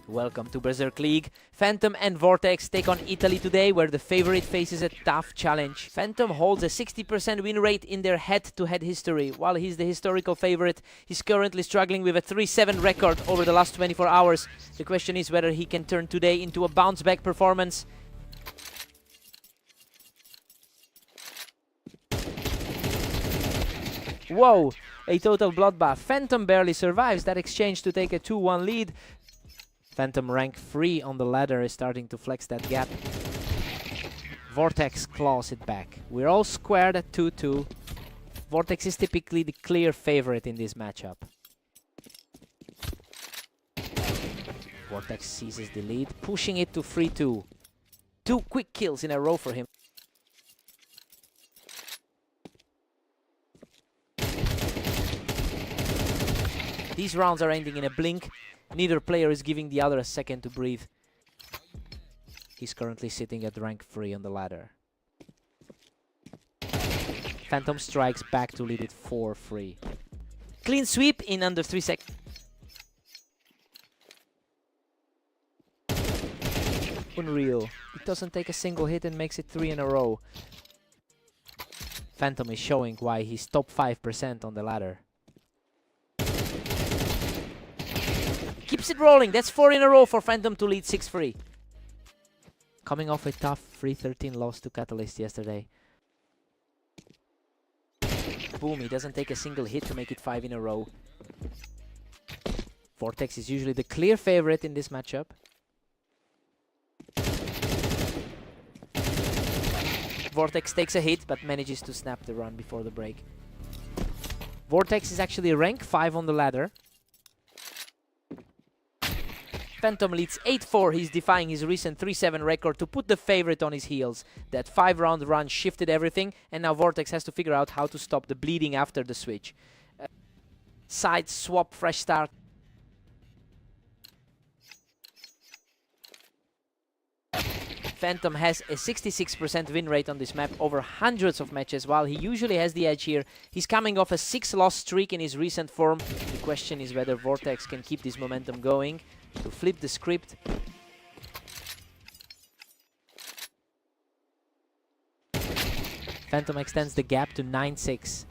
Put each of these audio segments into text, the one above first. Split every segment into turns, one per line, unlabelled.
Welcome to Berserk League. Phantom and Vortex take on Italy today, where the favorite faces a tough challenge. Phantom holds a 60% win rate in their head-to-head history. While he's the historical favorite, he's currently struggling with a 3-7 record over the last 24 hours. The question is whether he can turn today into a bounce-back performance. Whoa, a total bloodbath. Phantom barely survives that exchange to take a 2-1 lead. Phantom rank 3 on the ladder is starting to flex that gap. Vortex claws it back. We're all squared at 2-2. Vortex is typically the clear favorite in this matchup. Vortex seizes the lead, pushing it to 3-2. 2 quick kills in a row for him. These rounds are ending in a blink. Neither player is giving the other a second to breathe. He's currently sitting at rank 3 on the ladder. Phantom strikes back to lead it 4-3. Clean sweep in under 3 seconds. Unreal. It doesn't take a single hit and makes it 3 in a row. Phantom is showing why he's top 5% on the ladder. Keeps it rolling. That's 4 in a row for Phantom to lead 6-3. Coming off a tough 3-13 loss to Catalyst yesterday. Boom, he doesn't take a single hit to make it 5 in a row. Vortex is usually the clear favorite in this matchup. Vortex takes a hit but manages to snap the run before the break. Vortex is actually rank 5 on the ladder. Phantom leads 8-4. He's defying his recent 3-7 record to put the favorite on his heels. That 5-round run shifted everything, and now Vortex has to figure out how to stop the bleeding after the switch. Side swap, fresh start. Phantom has a 66% win rate on this map over hundreds of matches. While he usually has the edge here, he's coming off a 6-loss streak in his recent form. The question is whether Vortex can keep this momentum going. To flip the script, Phantom extends the gap to 9-6.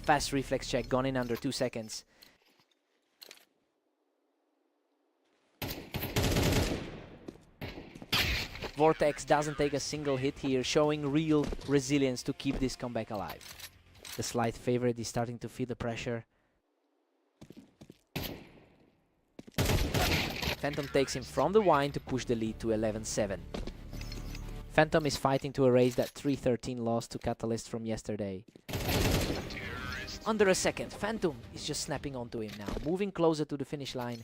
Fast reflex check gone in under 2 seconds. Vortex doesn't take a single hit here, showing real resilience to keep this comeback alive. The slight favorite is starting to feel the pressure. Phantom takes him from the wine to push the lead to 11-7. Phantom is fighting to erase that 3-13 loss to Catalyst from yesterday. Under a second, Phantom is just snapping onto him now, moving closer to the finish line.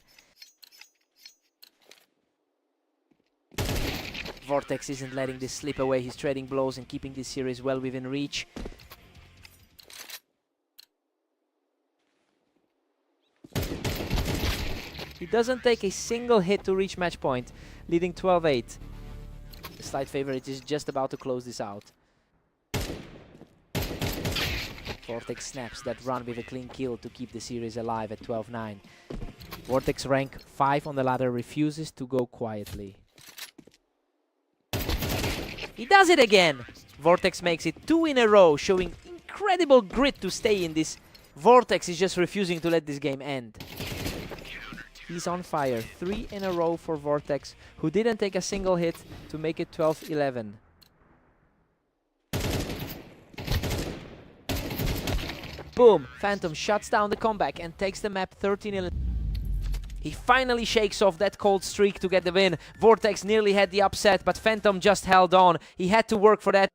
Vortex isn't letting this slip away. He's trading blows and keeping this series well within reach. He doesn't take a single hit to reach match point, leading 12-8. The slight favorite is just about to close this out. Vortex snaps that run with a clean kill to keep the series alive at 12-9. Vortex rank 5 on the ladder refuses to go quietly. He does it again! Vortex makes it 2 in a row, showing incredible grit to stay in this. Vortex is just refusing to let this game end. He's on fire. 3 in a row for Vortex, who didn't take a single hit to make it 12-11. Boom! Phantom shuts down the comeback and takes the map 13-11. He finally shakes off that cold streak to get the win. Vortex nearly had the upset, but Phantom just held on. He had to work for that.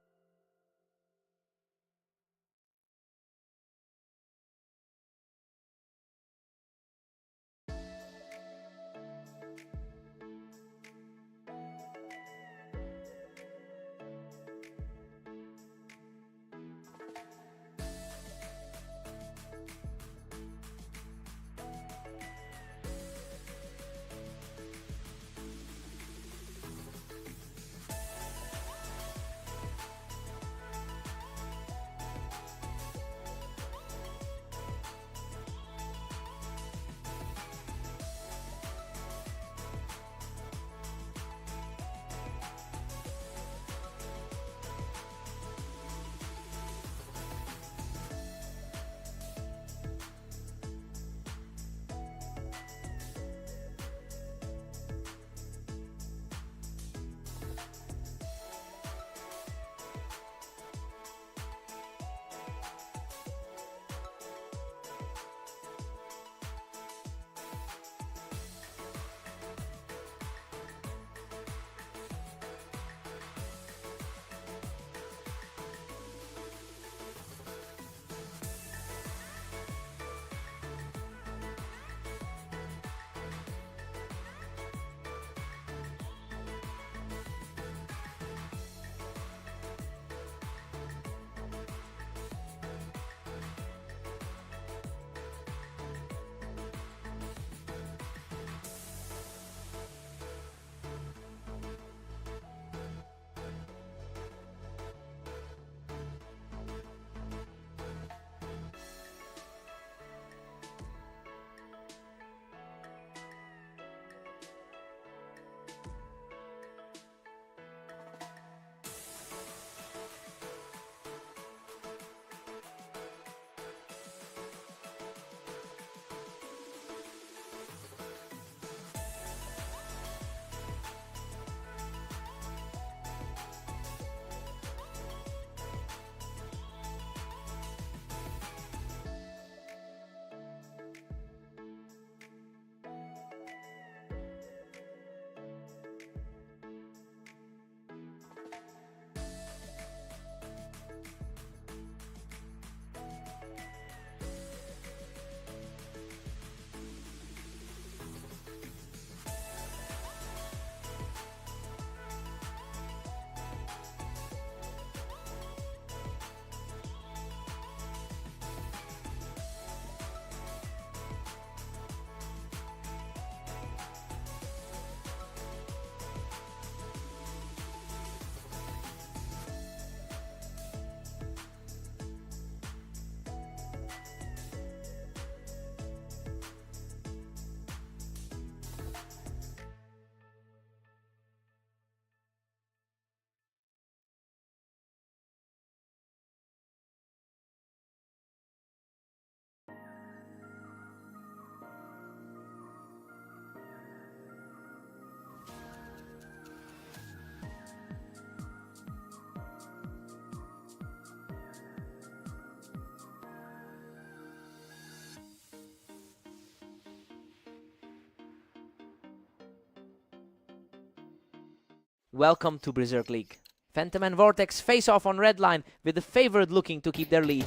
Welcome to Berserk League. Phantom and Vortex face off on red line, with the favorite looking to keep their lead.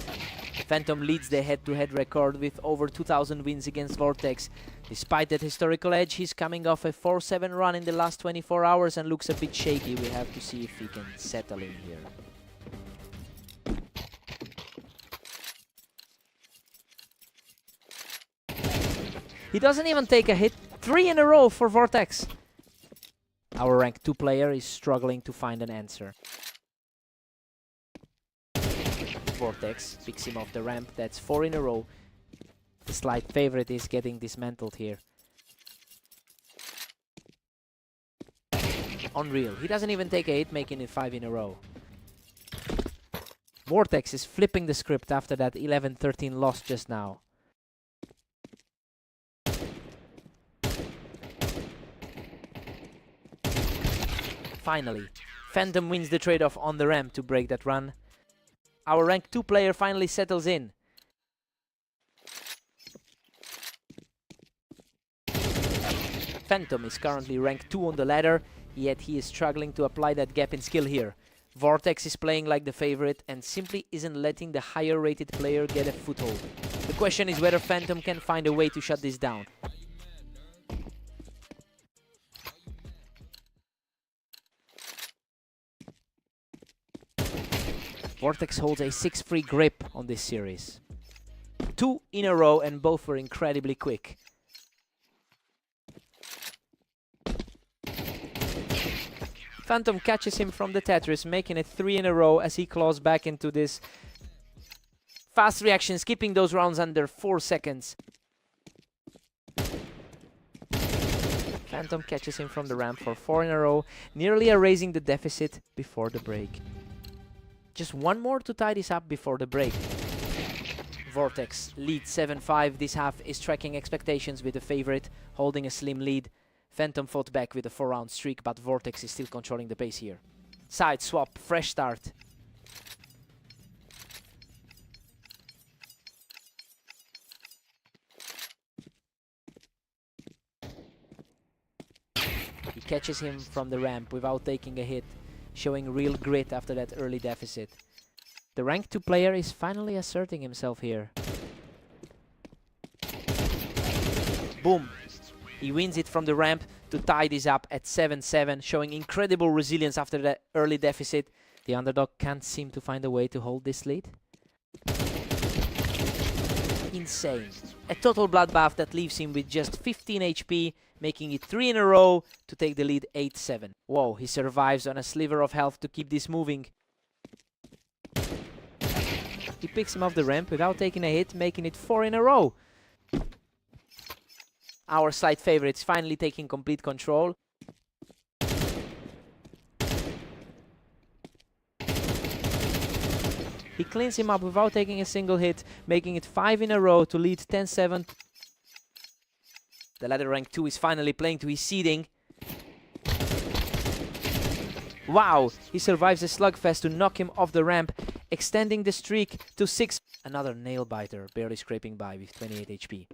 Phantom leads the head-to-head record with over 2,000 wins against Vortex. Despite that historical edge, he's coming off a 4-7 run in the last 24 hours and looks a bit shaky. We have to see if he can settle in here. He doesn't even take a hit. 3 in a row for Vortex. Our rank 2 player is struggling to find an answer. Vortex picks him off the ramp. That's 4 in a row. The slight favorite is getting dismantled here. Unreal. He doesn't even take a hit, making it 5 in a row. Vortex is flipping the script after that 11-13 loss just now. Finally, Phantom wins the trade-off on the ramp to break that run. Our rank 2 player finally settles in. Phantom is currently rank 2 on the ladder, yet he is struggling to apply that gap in skill here. Vortex is playing like the favorite and simply isn't letting the higher rated player get a foothold. The question is whether Phantom can find a way to shut this down. Vortex holds a 6-free grip on this series. 2 in a row and both were incredibly quick. Phantom catches him from the Tetris, making it 3 in a row as he claws back into this. Fast reaction, skipping those rounds under 4 seconds. Phantom catches him from the ramp for 4 in a row, nearly erasing the deficit before the break. Just one more to tie this up before the break. Vortex leads 7-5. This half is tracking expectations with the favorite, holding a slim lead. Phantom fought back with a 4-round streak, but Vortex is still controlling the pace here. Side swap, fresh start. He catches him from the ramp without taking a hit, showing real grit after that early deficit. The rank 2 player is finally asserting himself here. Boom! He wins it from the ramp to tie this up at 7-7, showing incredible resilience after that early deficit. The underdog can't seem to find a way to hold this lead. Insane. A total bloodbath that leaves him with just 15 HP, making it 3 in a row to take the lead 8-7. Whoa, he survives on a sliver of health to keep this moving. He picks him off the ramp without taking a hit, making it 4 in a row. Our slight favorite is finally taking complete control. He cleans him up without taking a single hit, making it 5 in a row to lead 10-7. The ladder rank 2 is finally playing to his seeding. Wow, he survives a slugfest to knock him off the ramp, extending the streak to 6. Another nail-biter, barely scraping by with 28 HP.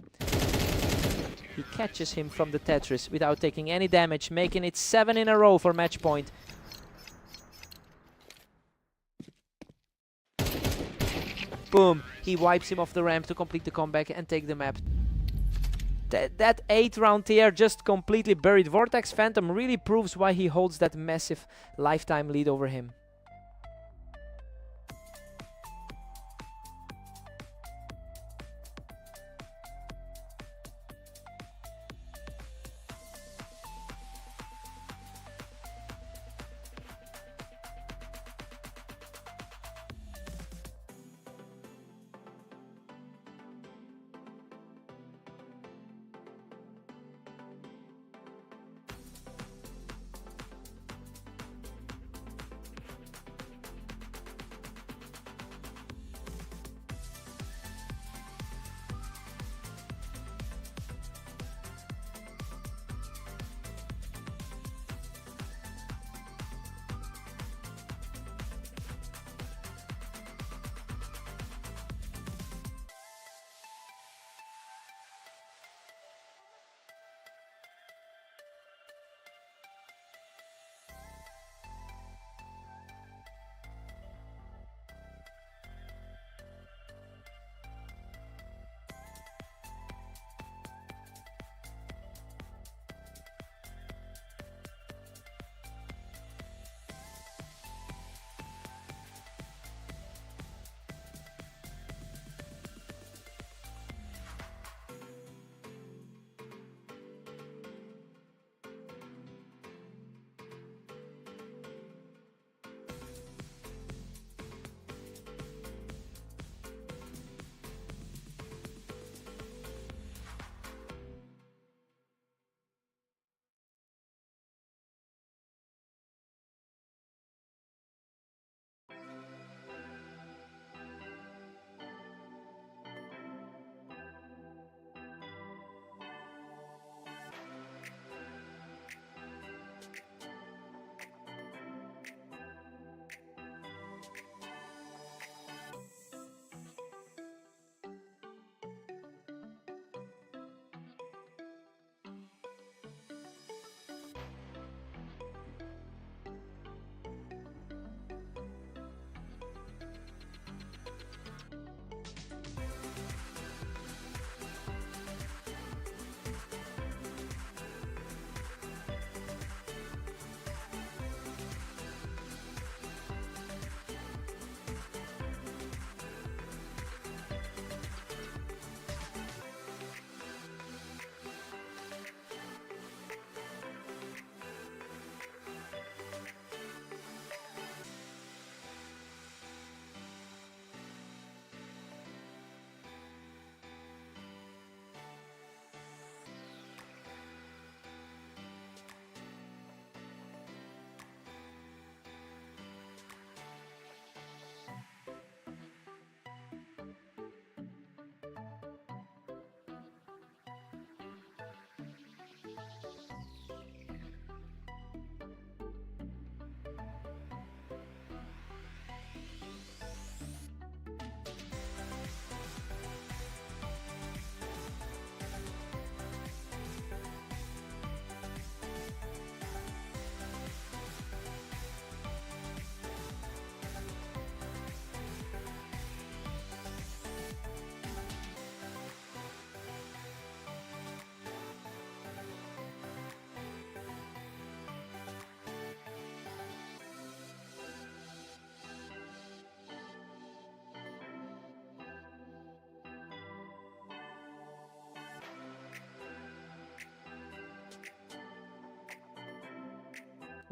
He catches him from the Tetris without taking any damage, making it 7 in a row for match point. Boom! He wipes him off the ramp to complete the comeback and take the map. That 8-round tier just completely buried Vortex. Phantom really proves why he holds that massive lifetime lead over him.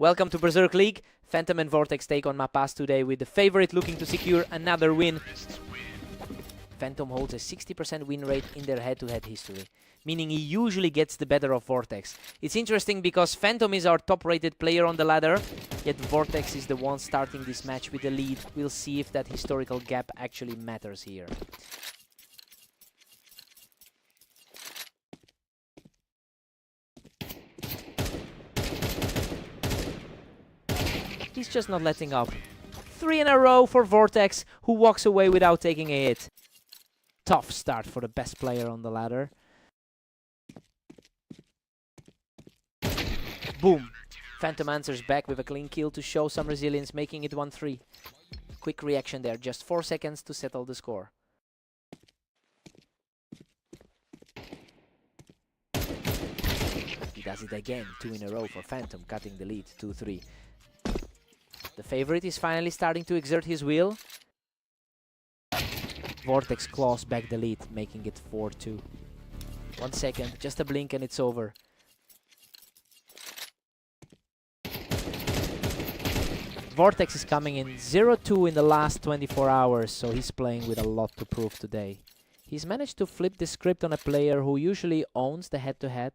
Welcome to Berserk League. Phantom and Vortex take on Mapas today with the favorite looking to secure another win. Phantom holds a 60% win rate in their head-to-head history, meaning he usually gets the better of Vortex. It's interesting because Phantom is our top-rated player on the ladder, yet Vortex is the one starting this match with the lead. We'll see if that historical gap actually matters here. He's just not letting up. 3 in a row for Vortex, who walks away without taking a hit. Tough start for the best player on the ladder. Boom! Phantom answers back with a clean kill to show some resilience, making it 1-3. Quick reaction there, just 4 seconds to settle the score. He does it again, 2 in a row for Phantom, cutting the lead, 2-3. The favorite is finally starting to exert his will. Vortex claws back the lead, making it 4-2. 1 second, just a blink and it's over. Vortex is coming in 0-2 in the last 24 hours, so he's playing with a lot to prove today. He's managed to flip the script on a player who usually owns the head-to-head,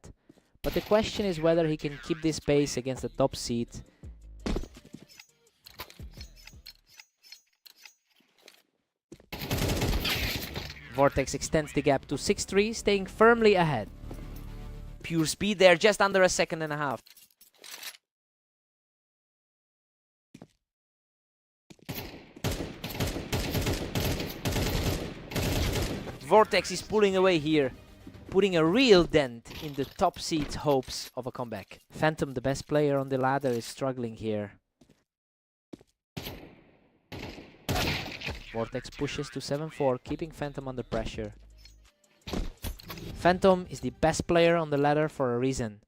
but the question is whether he can keep this pace against the top seed. Vortex extends the gap to 6-3, staying firmly ahead. Pure speed there, just under a second and a half. Vortex is pulling away here, putting a real dent in the top seed's hopes of a comeback. Phantom, the best player on the ladder, is struggling here. Vortex pushes to 7-4, keeping Phantom under pressure. Phantom is the best player on the ladder for a reason.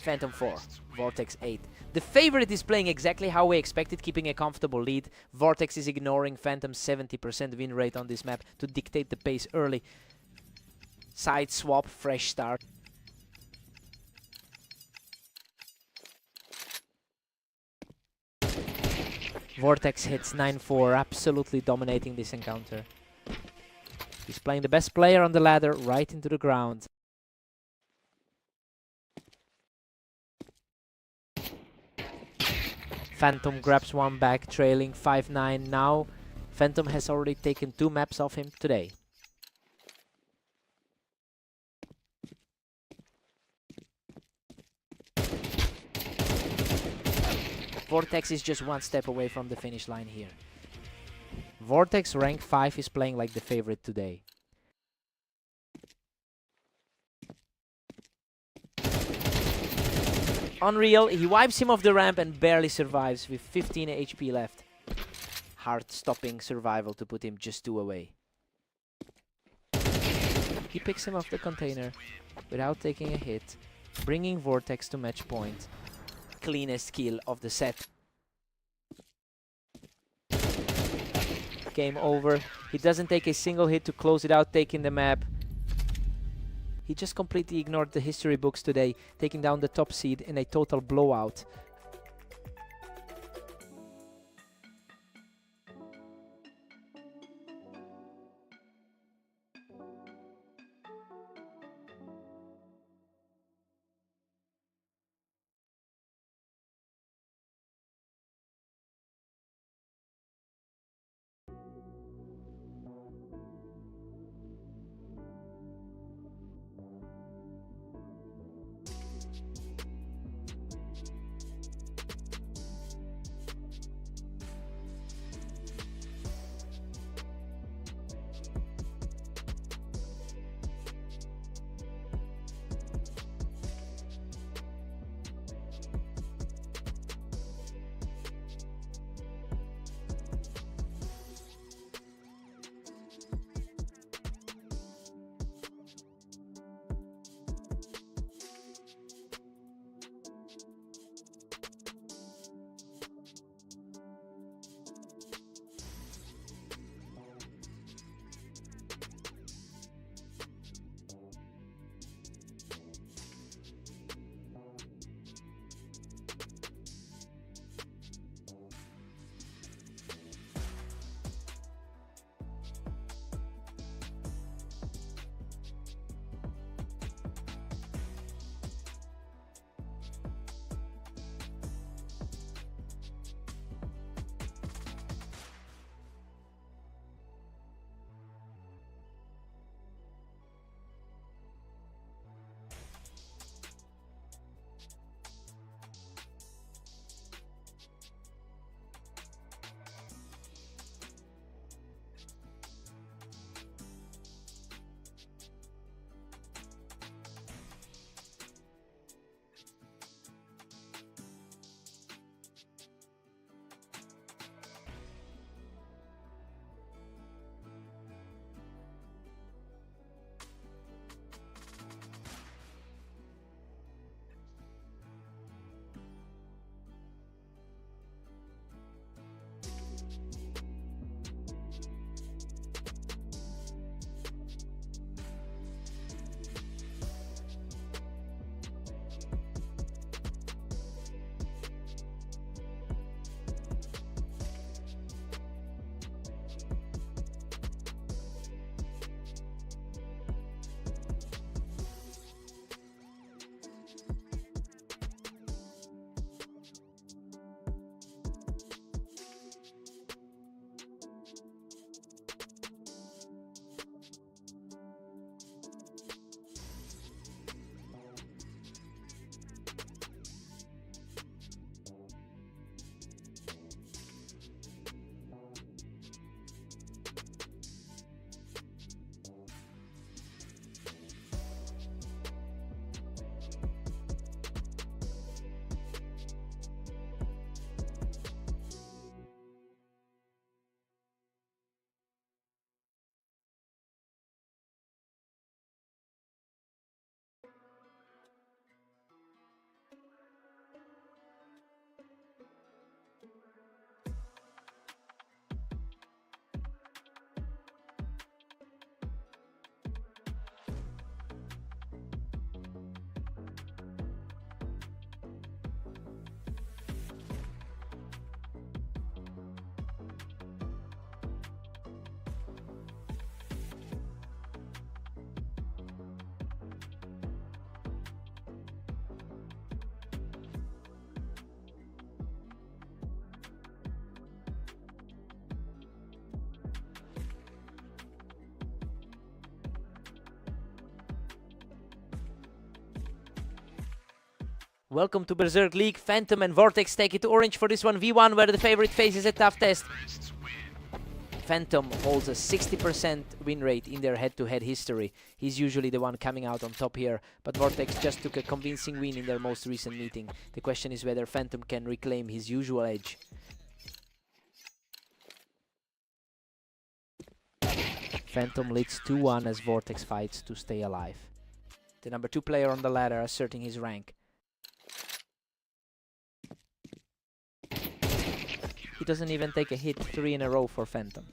Phantom 4, Vortex 8. The favorite is playing exactly how we expected, keeping a comfortable lead. Vortex is ignoring Phantom's 70% win rate on this map to dictate the pace early. Side swap, fresh start. Vortex hits 9-4, absolutely dominating this encounter. He's playing the best player on the ladder right into the ground. Phantom grabs one back, trailing 5-9. Now, Phantom has already taken 2 maps off him today. Vortex is just 1 step away from the finish line here. Vortex rank 5 is playing like the favorite today. Unreal, he wipes him off the ramp and barely survives with 15 HP left. Heart-stopping survival to put him just 2 away. He picks him off the container without taking a hit, bringing Vortex to match point. Cleanest kill of the set. Game over. He doesn't take a single hit to close it out, taking the map. He just completely ignored the history books today, taking down the top seed in a total blowout. Welcome to Berserk League. Phantom and Vortex take it to orange for this 1v1, where the favorite faces a tough test. Phantom holds a 60% win rate in their head-to-head history. He's usually the one coming out on top here, but Vortex just took a convincing win in their most recent meeting. The question is whether Phantom can reclaim his usual edge. Phantom leads 2-1 as Vortex fights to stay alive. The number 2 player on the ladder asserting his rank. He doesn't even take a hit, 3 in a row for Phantom.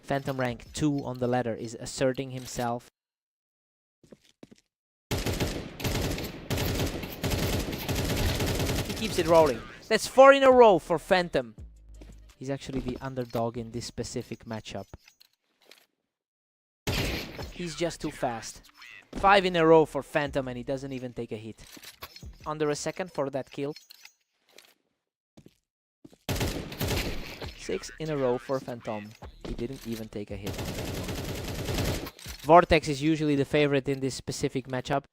Phantom rank 2 on the ladder is asserting himself. He keeps it rolling. That's 4 in a row for Phantom. He's actually the underdog in this specific matchup. He's just too fast. 5 in a row for Phantom and he doesn't even take a hit. Under a second for that kill. 6 in a row for Phantom. He didn't even take a hit on that one. Vortex is usually the favorite in this specific matchup.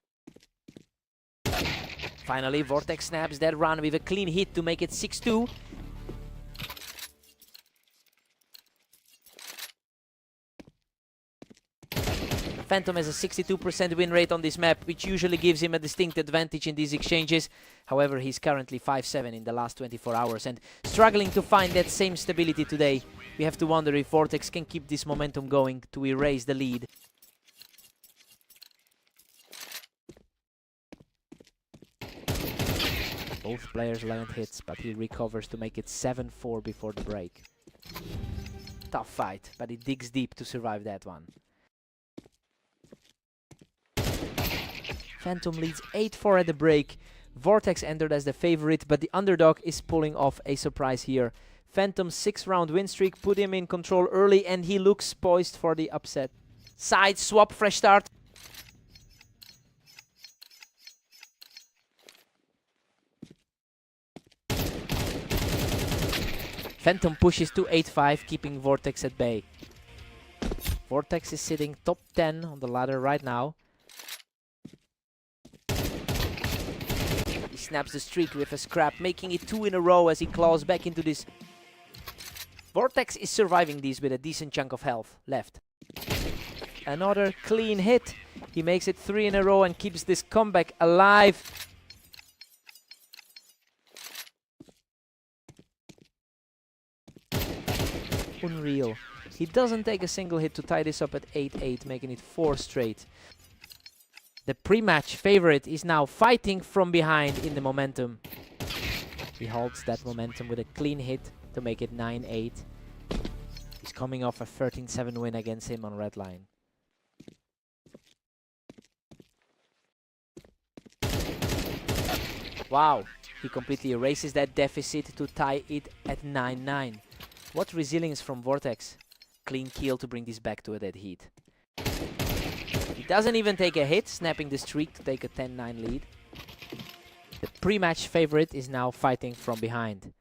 Finally, Vortex snaps that run with a clean hit to make it 6-2. Phantom has a 62% win rate on this map, which usually gives him a distinct advantage in these exchanges. However, he's currently 5-7 in the last 24 hours and struggling to find that same stability today. We have to wonder if Vortex can keep this momentum going to erase the lead. Both players land hits, but he recovers to make it 7-4 before the break. Tough fight, but he digs deep to survive that one. Phantom leads 8-4 at the break. Vortex entered as the favorite, but the underdog is pulling off a surprise here. Phantom's 6-round win streak put him in control early, and he looks poised for the upset. Side swap, fresh start. Phantom pushes to 8-5, keeping Vortex at bay. Vortex is sitting top 10 on the ladder right now. He snaps the streak with a scrap, making it 2 in a row as he claws back into this. Vortex is surviving these with a decent chunk of health left. Another clean hit. He makes it 3 in a row and keeps this comeback alive. Unreal. He doesn't take a single hit to tie this up at 8-8, making it 4 straight. The pre-match favorite is now fighting from behind in the momentum. He holds that momentum with a clean hit to make it 9-8. He's coming off a 13-7 win against him on red line. Wow, he completely erases that deficit to tie it at 9-9. What resilience from Vortex. Clean kill to bring this back to a dead heat. He doesn't even take a hit, snapping the streak to take a 10-9 lead. The pre-match favorite is now fighting from behind.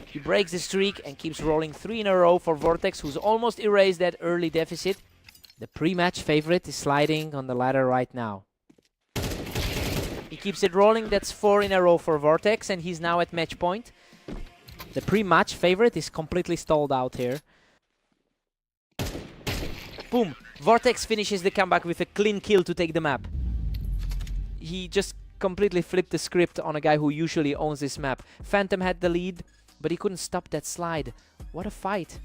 He breaks the streak and keeps rolling 3 in a row for Vortex, who's almost erased that early deficit. The pre-match favorite is sliding on the ladder right now. He keeps it rolling, that's 4 in a row for Vortex, and he's now at match point. The pre-match favorite is completely stalled out here. Boom! Vortex finishes the comeback with a clean kill to take the map. He just completely flipped the script on a guy who usually owns this map. Phantom had the lead, but he couldn't stop that slide. What a fight!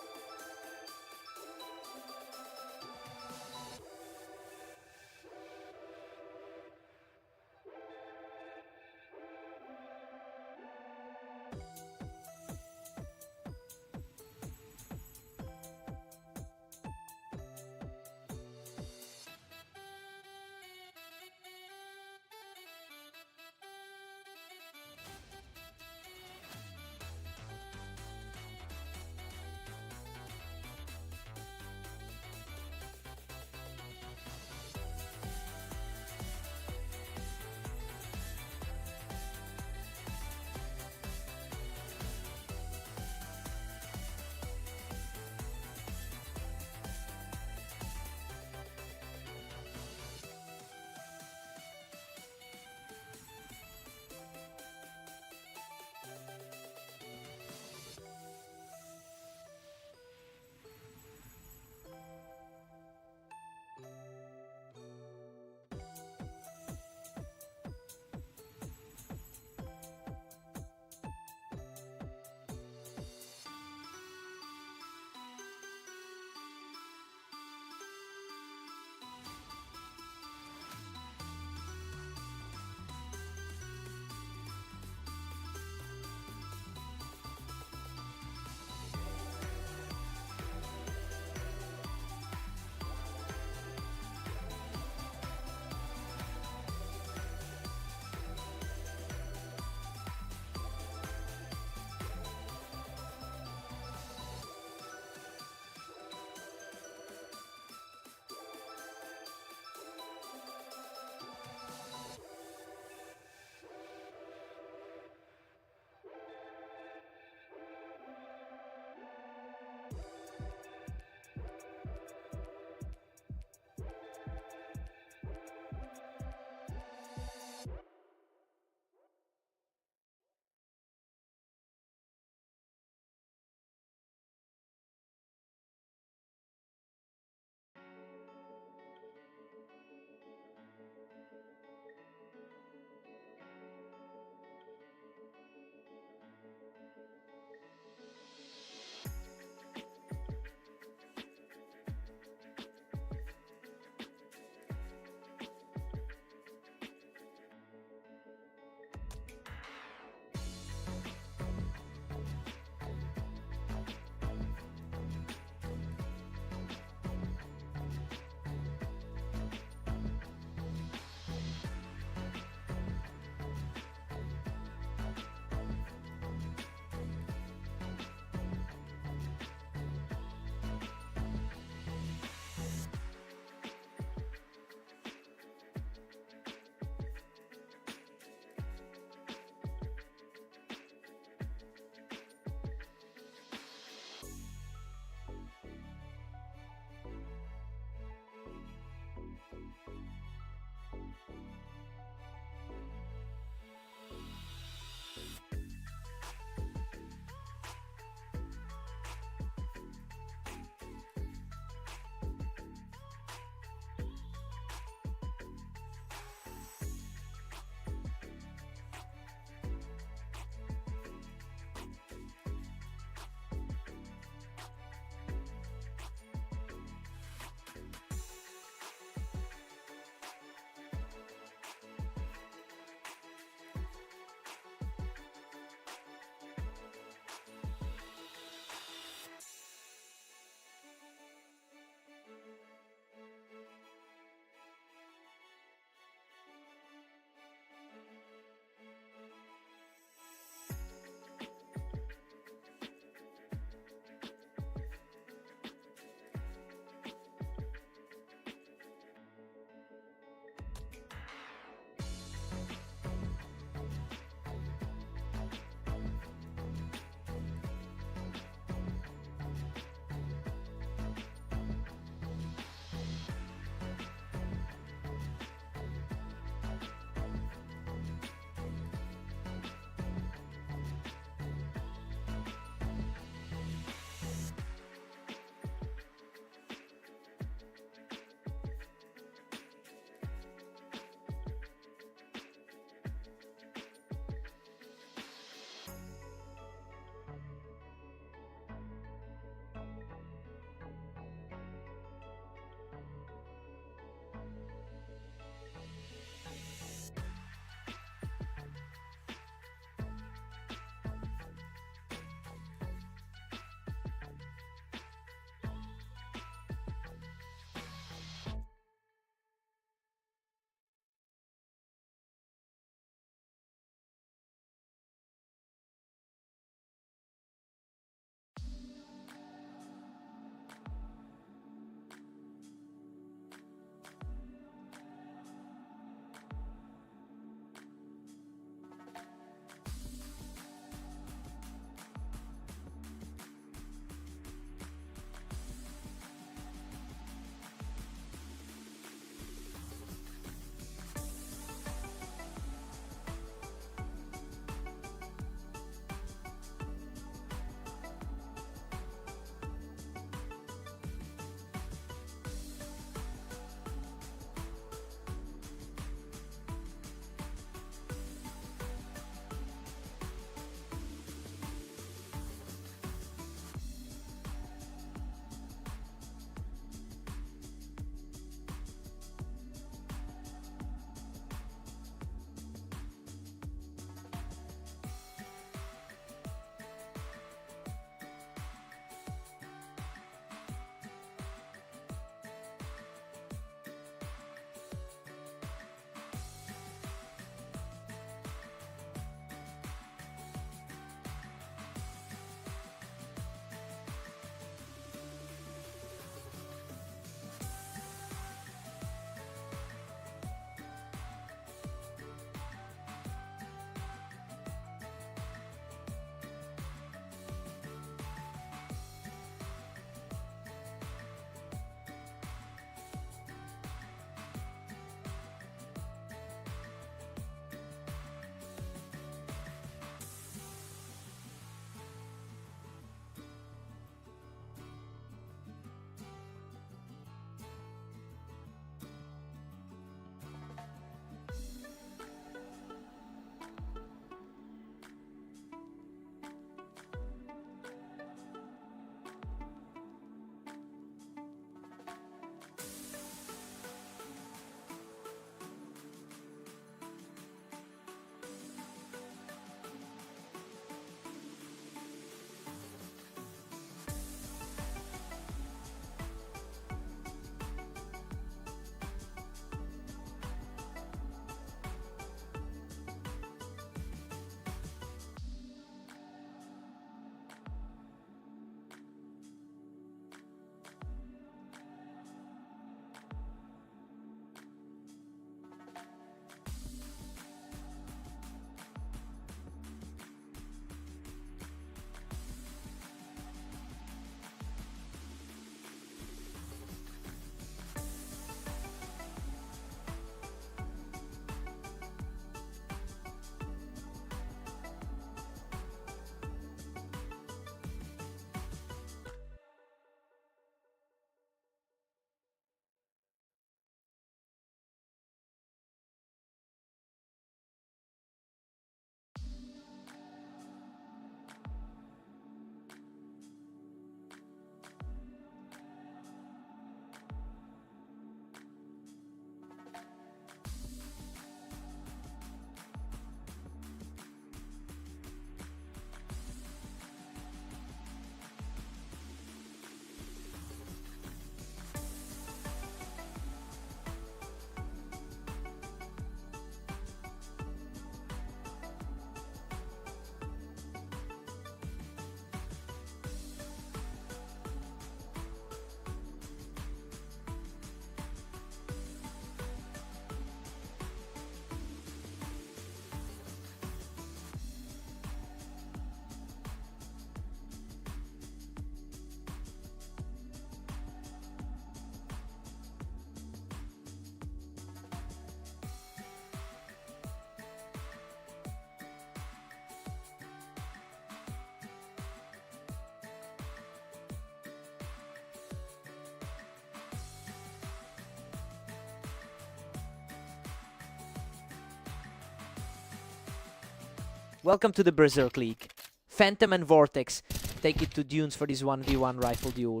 Welcome to the Berserk League. Phantom and Vortex take it to Dunes for this 1v1 rifle duel.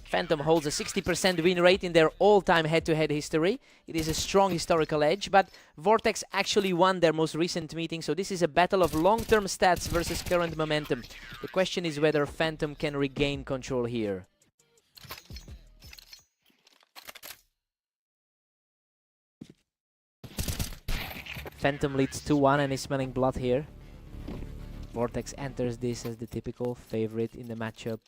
Phantom holds a 60% win rate in their all-time head-to-head history. It is a strong historical edge, but Vortex actually won their most recent meeting, so this is a battle of long-term stats versus current momentum. The question is whether Phantom can regain control here. Phantom leads 2-1 and is smelling blood here. Vortex enters this as the typical favorite in the matchup.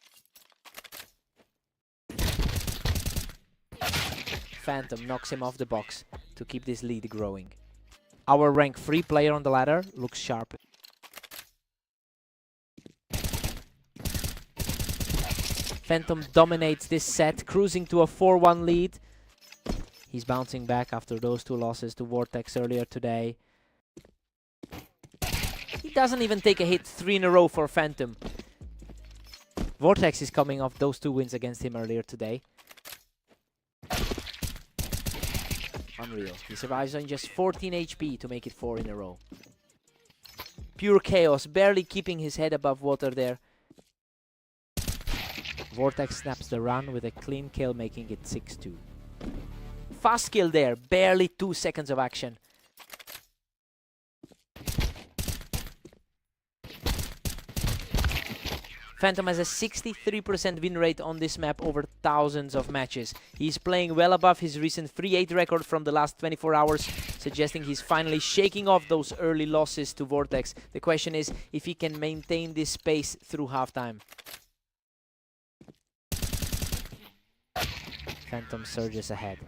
Phantom knocks him off the box to keep this lead growing. Our rank 3 player on the ladder looks sharp. Phantom dominates this set, cruising to a 4-1 lead. He's bouncing back after those 2 losses to Vortex earlier today. He doesn't even take a hit, 3 in a row for Phantom. Vortex is coming off those 2 wins against him earlier today. Unreal. He survives on just 14 HP to make it 4 in a row. Pure chaos, barely keeping his head above water there. Vortex snaps the run with a clean kill, making it 6-2. Fast kill there, barely 2 seconds of action. Phantom has a 63% win rate on this map over thousands of matches. He's playing well above his recent 3-8 record from the last 24 hours, suggesting he's finally shaking off those early losses to Vortex. The question is if he can maintain this pace through halftime. Phantom surges ahead,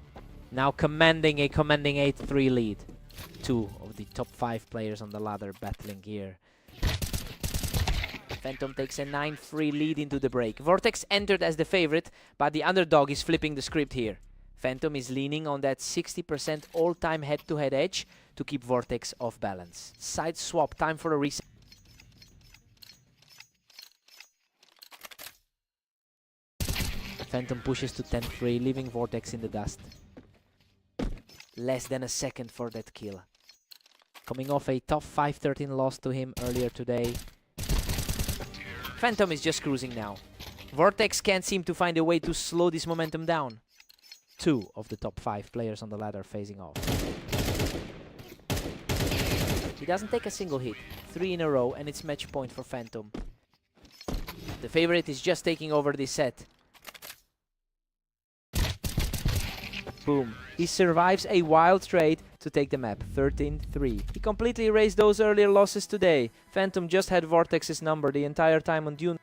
now commanding a commanding 8-3 lead. 2 of the top 5 players on the ladder battling here. Phantom takes a 9-3 lead into the break. Vortex entered as the favorite, but the underdog is flipping the script here. Phantom is leaning on that 60% all-time head-to-head edge to keep Vortex off balance. Side swap, time for a reset. Phantom pushes to 10-3, leaving Vortex in the dust. Less than a second for that kill. Coming off a top 5-13 loss to him earlier today. Phantom is just cruising now. Vortex can't seem to find a way to slow this momentum down. 2 of the top 5 players on the ladder phasing off. He doesn't take a single hit. 3 in a row, and it's match point for Phantom. The favorite is just taking over this set. Boom. He survives a wild trade to take the map, 13-3. He completely erased those earlier losses today. Phantom just had Vortex's number the entire time on Dune.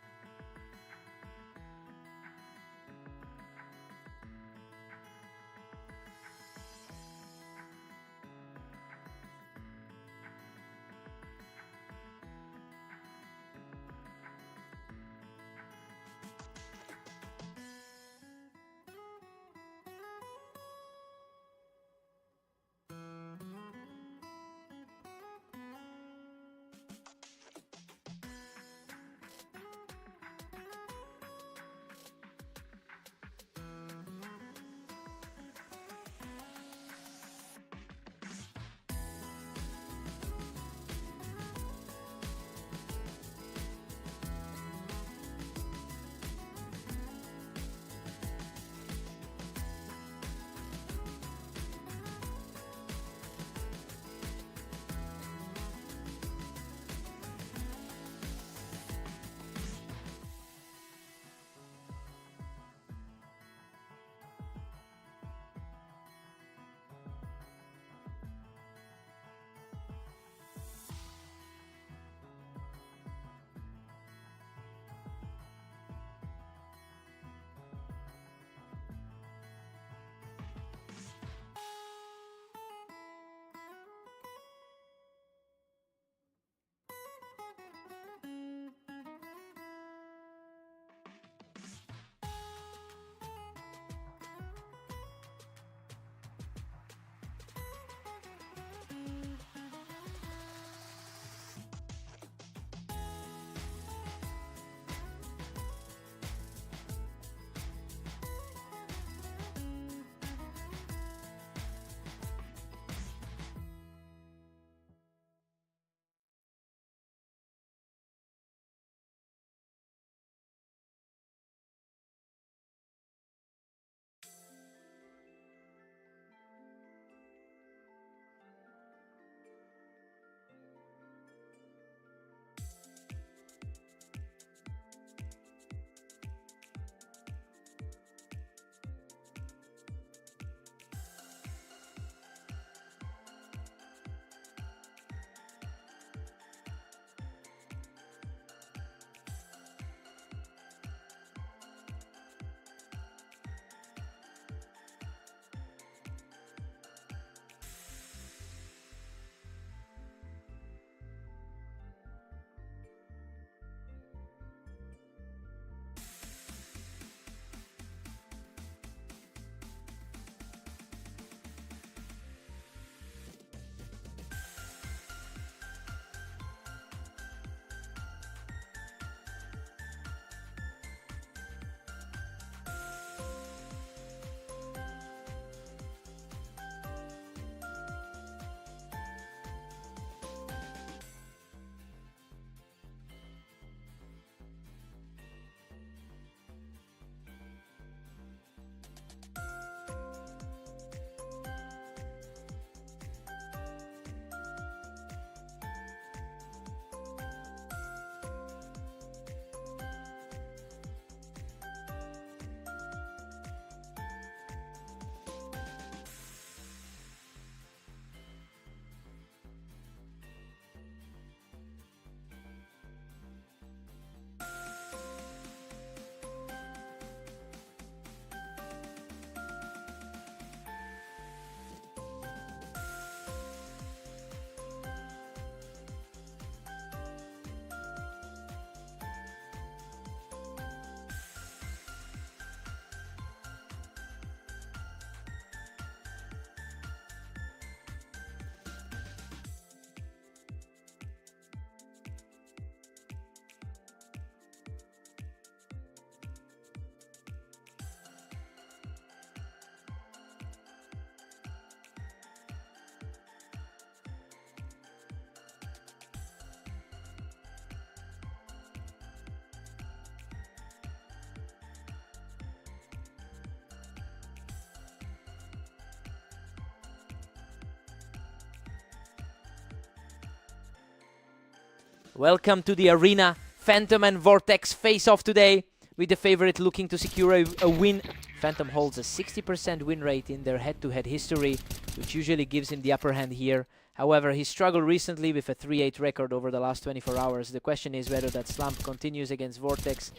Welcome to the arena. Phantom and Vortex face off today, with the favorite looking to secure a win. Phantom holds a 60% win rate in their head-to-head history, which usually gives him the upper hand here. However, he struggled recently with a 3-8 record over the last 24 hours. The question is whether that slump continues against Vortex.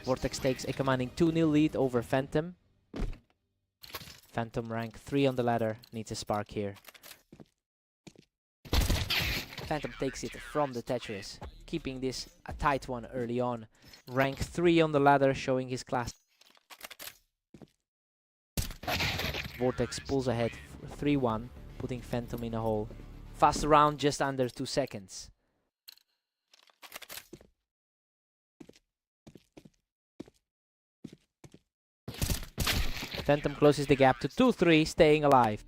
Vortex takes a commanding 2-0 lead over Phantom. Phantom rank 3 on the ladder, needs a spark here. Phantom takes it from the Tetris, keeping this a tight one early on. Rank 3 on the ladder, showing his class. Vortex pulls ahead 3-1, putting Phantom in a hole. Fast round, just under 2 seconds. Phantom closes the gap to 2-3, staying alive.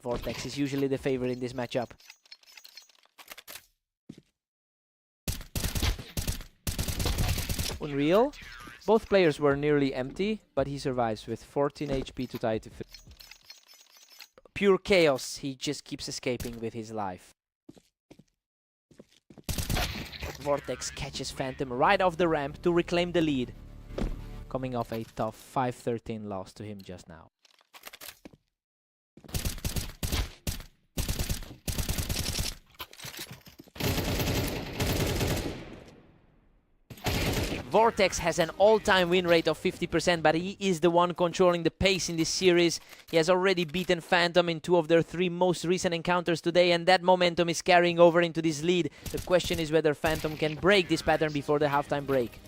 Vortex is usually the favorite in this matchup. Unreal. Both players were nearly empty, but he survives with 14 HP to tie to pure chaos. He just keeps escaping with his life. Vortex catches Phantom right off the ramp to reclaim the lead, coming off a tough 5-13 loss to him just now. Vortex has an all-time win rate of 50%, but he is the one controlling the pace in this series. He has already beaten Phantom in 2 of their 3 most recent encounters today, and that momentum is carrying over into this lead. The question is whether Phantom can break this pattern before the halftime break.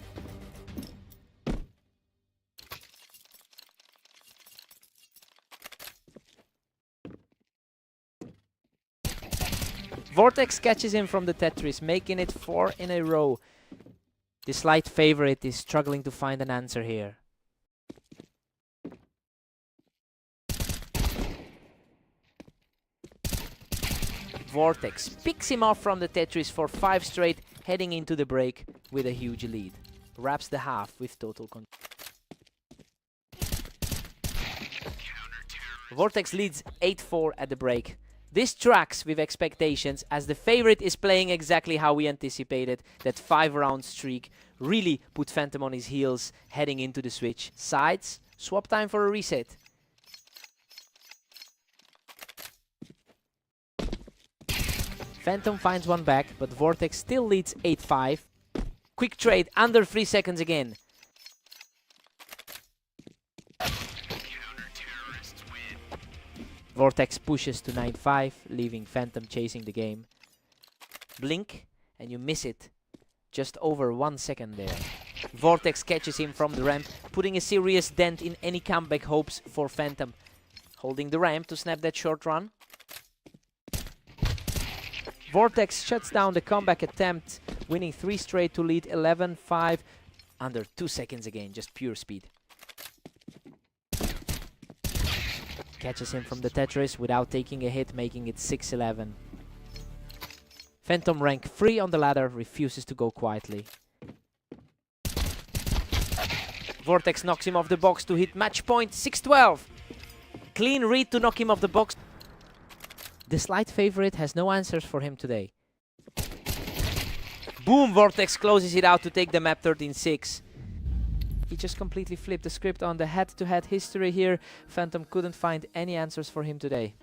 Vortex catches him from the Tetris, making it 4 in a row. The slight favorite is struggling to find an answer here. Vortex picks him off from the Tetris for 5 straight, heading into the break with a huge lead. Wraps the half with total control. Vortex leads 8-4 at the break. This tracks with expectations, as the favorite is playing exactly how we anticipated. That 5-round streak really put Phantom on his heels heading into the switch. Sides, swap time for a reset. Phantom finds one back, but Vortex still leads 8-5. Quick trade under 3 seconds again. Vortex pushes to 9-5, leaving Phantom chasing the game. Blink, and you miss it. Just over 1 second there. Vortex catches him from the ramp, putting a serious dent in any comeback hopes for Phantom. Holding the ramp to snap that short run. Vortex shuts down the comeback attempt, winning 3 straight to lead 11-5. Under 2 seconds again, just pure speed. Catches him from the Tetris without taking a hit, making it 6-11. Phantom rank 3 on the ladder, refuses to go quietly. Vortex knocks him off the box to hit match point, 6-12. Clean read to knock him off the box. The slight favorite has no answers for him today. Boom, Vortex closes it out to take the map 13-6. He just completely flipped the script on the head-to-head history here. Phantom couldn't find any answers for him today.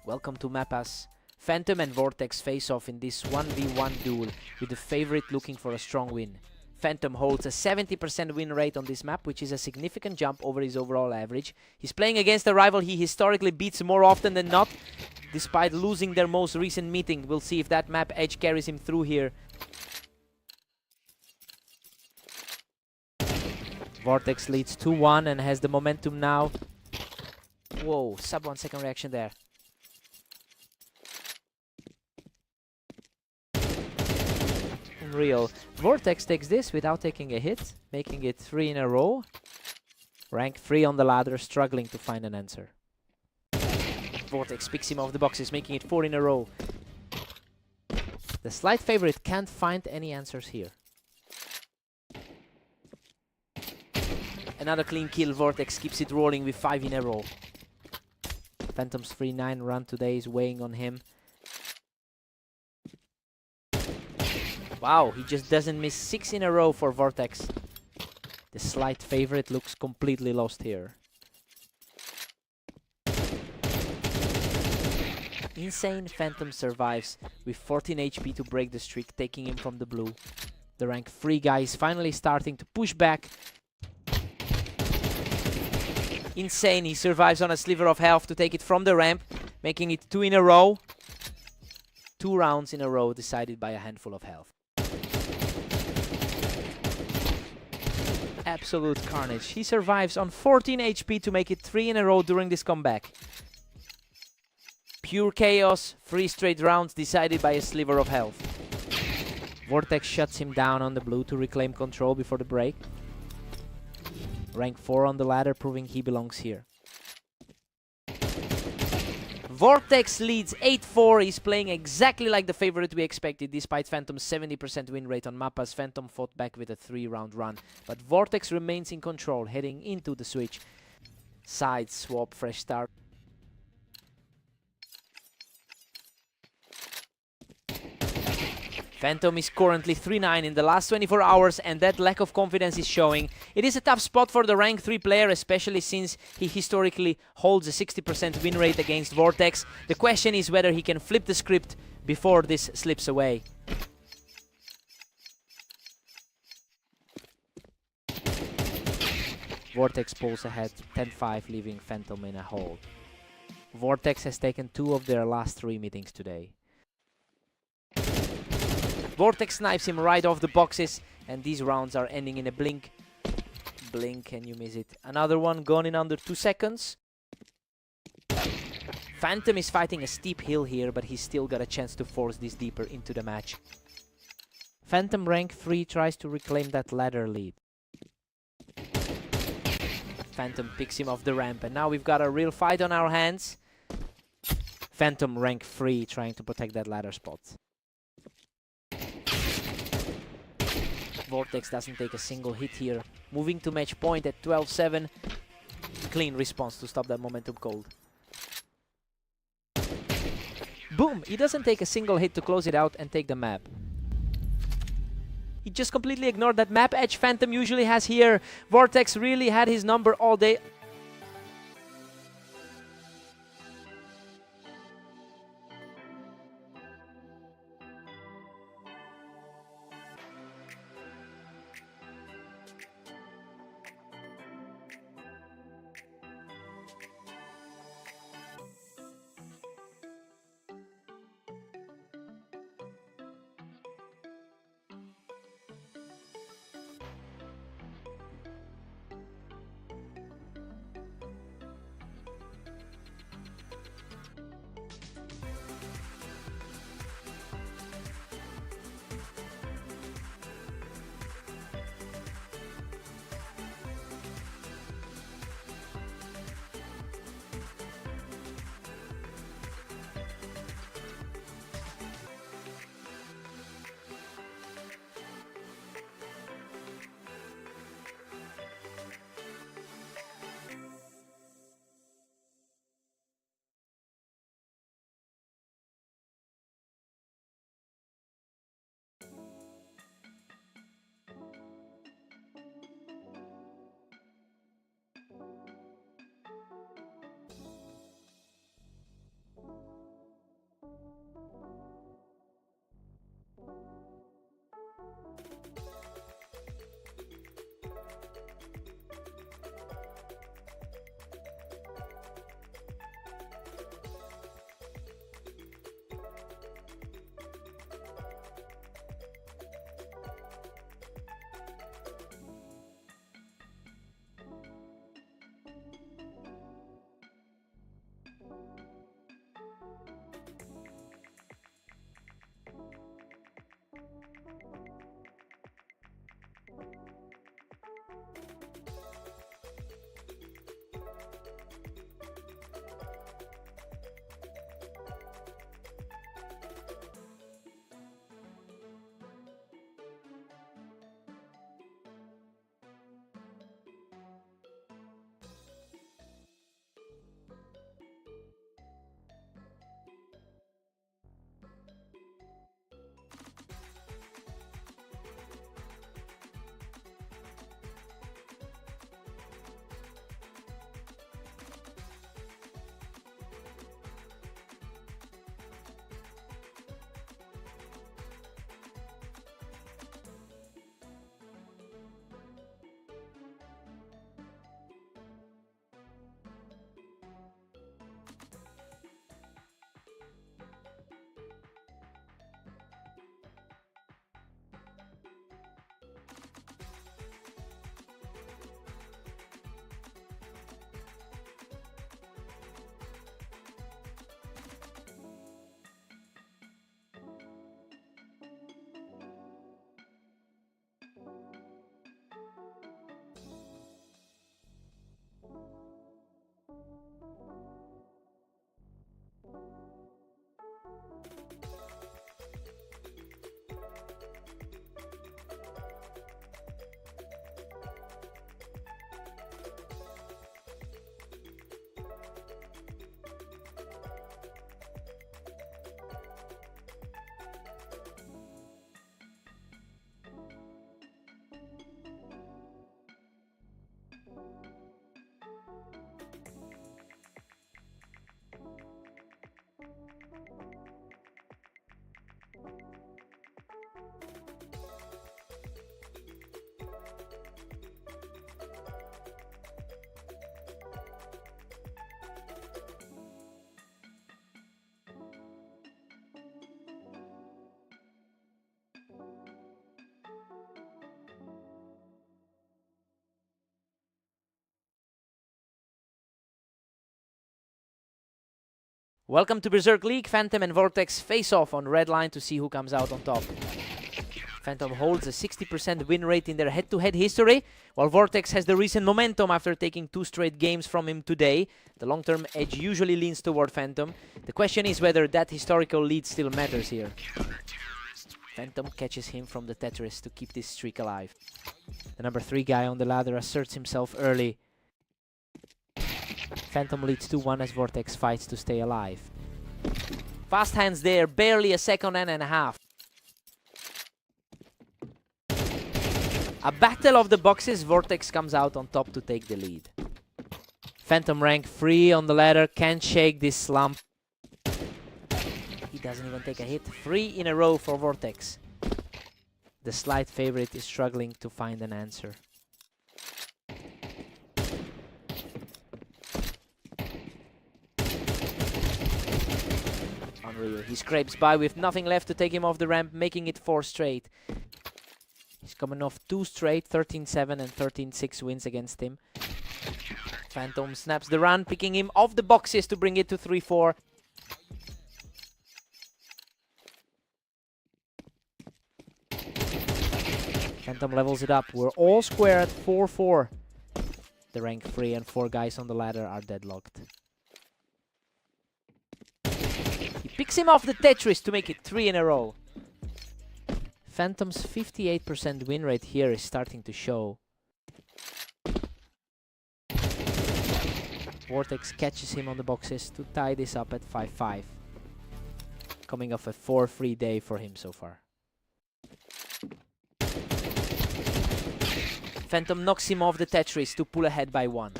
Welcome to Mapas. Phantom and Vortex face off in this 1v1 duel, with the favorite looking for a strong win. Phantom holds a 70% win rate on this map, which is a significant jump over his overall average. He's playing against a rival he historically beats more often than not, despite losing their most recent meeting. We'll see if that map edge carries him through here. Vortex leads 2-1 and has the momentum now. Whoa, sub 1 second reaction there. Unreal. Vortex takes this without taking a hit, making it 3 in a row. Rank 3 on the ladder, struggling to find an answer. Vortex picks him off the boxes, making it 4 in a row. The slight favorite can't find any answers here. Another clean kill. Vortex keeps it rolling with 5 in a row. Phantom's 3-9 run today is weighing on him. Wow, he just doesn't miss 6 in a row for Vortex. The slight favorite looks completely lost here. Insane Phantom survives with 14 HP to break the streak, taking him from the blue. The rank 3 guy is finally starting to push back. Insane, he survives on a sliver of health to take it from the ramp, making it 2 in a row. 2 rounds in a row decided by a handful of health. Absolute carnage. He survives on 14 HP to make it 3 in a row during this comeback. Pure chaos, 3 straight rounds decided by a sliver of health. Vortex shuts him down on the blue to reclaim control before the break. Rank 4 on the ladder, proving he belongs here. Vortex leads 8-4. He's playing exactly like the favorite we expected, despite Phantom's 70% win rate on Mapas. Phantom fought back with a 3-round run, but Vortex remains in control, heading into the switch. Side swap, fresh start. Phantom is currently 3-9 in the last 24 hours, and that lack of confidence is showing. It is a tough spot for the rank 3 player, especially since he historically holds a 60% win rate against Vortex. The question is whether he can flip the script before this slips away. Vortex pulls ahead 10-5, leaving Phantom in a hole. Vortex has taken 2 of their last 3 meetings today. Vortex snipes him right off the boxes, and these rounds are ending in a blink. Blink and you miss it. Another one gone in under 2 seconds. Phantom is fighting a steep hill here, but he's still got a chance to force this deeper into the match. Phantom rank 3 tries to reclaim that ladder lead. Phantom picks him off the ramp, and now we've got a real fight on our hands. Phantom rank 3 trying to protect that ladder spot. Vortex doesn't take a single hit here. Moving to match point at 12-7. Clean response to stop that momentum cold. Boom! He doesn't take a single hit to close it out and take the map. He just completely ignored that map edge Phantom usually has here. Vortex really had his number all day. Welcome to Berserk League. Phantom and Vortex face off on red line to see who comes out on top. Phantom holds a 60% win rate in their head-to-head history, while Vortex has the recent momentum after taking 2 straight games from him today. The long-term edge usually leans toward Phantom. The question is whether that historical lead still matters here. Phantom catches him from the Tetris to keep this streak alive. The number 3 guy on the ladder asserts himself early. Phantom leads 2-1 as Vortex fights to stay alive. Fast hands there, barely a second and a half. A battle of the boxes, Vortex comes out on top to take the lead. Phantom rank 3 on the ladder, can't shake this slump. He doesn't even take a hit. 3 in a row for Vortex. The slight favorite is struggling to find an answer. Unreal. He scrapes by with nothing left to take him off the ramp, making it 4 straight. He's coming off 2 straight, 13-7 and 13-6 wins against him. Phantom snaps the run, picking him off the boxes to bring it to 3-4. Phantom levels it up. We're all square at 4-4. The rank 3 and 4 guys on the ladder are deadlocked. He picks him off the Tetris to make it 3 in a row. Phantom's 58% win rate here is starting to show. Vortex catches him on the boxes to tie this up at 5-5. Coming off a 4-3 day for him so far. Phantom knocks him off the Tetris to pull ahead by 1.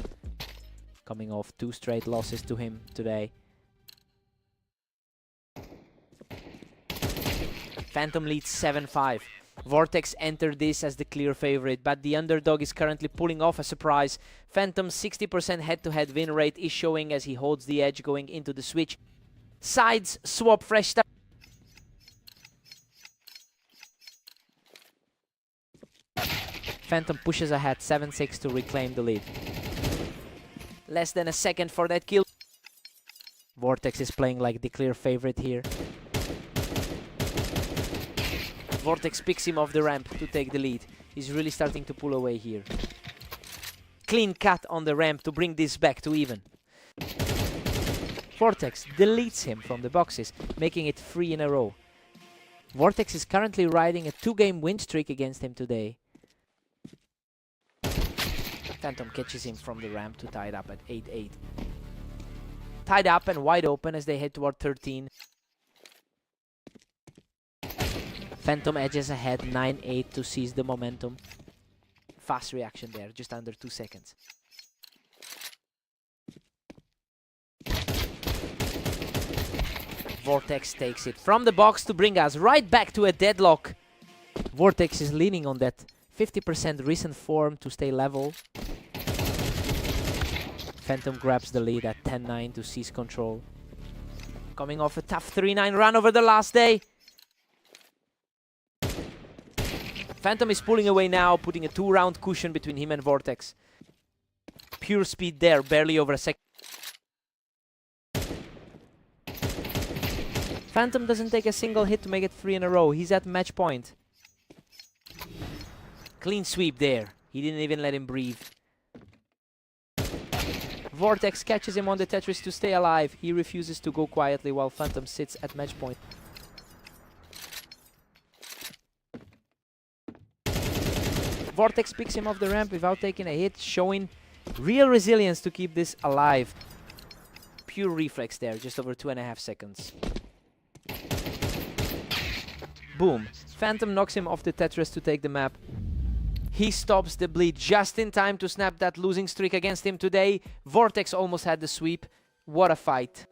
Coming off 2 straight losses to him today. Phantom leads 7-5. Vortex entered this as the clear favorite, but the underdog is currently pulling off a surprise. Phantom's 60% head-to-head win rate is showing as he holds the edge going into the switch. Sides swap fresh start. Phantom pushes ahead 7-6 to reclaim the lead. Less than a second for that kill. Vortex is playing like the clear favorite here. Vortex picks him off the ramp to take the lead. He's really starting to pull away here. Clean cut on the ramp to bring this back to even. Vortex deletes him from the boxes, making it 3 in a row. Vortex is currently riding a 2-game win streak against him today. Phantom catches him from the ramp to tie it up at 8-8. Tied up and wide open as they head toward 13. Phantom edges ahead 9-8 to seize the momentum. Fast reaction there, just under 2 seconds. Vortex takes it from the box to bring us right back to a deadlock. Vortex is leaning on that 50% recent form to stay level. Phantom grabs the lead at 10-9 to seize control. Coming off a tough 3-9 run over the last day. Phantom is pulling away now, putting a 2-round cushion between him and Vortex. Pure speed there, barely over a second. Phantom doesn't take a single hit to make it 3 in a row. He's at match point. Clean sweep there. He didn't even let him breathe. Vortex catches him on the Tetris to stay alive. He refuses to go quietly while Phantom sits at match point. Vortex picks him off the ramp without taking a hit, showing real resilience to keep this alive. Pure reflex there, just over 2.5 seconds. Boom. Phantom knocks him off the Tetris to take the map. He stops the bleed just in time to snap that losing streak against him today. Vortex almost had the sweep. What a fight.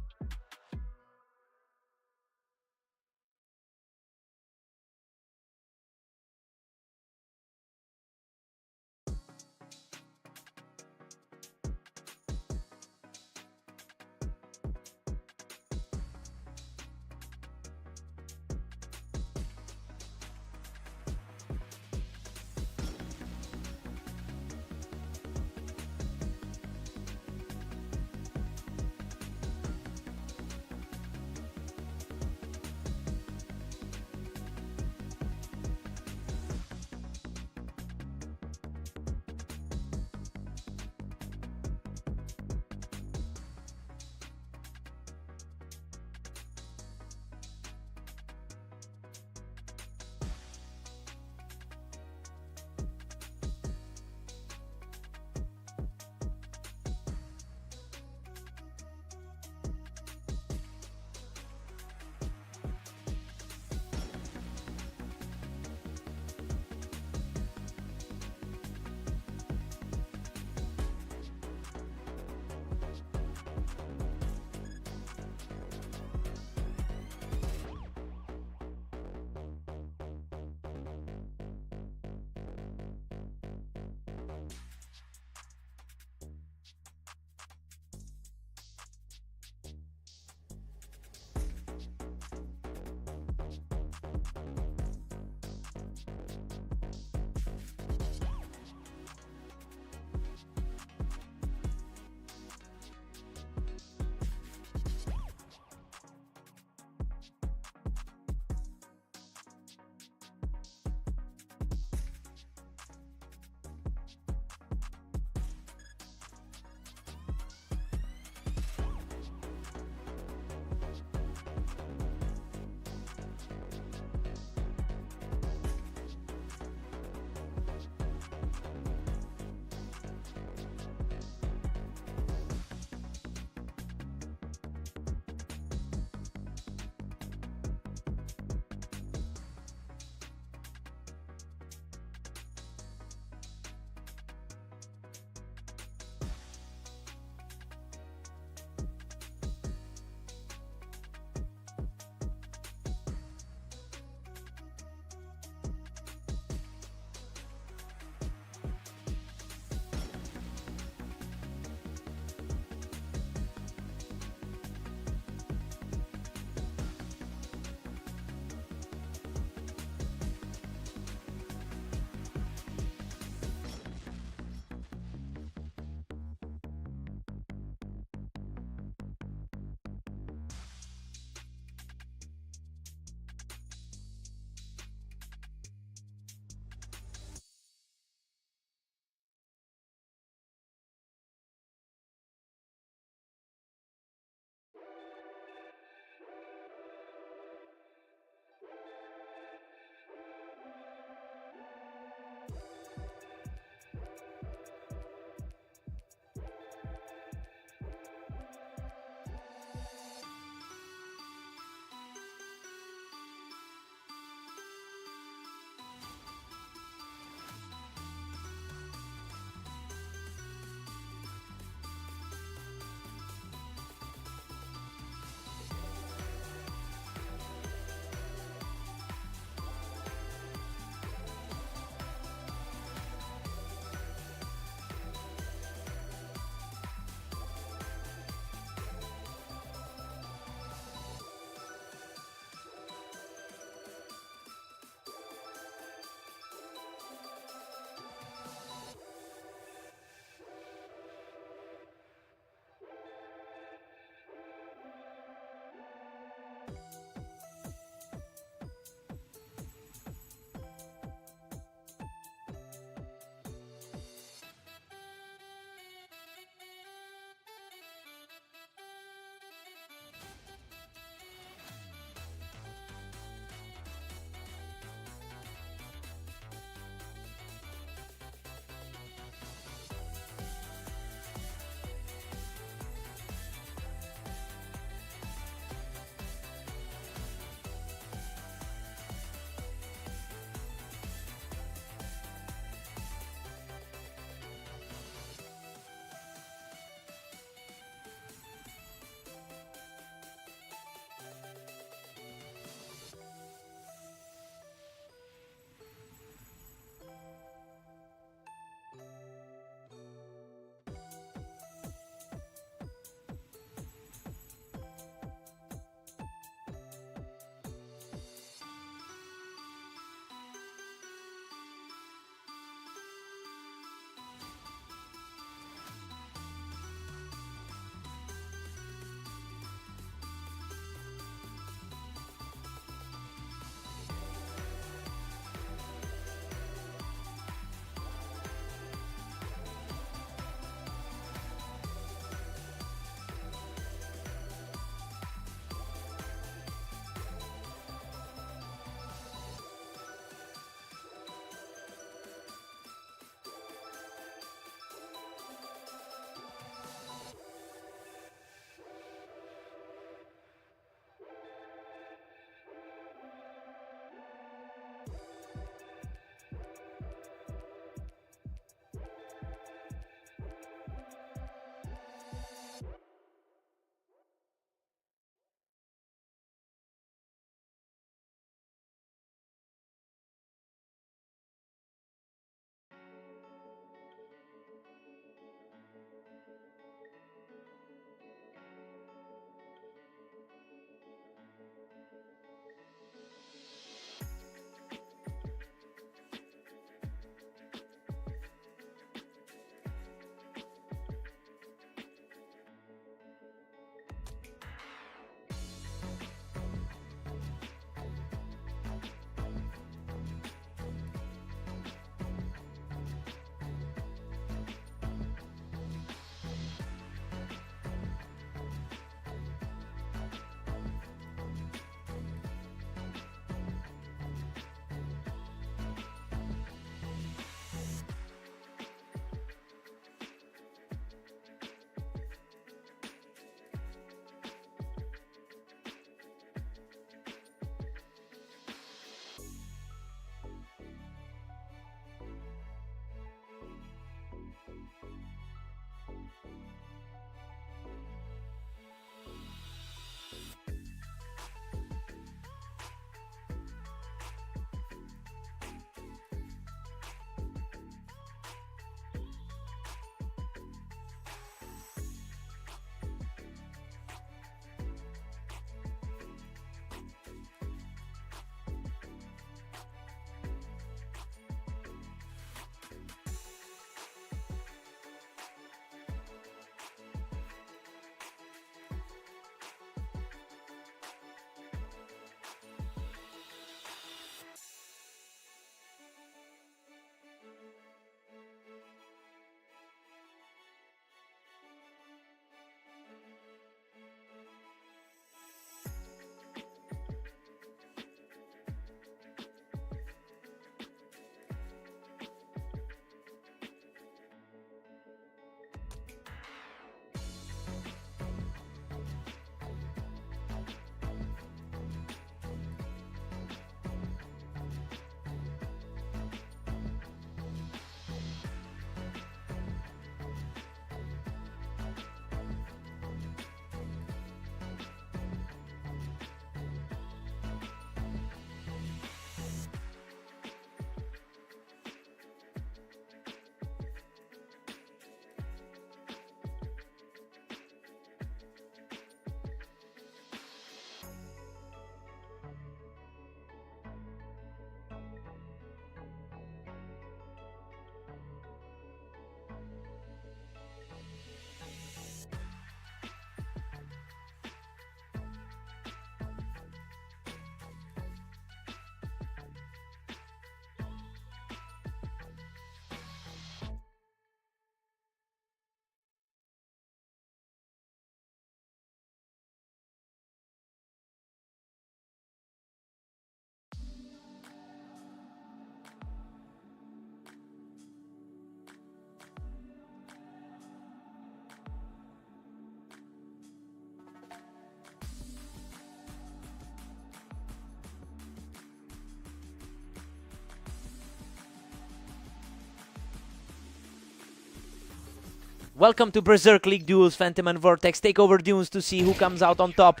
Welcome to Berserk League Duels. Phantom and Vortex take over Dunes to see who comes out on top.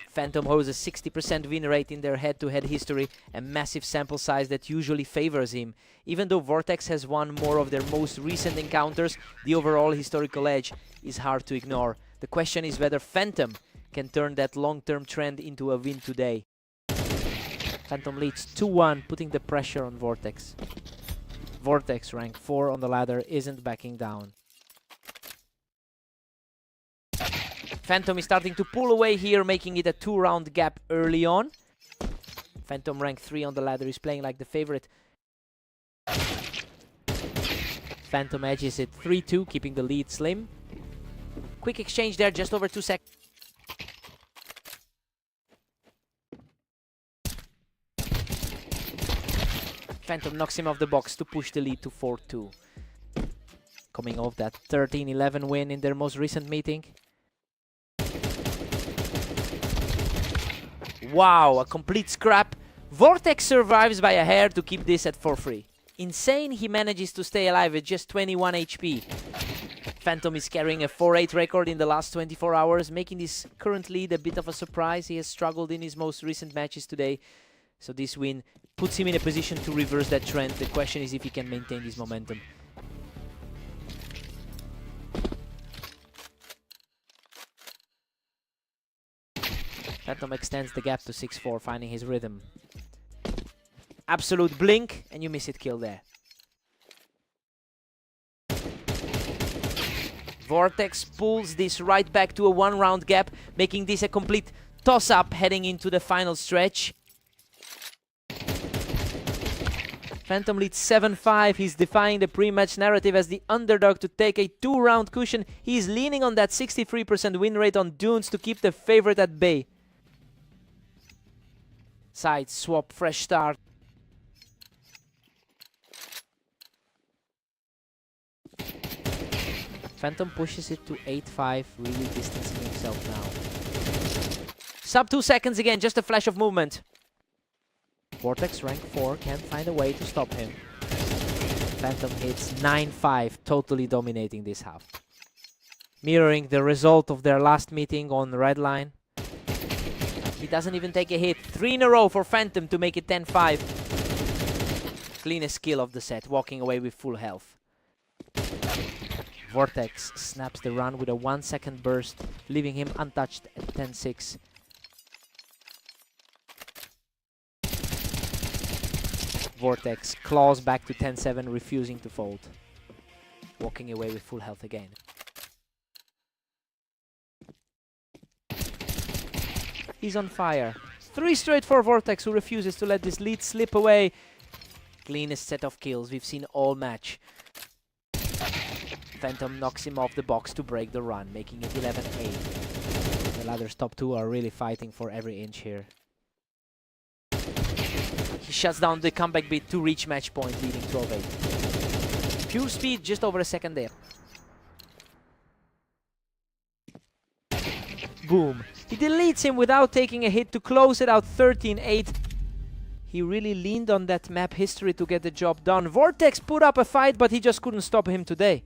Phantom holds a 60% win rate in their head-to-head history, a massive sample size that usually favors him. Even though Vortex has won more of their most recent encounters, the overall historical edge is hard to ignore. The question is whether Phantom can turn that long-term trend into a win today. Phantom leads 2-1, putting the pressure on Vortex. Vortex, rank 4 on the ladder, isn't backing down. Phantom is starting to pull away here, making it a 2-round gap early on. Phantom, rank 3 on the ladder, is playing like the favorite. Phantom edges it 3-2, keeping the lead slim. Quick exchange there, just over 2 seconds. Phantom knocks him off the box to push the lead to 4-2. Coming off that 13-11 win in their most recent meeting. Wow, a complete scrap. Vortex survives by a hair to keep this at 4-3. Insane he manages to stay alive with just 21 HP. Phantom is carrying a 4-8 record in the last 24 hours, making this current lead a bit of a surprise. He has struggled in his most recent matches today, so this win puts him in a position to reverse that trend. The question is if he can maintain this momentum. Phantom extends the gap to 6-4, finding his rhythm. Absolute blink, and you miss it kill there. Vortex pulls this right back to a 1-round gap, making this a complete toss-up heading into the final stretch. Phantom leads 7-5. He's defying the pre-match narrative as the underdog to take a 2-round cushion. He's leaning on that 63% win rate on Dunes to keep the favorite at bay. Side swap, fresh start. Phantom pushes it to 8-5, really distancing himself now. Sub 2 seconds again, just a flash of movement. Vortex, rank 4, can't find a way to stop him. Phantom hits 9-5, totally dominating this half. Mirroring the result of their last meeting on the red line. He doesn't even take a hit. 3 in a row for Phantom to make it 10-5. Cleanest kill of the set, walking away with full health. Vortex snaps the run with a 1-second burst, leaving him untouched at 10-6. Vortex claws back to 10-7, refusing to fold. Walking away with full health again. He's on fire. 3 straight for Vortex, who refuses to let this lead slip away. Cleanest set of kills we've seen all match. Phantom knocks him off the box to break the run, making it 11-8. The ladder's top 2 are really fighting for every inch here. He shuts down the comeback beat to reach match point, leading 12-8. Pure speed, just over a second there. Boom. He deletes him without taking a hit to close it out 13-8. He really leaned on that map history to get the job done. Vortex put up a fight, but he just couldn't stop him today.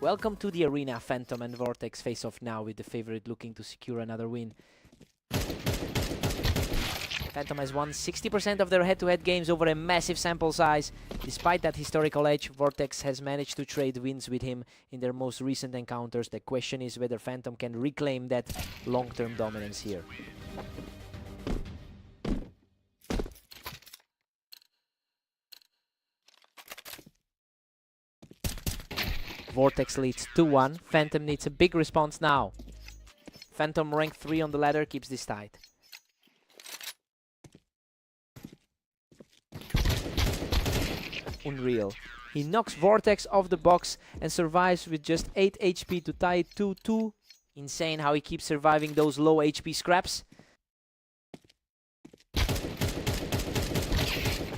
Welcome to the arena. Phantom and Vortex face off now with the favorite looking to secure another win. Phantom has won 60% of their head-to-head games over a massive sample size. Despite that historical edge, Vortex has managed to trade wins with him in their most recent encounters. The question is whether Phantom can reclaim that long-term dominance here. Vortex leads 2-1. Phantom needs a big response now. Phantom rank 3 on the ladder keeps this tight. Unreal. He knocks Vortex off the box and survives with just 8 HP to tie it 2-2. Insane how he keeps surviving those low HP scraps.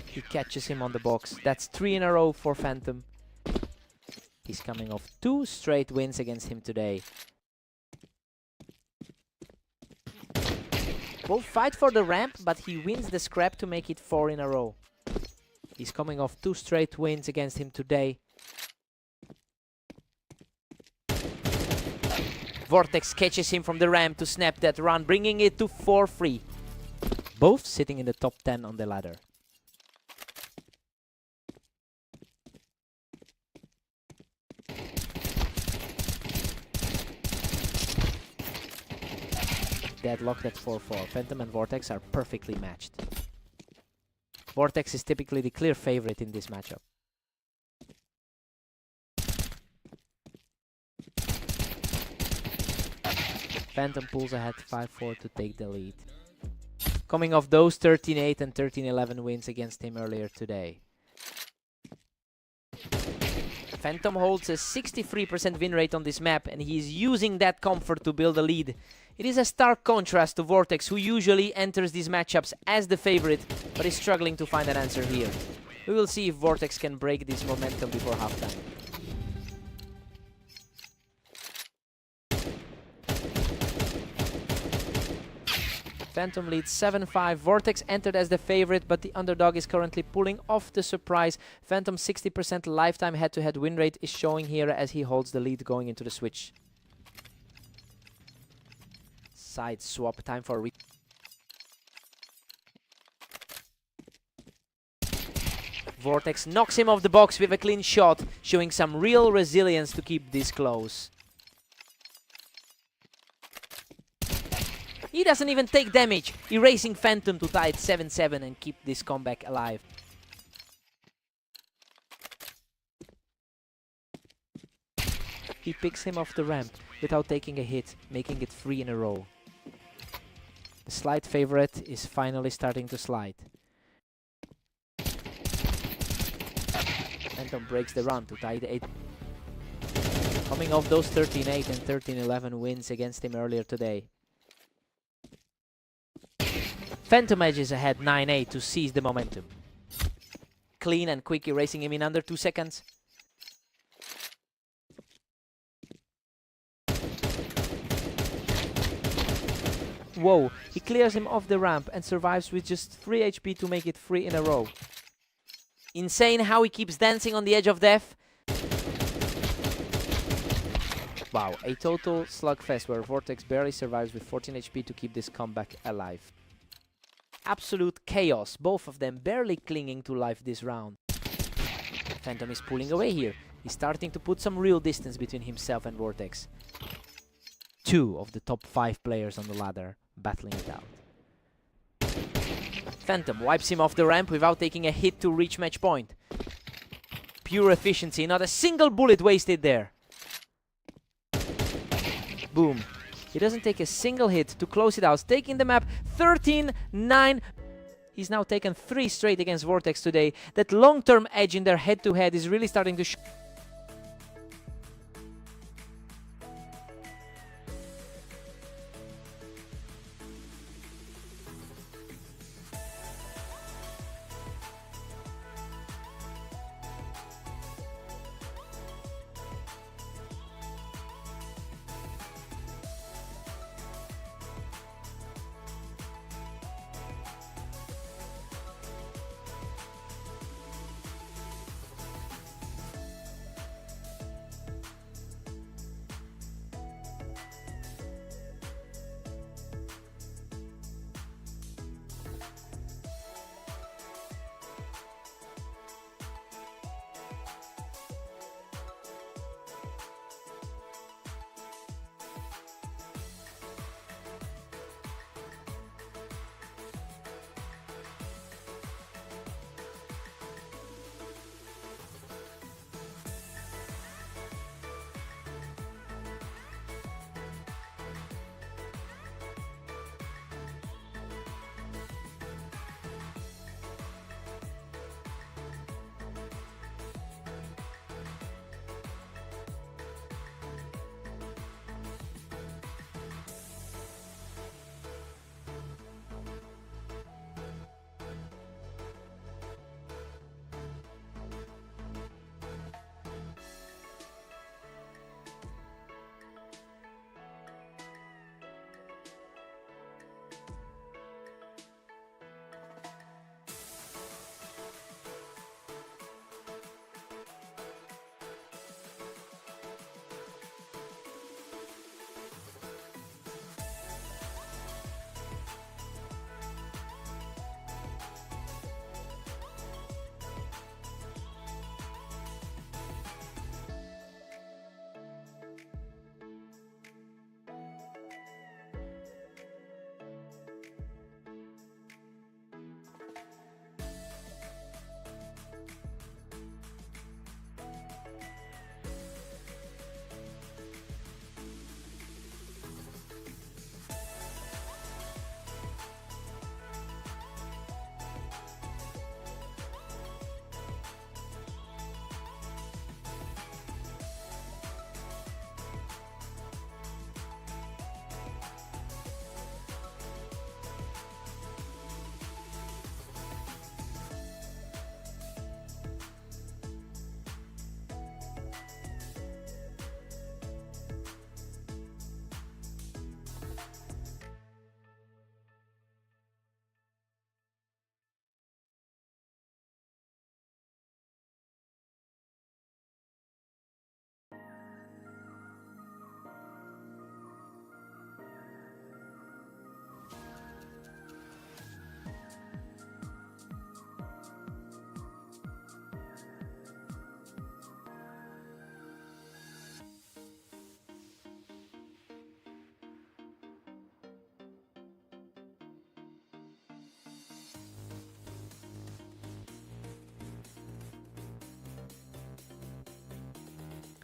He catches him on the box. That's 3 in a row for Phantom. He's coming off 2 straight wins against him today. Both fight for the ramp, but he wins the scrap to make it 4 in a row. He's coming off 2 straight wins against him today. Vortex catches him from the ramp to snap that run, bringing it to 4-3. Both sitting in the top 10 on the ladder. Deadlocked at 4-4. Phantom and Vortex are perfectly matched. Vortex is typically the clear favorite in this matchup. Phantom pulls ahead 5-4 to take the lead. Coming off those 13-8 and 13-11 wins against him earlier today. Phantom holds a 63% win rate on this map, and he is using that comfort to build a lead. It is a stark contrast to Vortex, who usually enters these matchups as the favorite, but is struggling to find an answer here. We will see if Vortex can break this momentum before halftime. Phantom leads 7-5. Vortex entered as the favorite, but the underdog is currently pulling off the surprise. Phantom's 60% lifetime head-to-head win rate is showing here as he holds the lead going into the switch. Side swap, time for Vortex knocks him off the box with a clean shot, showing some real resilience to keep this close. He doesn't even take damage, erasing Phantom to tie it 7-7 and keep this comeback alive. He picks him off the ramp without taking a hit, making it 3 in a row. The slide favorite is finally starting to slide. Phantom breaks the run to tie the 8. Coming off those 13-8 and 13-11 wins against him earlier today. Phantom edges ahead 9-8 to seize the momentum. Clean and quick, erasing him in under 2 seconds. Whoa, he clears him off the ramp and survives with just 3 HP to make it 3 in a row. Insane how he keeps dancing on the edge of death. Wow, a total slugfest where Vortex barely survives with 14 HP to keep this comeback alive. Absolute chaos, both of them barely clinging to life this round. Phantom is pulling away here. He's starting to put some real distance between himself and Vortex. 2 of the top 5 players on the ladder battling it out. Phantom wipes him off the ramp without taking a hit to reach match point. Pure efficiency, not a single bullet wasted there. Boom. He doesn't take a single hit to close it out, taking the map 13-9. He's now taken 3 straight against Vortex today. That long-term edge in their head-to-head is really starting to show.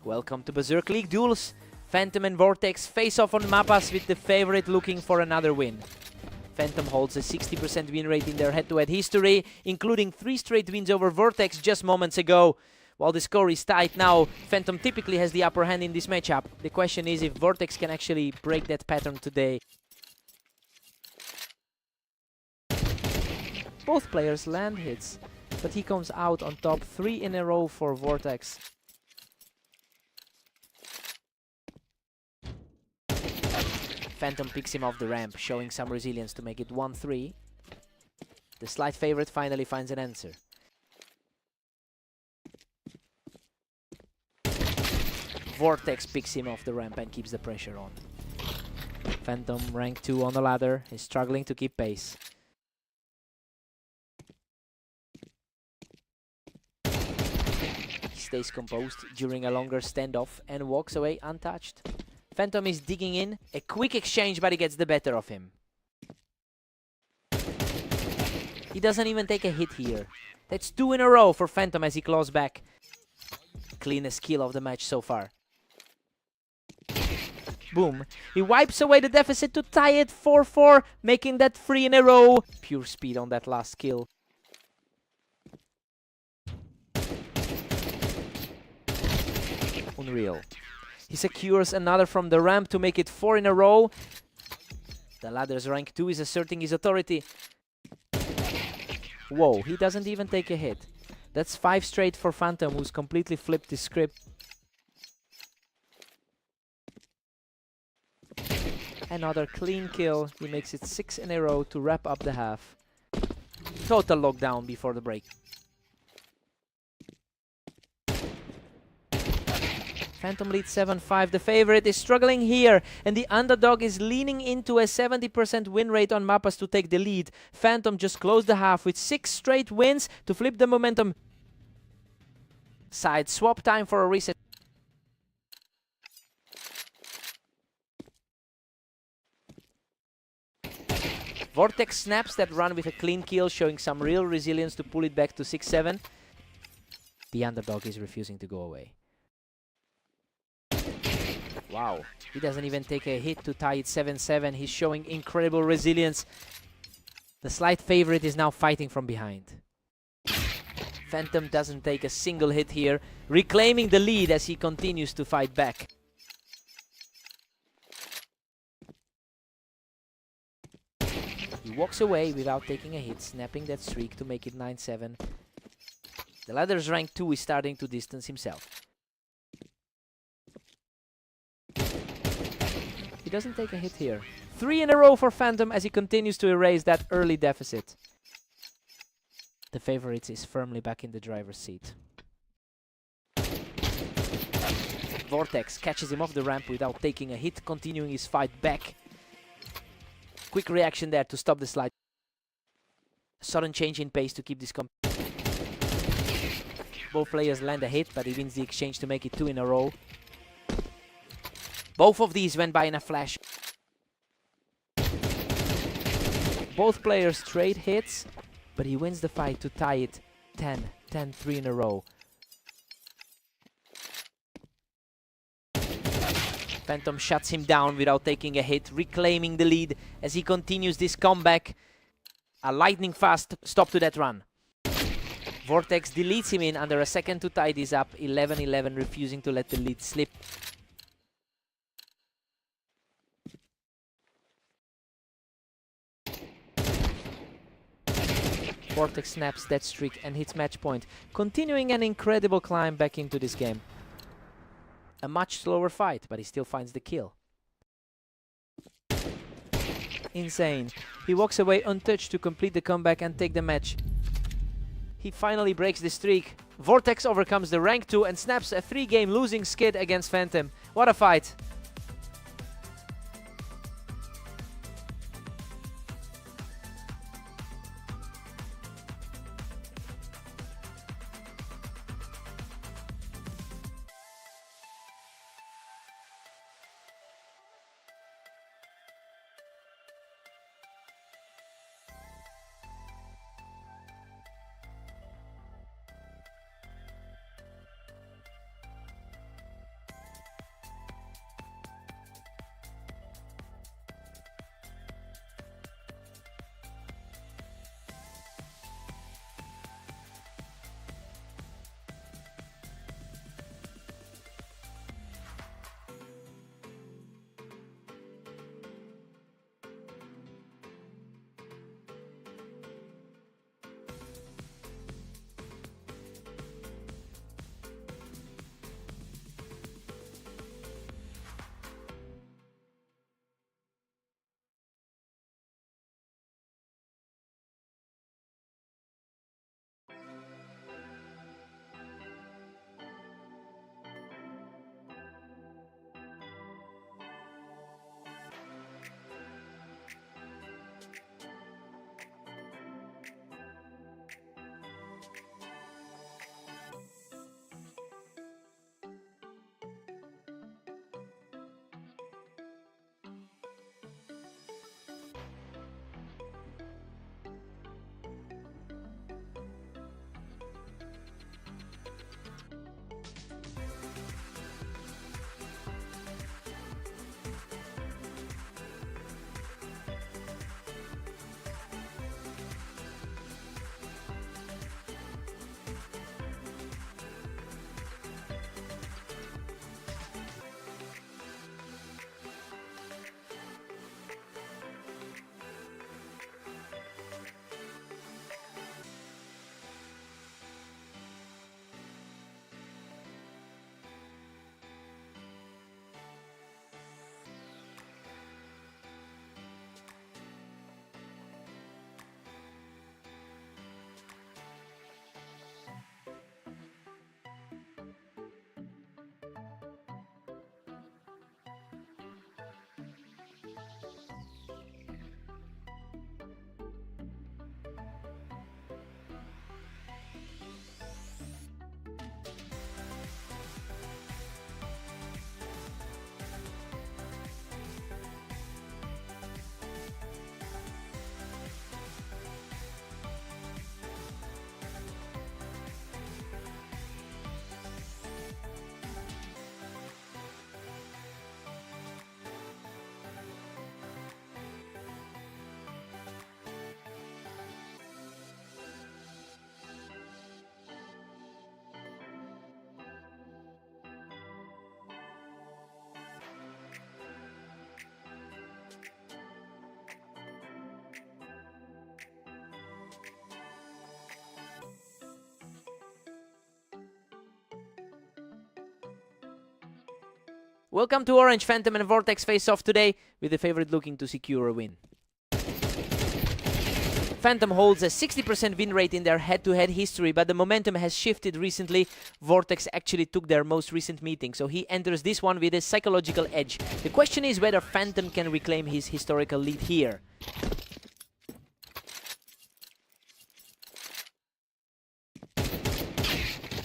Welcome to Berserk League Duels. Phantom and Vortex face off on Mappas with the favorite looking for another win. Phantom holds a 60% win rate in their head-to-head history, including 3 straight wins over Vortex just moments ago. While the score is tight now, Phantom typically has the upper hand in this matchup. The question is if Vortex can actually break that pattern today. Both players land hits, but he comes out on top 3 in a row for Vortex. Phantom picks him off the ramp, showing some resilience to make it 1-3. The slight favorite finally finds an answer. Vortex picks him off the ramp and keeps the pressure on. Phantom, rank 2 on the ladder, is struggling to keep pace. He stays composed during a longer standoff and walks away untouched. Phantom is digging in, a quick exchange, but he gets the better of him. He doesn't even take a hit here. That's 2 in a row for Phantom as he claws back. Cleanest kill of the match so far. Boom. He wipes away the deficit to tie it 4-4, making that 3 in a row. Pure speed on that last kill. Unreal. He secures another from the ramp to make it 4 in a row. The ladder's rank 2 is asserting his authority. Whoa, he doesn't even take a hit. That's 5 straight for Phantom, who's completely flipped his script. Another clean kill. He makes it 6 in a row to wrap up the half. Total lockdown before the break. Phantom leads 7-5. The favorite is struggling here, and the underdog is leaning into a 70% win rate on Mappas to take the lead. Phantom just closed the half with 6 straight wins to flip the momentum. Side swap time for a reset. Vortex snaps that run with a clean kill, showing some real resilience to pull it back to 6-7. The underdog is refusing to go away. Wow, he doesn't even take a hit to tie it 7-7. He's showing incredible resilience. The slight favorite is now fighting from behind. Phantom doesn't take a single hit here, reclaiming the lead as he continues to fight back. He walks away without taking a hit, snapping that streak to make it 9-7. The ladder's rank 2 is starting to distance himself. He doesn't take a hit here. 3 in a row for Phantom as he continues to erase that early deficit. The favorite is firmly back in the driver's seat. Vortex catches him off the ramp without taking a hit, continuing his fight back. Quick reaction there to stop the slide. Sudden change in pace to keep this Both players land a hit, but he wins the exchange to make it 2 in a row. Both of these went by in a flash. Both players trade hits, but he wins the fight to tie it 10-3 in a row. Phantom shuts him down without taking a hit, reclaiming the lead as he continues this comeback. A lightning fast stop to that run. Vortex deletes him in under a second to tie this up, 11-11, refusing to let the lead slip. Vortex snaps that streak and hits match point, continuing an incredible climb back into this game. A much slower fight, but he still finds the kill. Insane. He walks away untouched to complete the comeback and take the match. He finally breaks the streak. Vortex overcomes the rank 2 and snaps a 3-game losing skid against Phantom. What a fight! Welcome to Orange. Phantom and Vortex face off today, with the favorite looking to secure a win. Phantom holds a 60% win rate in their head-to-head history, but the momentum has shifted recently. Vortex actually took their most recent meeting, so he enters this one with a psychological edge. The question is whether Phantom can reclaim his historical lead here.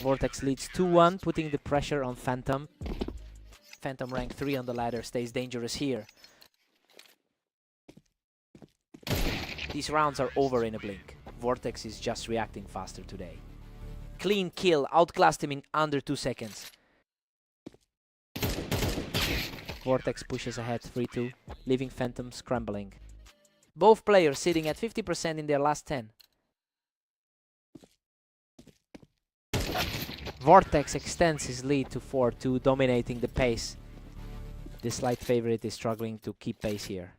Vortex leads 2-1, putting the pressure on Phantom. Phantom rank 3 on the ladder stays dangerous here. These rounds are over in a blink. Vortex is just reacting faster today. Clean kill, outclassed him in under 2 seconds. Vortex pushes ahead 3-2, leaving Phantom scrambling. Both players sitting at 50% in their last 10. Vortex extends his lead to 4-2, dominating the pace. The slight favorite is struggling to keep pace here.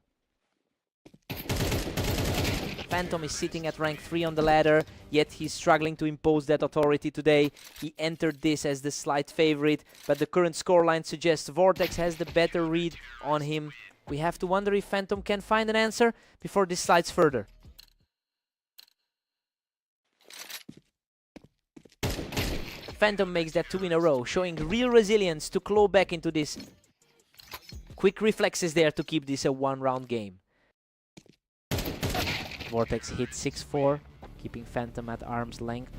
Phantom is sitting at rank 3 on the ladder, yet he's struggling to impose that authority today. He entered this as the slight favorite, but the current scoreline suggests Vortex has the better read on him. We have to wonder if Phantom can find an answer before this slides further. Phantom makes that 2 in a row, showing real resilience to claw back into this. Quick reflexes there to keep this a one-round game. Vortex hits 6-4, keeping Phantom at arm's length.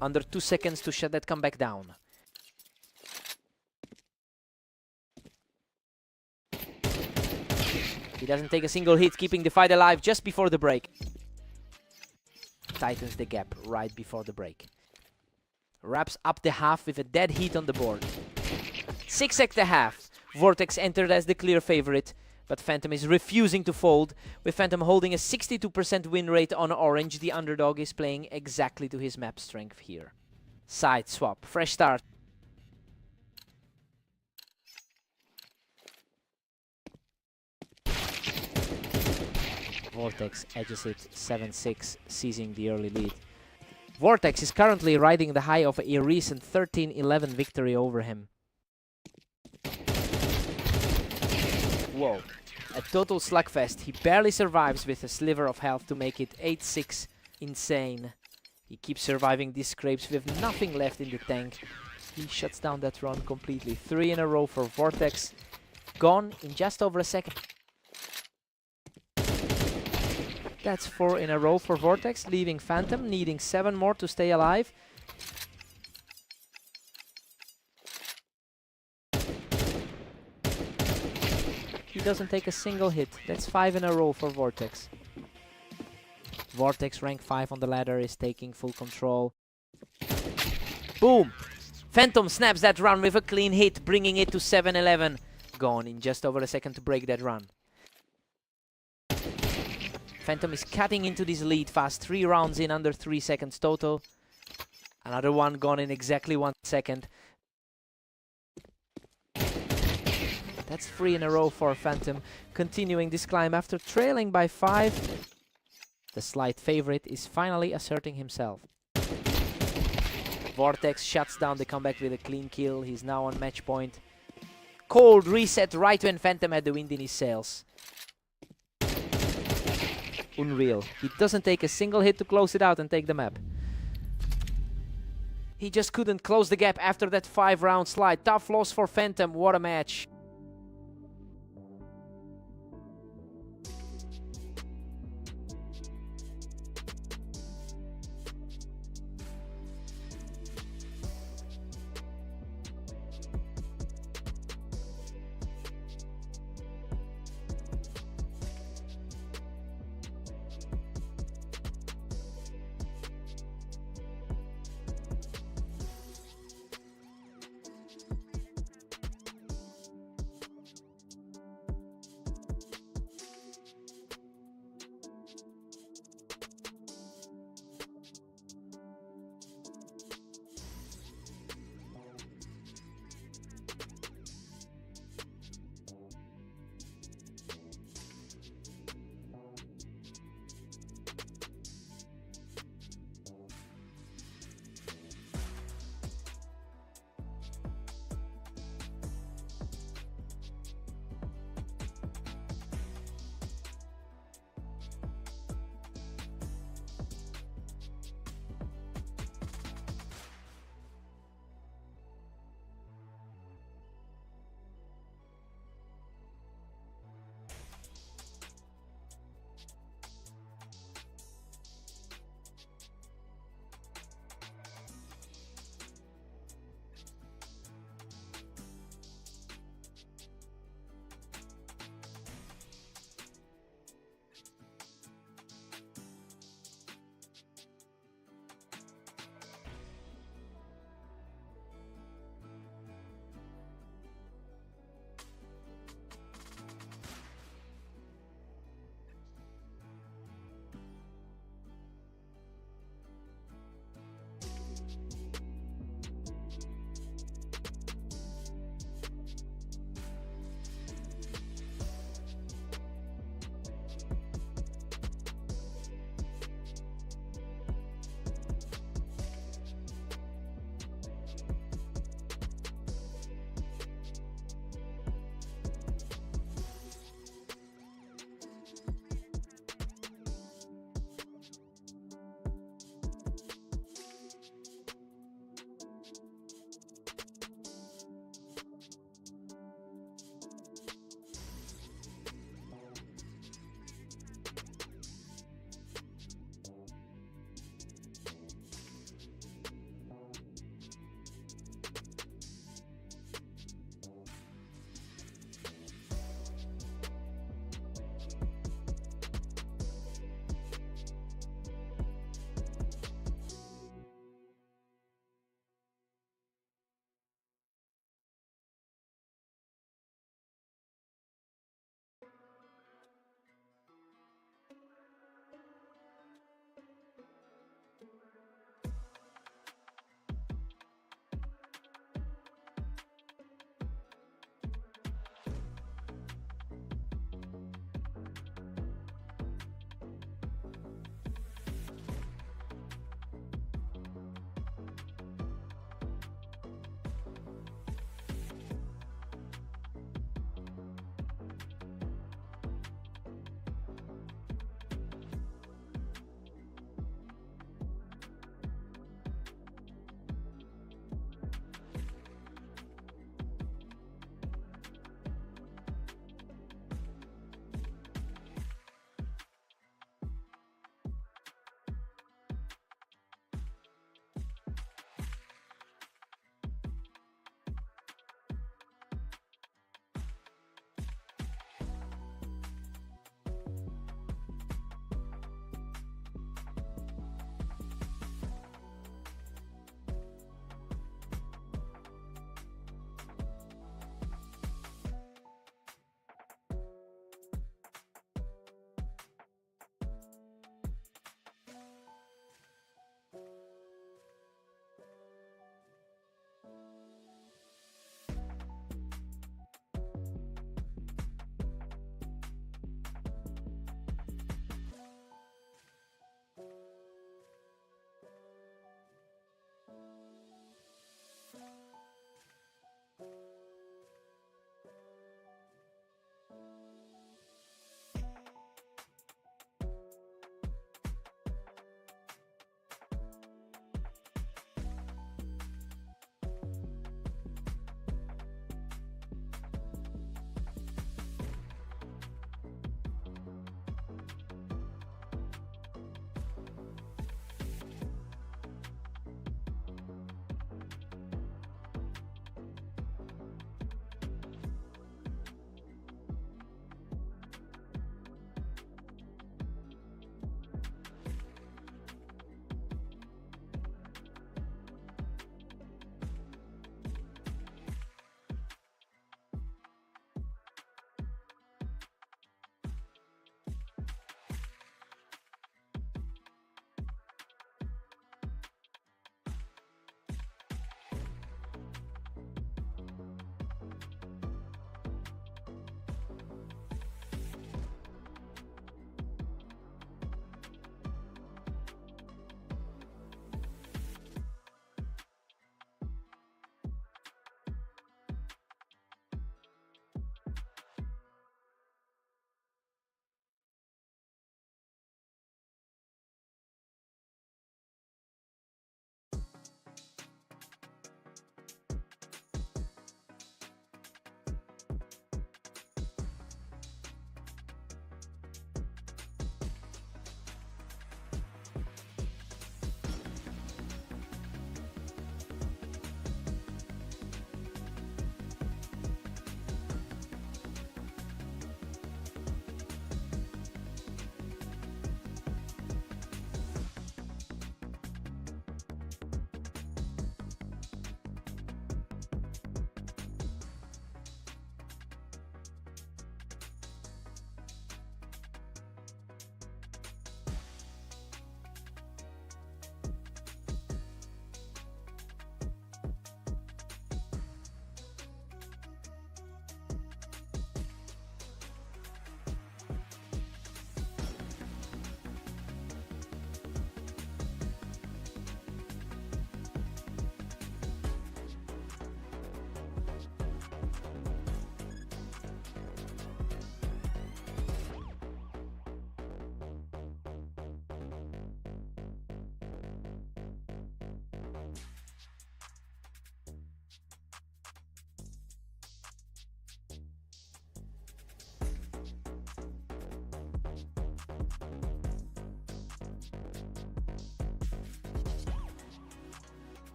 Under 2 seconds to shut that comeback down. He doesn't take a single hit, keeping the fight alive just before the break. Tightens the gap right before the break. Wraps up the half with a dead heat on the board. 6.5. Vortex entered as the clear favorite, but Phantom is refusing to fold. With Phantom holding a 62% win rate on Orange, the underdog is playing exactly to his map strength here. Side swap, fresh start. Vortex edges it 7-6, seizing the early lead. Vortex is currently riding the high of a recent 13-11 victory over him. Whoa, a total slugfest. He barely survives with a sliver of health to make it 8-6. Insane. He keeps surviving these scrapes with nothing left in the tank. He shuts down that run completely. 3 in a row for Vortex. Gone in just over a second. That's 4 in a row for Vortex, leaving Phantom needing 7 more to stay alive. He doesn't take a single hit. That's 5 in a row for Vortex. Vortex, rank 5 on the ladder, is taking full control. Boom! Phantom snaps that run with a clean hit, bringing it to 7-11. Gone in just over a second to break that run. Phantom is cutting into this lead fast. 3 rounds in under 3 seconds total. Another one gone in exactly 1 second. That's 3 in a row for Phantom, continuing this climb after trailing by 5. The slight favorite is finally asserting himself. Vortex shuts down the comeback with a clean kill. He's now on match point. Cold reset right when Phantom had the wind in his sails. Unreal. He doesn't take a single hit to close it out and take the map. He just couldn't close the gap after that 5-round slide. Tough loss for Phantom. What a match.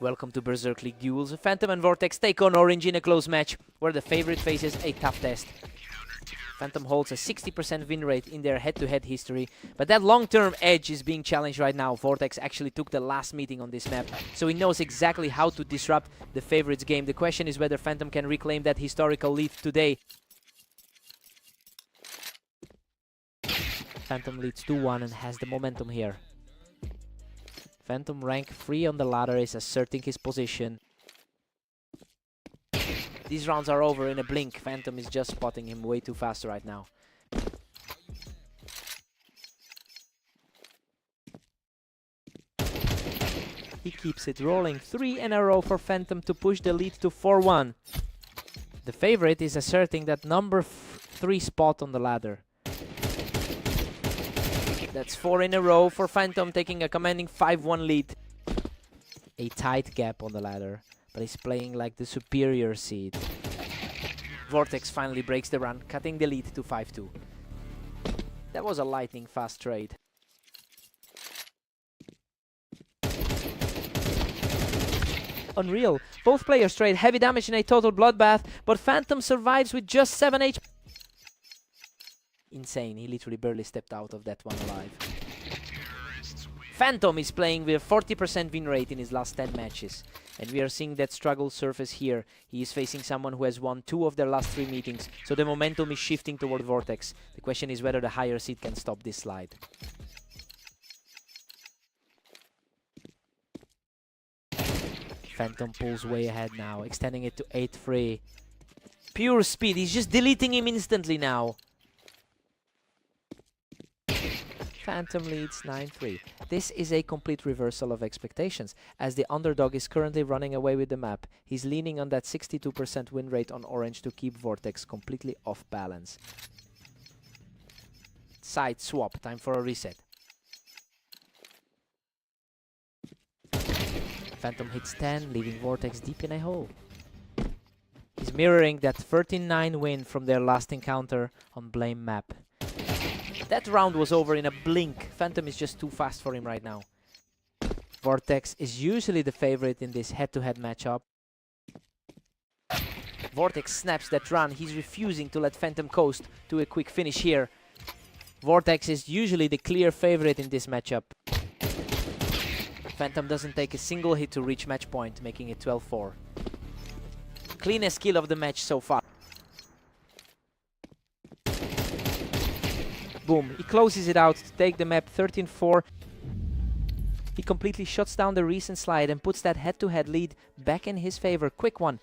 Welcome to Berserk League Duels. Phantom and Vortex take on Orange in a close match, where the favorite faces a tough test. Phantom holds a 60% win rate in their head-to-head history, but that long-term edge is being challenged right now. Vortex actually took the last meeting on this map, so he knows exactly how to disrupt the favorites' game. The question is whether Phantom can reclaim that historical lead today. Phantom leads 2-1 and has the momentum here. Phantom rank 3 on the ladder is asserting his position. These rounds are over in a blink. Phantom is just spotting him way too fast right now. He keeps it rolling. 3 in a row for Phantom to push the lead to 4-1. The favorite is asserting that number 3 spot on the ladder. That's 4 in a row for Phantom, taking a commanding 5-1 lead. A tight gap on the ladder, but he's playing like the superior seed. Vortex finally breaks the run, cutting the lead to 5-2. That was a lightning fast trade. Unreal. Both players trade heavy damage in a total bloodbath, but Phantom survives with just 7 HP. Insane, he literally barely stepped out of that one alive. Phantom is playing with a 40% win rate in his last 10 matches. And we are seeing that struggle surface here. He is facing someone who has won 2 of their last 3 meetings, so the momentum is shifting toward Vortex. The question is whether the higher seed can stop this slide. Phantom pulls way ahead now, extending it to 8-3. Pure speed, he's just deleting him instantly now. Phantom leads 9-3. This is a complete reversal of expectations, as the underdog is currently running away with the map. He's leaning on that 62% win rate on Orange to keep Vortex completely off balance. Side swap, time for a reset. Phantom hits 10, leaving Vortex deep in a hole. He's mirroring that 13-9 win from their last encounter on Blame map. That round was over in a blink. Phantom is just too fast for him right now. Vortex is usually the favorite in this head-to-head matchup. Vortex snaps that run. He's refusing to let Phantom coast to a quick finish here. Vortex is usually the clear favorite in this matchup. Phantom doesn't take a single hit to reach match point, making it 12-4. Cleanest kill of the match so far. Boom, he closes it out to take the map 13-4. He completely shuts down the recent slide and puts that head-to-head lead back in his favor. Quick one.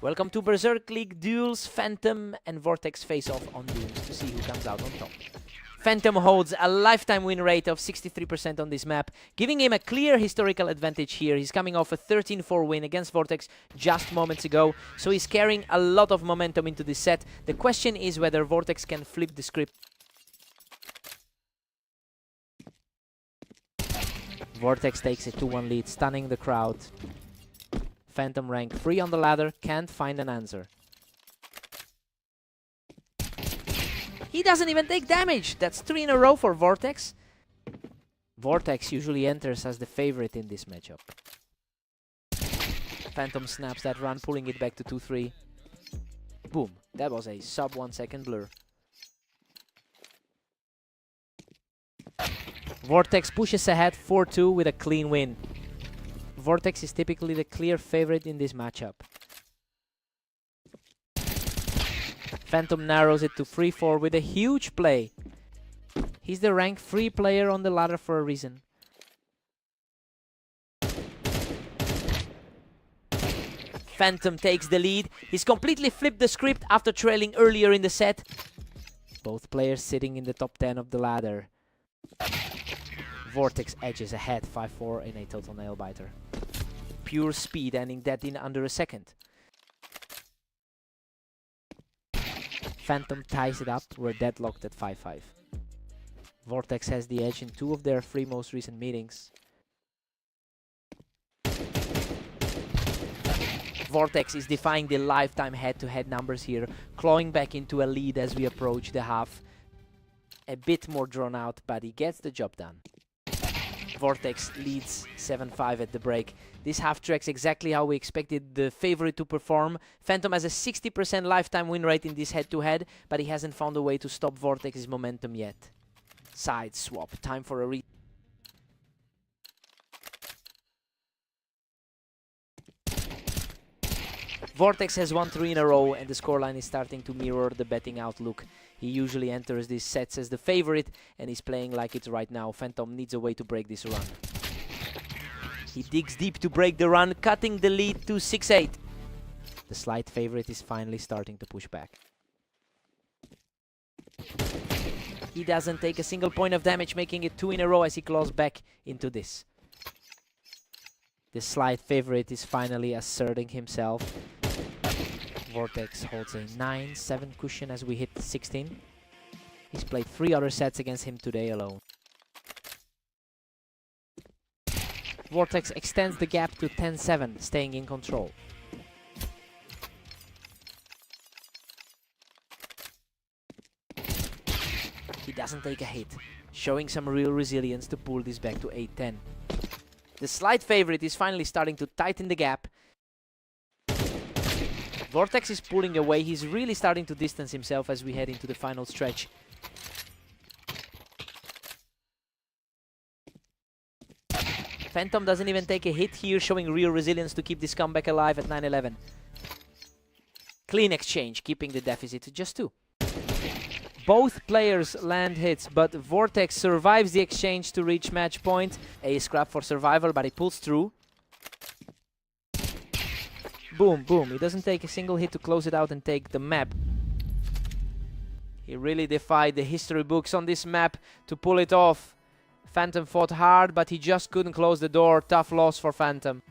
Welcome to Berserk League duels. Phantom and Vortex face off on duels to see who comes out on top. Phantom holds a lifetime win rate of 63% on this map, giving him a clear historical advantage here. He's coming off a 13-4 win against Vortex just moments ago, so he's carrying a lot of momentum into this set. The question is whether Vortex can flip the script. Vortex takes a 2-1 lead, stunning the crowd. Phantom rank 3 on the ladder, can't find an answer. He doesn't even take damage! That's 3 in a row for Vortex. Vortex usually enters as the favorite in this matchup. Phantom snaps that run, pulling it back to 2-3. Boom. That was a sub 1 second blur. Vortex pushes ahead 4-2 with a clean win. Vortex is typically the clear favorite in this matchup. Phantom narrows it to 3-4 with a huge play. He's the rank 3 player on the ladder for a reason. Phantom takes the lead. He's completely flipped the script after trailing earlier in the set. Both players sitting in the top 10 of the ladder. Vortex edges ahead 5-4 in a total nail biter. Pure speed, ending that in under a second. Phantom ties it up, we're deadlocked at 5-5. Vortex has the edge in 2 of their 3 most recent meetings. Vortex is defying the lifetime head-to-head numbers here, clawing back into a lead as we approach the half. A bit more drawn out, but he gets the job done. Vortex leads 7-5 at the break. This half tracks exactly how we expected the favorite to perform. Phantom has a 60% lifetime win rate in this head-to-head, but he hasn't found a way to stop Vortex's momentum yet. Side swap, time for a re... Vortex has won 3 in a row, and the scoreline is starting to mirror the betting outlook. He usually enters these sets as the favorite, and he's playing like it right now. Phantom needs a way to break this run. He digs deep to break the run, cutting the lead to 6-8. The slight favorite is finally starting to push back. He doesn't take a single point of damage, making it 2 in a row as he claws back into this. The slight favorite is finally asserting himself. Vortex holds a 9-7 cushion as we hit 16. He's played 3 other sets against him today alone. Vortex extends the gap to 10-7, staying in control. He doesn't take a hit, showing some real resilience to pull this back to 8-10. The slight favorite is finally starting to tighten the gap. Vortex is pulling away. He's really starting to distance himself as we head into the final stretch. Phantom doesn't even take a hit here, showing real resilience to keep this comeback alive at 9-11. Clean exchange, keeping the deficit to just 2. Both players land hits, but Vortex survives the exchange to reach match point. A scrap for survival, but he pulls through. Boom, boom. He doesn't take a single hit to close it out and take the map. He really defied the history books on this map to pull it off. Phantom fought hard, but he just couldn't close the door. Tough loss for Phantom.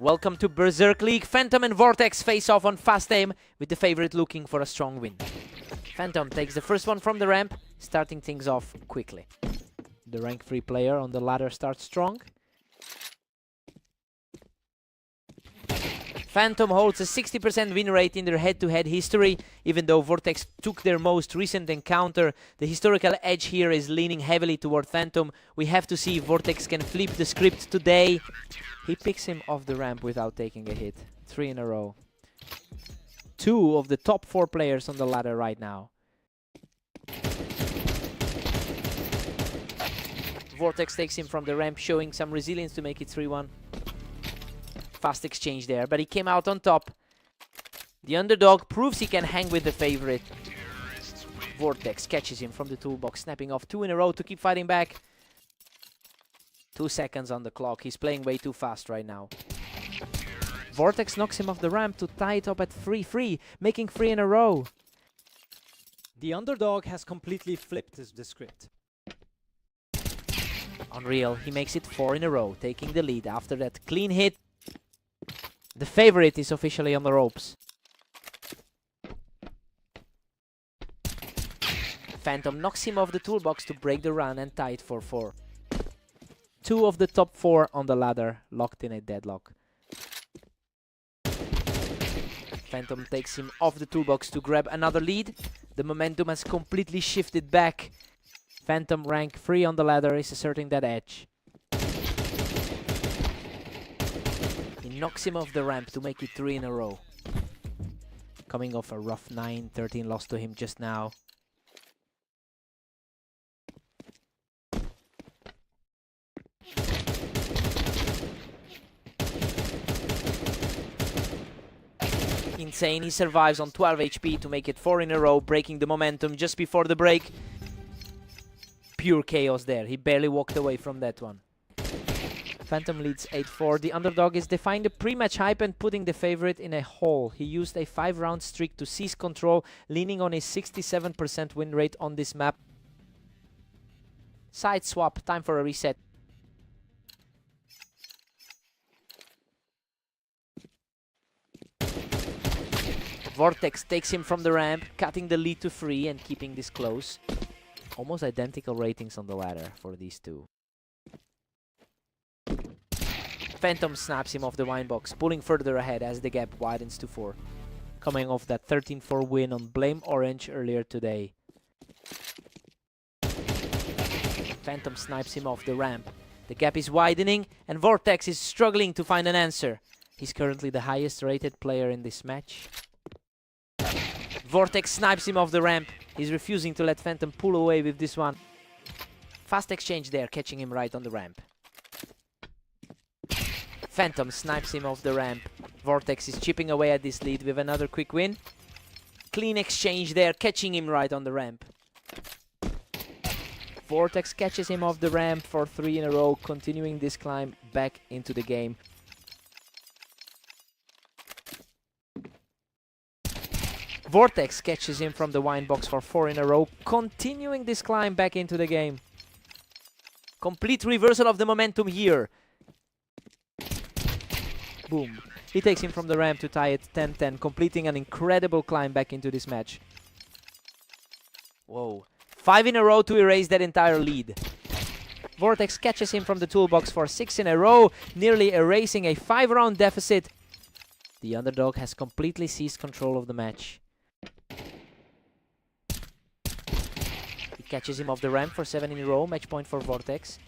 Welcome to Berserk League. Phantom and Vortex face off on fast aim, with the favorite looking for a strong win. Phantom takes the first one from the ramp, starting things off quickly. The rank 3 player on the ladder starts strong. Phantom holds a 60% win rate in their head-to-head history. Even though Vortex took their most recent encounter, the historical edge here is leaning heavily toward Phantom. We have to see if Vortex can flip the script today. He picks him off the ramp without taking a hit. 3 in a row. 2 of the top 4 players on the ladder right now. Vortex takes him from the ramp, showing some resilience to make it 3-1. Fast exchange there, but he came out on top. The underdog proves he can hang with the favorite. Vortex catches him from the toolbox, snapping off 2 in a row to keep fighting back. 2 seconds on the clock. He's playing way too fast right now. Vortex knocks him off the ramp to tie it up at 3-3, making 3 in a row.
The underdog has completely flipped the script.
Unreal, he makes it 4 in a row, taking the lead after that clean hit. The favorite is officially on the ropes. Phantom knocks him off the toolbox to break the run and tie it for 4. 2 of the top 4 on the ladder, locked in a deadlock. Phantom takes him off the toolbox to grab another lead. The momentum has completely shifted back. Phantom, rank 3 on the ladder, is asserting that edge. He knocks him off the ramp to make it 3 in a row. Coming off a rough 9-13 loss to him just now. Insane, he survives on 12 HP to make it 4 in a row, breaking the momentum just before the break. Pure chaos there, he barely walked away from that one. Phantom leads 8-4. The underdog is defying the pre-match hype and putting the favorite in a hole. He used a 5-round streak to seize control, leaning on a 67% win rate on this map. Side swap, time for a reset. Vortex takes him from the ramp, cutting the lead to 3 and keeping this close. Almost identical ratings on the ladder for these two. Phantom snaps him off the wine box, pulling further ahead as the gap widens to 4. Coming off that 13-4 win on Blame Orange earlier today. Phantom snipes him off the ramp. The gap is widening and Vortex is struggling to find an answer. He's currently the highest rated player in this match. Vortex snipes him off the ramp. He's refusing to let Phantom pull away with this one. Fast exchange there, catching him right on the ramp. Phantom snipes him off the ramp. Vortex is chipping away at this lead with another quick win. Clean exchange there, catching him right on the ramp. Vortex catches him off the ramp for 3 in a row, continuing this climb back into the game. Vortex catches him from the wine box for 4 in a row, continuing this climb back into the game. Complete reversal of the momentum here. Boom. He takes him from the ramp to tie it 10-10, completing an incredible climb back into this match. Whoa. 5 in a row to erase that entire lead. Vortex catches him from the toolbox for 6 in a row, nearly erasing a 5-round deficit. The underdog has completely seized control of the match. He catches him off the ramp for 7 in a row, match point for Vortex.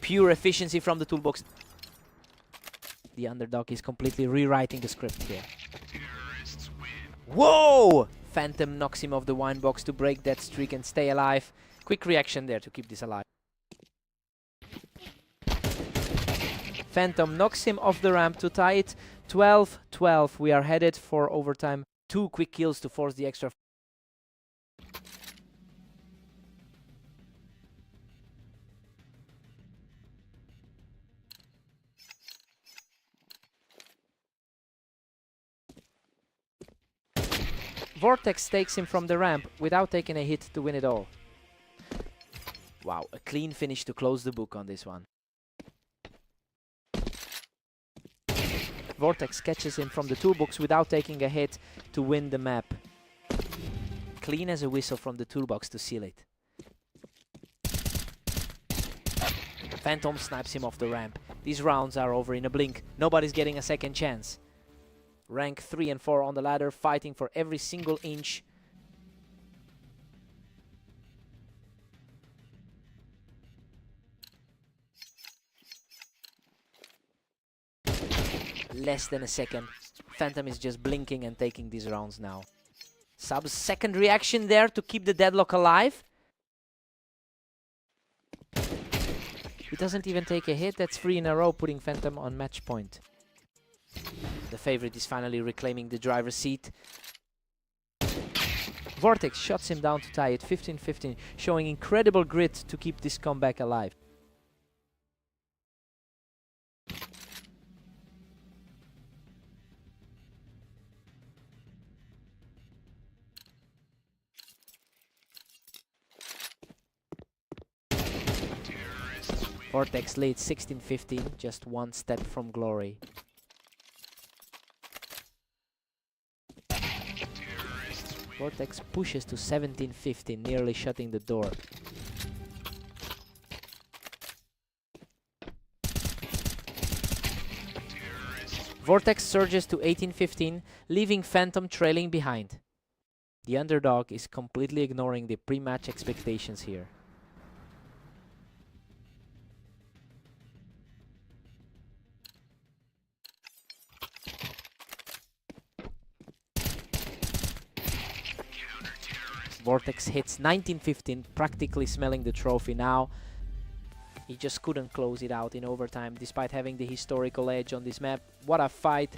Pure efficiency from the toolbox. The underdog is completely rewriting the script here. Whoa! Phantom knocks him off the wine box to break that streak and stay alive. Quick reaction there to keep this alive. Phantom knocks him off the ramp to tie it 12-12. We are headed for overtime. 2 quick kills to force the extra. Vortex takes him from the ramp without taking a hit to win it all. Wow, a clean finish to close the book on this one. Vortex catches him from the toolbox without taking a hit to win the map. Clean as a whistle from the toolbox to seal it. Phantom snipes him off the ramp. These rounds are over in a blink. Nobody's getting a second chance. Rank 3 and 4 on the ladder, fighting for every single inch. Less than a second. Phantom is just blinking and taking these rounds now. Sub's second reaction there to keep the deadlock alive. He doesn't even take a hit. That's 3 in a row, putting Phantom on match point. The favorite is finally reclaiming the driver's seat. Vortex shuts him down to tie it 15-15, showing incredible grit to keep this comeback alive. Vortex leads 16-15, just one step from glory. Vortex pushes to 17-15, nearly shutting the door. Vortex surges to 18-15, leaving Phantom trailing behind. The underdog is completely ignoring the pre-match expectations here. Vortex hits 19-15, practically smelling the trophy now. He just couldn't close it out in overtime, despite having the historical edge on this map. What a fight!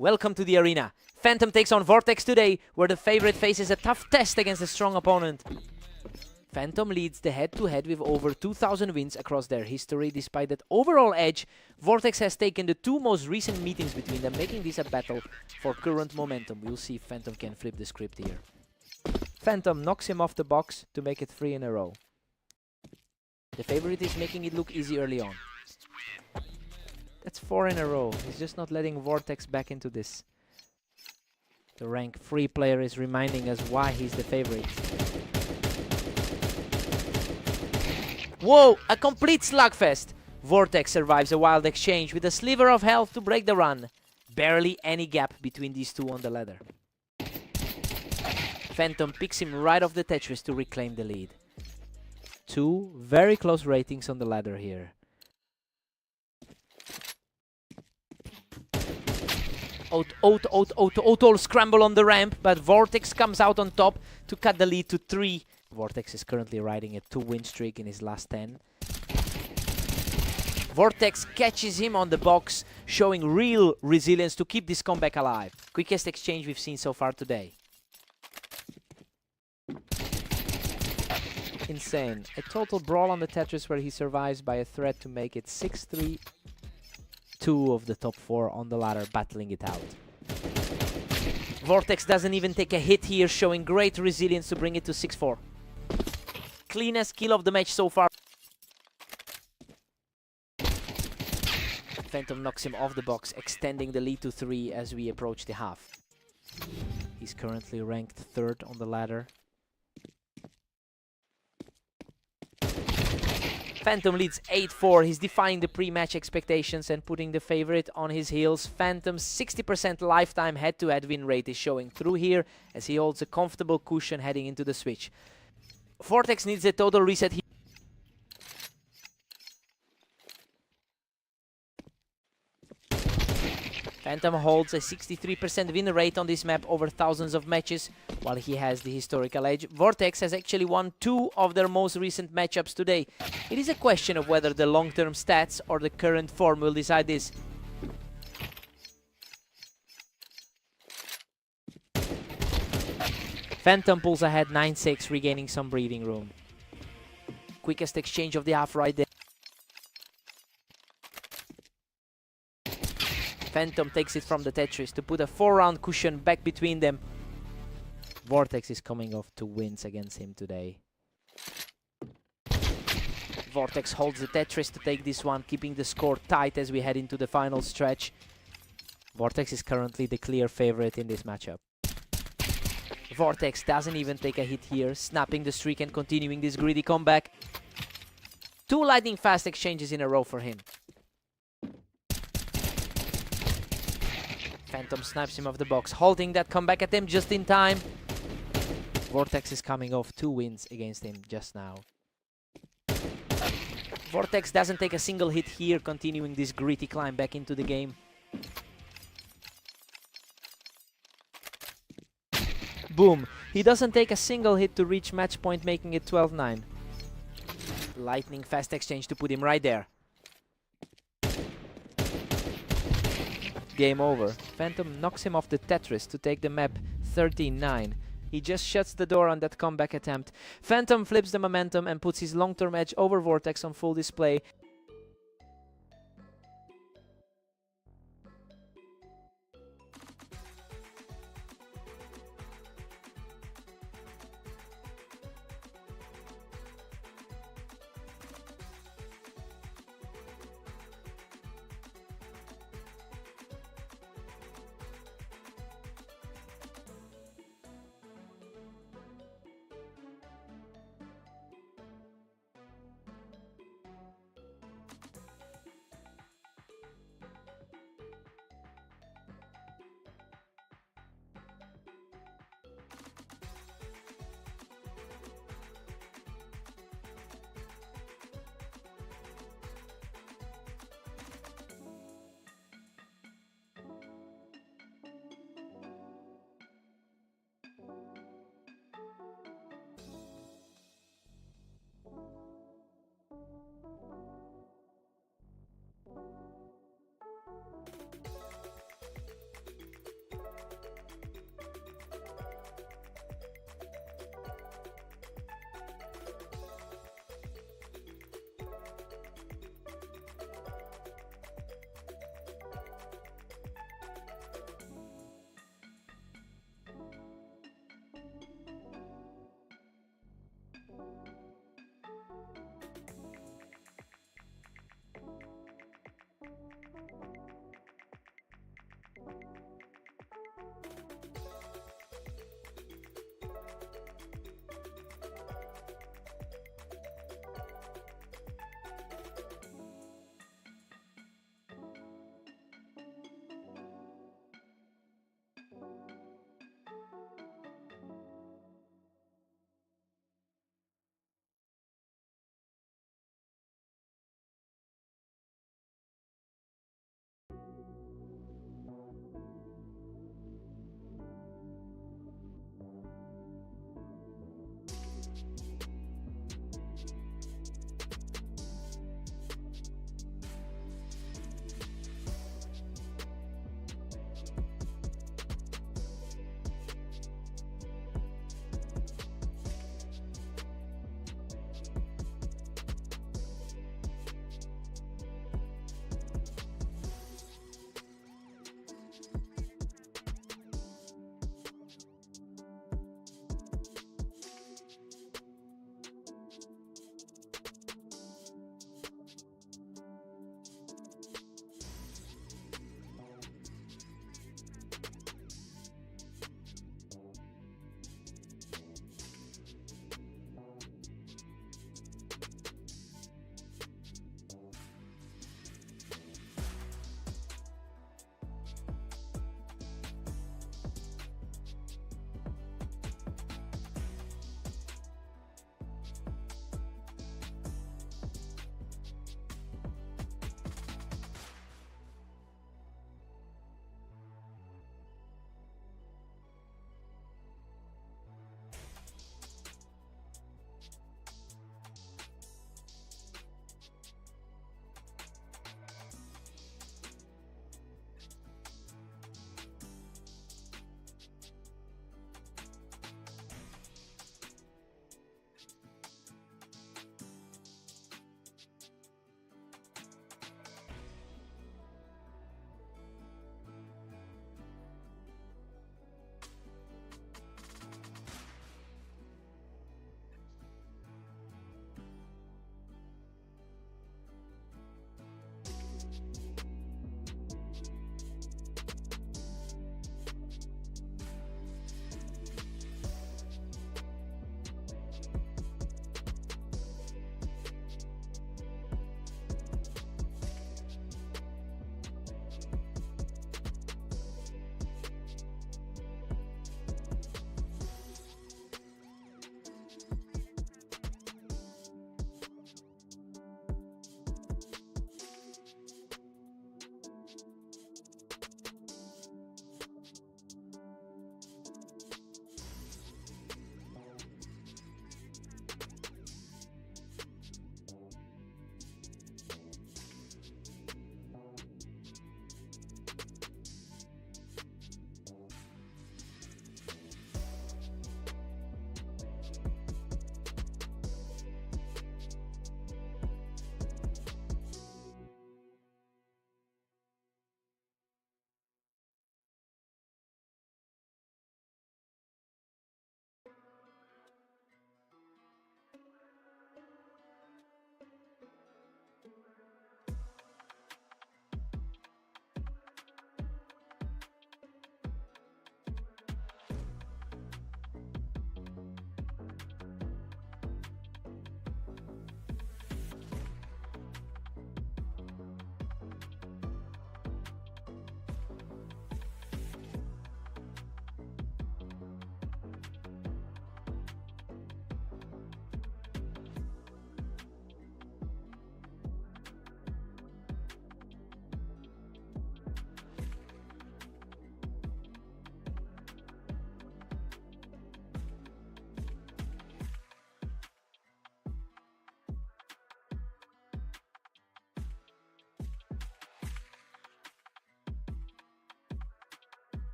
Welcome to the arena. Phantom takes on Vortex today, where the favorite faces a tough test against a strong opponent. Phantom leads the head-to-head with over 2,000 wins across their history. Despite that overall edge, Vortex has taken the two most recent meetings between them, making this a battle for current momentum. We'll see if Phantom can flip the script here. Phantom knocks him off the box to make it 3 in a row. The favorite is making it look easy early on. That's 4 in a row. He's just not letting Vortex back into this. The rank 3 player is reminding us why he's the favorite. Whoa, a complete slugfest! Vortex survives a wild exchange with a sliver of health to break the run. Barely any gap between these two on the ladder. Phantom picks him right off the Tetris to reclaim the lead. Two very close ratings on the ladder here. Otol scramble on the ramp, but Vortex comes out on top to cut the lead to 3. Vortex is currently riding a 2-win streak in his last 10. Vortex catches him on the box, showing real resilience to keep this comeback alive. Quickest exchange we've seen so far today. Insane. A total brawl on the Tetris where he survives by a threat to make it 6-3. 2 of the top 4 on the ladder battling it out. Vortex doesn't even take a hit here, showing great resilience to bring it to 6-4. Cleanest kill of the match so far. Phantom knocks him off the box, extending the lead to 3 as we approach the half. He's currently ranked 3rd on the ladder. Phantom leads 8-4. He's defying the pre-match expectations and putting the favorite on his heels. Phantom's 60% lifetime head-to-head win rate is showing through here as he holds a comfortable cushion heading into the switch. Vortex needs a total reset here. Phantom holds a 63% win rate on this map over thousands of matches, while he has the historical edge. Vortex has actually won 2 of their most recent matchups today. It is a question of whether the long-term stats or the current form will decide this. Phantom pulls ahead 9-6, regaining some breathing room. Quickest exchange of the half right there. Phantom takes it from the Tetris to put a 4-round cushion back between them. Vortex is coming off 2 wins against him today. Vortex holds the Tetris to take this one, keeping the score tight as we head into the final stretch. Vortex is currently the clear favorite in this matchup. Vortex doesn't even take a hit here, snapping the streak and continuing this greedy comeback. 2 lightning fast exchanges in a row for him. Phantom snipes him off the box, halting that comeback attempt just in time. Vortex is coming off 2 wins against him just now. Vortex doesn't take a single hit here, continuing this gritty climb back into the game. Boom! He doesn't take a single hit to reach match point, making it 12-9. Lightning fast exchange to put him right there. Game over. Phantom knocks him off the Tetris to take the map 13-9. He just shuts the door on that comeback attempt. Phantom flips the momentum and puts his long-term edge over Vortex on full display.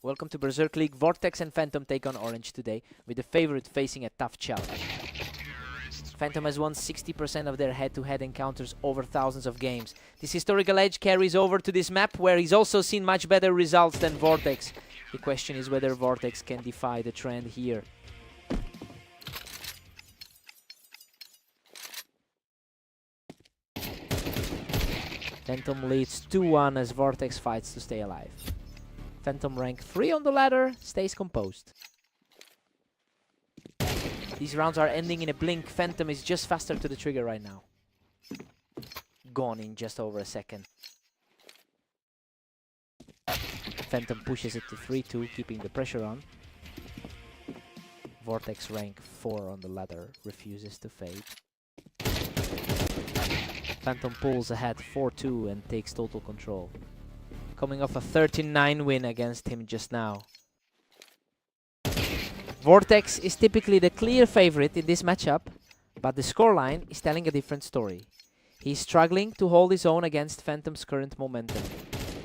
Welcome to Berserk League. Vortex and Phantom take on Orange today, with the favorite facing a tough challenge. Phantom has won 60% of their head-to-head encounters over thousands of games. This historical edge carries over to this map, where he's also seen much better results than Vortex. The question is whether Vortex can defy the trend here. Phantom leads 2-1 as Vortex fights to stay alive. Phantom rank 3 on the ladder, stays composed. These rounds are ending in a blink. Phantom is just faster to the trigger right now. Gone in just over a second. Phantom pushes it to 3-2, keeping the pressure on. Vortex rank 4 on the ladder, refuses to fade. Phantom pulls ahead 4-2 and takes total control. Coming off a 13-9 win against him just now. Vortex is typically the clear favorite in this matchup, but the scoreline is telling a different story. He's struggling to hold his own against Phantom's current momentum.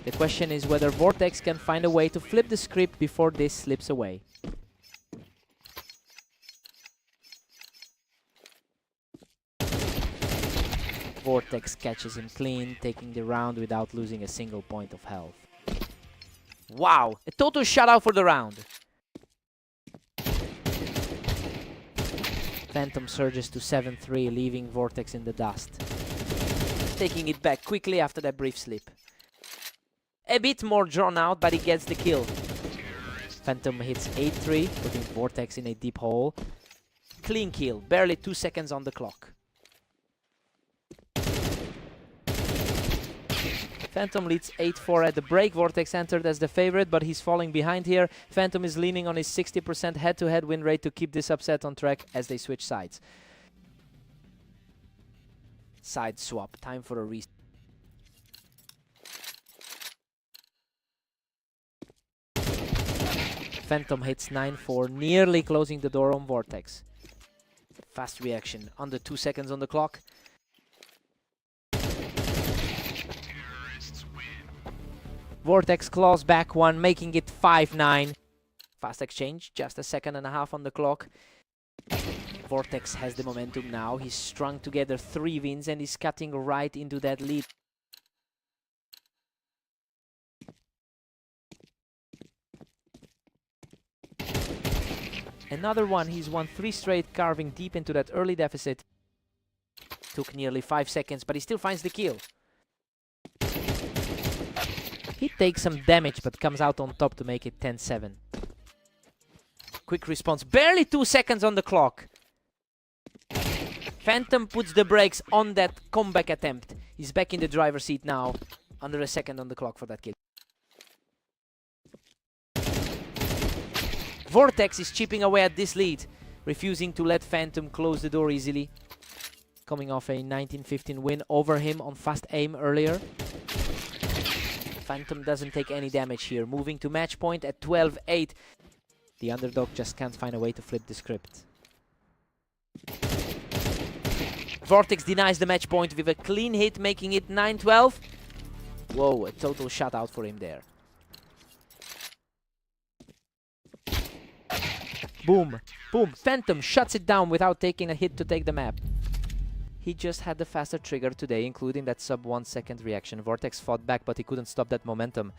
The question is whether Vortex can find a way to flip the script before this slips away. Vortex catches him clean, taking the round without losing a single point of health. Wow! A total shutout for the round! Phantom surges to 7-3, leaving Vortex in the dust. Taking it back quickly after that brief slip. A bit more drawn out, but he gets the kill. Phantom hits 8-3, putting Vortex in a deep hole. Clean kill, barely 2 seconds on the clock. Phantom leads 8-4 at the break. Vortex entered as the favorite, but he's falling behind here. Phantom is leaning on his 60% head-to-head win rate to keep this upset on track as they switch sides. Side swap, time for a reset. Phantom hits 9-4, nearly closing the door on Vortex. Fast reaction, under 2 seconds on the clock. Vortex claws back one, making it 5-9. Fast exchange, just a second and a half on the clock. Vortex has the momentum now. He's strung together 3 wins and is cutting right into that lead. Another one, he's won 3 straight, carving deep into that early deficit. Took nearly 5 seconds, but he still finds the kill. He takes some damage, but comes out on top to make it 10-7. Quick response, barely 2 seconds on the clock. Phantom puts the brakes on that comeback attempt. He's back in the driver's seat now, under a second on the clock for that kill. Vortex is chipping away at this lead, refusing to let Phantom close the door easily. Coming off a 19-15 win over him on fast aim earlier. Phantom doesn't take any damage here, moving to match point at 12-8. The underdog just can't find a way to flip the script. Vortex denies the match point with a clean hit, making it 9-12. Whoa, a total shutout for him there. Boom, boom. Phantom shuts it down without taking a hit to take the map. He just had the faster trigger today, including that sub 1 second reaction. Vortex fought back, but he couldn't stop that momentum.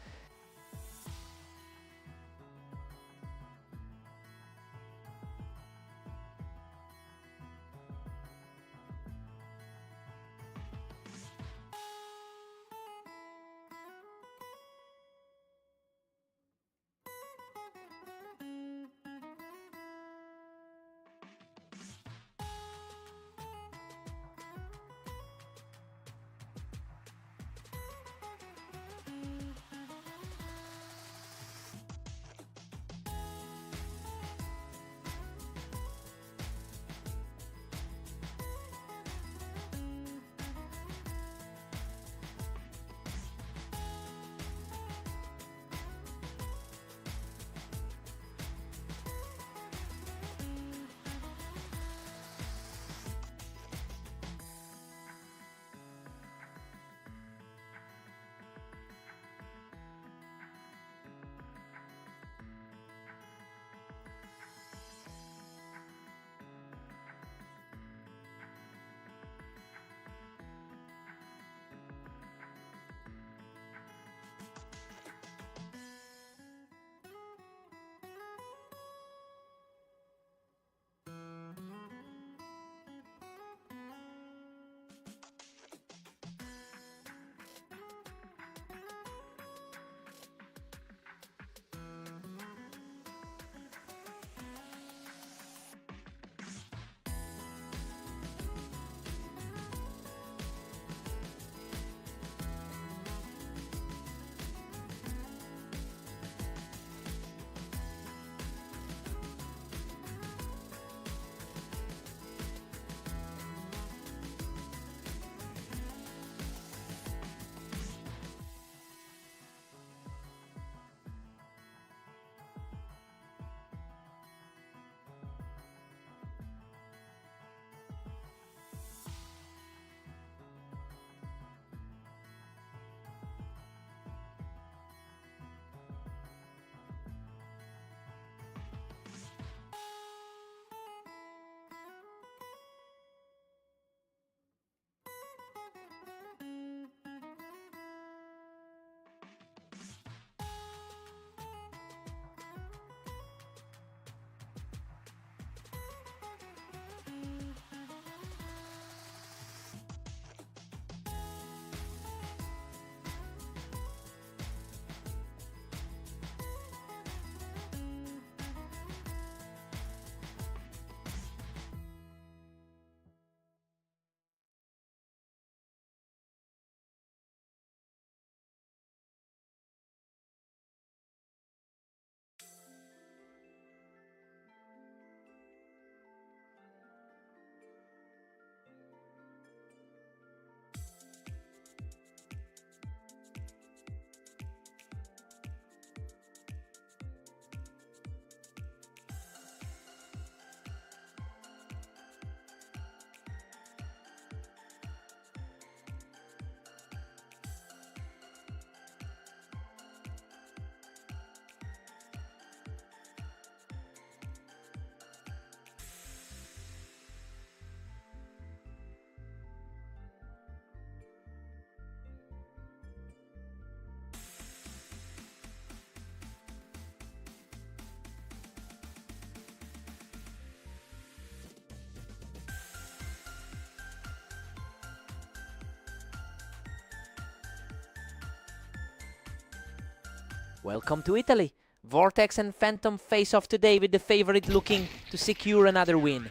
Welcome to Italy. Vortex and Phantom face off today with the favorite looking to secure another win.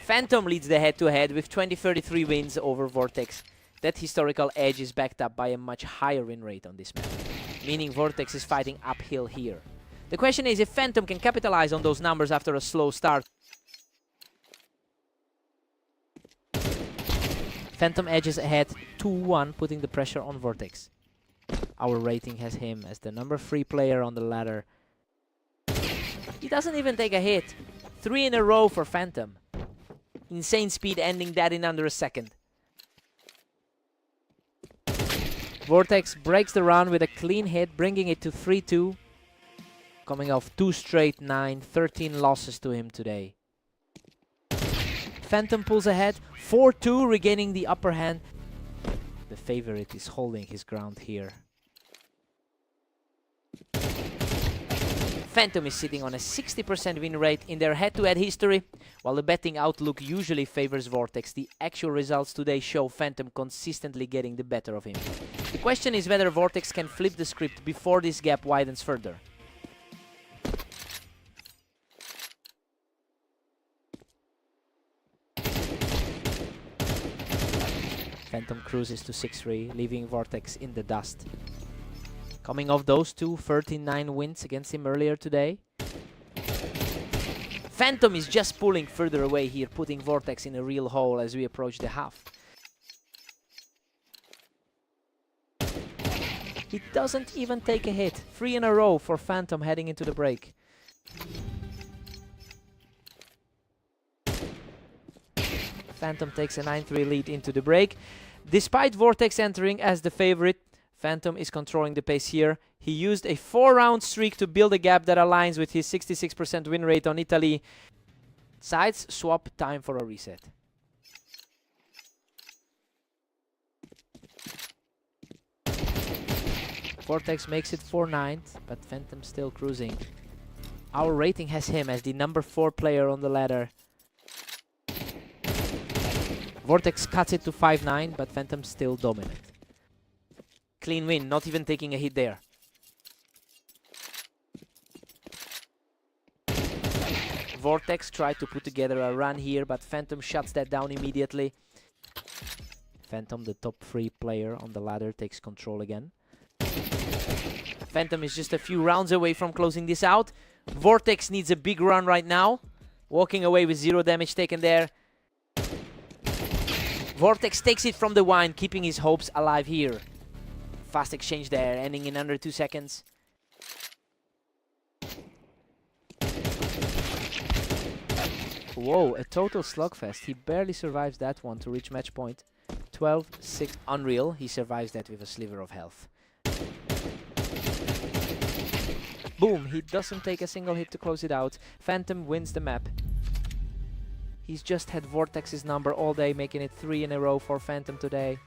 Phantom leads the head-to-head with 20-33 wins over Vortex. That historical edge is backed up by a much higher win rate on this map, meaning Vortex is fighting uphill here. The question is if Phantom can capitalize on those numbers after a slow start. Phantom edges ahead 2-1, putting the pressure on Vortex. Our rating has him as the number 3 player on the ladder. He doesn't even take a hit. 3 in a row for Phantom. Insane speed, ending that in under a second. Vortex breaks the run with a clean hit, bringing it to 3-2. Coming off 2 straight 9, 13 losses to him today. Phantom pulls ahead, 4-2, regaining the upper hand. The favorite is holding his ground here. Phantom is sitting on a 60% win rate in their head-to-head history. While the betting outlook usually favors Vortex, the actual results today show Phantom consistently getting the better of him. The question is whether Vortex can flip the script before this gap widens further. Phantom cruises to 6-3, leaving Vortex in the dust. Coming off those 13-9 wins against him earlier today. Phantom is just pulling further away here, putting Vortex in a real hole as we approach the half. He doesn't even take a hit. 3 in a row for Phantom heading into the break. Phantom takes a 9-3 lead into the break. Despite Vortex entering as the favorite, Phantom is controlling the pace here. He used a 4-round streak to build a gap that aligns with his 66% win rate on Italy. Sides swap, time for a reset. Vortex makes it 4-9, but Phantom still cruising. Our rating has him as the number 4 player on the ladder. Vortex cuts it to 5-9, but Phantom still dominant. Clean win, not even taking a hit there. Vortex tried to put together a run here, but Phantom shuts that down immediately. Phantom, the top 3 player on the ladder, takes control again. Phantom is just a few rounds away from closing this out. Vortex needs a big run right now. Walking away with 0 damage taken there. Vortex takes it from the wine, keeping his hopes alive here. Fast exchange there, ending in under 2 seconds. Whoa, a total slugfest. He barely survives that one to reach match point. 12-6. Unreal. He survives that with a sliver of health. Boom, he doesn't take a single hit to close it out. Phantom wins the map. He's just had Vortex's number all day, making it 3 in a row for Phantom today.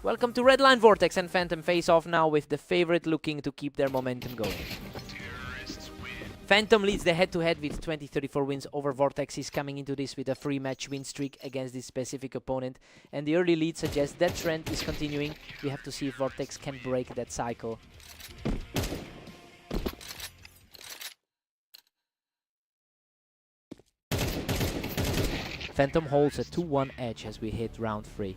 Welcome to Redline. Vortex and Phantom face off now with the favorite looking to keep their momentum going. Phantom leads the head-to-head with 20-34 wins over Vortex. He's coming into this with a free match win streak against this specific opponent, and the early lead suggests that trend is continuing. We have to see if Vortex can break that cycle. Phantom holds a 2-1 edge as we hit round 3.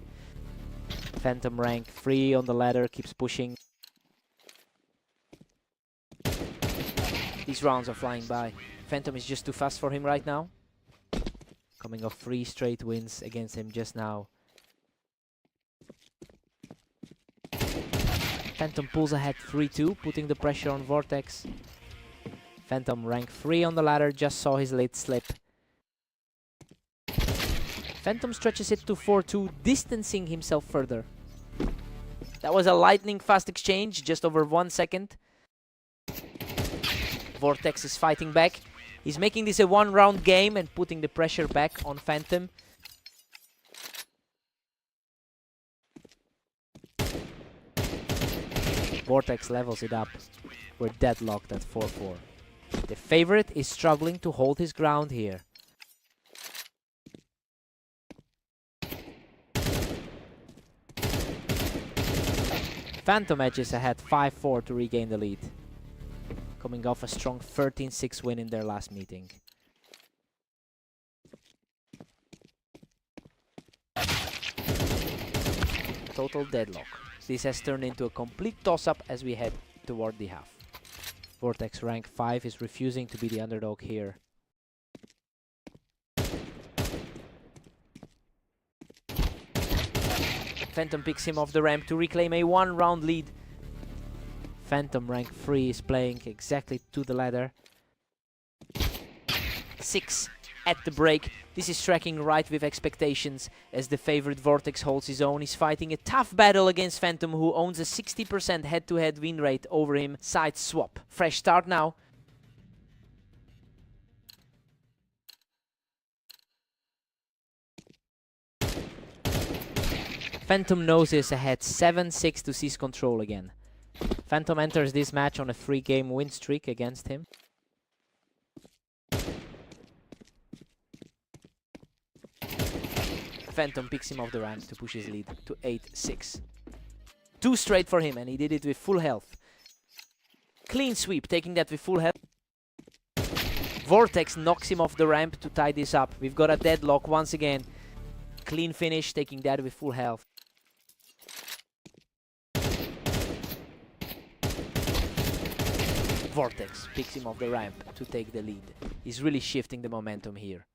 Phantom rank 3 on the ladder, keeps pushing. These rounds are flying by. Phantom is just too fast for him right now. Coming off 3 straight wins against him just now. Phantom pulls ahead 3-2, putting the pressure on Vortex. Phantom rank 3 on the ladder, just saw his late slip. Phantom stretches it to 4-2, distancing himself further. That was a lightning fast exchange, just over 1 second. Vortex is fighting back. He's making this a 1-round game and putting the pressure back on Phantom. Vortex levels it up. We're deadlocked at 4-4. The favorite is struggling to hold his ground here. Phantom edges ahead 5-4 to regain the lead. Coming off a strong 13-6 win in their last meeting. Total deadlock. This has turned into a complete toss-up as we head toward the half. Vortex rank 5 is refusing to be the underdog here. Phantom picks him off the ramp to reclaim a 1-round lead. Phantom rank 3 is playing exactly to the ladder. 6 at the break. This is tracking right with expectations as the favorite Vortex holds his own. He's fighting a tough battle against Phantom, who owns a 60% head-to-head win rate over him. Side swap. Fresh start now. Phantom noses ahead 7-6 to seize control again. Phantom enters this match on a 3-game win streak against him. Phantom picks him off the ramp to push his lead to 8-6. 2 straight for him, and he did it with full health. Clean sweep, taking that with full health. Vortex knocks him off the ramp to tie this up. We've got a deadlock once again. Clean finish, taking that with full health. Vortex picks him off the ramp to take the lead. He's really shifting the momentum here.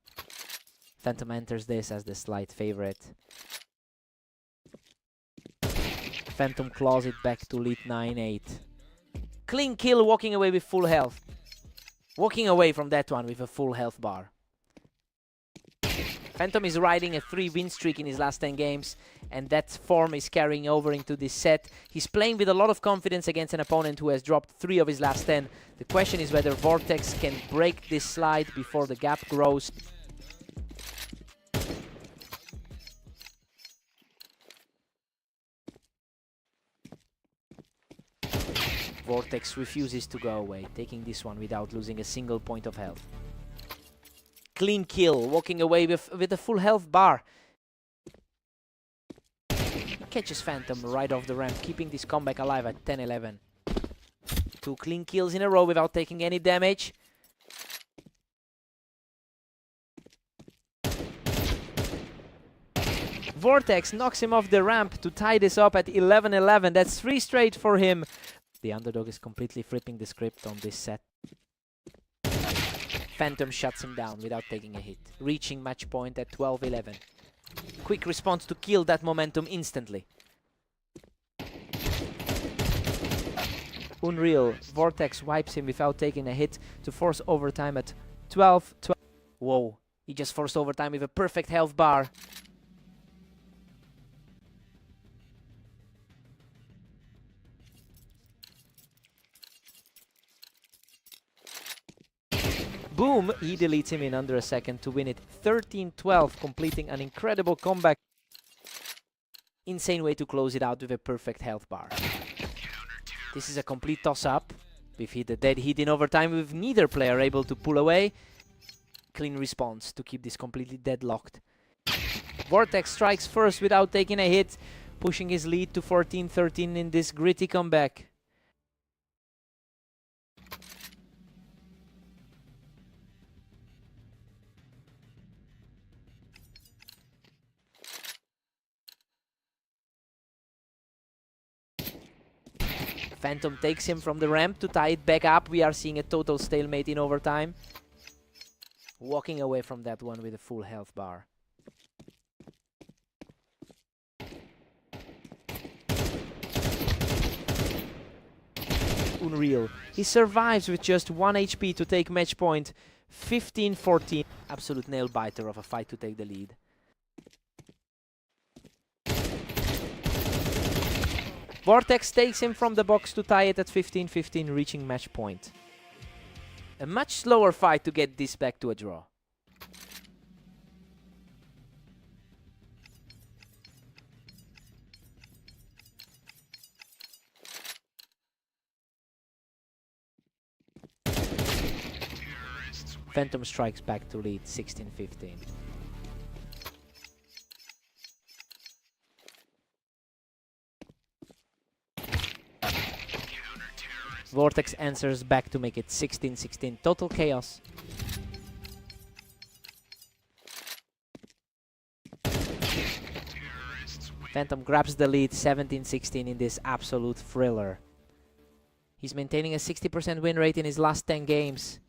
Phantom enters this as the slight favorite. Phantom claws it back to lead 9-8. Clean kill, walking away with full health. Walking away from that one with a full health bar. Phantom is riding a 3-win streak in his last 10 games, and that form is carrying over into this set. He's playing with a lot of confidence against an opponent who has dropped 3 of his last 10. The question is whether Vortex can break this slide before the gap grows. Vortex refuses to go away, taking this one without losing a single point of health. Clean kill, walking away with a full health bar. Catches Phantom right off the ramp, keeping this comeback alive at 10-11. 2 clean kills in a row without taking any damage. Vortex knocks him off the ramp to tie this up at 11-11. That's 3 straight for him. The underdog is completely flipping the script on this set. Phantom shuts him down without taking a hit, reaching match point at 12-11. Quick response to kill that momentum instantly. Unreal. Vortex wipes him without taking a hit to force overtime at 12-12. Whoa, he just forced overtime with a perfect health bar. Boom! He deletes him in under a second to win it 13-12, completing an incredible comeback. insane way to close it out with a perfect health bar. This is a complete toss-up. We've hit a dead hit in overtime with neither player able to pull away. Clean response to keep this completely deadlocked. Vortex strikes first without taking a hit, pushing his lead to 14-13 in this gritty comeback. Phantom takes him from the ramp to tie it back up. We are seeing a total stalemate in overtime. Walking away from that one with a full health bar. Unreal. He survives with just 1 HP to take match point. 15-14. Absolute nail biter of a fight to take the lead. Vortex takes him from the box to tie it at 15-15, reaching match point. A much slower fight to get this back to a draw. Phantom strikes back to lead 16-15. Vortex answers back to make it 16-16. Total chaos. Phantom grabs the lead 17-16 in this absolute thriller. He's maintaining a 60% win rate in his last 10 games.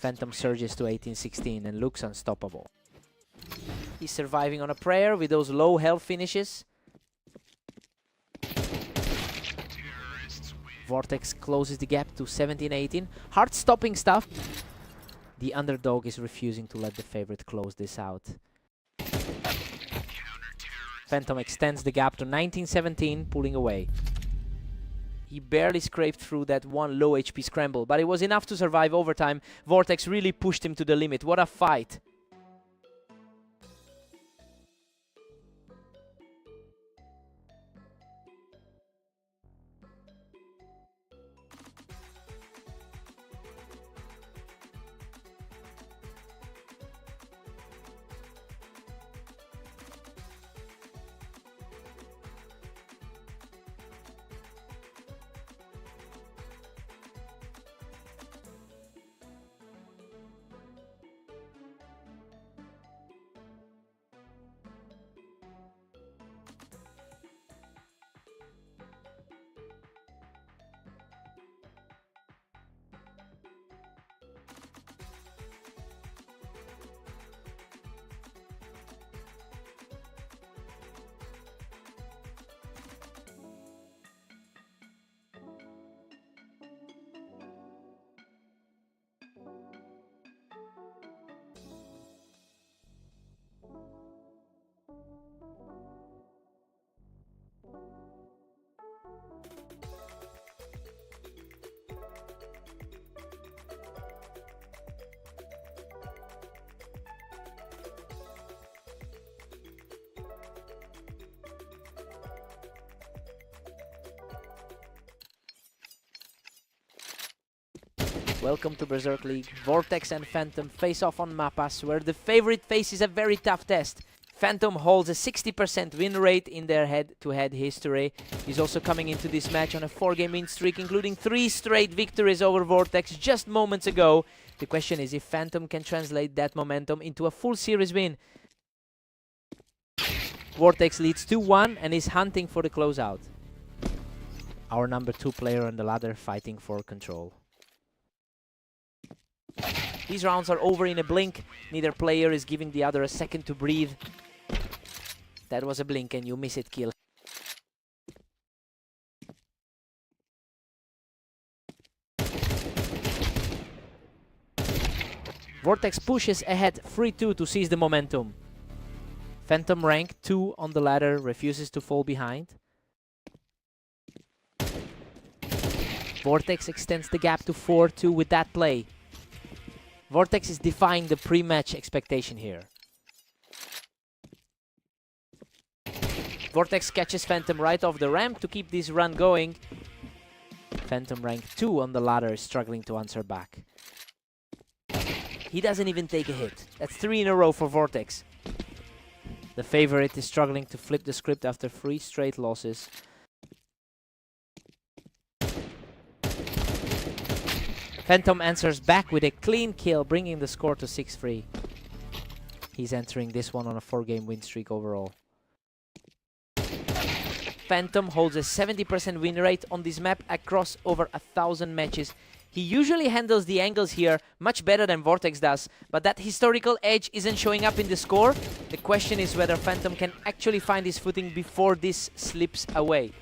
Phantom surges to 18-16 and looks unstoppable. He's surviving on a prayer with those low health finishes. Vortex closes the gap to 17-18. Heart-stopping stuff. The underdog is refusing to let the favorite close this out. Phantom extends the gap to 19-17, pulling away. He barely scraped through that one low HP scramble, but it was enough to survive overtime. Vortex really pushed him to the limit. What a fight! Welcome to Berserk League. Vortex and Phantom face off on Mappas, where the favorite faces a very tough test. Phantom holds a 60% win rate in their head-to-head history. He's also coming into this match on a 4-game win streak, including 3 straight victories over Vortex just moments ago. The question is if Phantom can translate that momentum into a full series win. Vortex leads 2-1 and is hunting for the closeout. Our number 2 player on the ladder fighting for control. These rounds are over in a blink. Neither player is giving the other a second to breathe. That was a blink and you miss it, kill. Vortex pushes ahead 3-2 to seize the momentum. Phantom rank 2 on the ladder, refuses to fall behind. Vortex extends the gap to 4-2 with that play. Vortex is defying the pre-match expectation here. Vortex catches Phantom right off the ramp to keep this run going. Phantom rank 2 on the ladder is struggling to answer back. He doesn't even take a hit. That's 3 in a row for Vortex. The favorite is struggling to flip the script after 3 straight losses. Phantom answers back with a clean kill, bringing the score to 6-3. He's entering this one on a 4-game win streak overall. Phantom holds a 70% win rate on this map across over 1,000 matches. He usually handles the angles here much better than Vortex does, but that historical edge isn't showing up in the score. The question is whether Phantom can actually find his footing before this slips away.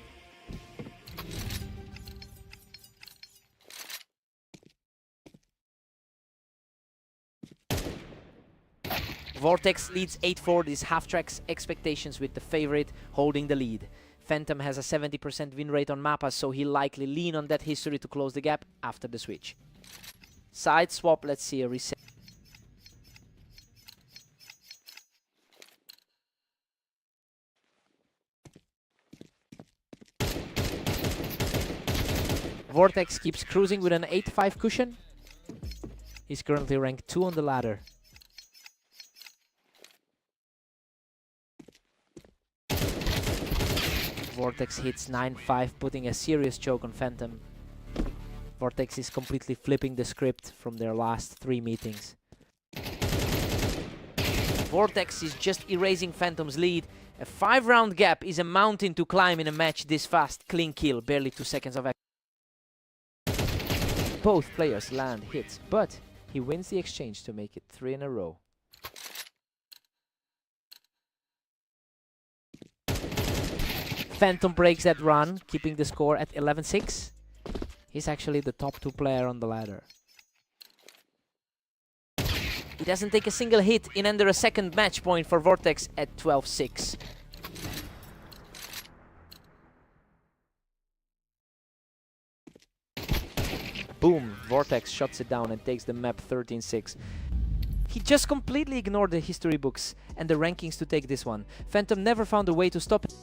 Vortex leads 8-4 these half-tracks expectations with the favorite holding the lead. Phantom has a 70% win rate on Mappa, so he'll likely lean on that history to close the gap after the switch. Side swap, let's see a reset. Vortex keeps cruising with an 8-5 cushion. He's currently ranked 2 on the ladder. Vortex hits 9-5, putting a serious choke on Phantom. Vortex is completely flipping the script from their last 3 meetings. Vortex is just erasing Phantom's lead. A 5-round gap is a mountain to climb in a match this fast. Clean kill, barely 2 seconds of action. Both players land hits, but he wins the exchange to make it 3 in a row. Phantom breaks that run, keeping the score at 11-6. He's actually the top 2 player on the ladder. He doesn't take a single hit in under a second match point for Vortex at 12-6. Boom, Vortex shuts it down and takes the map 13-6. He just completely ignored the history books and the rankings to take this one. Phantom never found a way to stop it.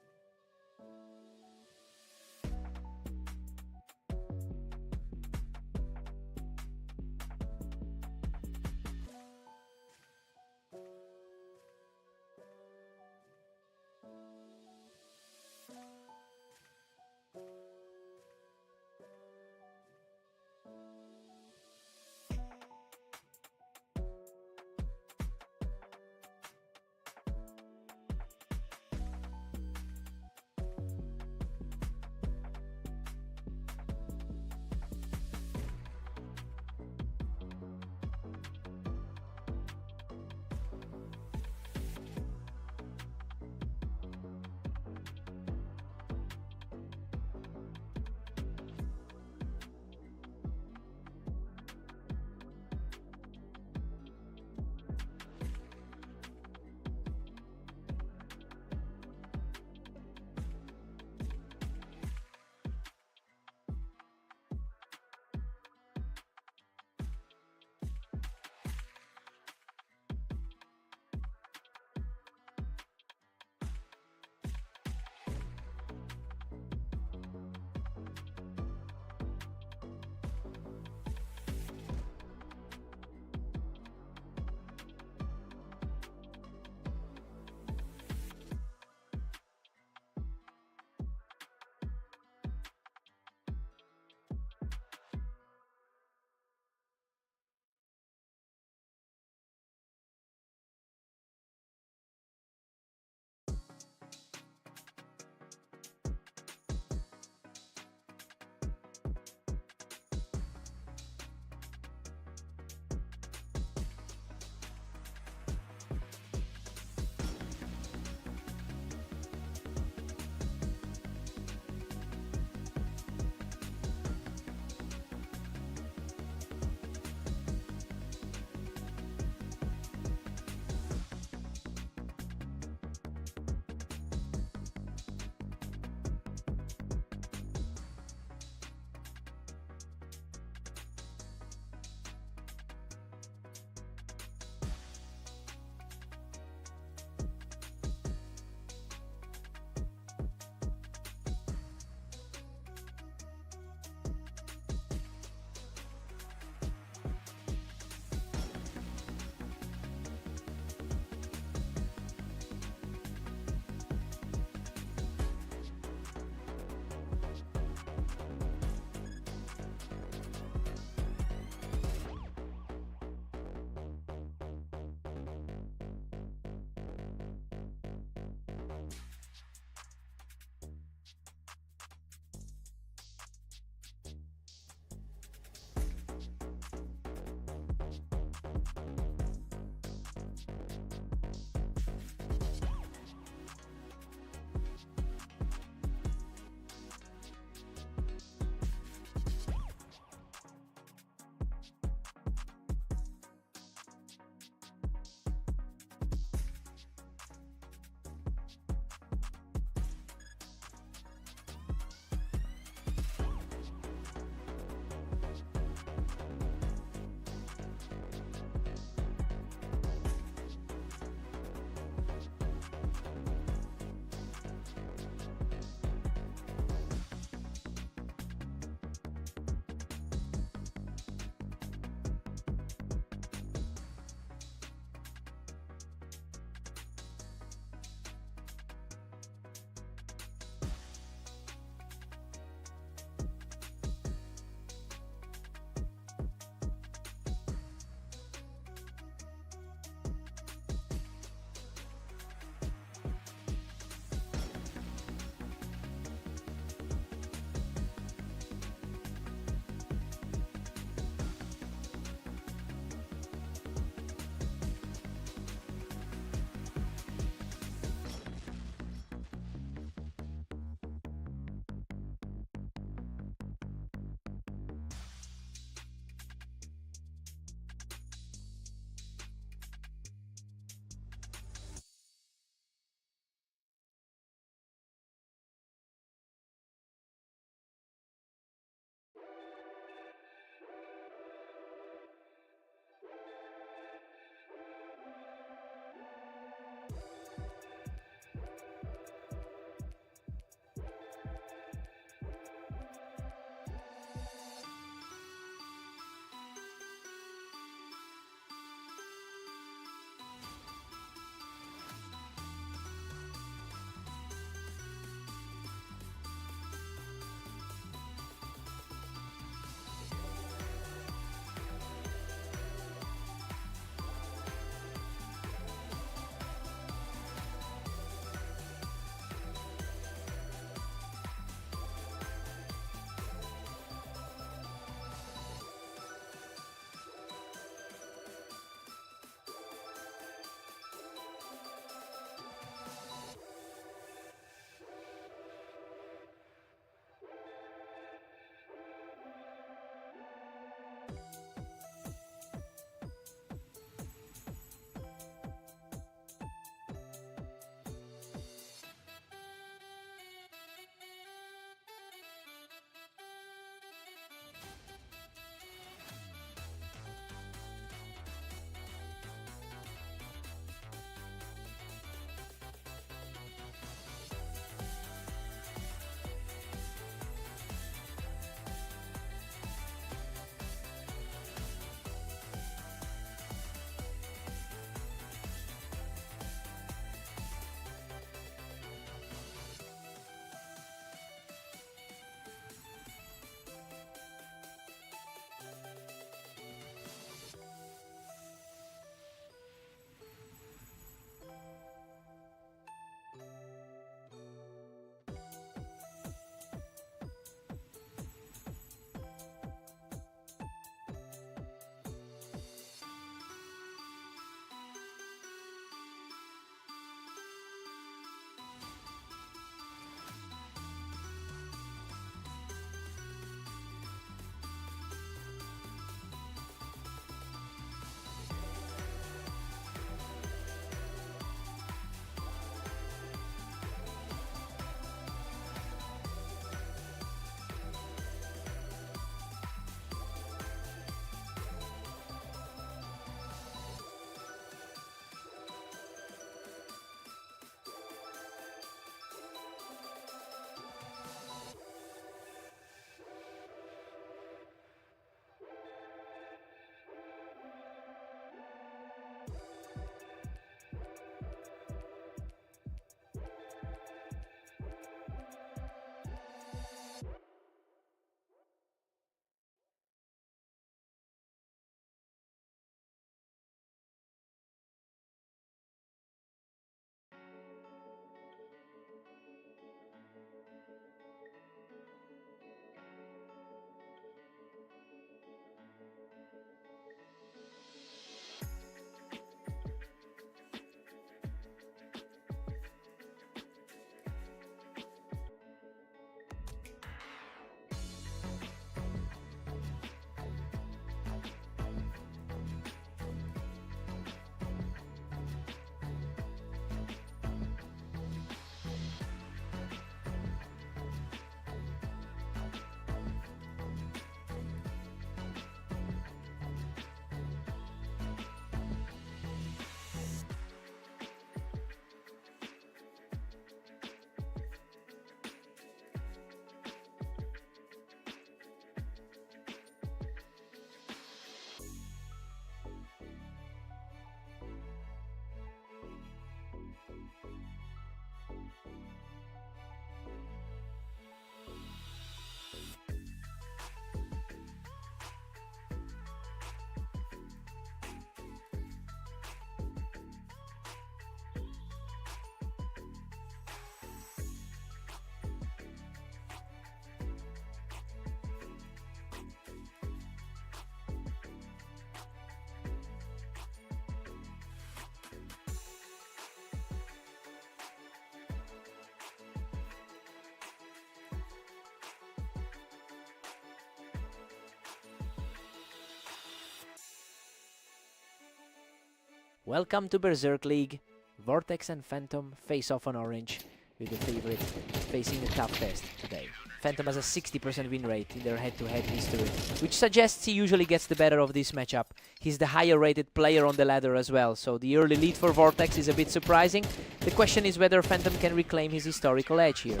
Welcome to Berserk League. Vortex and Phantom face off on orange, with the favorite facing the tough test today. Phantom has a 60% win rate in their head-to-head history, which suggests he usually gets the better of this matchup. He's the higher rated player on the ladder as well, so the early lead for Vortex is a bit surprising. The question is whether Phantom can reclaim his historical edge here.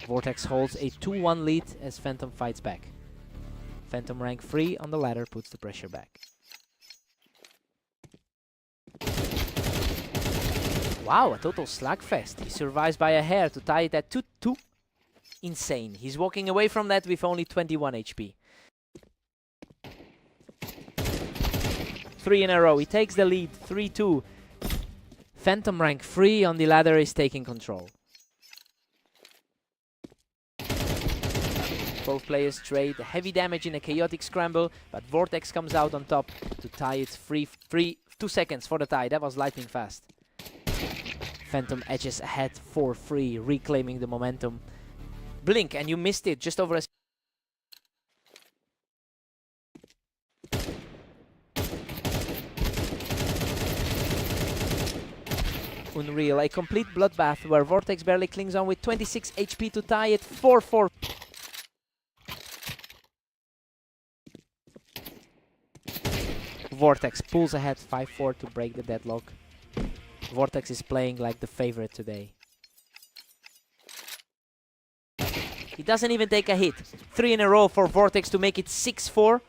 Vortex holds a 2-1 lead as Phantom fights back. Phantom rank 3 on the ladder puts the pressure back. Wow, a total slugfest. He survives by a hair to tie it at 2-2. Insane. He's walking away from that with only 21 HP. 3 in a row. He takes the lead. 3-2. Phantom rank 3 on the ladder is taking control. Both players trade heavy damage in a chaotic scramble, but Vortex comes out on top to tie it 2 seconds for the tie. That was lightning fast. Phantom edges ahead 4-3, reclaiming the momentum. Blink, and you missed it just over a... Unreal, a complete bloodbath where Vortex barely clings on with 26 HP to tie it 4-4. Vortex pulls ahead 5-4 to break the deadlock. Vortex is playing like the favorite today. He doesn't even take a hit. 3 in a row for Vortex to make it 6-4.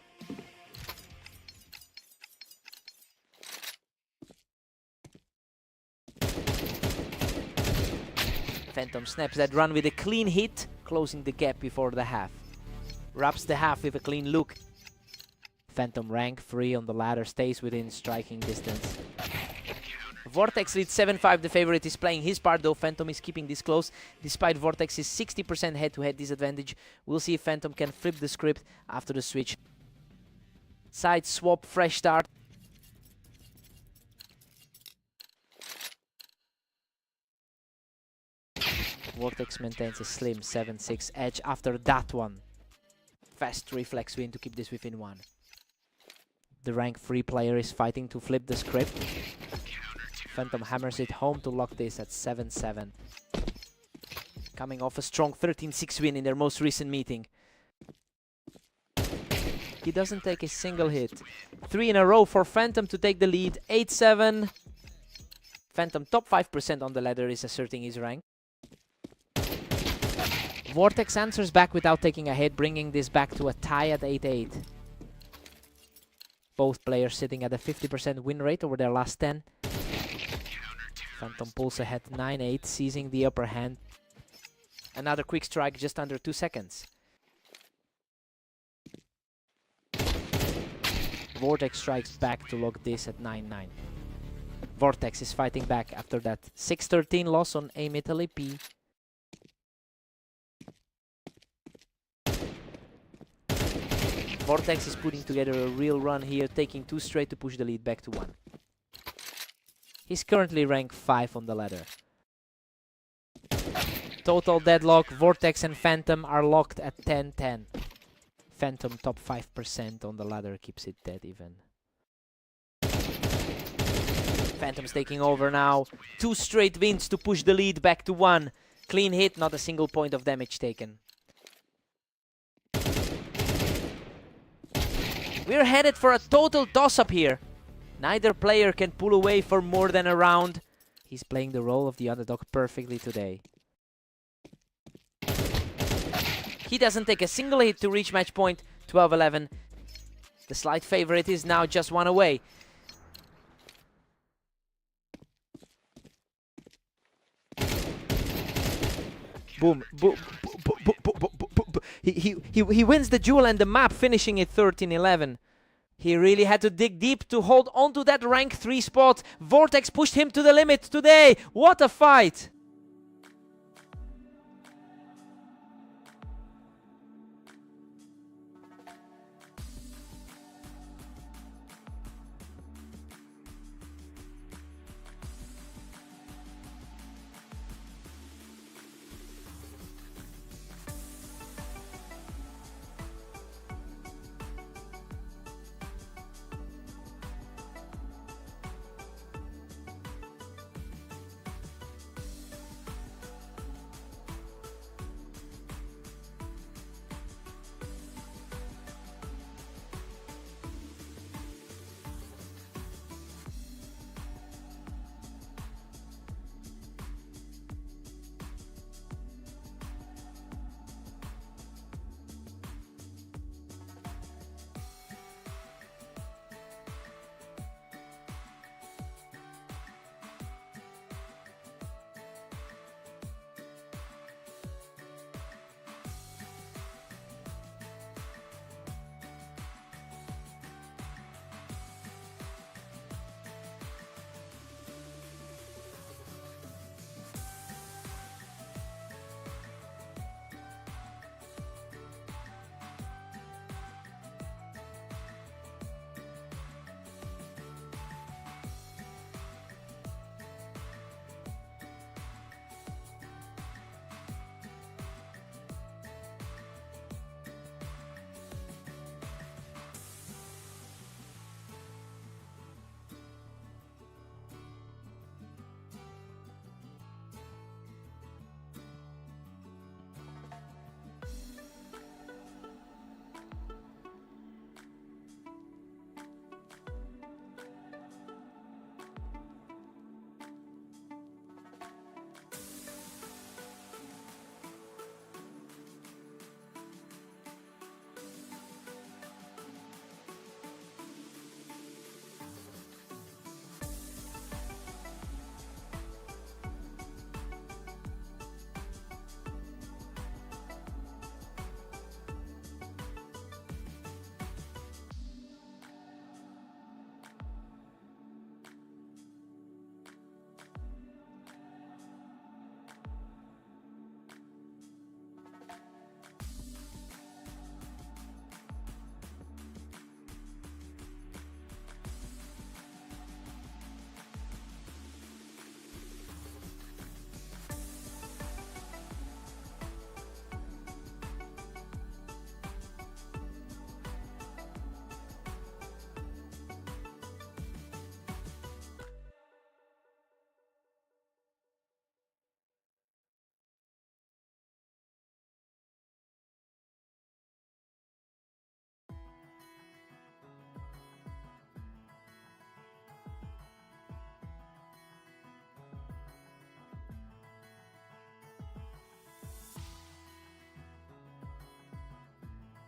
Phantom snaps that run with a clean hit, closing the gap before the half. Wraps the half with a clean look. Phantom rank 3 on the ladder stays within striking distance. Vortex leads 7-5. The favorite is playing his part, though Phantom is keeping this close despite Vortex's 60% head-to-head disadvantage. We'll see if Phantom can flip the script after the switch. Side swap, fresh start. Vortex maintains a slim 7-6 edge after that one. Fast reflex win to keep this within 1. The rank 3 player is fighting to flip the script. Phantom hammers it home to lock this at 7-7. Coming off a strong 13-6 win in their most recent meeting. He doesn't take a single hit. 3 in a row for Phantom to take the lead. 8-7. Phantom top 5% on the ladder is asserting his rank. Vortex answers back without taking a hit, bringing this back to a tie at 8-8. Both players sitting at a 50% win rate over their last 10. Phantom pulls ahead 9-8, seizing the upper hand. Another quick strike just under 2 seconds. Vortex strikes back to lock this at 9-9. Vortex is fighting back after that 6-13 loss on AIM Italy P. Vortex is putting together a real run here, taking 2 straight to push the lead back to 1. He's currently ranked 5 on the ladder. Total deadlock, Vortex and Phantom are locked at 10-10. Phantom top 5% on the ladder keeps it dead even. Phantom's taking over now. 2 straight wins to push the lead back to 1. Clean hit, not a single point of damage taken. We're headed for a total toss-up here. Neither player can pull away for more than a round. He's playing the role of the underdog perfectly today. He doesn't take a single hit to reach match point. 12-11. The slight favorite is now just 1 away. Boom, boom, boom, boom, boom, boom, boom, boom. He wins the duel and the map, finishing it 13-11. He really had to dig deep to hold on to that rank 3 spot. Vortex pushed him to the limit today. What a fight!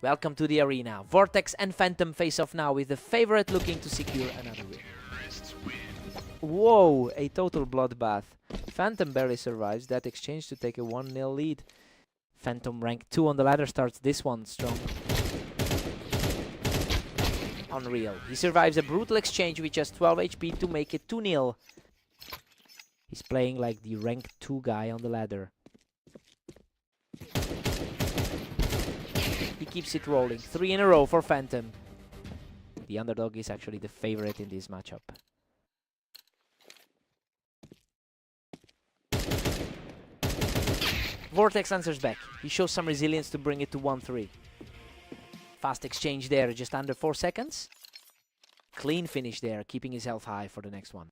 Welcome to the arena. Vortex and Phantom face off now with the favorite looking to secure another win. Whoa, a total bloodbath. Phantom barely survives that exchange to take a 1-0 lead. Phantom rank 2 on the ladder starts this one strong. Unreal. He survives a brutal exchange with just 12 HP to make it 2-0. He's playing like the rank 2 guy on the ladder. He keeps it rolling. 3 in a row for Phantom. The underdog is actually the favorite in this matchup. Vortex answers back. He shows some resilience to bring it to 1-3. Fast exchange there, just under 4 seconds. Clean finish there, keeping his health high for the next one.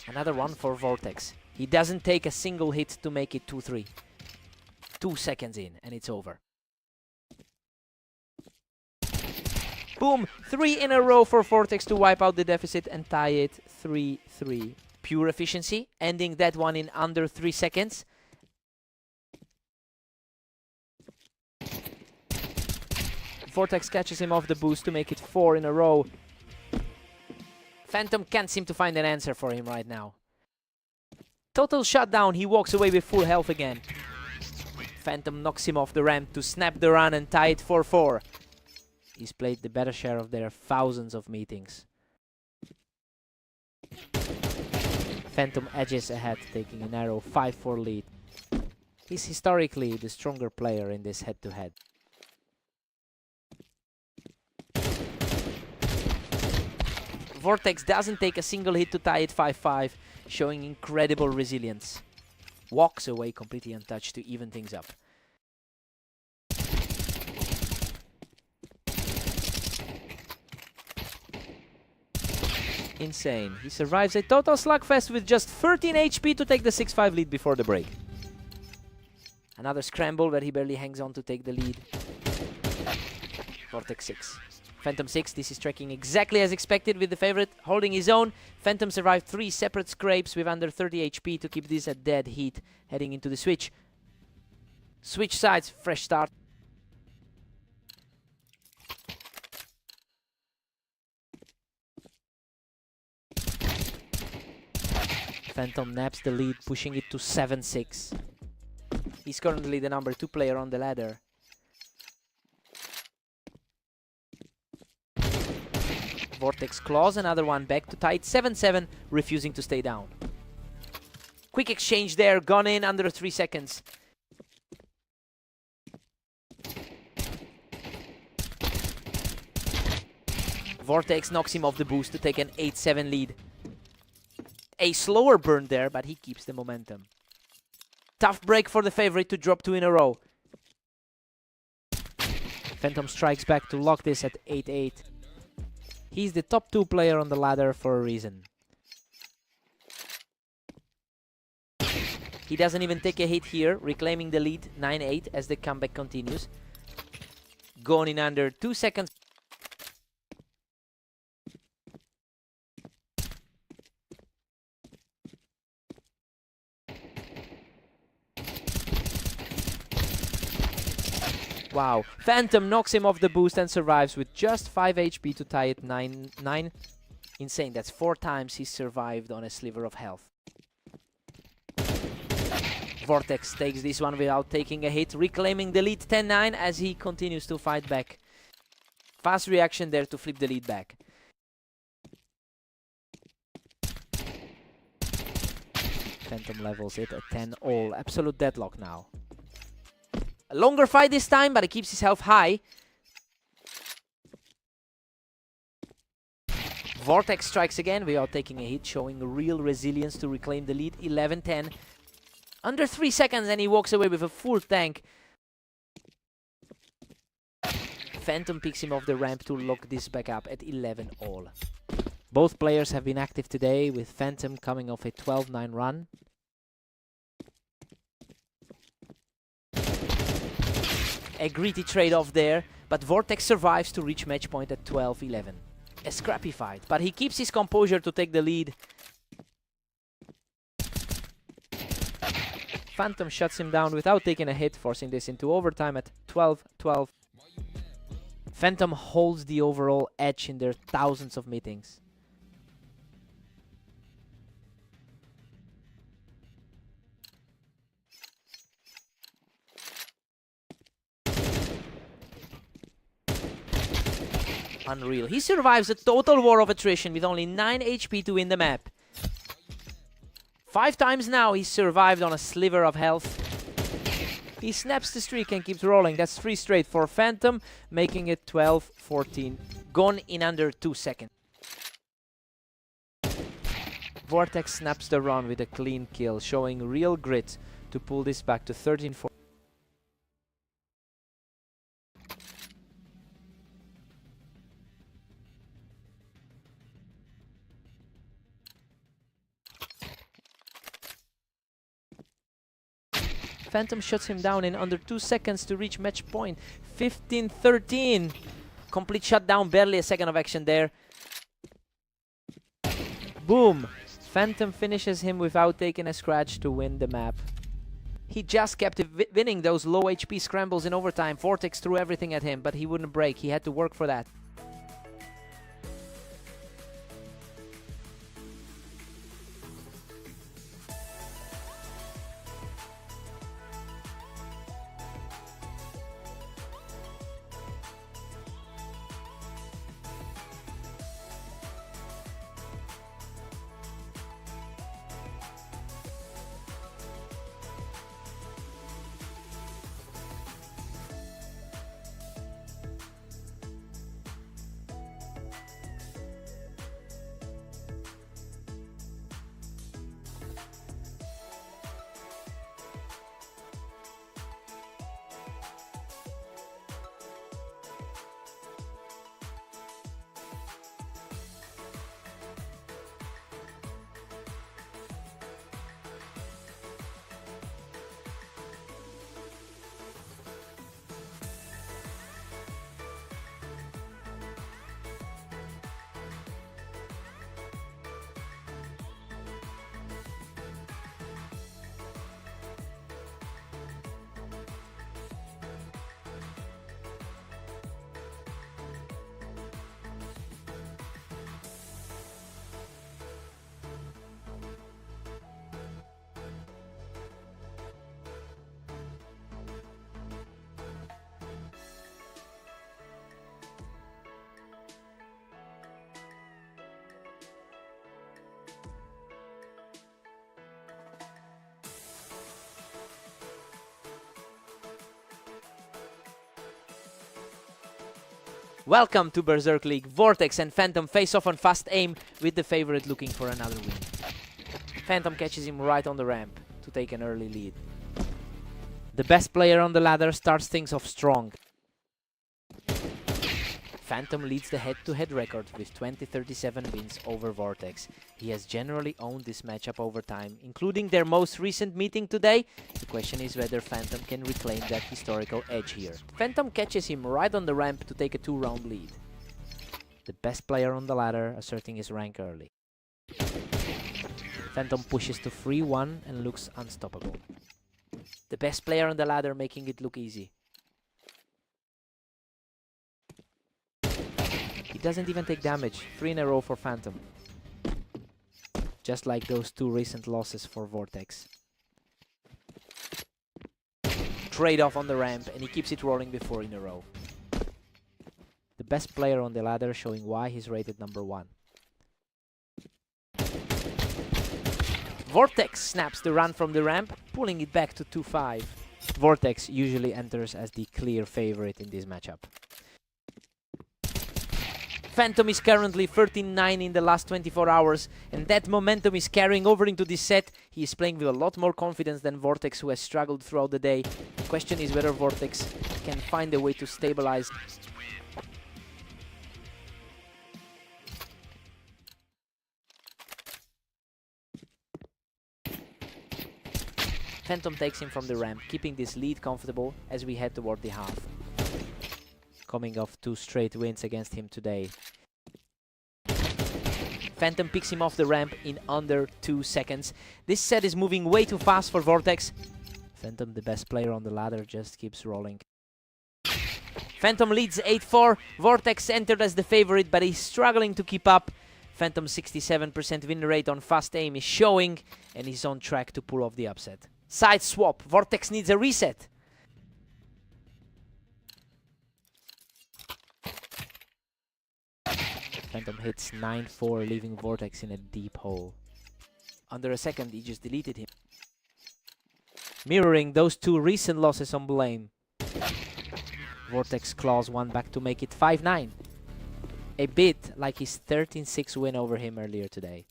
Another one for Vortex. He doesn't take a single hit to make it 2-3. 2 seconds in, and it's over. Boom! 3 in a row for Vortex to wipe out the deficit and tie it 3-3. Pure efficiency, ending that one in under 3 seconds. Vortex catches him off the boost to make it 4 in a row. Phantom can't seem to find an answer for him right now. Total shutdown, he walks away with full health again. Phantom knocks him off the ramp to snap the run and tie it 4-4. He's played the better share of their thousands of meetings. Phantom edges ahead, taking a narrow 5-4 lead. He's historically the stronger player in this head-to-head. Vortex doesn't take a single hit to tie it 5-5, showing incredible resilience. Walks away completely untouched to even things up. Insane. He survives a total slugfest with just 13 HP to take the 6-5 lead before the break. Another scramble where he barely hangs on to take the lead. Vortex 6. Phantom 6, this is tracking exactly as expected with the favorite holding his own. Phantom survived 3 separate scrapes with under 30 HP to keep this a dead heat heading into the switch. Switch sides, fresh start. Phantom naps the lead, pushing it to 7-6. He's currently the number 2 player on the ladder. Vortex claws another one back to tie it 7-7, refusing to stay down. Quick exchange there, gone in under 3 seconds. Vortex knocks him off the boost to take an 8-7 lead. A slower burn there, but he keeps the momentum. Tough break for the favorite to drop 2 in a row. Phantom strikes back to lock this at 8-8. He's the top 2 player on the ladder for a reason. He doesn't even take a hit here, reclaiming the lead 9-8 as the comeback continues. Gone in under 2 seconds. Wow, Phantom knocks him off the boost and survives with just 5 HP to tie it 9-9. Insane, that's 4 times he survived on a sliver of health. Vortex takes this one without taking a hit, reclaiming the lead 10-9 as he continues to fight back. Fast reaction there to flip the lead back. Phantom levels it at 10-all, absolute deadlock now. A longer fight this time, but he keeps his health high. Vortex strikes again without taking a hit, showing real resilience to reclaim the lead 11-10. Under 3 seconds and he walks away with a full tank. Phantom picks him off the ramp to lock this back up at 11-all. Both players have been active today, with Phantom coming off a 12-9 run. A gritty trade-off there, but Vortex survives to reach match point at 12-11. A scrappy fight, but he keeps his composure to take the lead. Phantom shuts him down without taking a hit, forcing this into overtime at 12-12. Phantom holds the overall edge in their thousands of meetings. Unreal. He survives a total war of attrition with only 9 HP to win the map. 5 times now he's survived on a sliver of health. He snaps the streak and keeps rolling. That's 3 straight for Phantom, making it 12-14. Gone in under 2 seconds. Vortex snaps the run with a clean kill, showing real grit to pull this back to 13-14. Phantom shuts him down in under 2 seconds to reach match point. 15-13. Complete shutdown, barely a second of action there. Boom! Phantom finishes him without taking a scratch to win the map. He just kept winning those low HP scrambles in overtime. Vortex threw everything at him, but he wouldn't break. He had to work for that. Welcome to Berserk League. Vortex and Phantom face off on fast aim with the favorite looking for another win. Phantom catches him right on the ramp to take an early lead. The best player on the ladder starts things off strong. Phantom leads the head-to-head record with 20-37 wins over Vortex. He has generally owned this matchup over time, including their most recent meeting today. The question is whether Phantom can reclaim that historical edge here. Phantom catches him right on the ramp to take a 2-round lead. The best player on the ladder asserting his rank early. Phantom pushes to 3-1 and looks unstoppable. The best player on the ladder making it look easy. He doesn't even take damage. 3 in a row for Phantom. Just like those 2 recent losses for Vortex. Trade off on the ramp and he keeps it rolling with 4 in a row. The best player on the ladder showing why he's rated number 1. Vortex snaps the run from the ramp, pulling it back to 2-5. Vortex usually enters as the clear favorite in this matchup. Phantom is currently 13-9 in the last 24 hours, and that momentum is carrying over into this set. He is playing with a lot more confidence than Vortex, who has struggled throughout the day. The question is whether Vortex can find a way to stabilize. Phantom takes him from the ramp, keeping this lead comfortable as we head toward the half. Coming off 2 straight wins against him today. Phantom picks him off the ramp in under 2 seconds. This set is moving way too fast for Vortex. Phantom, the best player on the ladder, just keeps rolling. Phantom leads 8-4. Vortex entered as the favorite, but he's struggling to keep up. Phantom's 67% win rate on fast aim is showing, and he's on track to pull off the upset. Side swap. Vortex needs a reset. Phantom hits 9-4, leaving Vortex in a deep hole. Under a second, he just deleted him. Mirroring those two recent losses on Blame. Vortex claws one back to make it 5-9. A bit like his 13-6 win over him earlier today.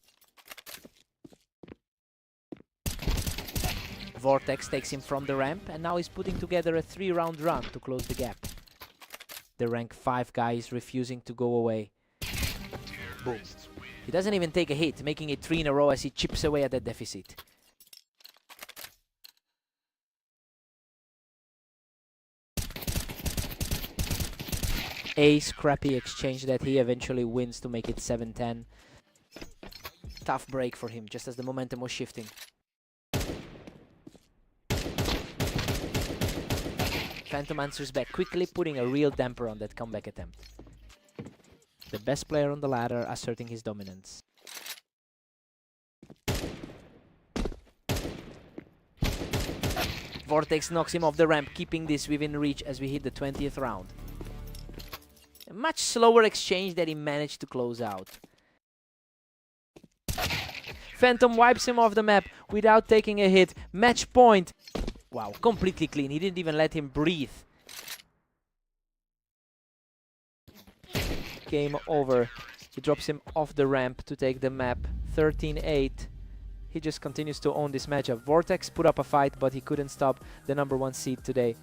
Vortex takes him from the ramp, and now he's putting together a 3-round run to close the gap. The rank 5 guy is refusing to go away. Boom. He doesn't even take a hit, making it 3 in a row as he chips away at that deficit. A scrappy exchange that he eventually wins to make it 7-10. Tough break for him, just as the momentum was shifting. Phantom answers back quickly, putting a real damper on that comeback attempt. The best player on the ladder asserting his dominance. Vortex knocks him off the ramp, keeping this within reach as we hit the 20th round. A much slower exchange that he managed to close out. Phantom wipes him off the map without taking a hit. Match point. Wow, completely clean. He didn't even let him breathe. Game over. He drops him off the ramp to take the map. 13-8. He just continues to own this matchup. Vortex put up a fight, but he couldn't stop the #1 seed today.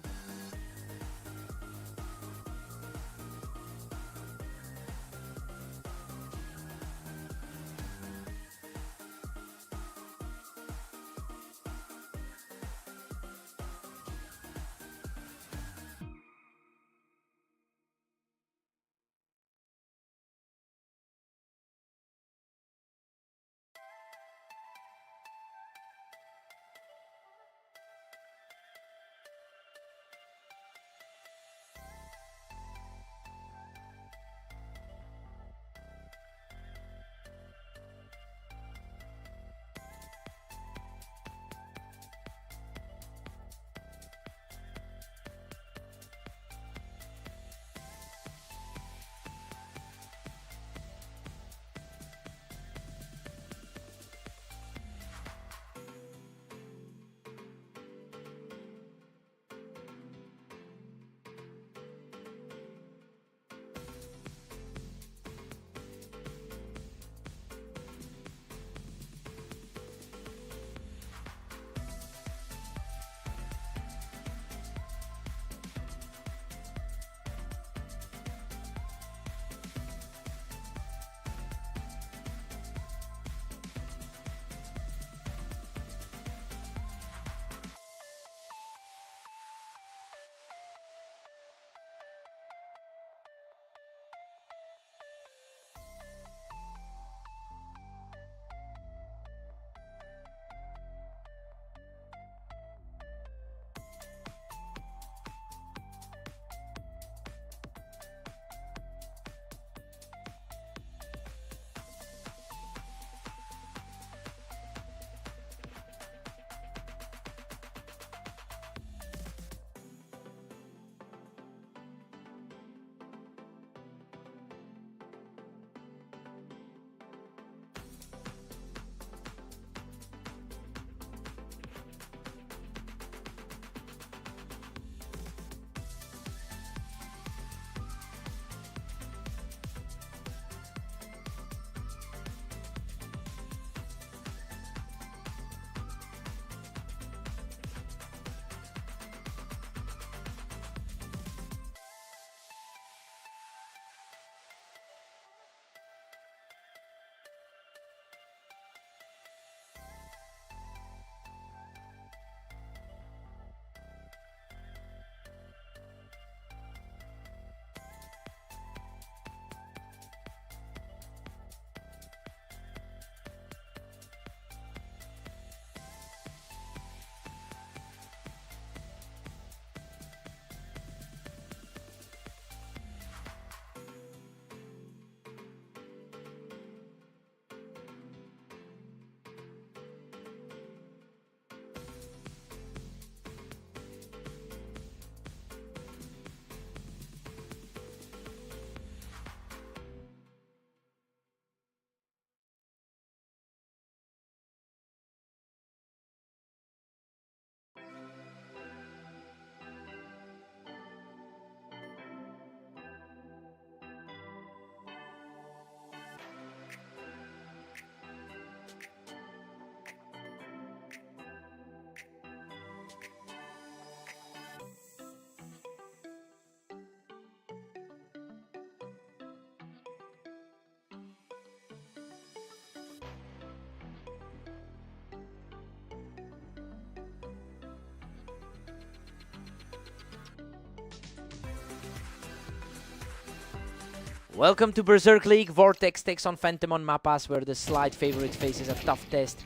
Welcome to Berserk League. Vortex takes on Phantom on Mappas, where the slight favorite faces a tough test.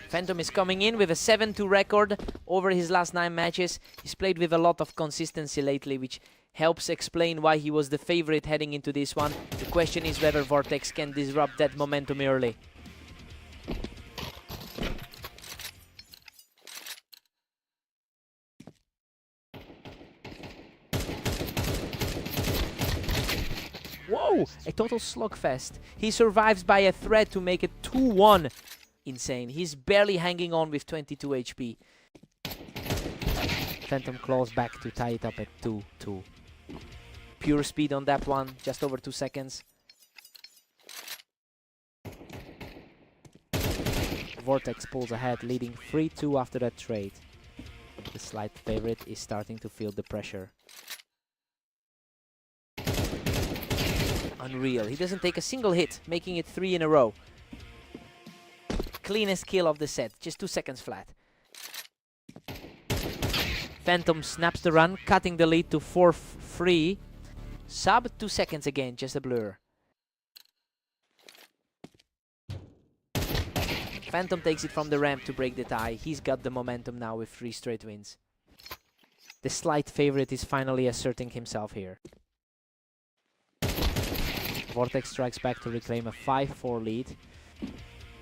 Phantom is coming in with a 7-2 record over his last 9 matches. He's played with a lot of consistency lately, which helps explain why he was the favorite heading into this one. The question is whether Vortex can disrupt that momentum early. Whoa! A total slugfest. He survives by a thread to make it 2-1. Insane. He's barely hanging on with 22 HP. Phantom claws back to tie it up at 2-2. Pure speed on that one, just over 2 seconds. Vortex pulls ahead, leading 3-2 after that trade. The slight favorite is starting to feel the pressure. Unreal. He doesn't take a single hit, making it 3 in a row. Cleanest kill of the set, just 2 seconds flat. Phantom snaps the run, cutting the lead to 4-3. Sub 2 seconds again, just a blur. Phantom takes it from the ramp to break the tie. He's got the momentum now with 3 straight wins. The slight favorite is finally asserting himself here. Vortex strikes back to reclaim a 5-4 lead.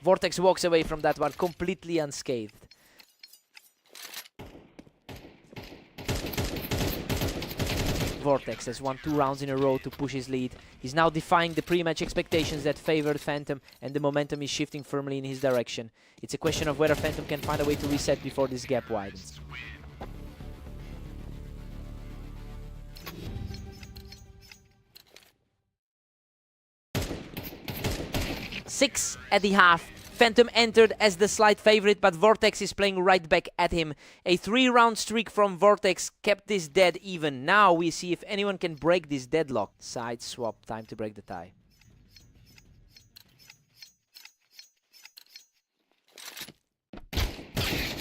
Vortex walks away from that one completely unscathed. Vortex has won 2 rounds in a row to push his lead. He's now defying the pre-match expectations that favored Phantom, and the momentum is shifting firmly in his direction. It's a question of whether Phantom can find a way to reset before this gap widens. Six at the half. Phantom entered as the slight favorite, but Vortex is playing right back at him. A 3-round streak from Vortex kept this dead even. Now we see if anyone can break this deadlock. Side swap, time to break the tie.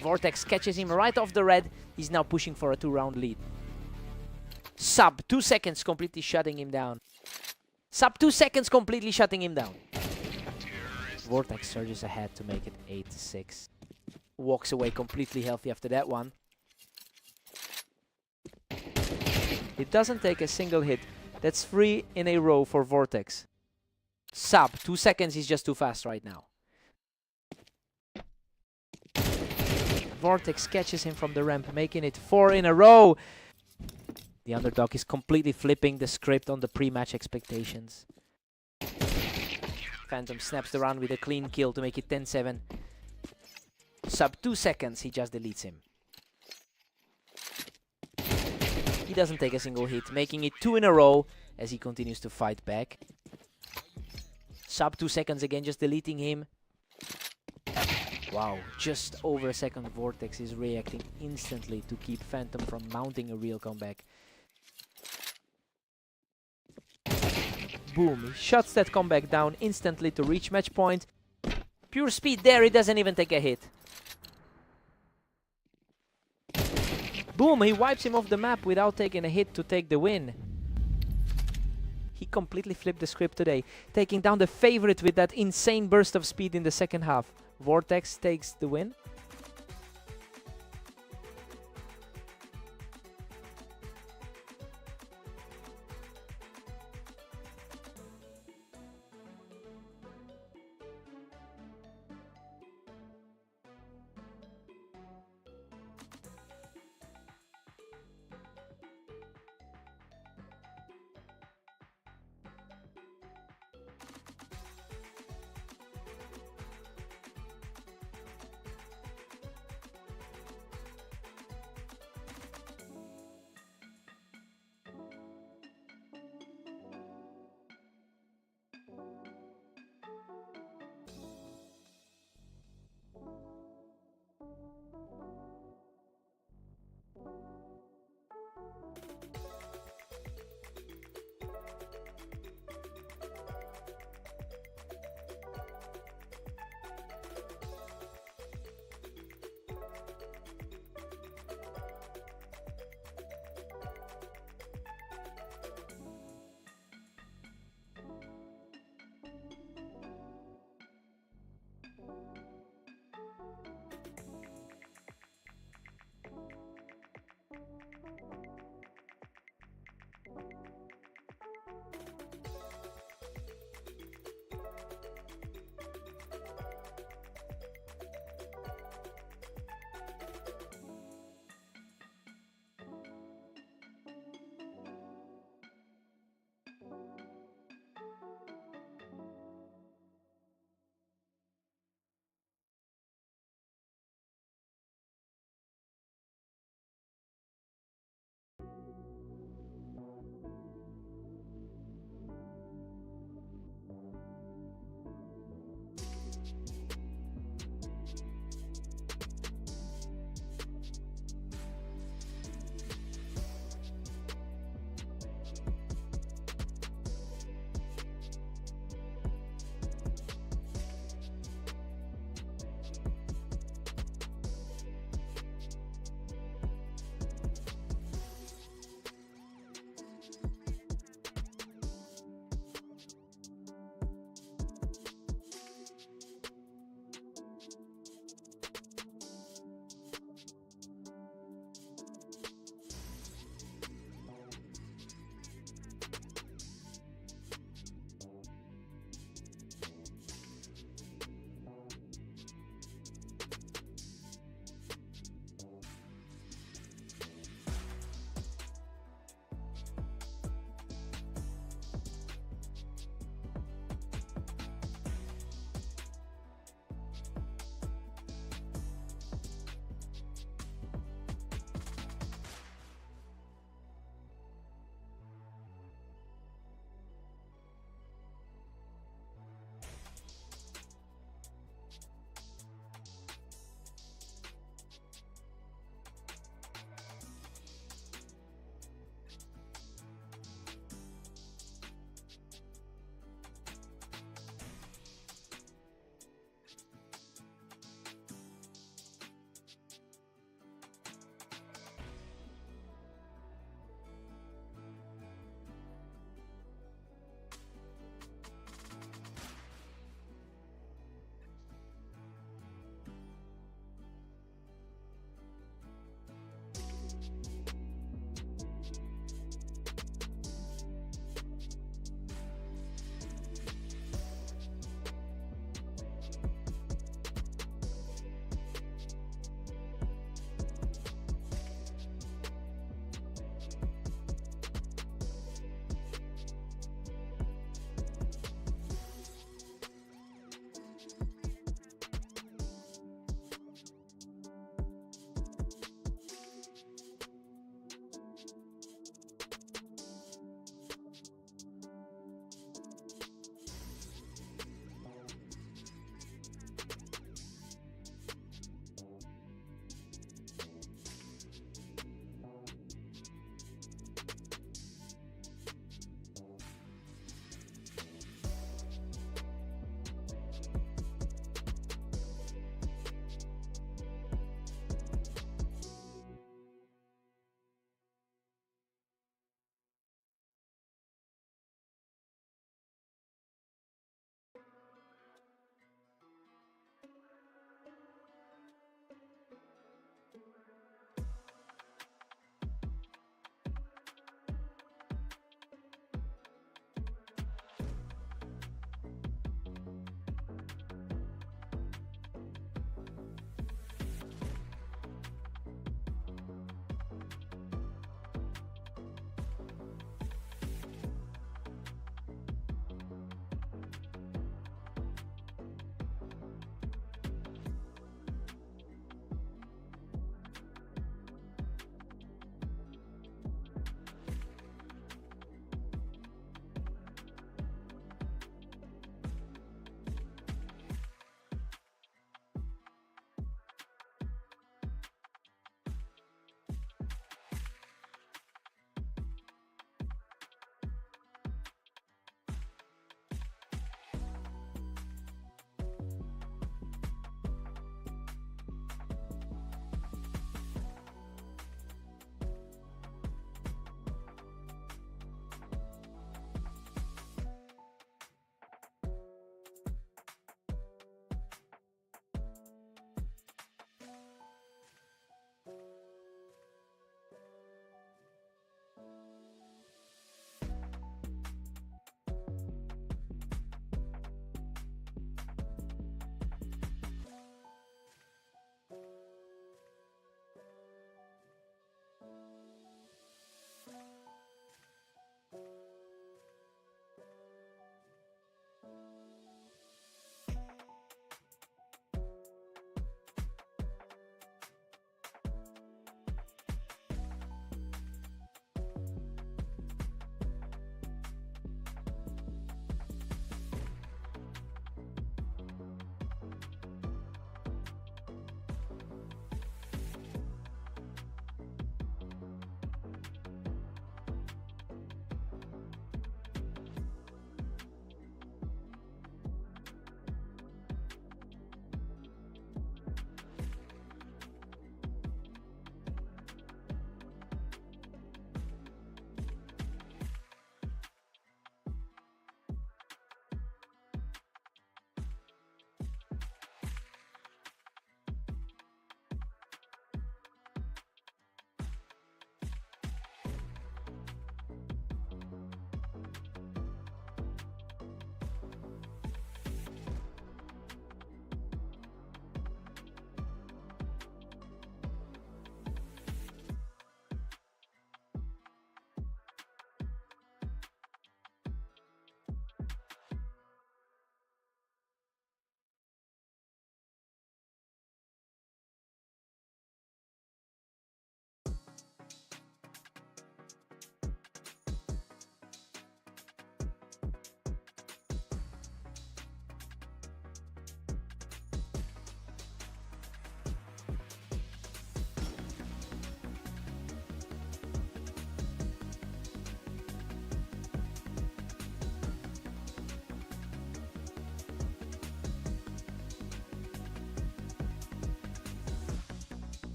Vortex catches him right off the red. He's now pushing for a 2-round lead. Sub 2 seconds, completely shutting him down. Sub 2 seconds, completely shutting him down. Vortex surges ahead to make it 8-6. Walks away completely healthy after that one. He doesn't take a single hit. That's 3 in a row for Vortex. Sub 2 seconds is just too fast right now. Vortex catches him from the ramp, making it 4 in a row. The underdog is completely flipping the script on the pre-match expectations. Phantom snaps the round with a clean kill to make it 10-7. Sub 2 seconds, he just deletes him. He doesn't take a single hit, making it 2 in a row as he continues to fight back. Sub 2 seconds again, just deleting him. Wow, just over a second. Vortex is reacting instantly to keep Phantom from mounting a real comeback. Boom, he shuts that comeback down instantly to reach match point. Pure speed there, he doesn't even take a hit. Boom, he wipes him off the map without taking a hit to take the win. He completely flipped the script today, taking down the favorite with that insane burst of speed in the second half. Vortex takes the win.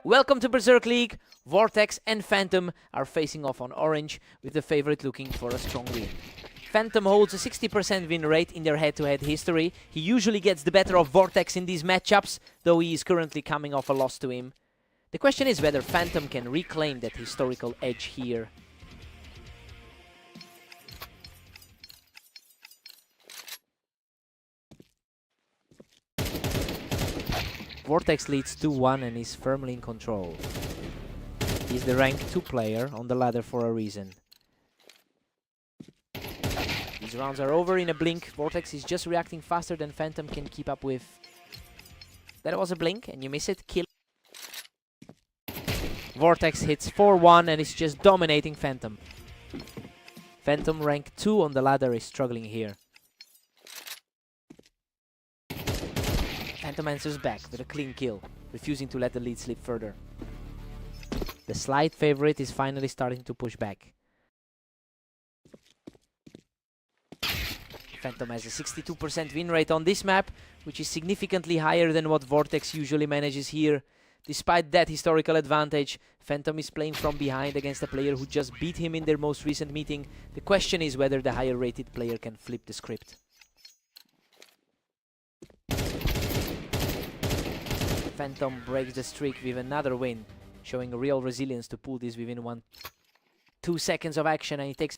Welcome to Berserk League. Vortex and Phantom are facing off on orange, with the favorite looking for a strong win. Phantom holds a 60% win rate in their head-to-head history. He usually gets the better of Vortex in these matchups, though he is currently coming off a loss to him. The question is whether Phantom can reclaim that historical edge here. Vortex leads 2-1 and is firmly in control. He's the rank 2 player on the ladder for a reason. These rounds are over in a blink. Vortex is just reacting faster than Phantom can keep up with. That was a blink and you miss it. Kill. Vortex hits 4-1 and is just dominating Phantom. Phantom rank 2 on the ladder is struggling here. Phantom answers back with a clean kill, refusing to let the lead slip further. The slight favorite is finally starting to push back. Phantom has a 62% win rate on this map, which is significantly higher than what Vortex usually manages here. Despite that historical advantage, Phantom is playing from behind against a player who just beat him in their most recent meeting. The question is whether the higher rated player can flip the script. Phantom breaks the streak with another win, showing real resilience to pull this within 2 seconds of action, and he takes...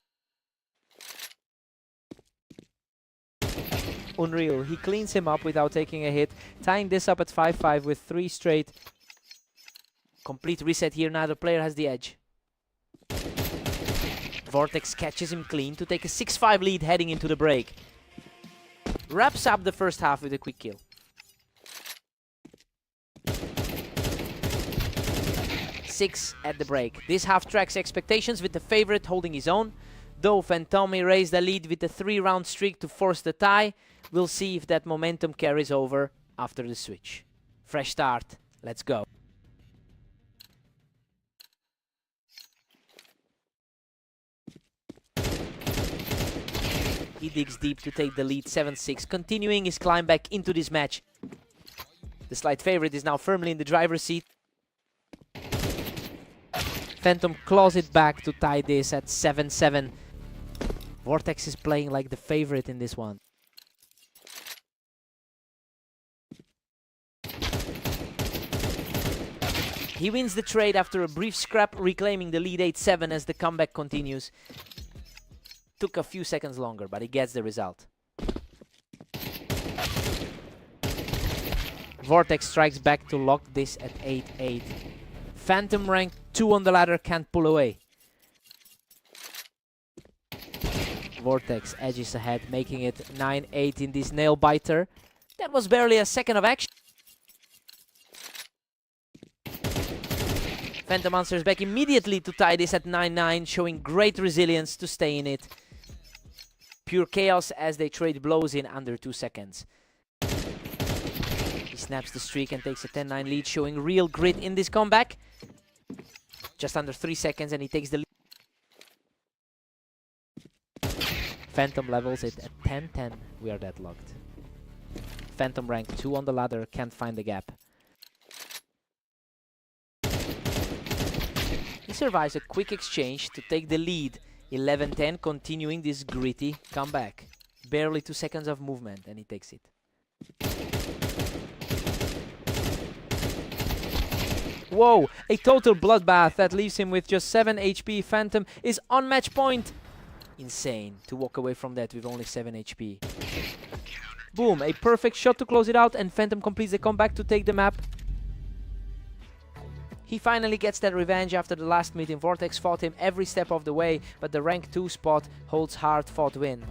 Unreal. He cleans him up without taking a hit, tying this up at 5-5 with 3 straight. Complete reset here, neither player has the edge. Vortex catches him clean to take a 6-5 lead heading into the break. Wraps up the first half with a quick kill. Six at the break. This half tracks expectations with the favorite holding his own. Though Phantom raised the lead with a 3-round streak to force the tie, we'll see if that momentum carries over after the switch. Fresh start. Let's go. He digs deep to take the lead 7-6, continuing his climb back into this match. The slight favorite is now firmly in the driver's seat. Phantom claws it back to tie this at 7-7. Vortex is playing like the favorite in this one. He wins the trade after a brief scrap, reclaiming the lead 8-7 as the comeback continues. Took a few seconds longer, but he gets the result. Vortex strikes back to lock this at 8-8. Phantom rank 2 on the ladder can't pull away. Vortex edges ahead, making it 9-8 in this nail biter. That was barely a second of action. Phantom answers back immediately to tie this at 9-9, showing great resilience to stay in it. Pure chaos as they trade blows in under 2 seconds. He snaps the streak and takes a 10-9 lead, showing real grit in this comeback. Just under 3 seconds and he takes the lead. Phantom levels it at 10-10. We are deadlocked. Phantom rank 2 on the ladder, can't find the gap. He survives a quick exchange to take the lead. 11-10, continuing this gritty comeback. Barely 2 seconds of movement and he takes it. Whoa, a total bloodbath that leaves him with just 7 HP. Phantom is on match point. Insane to walk away from that with only 7 HP. Boom, a perfect shot to close it out, and Phantom completes the comeback to take the map. He finally gets that revenge after the last meeting. Vortex fought him every step of the way, but the rank 2 spot holds hard-fought win.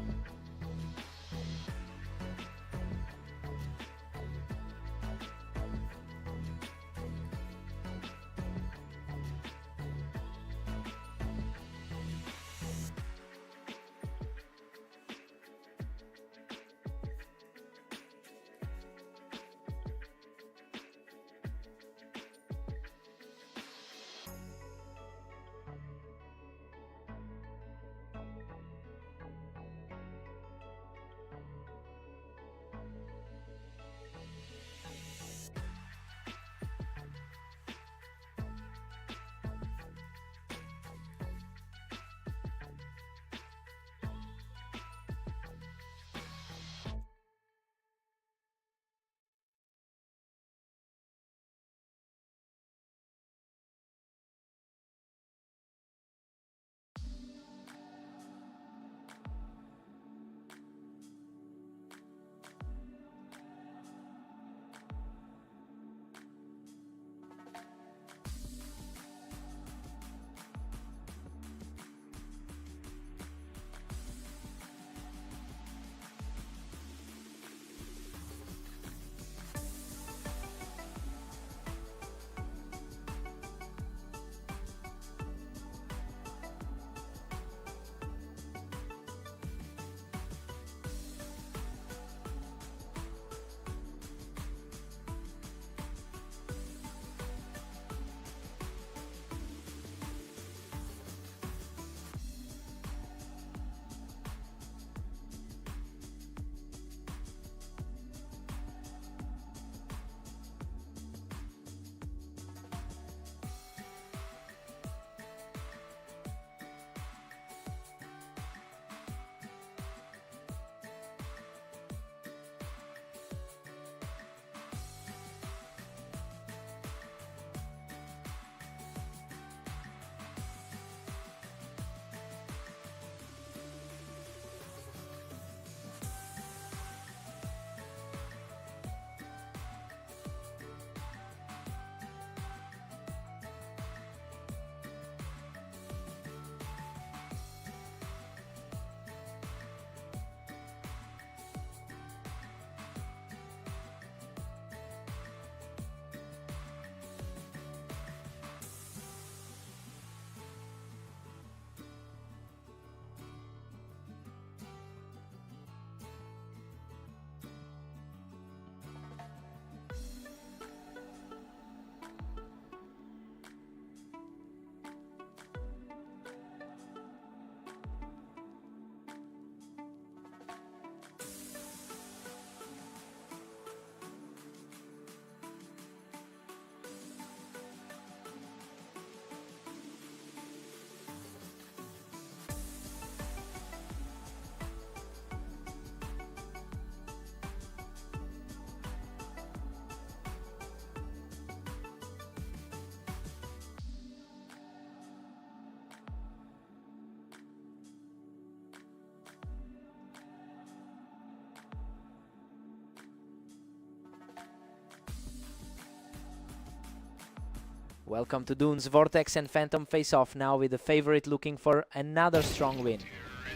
Welcome to Dunes. Vortex and Phantom face off now with the favorite looking for another strong win.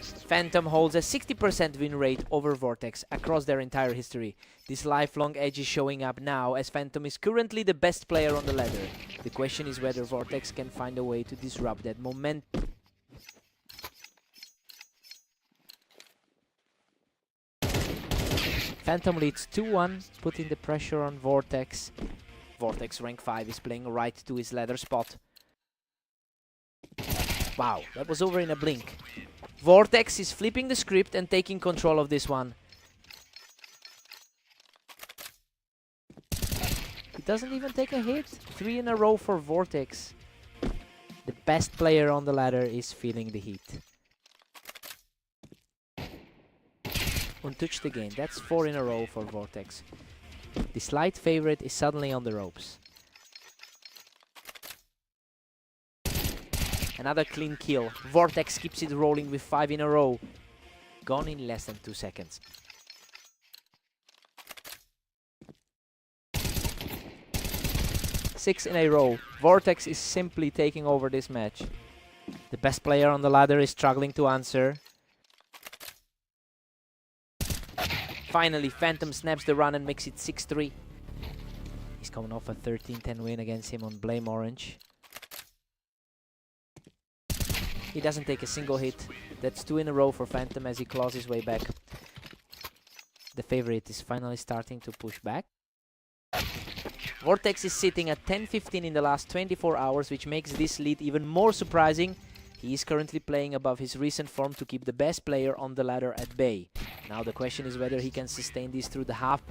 Phantom holds a 60% win rate over Vortex across their entire history. This lifelong edge is showing up now as Phantom is currently the best player on the ladder. The question is whether Vortex can find a way to disrupt that momentum. Phantom leads 2-1, putting the pressure on Vortex. Vortex rank 5 is playing right to his ladder spot. Wow, that was over in a blink. Vortex is flipping the script and taking control of this one. He doesn't even take a hit. 3 in a row for Vortex. The best player on the ladder is feeling the heat. Untouched again. That's 4 in a row for Vortex. The slight favorite is suddenly on the ropes. Another clean kill. Vortex keeps it rolling with 5 in a row. Gone in less than 2 seconds. Six in a row. Vortex is simply taking over this match. The best player on the ladder is struggling to answer. Finally, Phantom snaps the run and makes it 6-3. He's coming off a 13-10 win against him on Blame Orange. He doesn't take a single hit. That's 2 in a row for Phantom as he claws his way back. The favorite is finally starting to push back. Vortex is sitting at 10-15 in the last 24 hours, which makes this lead even more surprising. He is currently playing above his recent form to keep the best player on the ladder at bay. Now the question is whether he can sustain this through the half.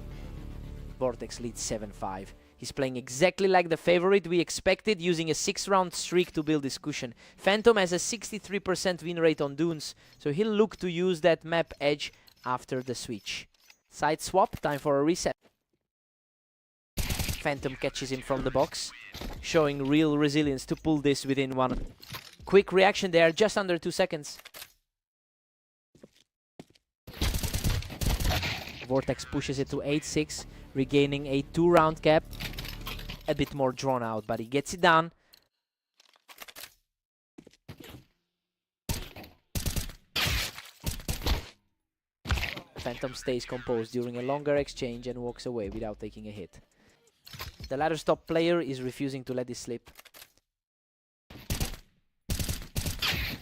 Vortex leads 7-5. He's playing exactly like the favorite we expected, using a 6-round streak to build this cushion. Phantom has a 63% win rate on Dunes, so he'll look to use that map edge after the switch. Side swap, time for a reset. Phantom catches him from the box, showing real resilience to pull this within one. Quick reaction there, just under 2 seconds. Vortex pushes it to 8-6, regaining a 2-round gap. A bit more drawn out, but he gets it done. Phantom stays composed during a longer exchange and walks away without taking a hit. The ladder's top player is refusing to let this slip.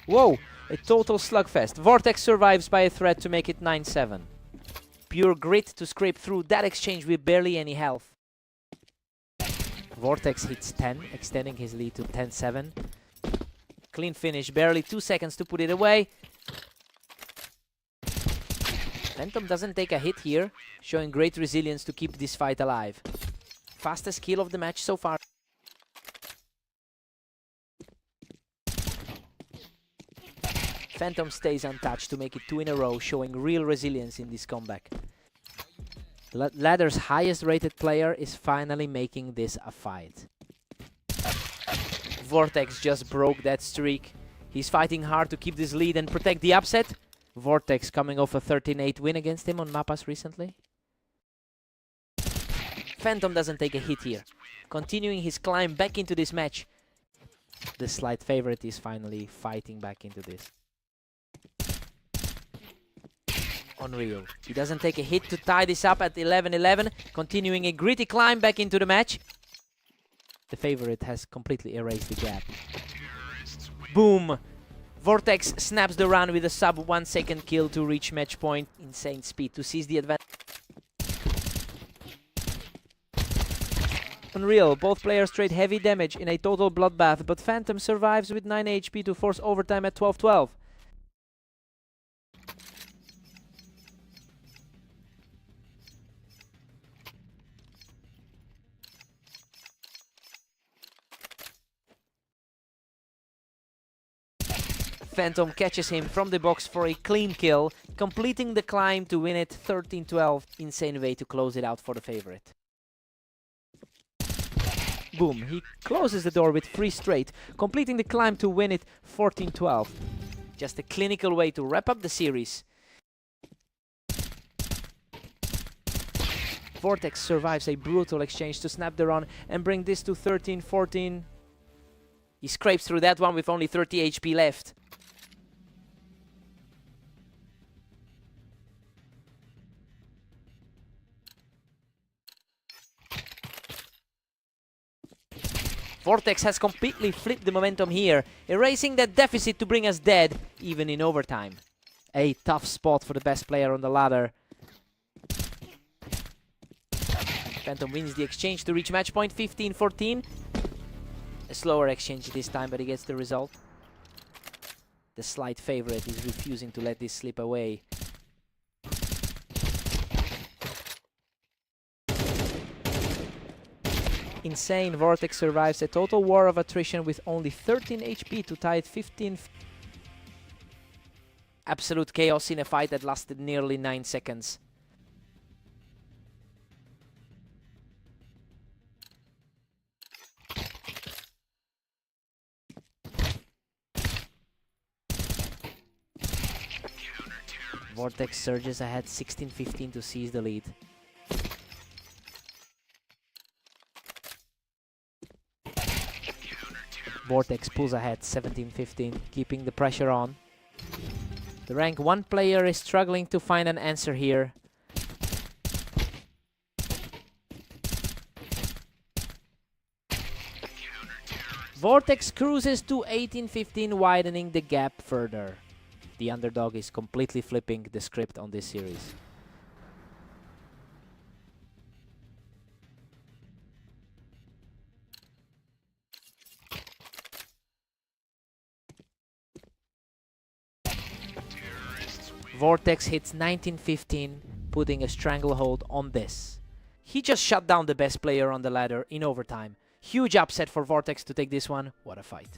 Whoa! A total slugfest. Vortex survives by a threat to make it 9-7. Pure grit to scrape through that exchange with barely any health. Vortex hits 10, extending his lead to 10-7. Clean finish, barely 2 seconds to put it away. Phantom doesn't take a hit here, showing great resilience to keep this fight alive. Fastest kill of the match so far. Phantom stays untouched to make it 2 in a row, showing real resilience in this comeback. The ladder's highest rated player is finally making this a fight. Vortex just broke that streak. He's fighting hard to keep this lead and protect the upset. Vortex coming off a 13-8 win against him on Mapas recently. Phantom doesn't take a hit here, continuing his climb back into this match. The slight favorite is finally fighting back into this. Unreal. He doesn't take a hit to tie this up at 11-11, continuing a gritty climb back into the match. The favorite has completely erased the gap. Boom! Vortex snaps the run with a sub 1 second kill to reach match point. Insane speed to seize the advantage. Unreal. Both players trade heavy damage in a total bloodbath, but Phantom survives with 9 HP to force overtime at 12-12. Phantom catches him from the box for a clean kill, completing the climb to win it 13-12. Insane way to close it out for the favorite. Boom, he closes the door with 3 straight, completing the climb to win it 14-12. Just a clinical way to wrap up the series. Vortex survives a brutal exchange to snap the run and bring this to 13-14. He scrapes through that one with only 30 HP left. Vortex has completely flipped the momentum here, erasing that deficit to bring us dead, even in overtime. A tough spot for the best player on the ladder. Phantom wins the exchange to reach match point 15-14. A slower exchange this time, but he gets the result. The slight favorite is refusing to let this slip away. Insane Vortex survives a total war of attrition with only 13 HP to tie it 15. Absolute chaos in a fight that lasted nearly 9 seconds. Vortex surges ahead 16-15 to seize the lead. Vortex pulls ahead 17-15, keeping the pressure on. The rank 1 player is struggling to find an answer here. Vortex cruises to 18-15, widening the gap further. The underdog is completely flipping the script on this series. Vortex hits 19-15, putting a stranglehold on this. He just shut down the best player on the ladder in overtime. Huge upset for Vortex to take this one. What a fight.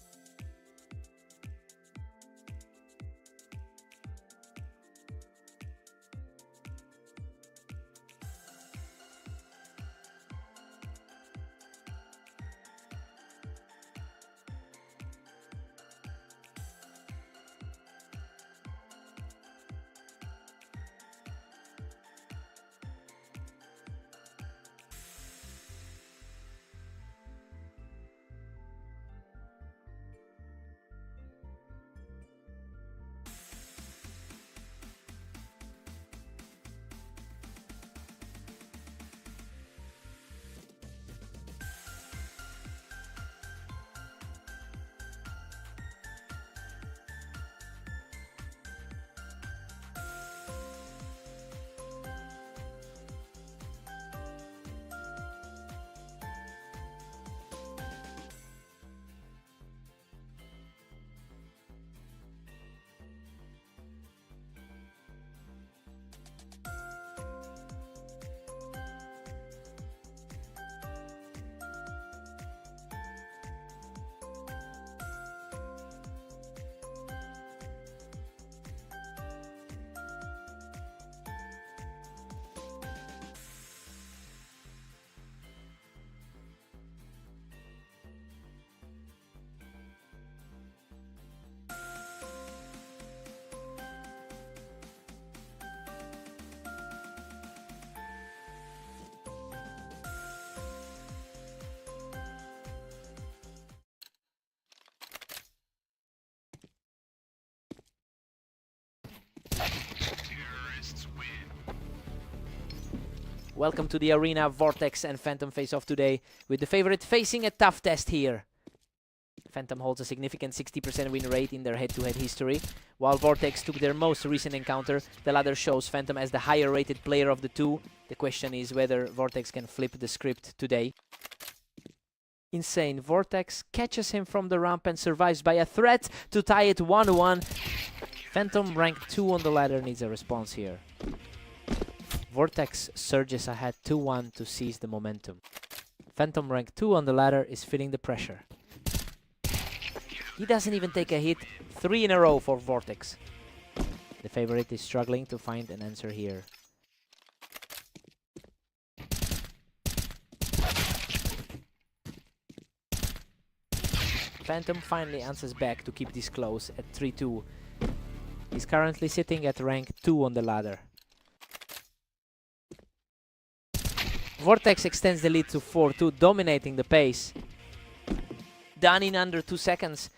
Welcome to the arena. Vortex and Phantom face off today, with the favorite facing a tough test here. Phantom holds a significant 60% win rate in their head-to-head history, while Vortex took their most recent encounter. The ladder shows Phantom as the higher rated player of the two. The question is whether Vortex can flip the script today. Insane Vortex catches him from the ramp and survives by a threat to tie it 1-1. Phantom, rank 2 on the ladder, needs a response here. Vortex surges ahead 2-1 to seize the momentum. Phantom, rank 2 on the ladder, is feeling the pressure. He doesn't even take a hit. 3 in a row for Vortex. The favorite is struggling to find an answer here. Phantom finally answers back to keep this close at 3-2. He's currently sitting at rank 2 on the ladder. Vortex extends the lead to 4-2, dominating the pace. done in under 2 seconds.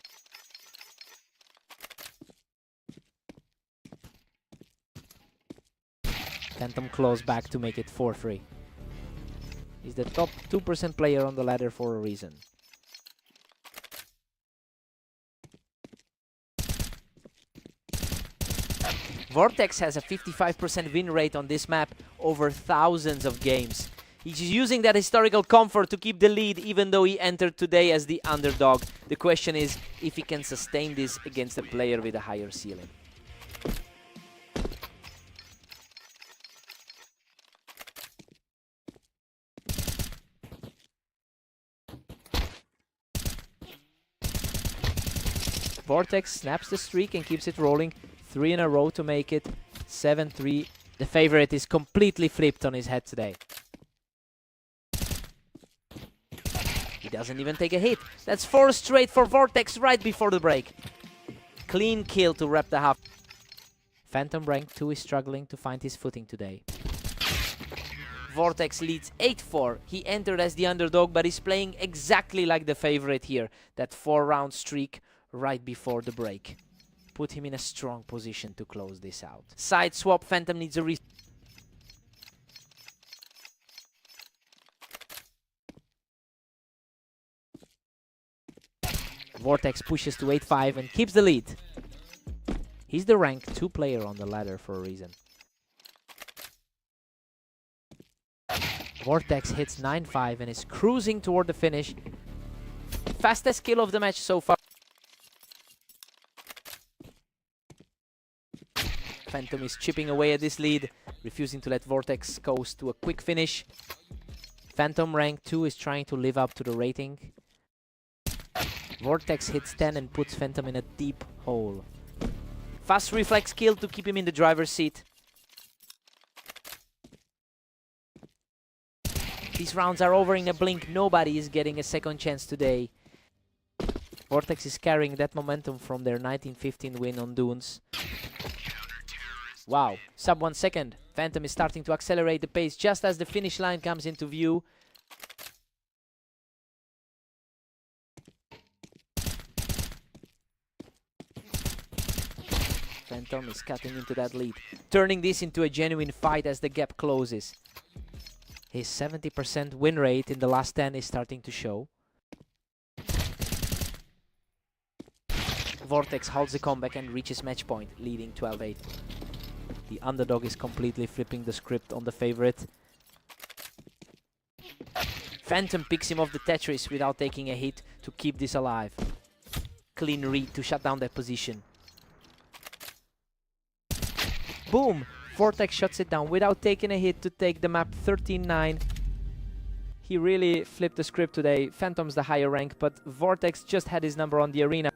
Phantom claws back to make it 4-3. He's the top 2% player on the ladder for a reason. Vortex has a 55% win rate on this map over thousands of games. He's using that historical comfort to keep the lead even though he entered today as the underdog. The question is if he can sustain this against a player with a higher ceiling. Vortex snaps the streak and keeps it rolling. 3 in a row to make it 7-3. The favorite is completely flipped on his head today. He doesn't even take a hit. That's 4 straight for Vortex right before the break. Clean kill to wrap the half. Phantom rank 2 is struggling to find his footing today. Vortex leads 8-4. He entered as the underdog, but is playing exactly like the favorite here. That 4-round streak right before the break put him in a strong position to close this out. Side swap, Phantom needs a Vortex pushes to 8-5 and keeps the lead. He's the rank 2 player on the ladder for a reason. Vortex hits 9-5 and is cruising toward the finish. Fastest kill of the match so far. Phantom is chipping away at this lead, refusing to let Vortex coast to a quick finish. Phantom rank 2 is trying to live up to the rating. Vortex hits 10 and puts Phantom in a deep hole. Fast reflex kill to keep him in the driver's seat. These rounds are over in a blink. Nobody is getting a second chance today. Vortex is carrying that momentum from their 1915 win on Dunes. Wow, sub 1 second. Phantom is starting to accelerate the pace just as the finish line comes into view. Phantom is cutting into that lead, turning this into a genuine fight as the gap closes. His 70% win rate in the last 10 is starting to show. Vortex holds the comeback and reaches match point, leading 12-8. The underdog is completely flipping the script on the favorite. Phantom picks him off the Tetris without taking a hit to keep this alive. Clean read to shut down that position. Boom! Vortex shuts it down without taking a hit to take the map 13-9. He really flipped the script today. Phantom's the higher rank, but Vortex just had his number on the arena.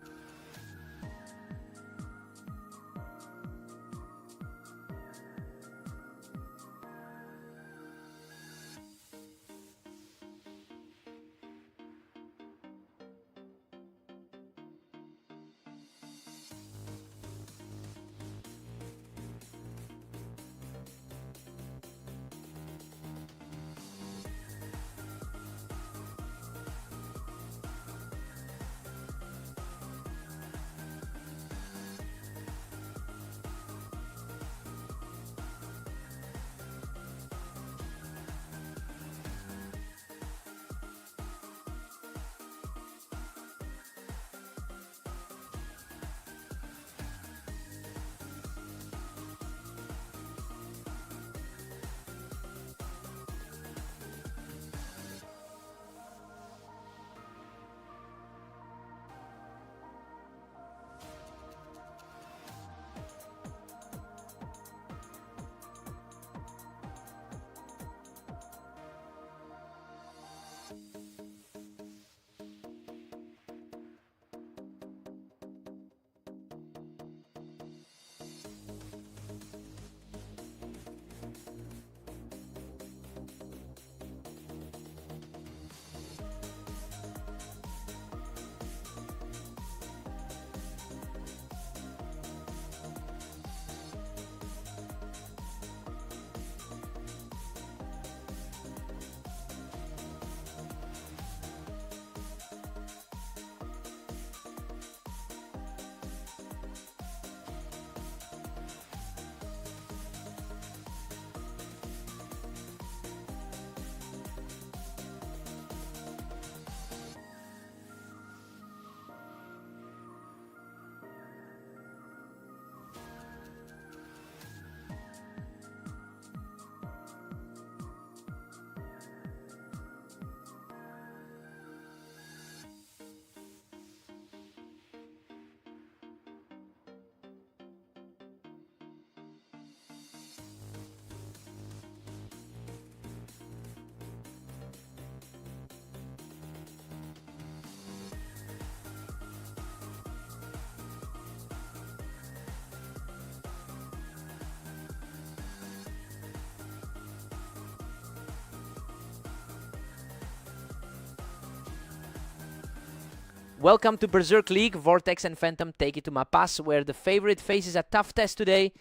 Welcome to Berserk League. Vortex and Phantom take it to Mapas, where the favorite faces a tough test today.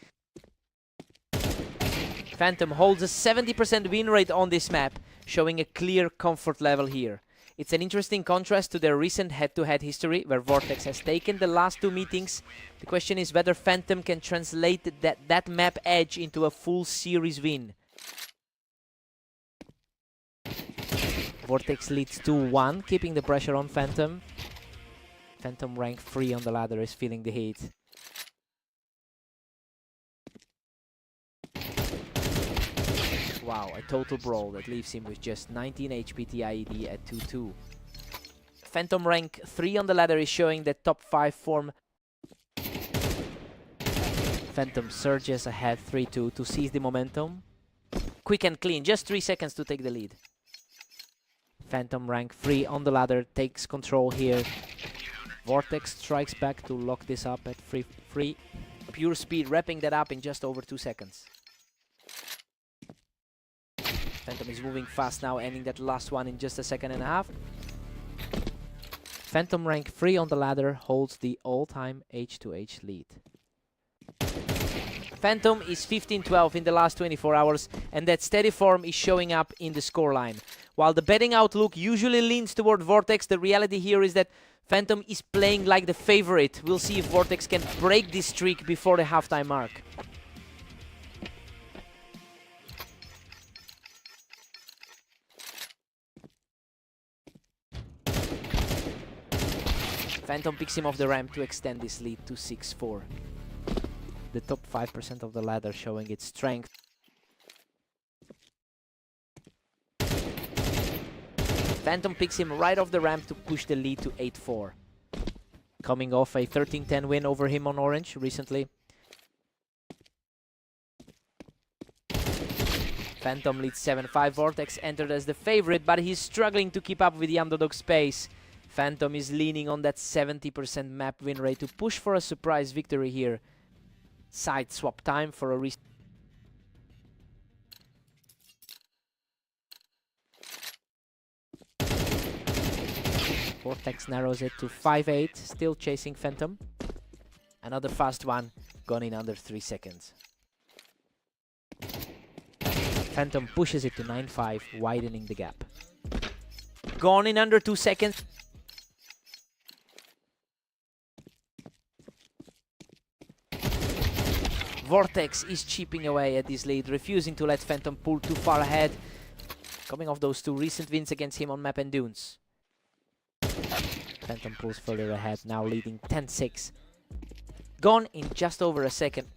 Phantom holds a 70% win rate on this map, showing a clear comfort level here. It's an interesting contrast to their recent head-to-head history, where Vortex has taken the last 2 meetings. The question is whether Phantom can translate that map edge into a full series win. Vortex leads 2-1, keeping the pressure on Phantom. Phantom rank 3 on the ladder is feeling the heat. Wow, a total brawl that leaves him with just 19 HP TIED at 2-2. Phantom rank 3 on the ladder is showing the top 5 form. Phantom surges ahead 3-2 to seize the momentum. Quick and clean, just 3 seconds to take the lead. Phantom rank 3 on the ladder takes control here. Vortex strikes back to lock this up at 3-3. Pure speed, wrapping that up in just over 2 seconds. Phantom is moving fast now, ending that last one in just a second and a half. Phantom rank 3 on the ladder holds the all-time H2H lead. Phantom is 15-12 in the last 24 hours, and that steady form is showing up in the scoreline. While the betting outlook usually leans toward Vortex, the reality here is that Phantom is playing like the favorite. We'll see if Vortex can break this streak before the halftime mark. Phantom picks him off the ramp to extend this lead to 6-4. The top 5% of the ladder showing its strength. Phantom picks him right off the ramp to push the lead to 8-4. Coming off a 13-10 win over him on Orange recently. Phantom leads 7-5. Vortex entered as the favorite, but he's struggling to keep up with the underdog's pace. Phantom is leaning on that 70% map win rate to push for a surprise victory here. Side swap time for a Vortex narrows it to 5-8, still chasing Phantom. Another fast one, gone in under 3 seconds. Phantom pushes it to 9-5, widening the gap. Gone in under 2 seconds. Vortex is chipping away at this lead, refusing to let Phantom pull too far ahead. Coming off those 2 recent wins against him on map and dunes. Phantom pulls further ahead, now leading 10-6. Gone in just over a second.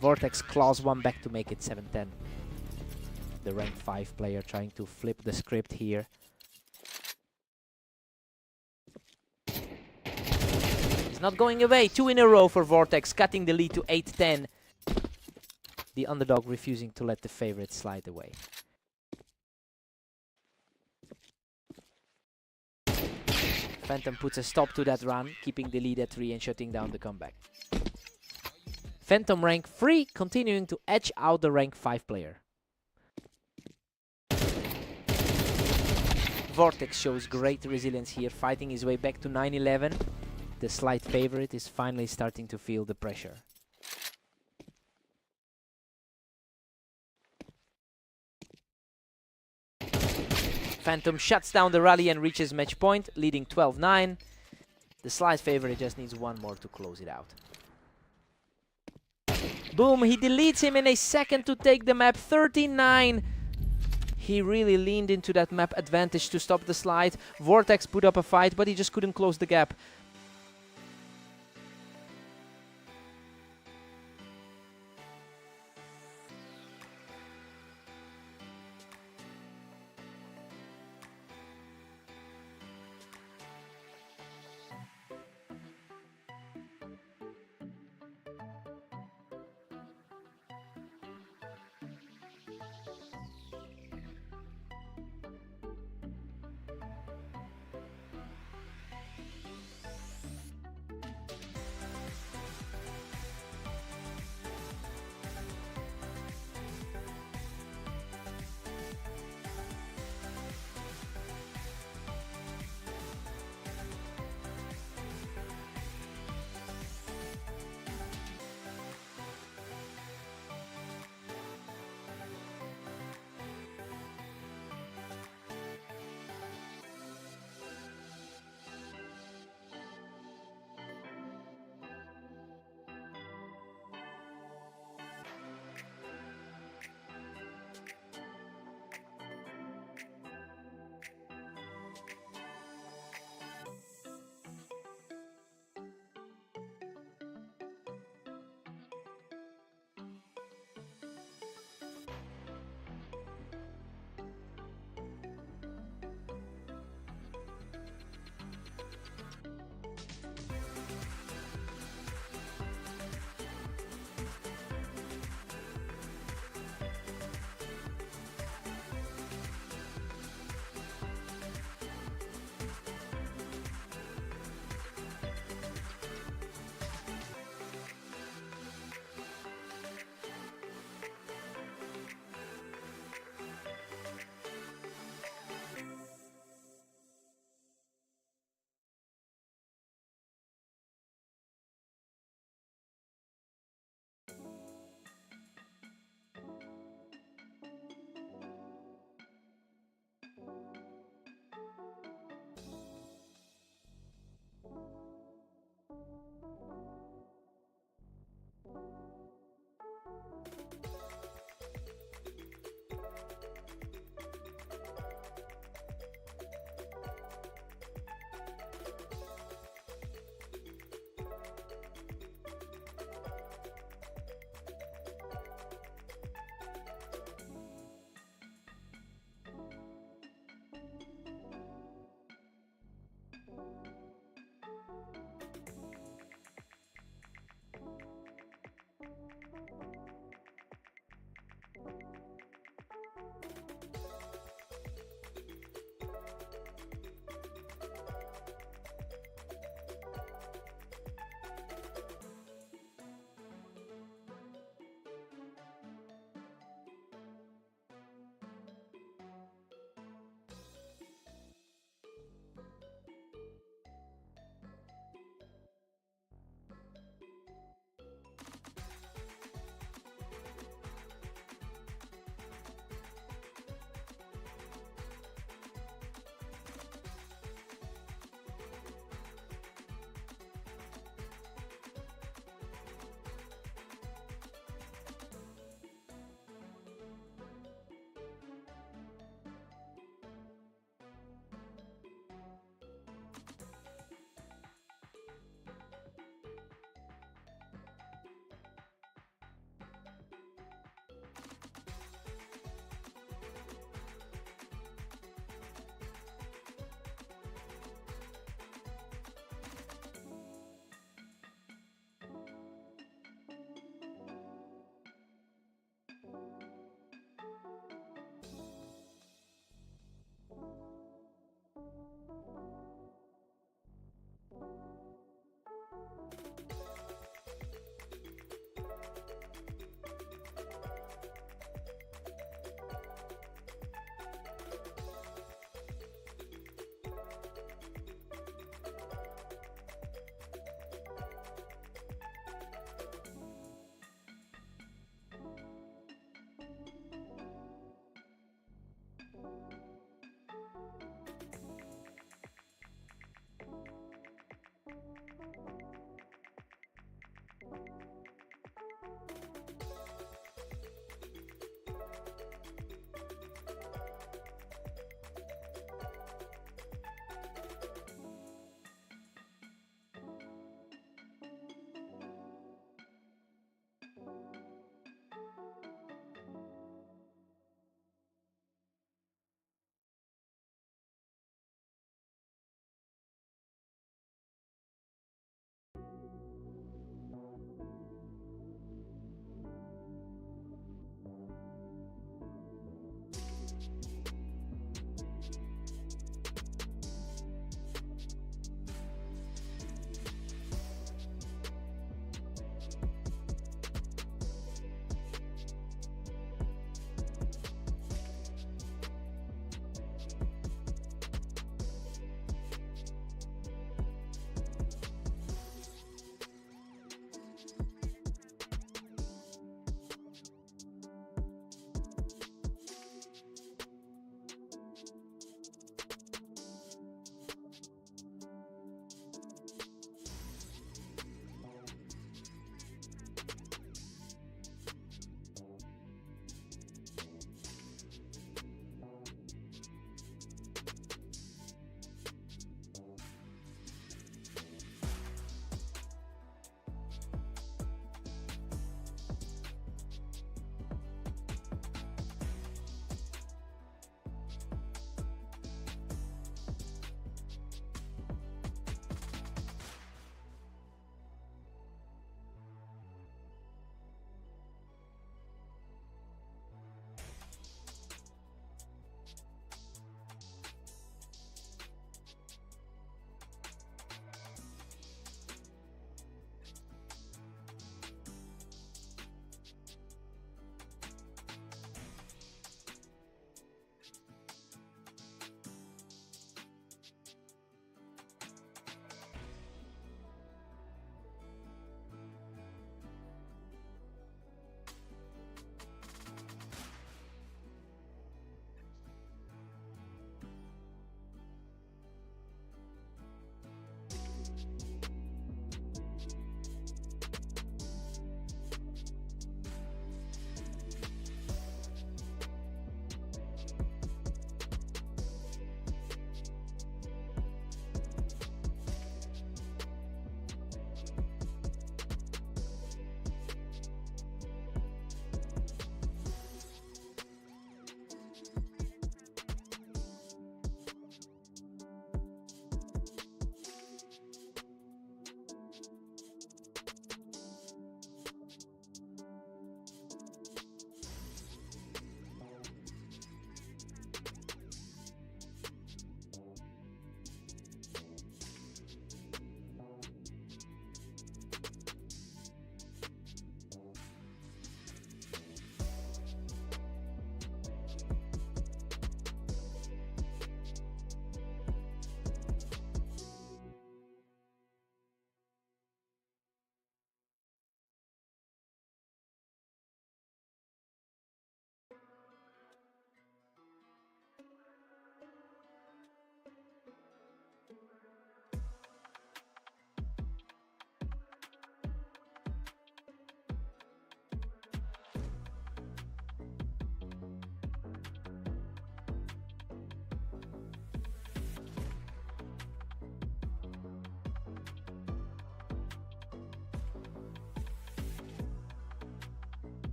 Vortex claws one back to make it 7-10. The rank 5 player trying to flip the script here. It's not going away. 2 in a row for Vortex, cutting the lead to 8-10. The underdog refusing to let the favorite slide away. Phantom puts a stop to that run, keeping the lead at 3 and shutting down the comeback. Phantom rank 3 continuing to edge out the rank 5 player. Vortex shows great resilience here, fighting his way back to 9-11. The slight favorite is finally starting to feel the pressure. Phantom shuts down the rally and reaches match point, leading 12-9. The slight favorite just needs one more to close it out. Boom, he deletes him in a second to take the map, 39. He really leaned into that map advantage to stop the slide. Vortex put up a fight, but he just couldn't close the gap.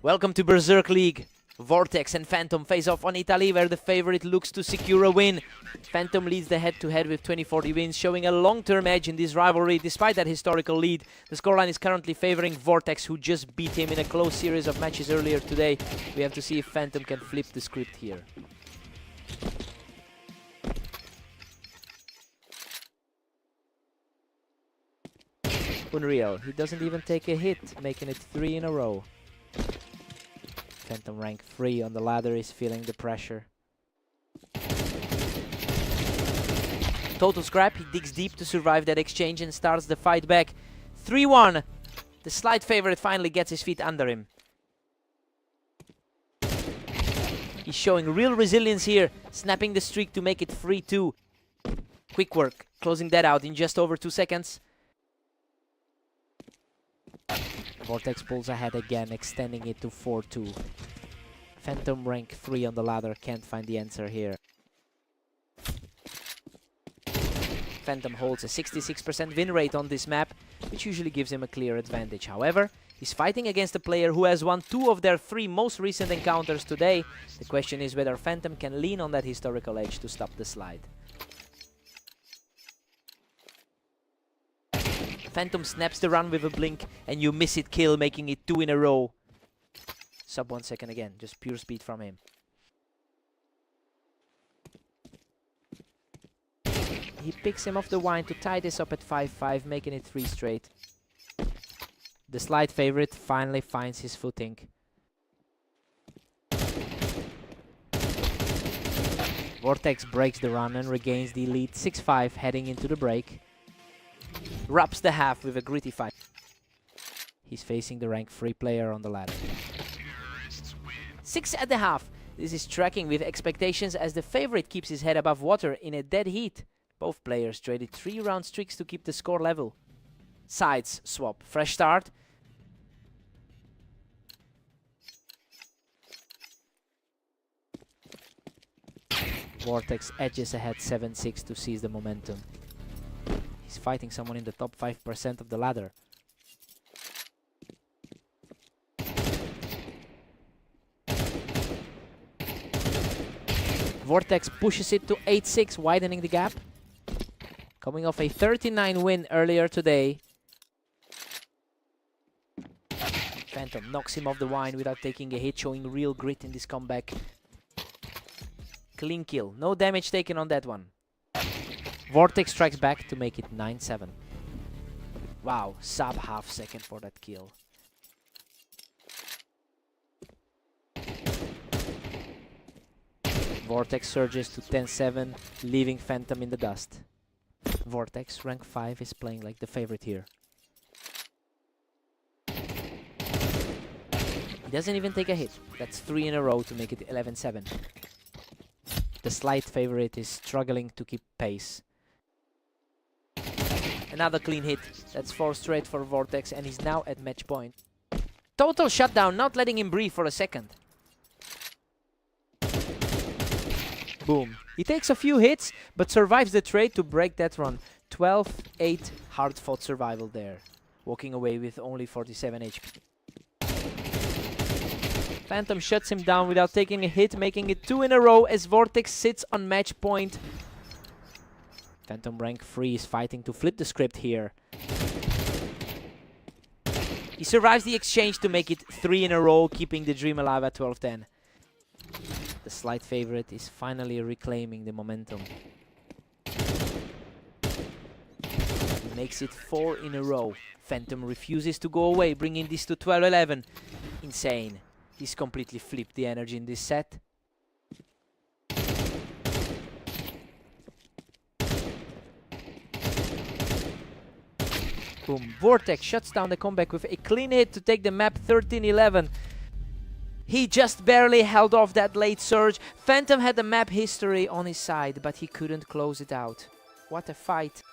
Welcome to Berserk League. Vortex and Phantom face off on Italy, where the favorite looks to secure a win. Phantom leads the head-to-head with 20-40 wins, showing a long-term edge in this rivalry. Despite that historical lead, the scoreline is currently favoring Vortex, who just beat him in a close series of matches earlier today. We have to see if Phantom can flip the script here. Unreal, he doesn't even take a hit, making it 3 in a row. Phantom rank 3 on the ladder is feeling the pressure. Total scrap, he digs deep to survive that exchange and starts the fight back. 3-1. The slight favorite finally gets his feet under him. He's showing real resilience here, snapping the streak to make it 3-2. Quick work, closing that out in just over 2 seconds. Vortex pulls ahead again, extending it to 4-2. Phantom rank 3 on the ladder, can't find the answer here. Phantom holds a 66% win rate on this map, which usually gives him a clear advantage. However, he's fighting against a player who has won 2 of their 3 most recent encounters today. The question is whether Phantom can lean on that historical edge to stop the slide. Phantom snaps the run with a blink, and you miss it kill, making it 2 in a row. Sub 1 second again, just pure speed from him. He picks him off the wine to tie this up at 5-5, making it 3 straight. The slight favorite finally finds his footing. Vortex breaks the run and regains the lead 6-5 heading into the break. Wraps the half with a gritty fight. He's facing the rank 3 player on the ladder. 6.5. This is tracking with expectations as the favorite keeps his head above water in a dead heat. Both players traded 3-round streaks to keep the score level. Sides swap. Fresh start. Vortex edges ahead 7-6 to seize the momentum. He's fighting someone in the top 5% of the ladder. Vortex pushes it to 8-6, widening the gap. Coming off a 39 win earlier today. Phantom knocks him off the wine without taking a hit, showing real grit in this comeback. Clean kill, no damage taken on that one. Vortex strikes back to make it 9-7. Wow, sub half second for that kill. Vortex surges to 10-7, leaving Phantom in the dust. Vortex, rank 5, is playing like the favorite here. He doesn't even take a hit. That's 3 in a row to make it 11-7. The slight favorite is struggling to keep pace. Another clean hit. That's 4 straight for Vortex, and he's now at match point. Total shutdown, not letting him breathe for a second. Boom. He takes a few hits, but survives the trade to break that run. 12-8, hard-fought survival there. Walking away with only 47 HP. Phantom shuts him down without taking a hit, making it 2 in a row as Vortex sits on match point. Phantom rank 3 is fighting to flip the script here. He survives the exchange to make it 3 in a row, keeping the dream alive at 12-10. The slight favorite is finally reclaiming the momentum. He makes it 4 in a row. Phantom refuses to go away, bringing this to 12-11. Insane. He's completely flipped the energy in this set. Boom. Vortex shuts down the comeback with a clean hit to take the map 13-11. He just barely held off that late surge. Phantom had the map history on his side, but he couldn't close it out. What a fight.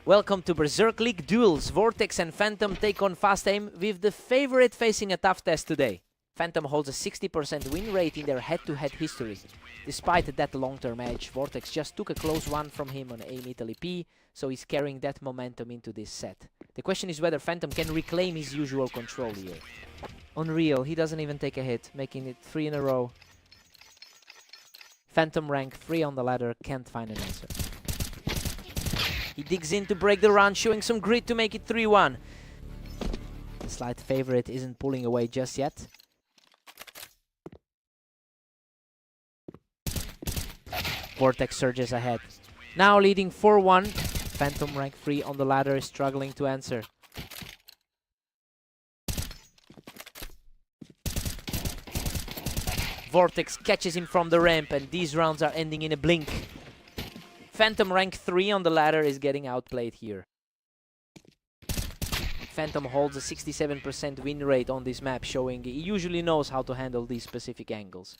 Welcome to Berserk League Duels. Vortex and Phantom take on Fast Aim with the favorite facing a tough test today. Phantom holds a 60% win rate in their head-to-head history. Despite that long-term edge, Vortex just took a close one from him on Aim Italy P, so he's carrying that momentum into this set. The question is whether Phantom can reclaim his usual control here. Unreal, he doesn't even take a hit, making it 3 in a row. Phantom rank 3 on the ladder, can't find an answer. He digs in to break the run, showing some grit to make it 3-1. The slight favorite isn't pulling away just yet. Vortex surges ahead. Now leading 4-1. Phantom rank 3 on the ladder is struggling to answer. Vortex catches him from the ramp, and these rounds are ending in a blink. Phantom rank 3 on the ladder is getting outplayed here. Phantom holds a 67% win rate on this map, showing he usually knows how to handle these specific angles.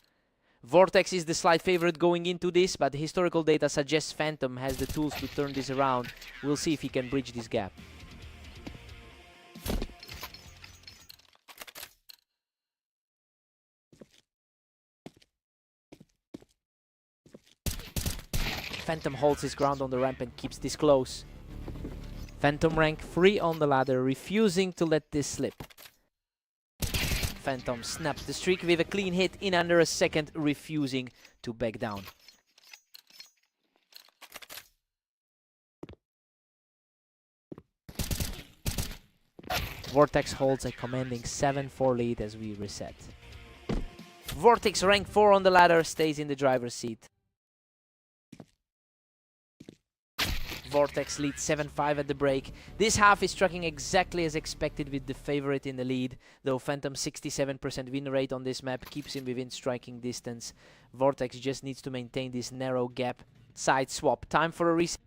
Vortex is the slight favorite going into this, but the historical data suggests Phantom has the tools to turn this around. We'll see if he can bridge this gap. Phantom holds his ground on the ramp and keeps this close. Phantom rank 3 on the ladder, refusing to let this slip. Phantom snaps the streak with a clean hit in under a second, refusing to back down. Vortex holds a commanding 7-4 lead as we reset. Vortex rank 4 on the ladder stays in the driver's seat. Vortex leads 7-5 at the break. This half is tracking exactly as expected with the favorite in the lead, though Phantom's 67% win rate on this map keeps him within striking distance. Vortex just needs to maintain this narrow gap. Side swap. Time for a reset.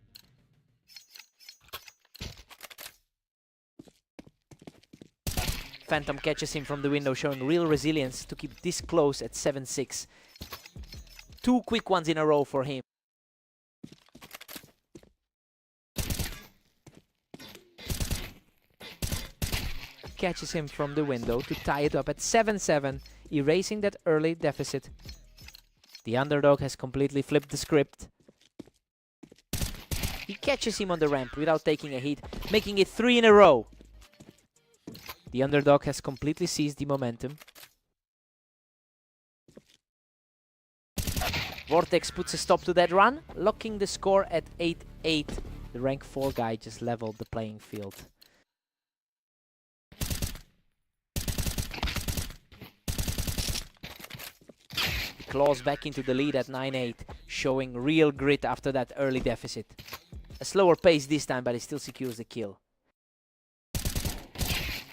Phantom catches him from the window, showing real resilience to keep this close at 7-6. 2 quick ones in a row for him. Catches him from the window to tie it up at 7-7, erasing that early deficit. The underdog has completely flipped the script. He catches him on the ramp without taking a hit, making it 3 in a row. The underdog has completely seized the momentum. Vortex puts a stop to that run, locking the score at 8-8. The rank 4 guy just leveled the playing field. Claws back into the lead at 9-8, showing real grit after that early deficit. A slower pace this time, but he still secures the kill.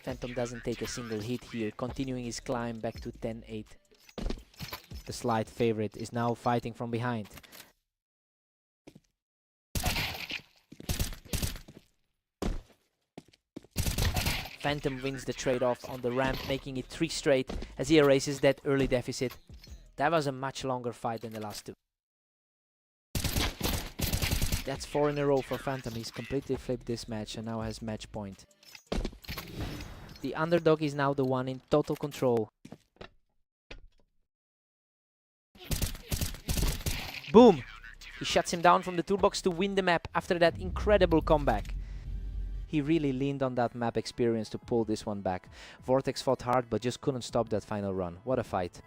Phantom doesn't take a single hit here, continuing his climb back to 10-8. The slight favorite is now fighting from behind. Phantom wins the trade-off on the ramp, making it 3 straight as he erases that early deficit. That was a much longer fight than the last 2. That's 4 in a row for Phantom. He's completely flipped this match and now has match point. The underdog is now the one in total control. Boom! He shuts him down from the toolbox to win the map after that incredible comeback. He really leaned on that map experience to pull this one back. Vortex fought hard but just couldn't stop that final run. What a fight.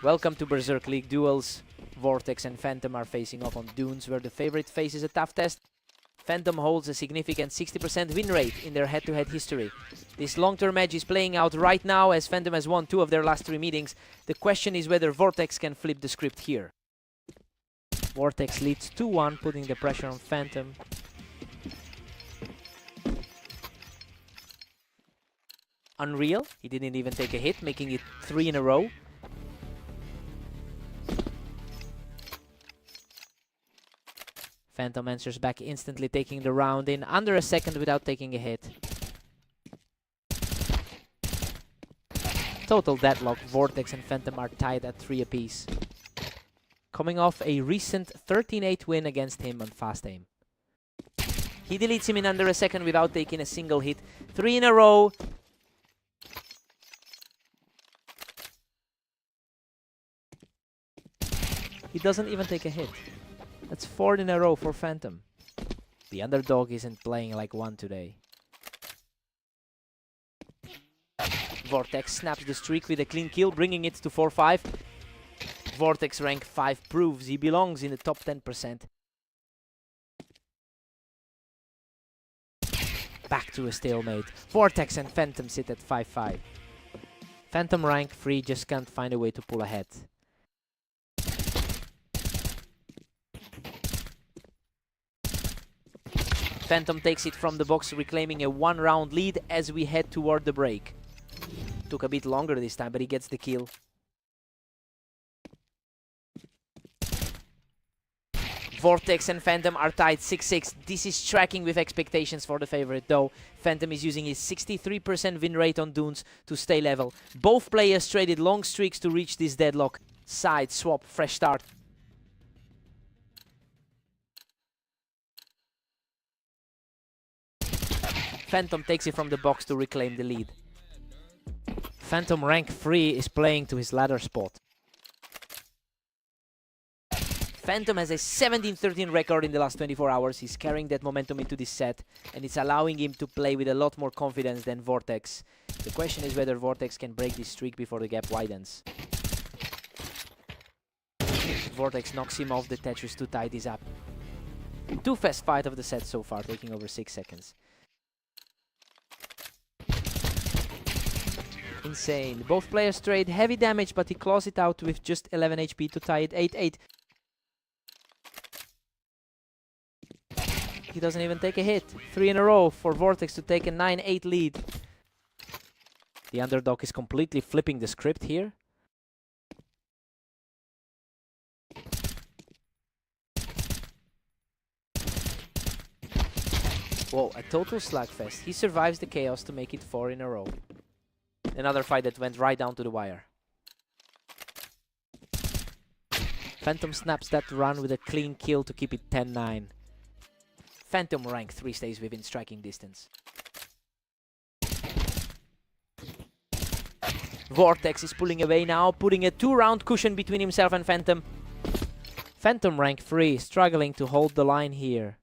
Welcome to Berserk League duels. Vortex and Phantom are facing off on Dunes, where the favorite faces a tough test. Phantom holds a significant 60% win rate in their head-to-head history. This long-term edge is playing out right now as Phantom has won 2 of their last 3 meetings. The question is whether Vortex can flip the script here. Vortex leads 2-1, putting the pressure on Phantom. Unreal, he didn't even take a hit, making it 3 in a row. Phantom answers back instantly, taking the round in under a second without taking a hit. Total deadlock, Vortex and Phantom are tied at 3 apiece. Coming off a recent 13-8 win against him on fast aim. He deletes him in under a second without taking a single hit. 3 in a row. He doesn't even take a hit. That's 4 in a row for Phantom. The underdog isn't playing like one today. Vortex snaps the streak with a clean kill, bringing it to 4-5. Vortex rank 5 proves he belongs in the top 10%. Back to a stalemate. Vortex and Phantom sit at 5-5. Phantom rank 3 just can't find a way to pull ahead. Phantom takes it from the box, reclaiming a 1-round lead as we head toward the break. Took a bit longer this time, but he gets the kill. Vortex and Phantom are tied 6-6. This is tracking with expectations for the favorite, though. Phantom is using his 63% win rate on Dunes to stay level. Both players traded long streaks to reach this deadlock. Side swap, fresh start. Phantom takes it from the box to reclaim the lead. Phantom rank 3 is playing to his ladder spot. Phantom has a 17-13 record in the last 24 hours. He's carrying that momentum into this set, and it's allowing him to play with a lot more confidence than Vortex. The question is whether Vortex can break this streak before the gap widens. Vortex knocks him off the Tetris to tie this up. 2 fast fight of the set so far, taking over 6 seconds. Insane. Both players trade heavy damage, but he claws it out with just 11 HP to tie it 8-8. He doesn't even take a hit. 3 in a row for Vortex to take a 9-8 lead. The underdog is completely flipping the script here. Whoa, a total slugfest. He survives the chaos to make it 4 in a row. Another fight that went right down to the wire. Phantom snaps that run with a clean kill to keep it 10-9. Phantom rank 3 stays within striking distance. Vortex is pulling away now, putting a 2-round cushion between himself and Phantom. Phantom rank 3 struggling to hold the line here.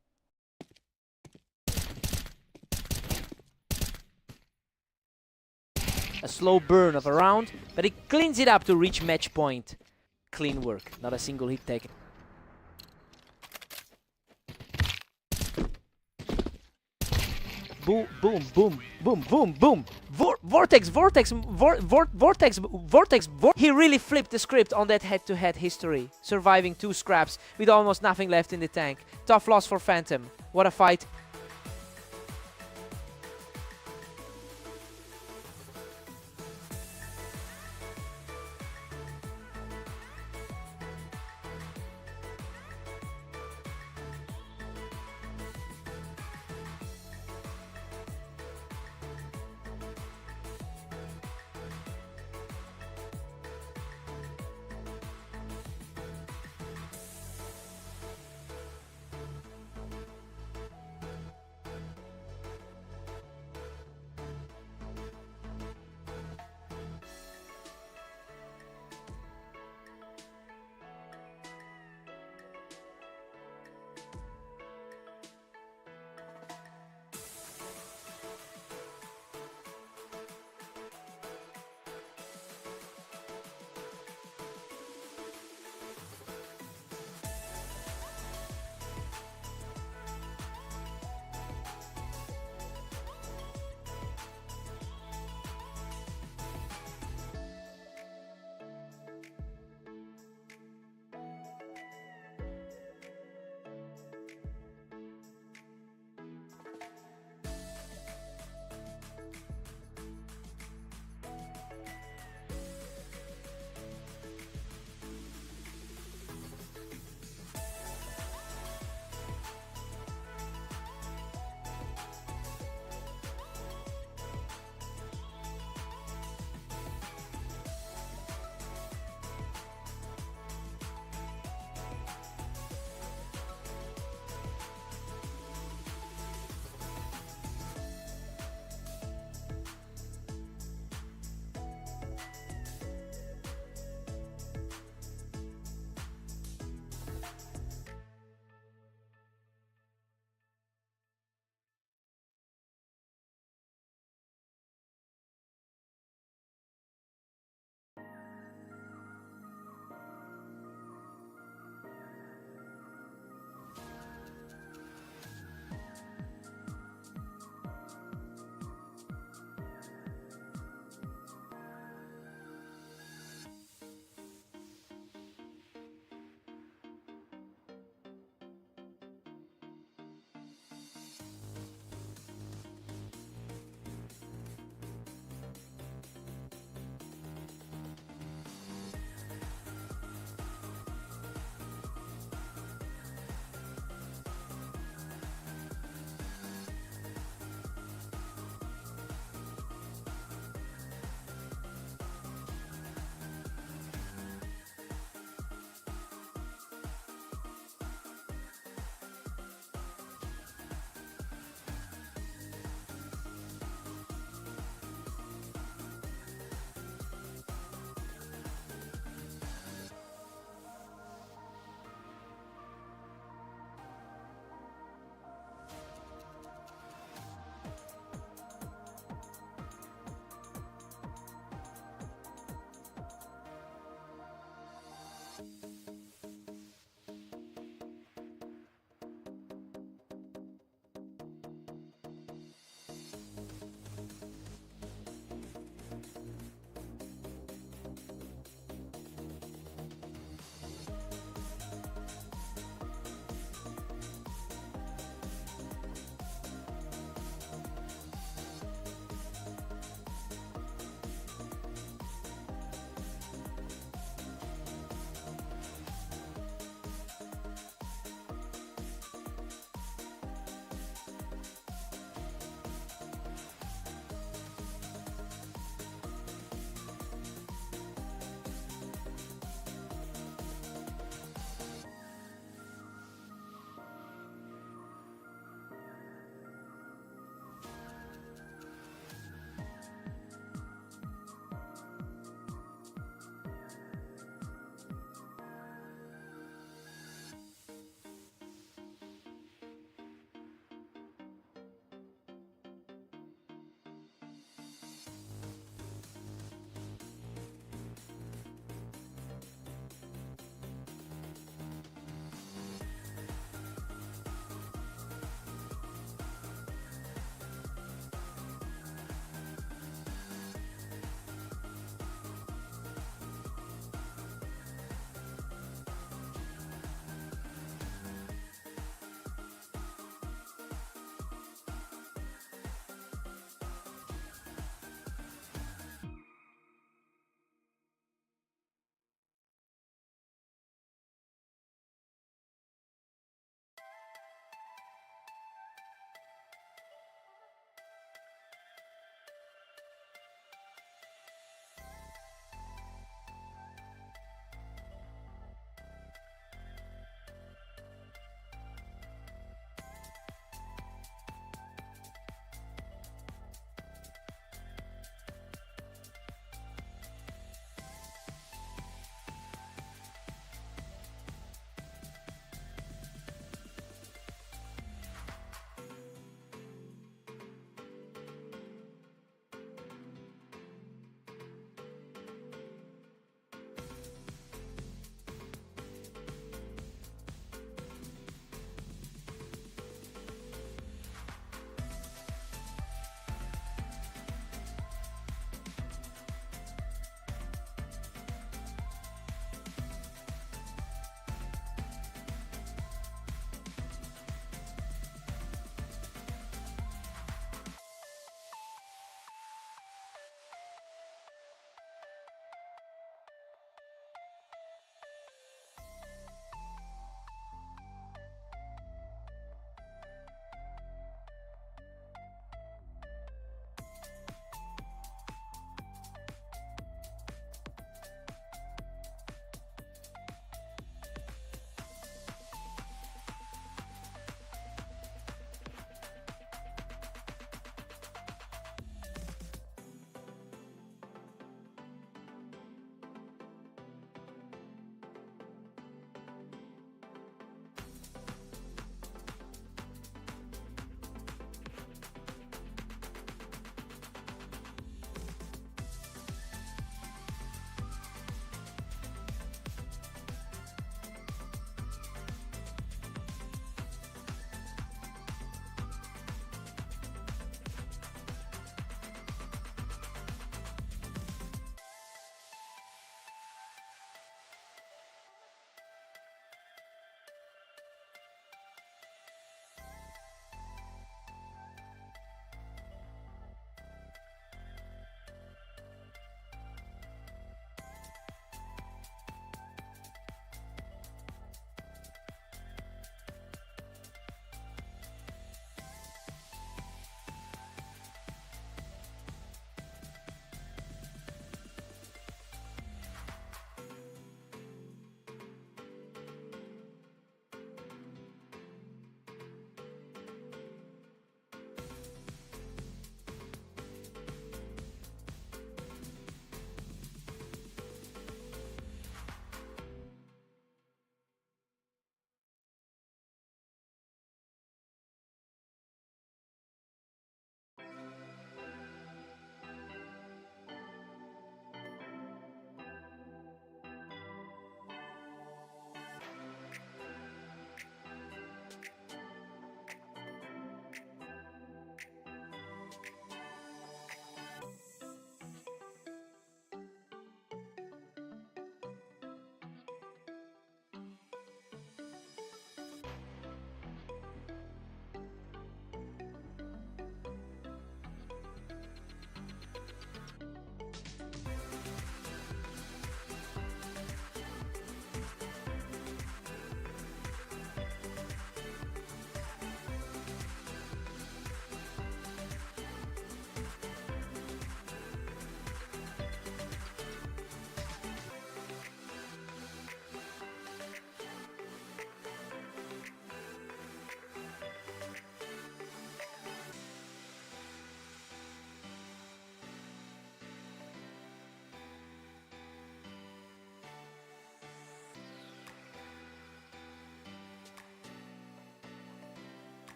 A slow burn of a round, but he cleans it up to reach match point. Clean work, not a single hit taken. Boom, boom, boom, boom, boom, boom. Vortex. He really flipped the script on that head-to-head history, surviving 2 scraps with almost nothing left in the tank. Tough loss for Phantom. What a fight.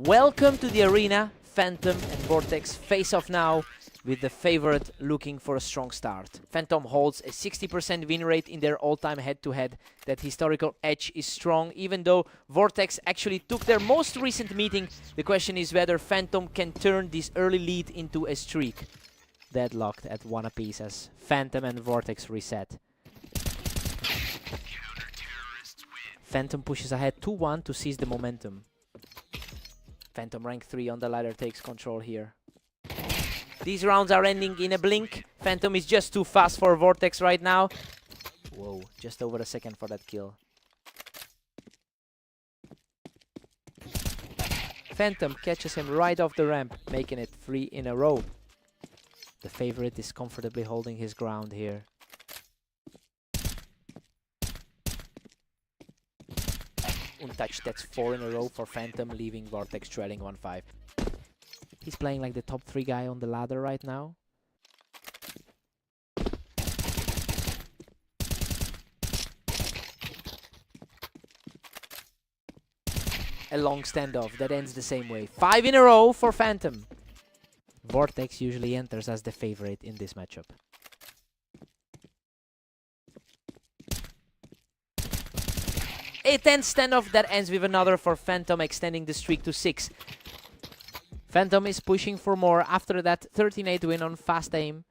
Welcome to the arena. Phantom and Vortex face off now with the favorite looking for a strong start. Phantom holds a 60% win rate in their all-time head-to-head. That historical edge is strong, even though Vortex actually took their most recent meeting. The question is whether Phantom can turn this early lead into a streak. Deadlocked at 1 apiece as Phantom and Vortex reset. Phantom pushes ahead 2-1 to seize the momentum. Phantom rank 3 on the ladder takes control here. These rounds are ending in a blink. Phantom is just too fast for Vortex right now. Whoa, just over a second for that kill. Phantom catches him right off the ramp, making it 3 in a row. The favorite is comfortably holding his ground here. Untouched, that's 4 in a row for Phantom, leaving Vortex trailing 1-5. He's playing like the top 3 guy on the ladder right now. A long standoff that ends the same way. 5 in a row for Phantom. Vortex usually enters as the favorite in this matchup. A 10 standoff that ends with another for Phantom, extending the streak to 6. Phantom is pushing for more after that 13-8 win on fast aim.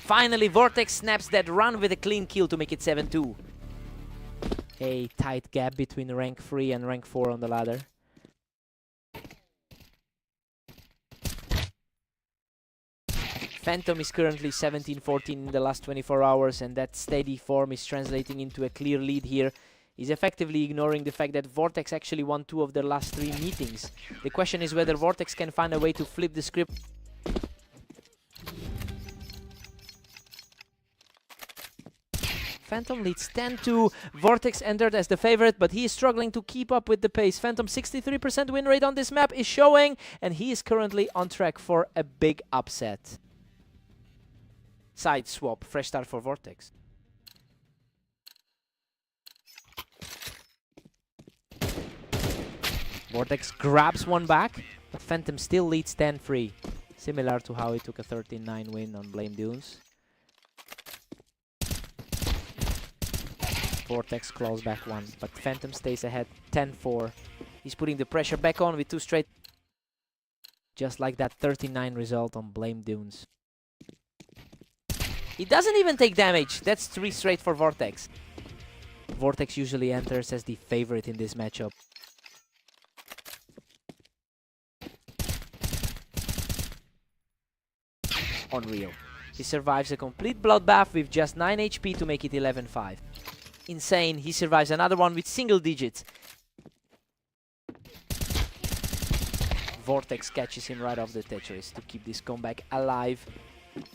Finally, Vortex snaps that run with a clean kill to make it 7-2. A tight gap between rank 3 and rank 4 on the ladder. Phantom is currently 17-14 in the last 24 hours, and that steady form is translating into a clear lead here. He's effectively ignoring the fact that Vortex actually won 2 of their last 3 meetings. The question is whether Vortex can find a way to flip the script. Phantom leads 10-2. Vortex entered as the favorite, but he is struggling to keep up with the pace. Phantom 63% win rate on this map is showing, and he is currently on track for a big upset. Side swap, fresh start for Vortex. Vortex grabs one back, but Phantom still leads 10-3. Similar to how he took a 13-9 win on Blame Dunes. Vortex claws back one, but Phantom stays ahead 10-4. He's putting the pressure back on with 2 straight. Just like that 13-9 result on Blame Dunes. He doesn't even take damage. That's 3 straight for Vortex. Vortex usually enters as the favorite in this matchup. Unreal. He survives a complete bloodbath with just 9 HP to make it 11-5. Insane, he survives another one with single digits. Vortex catches him right off the Tetris to keep this comeback alive.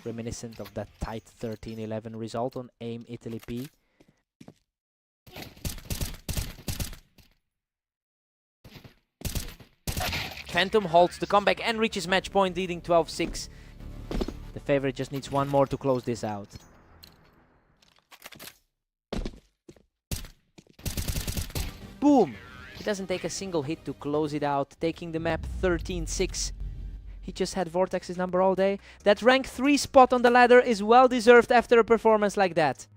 Reminiscent of that tight 13-11 result on AIM Italy P. Phantom halts the comeback and reaches match point, leading 12-6. The favorite just needs one more to close this out. Boom! He doesn't take a single hit to close it out, taking the map 13-6. He just had Vortex's number all day. That rank 3 spot on the ladder is well deserved after a performance like that.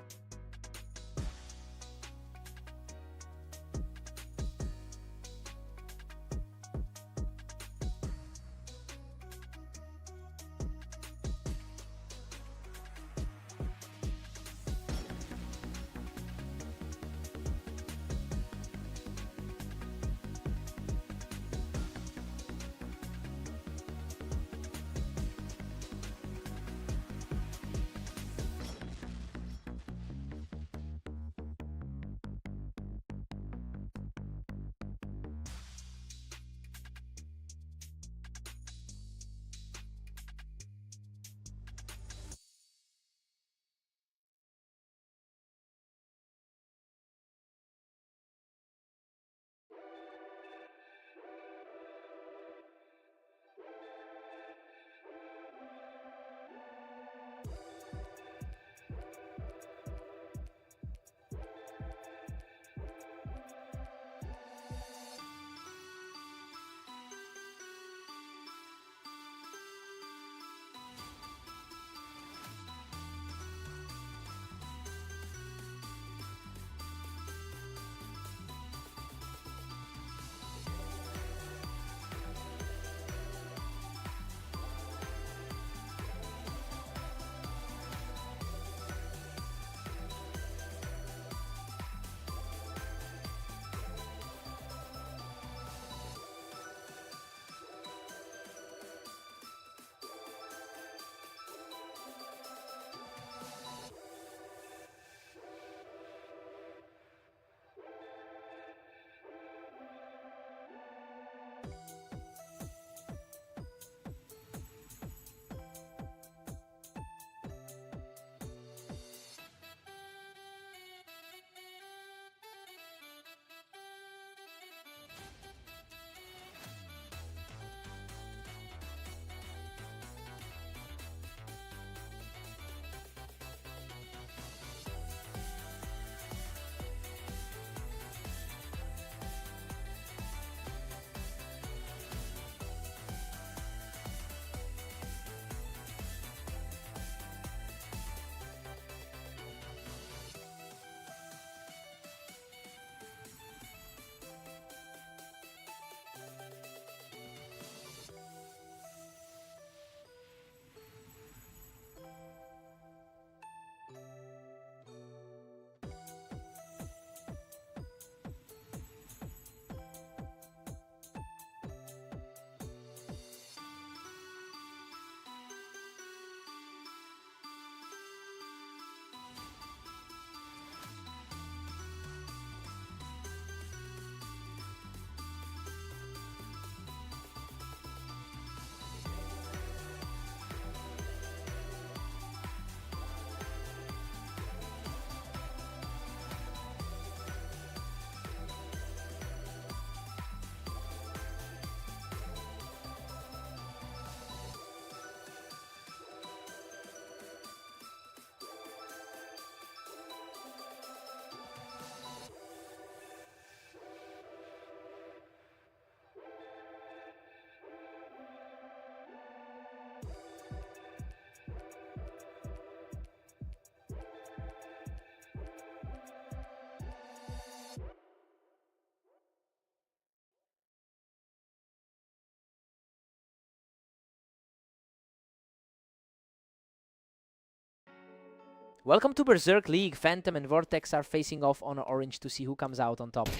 Welcome to Berserk League. Phantom and Vortex are facing off on orange to see who comes out on top.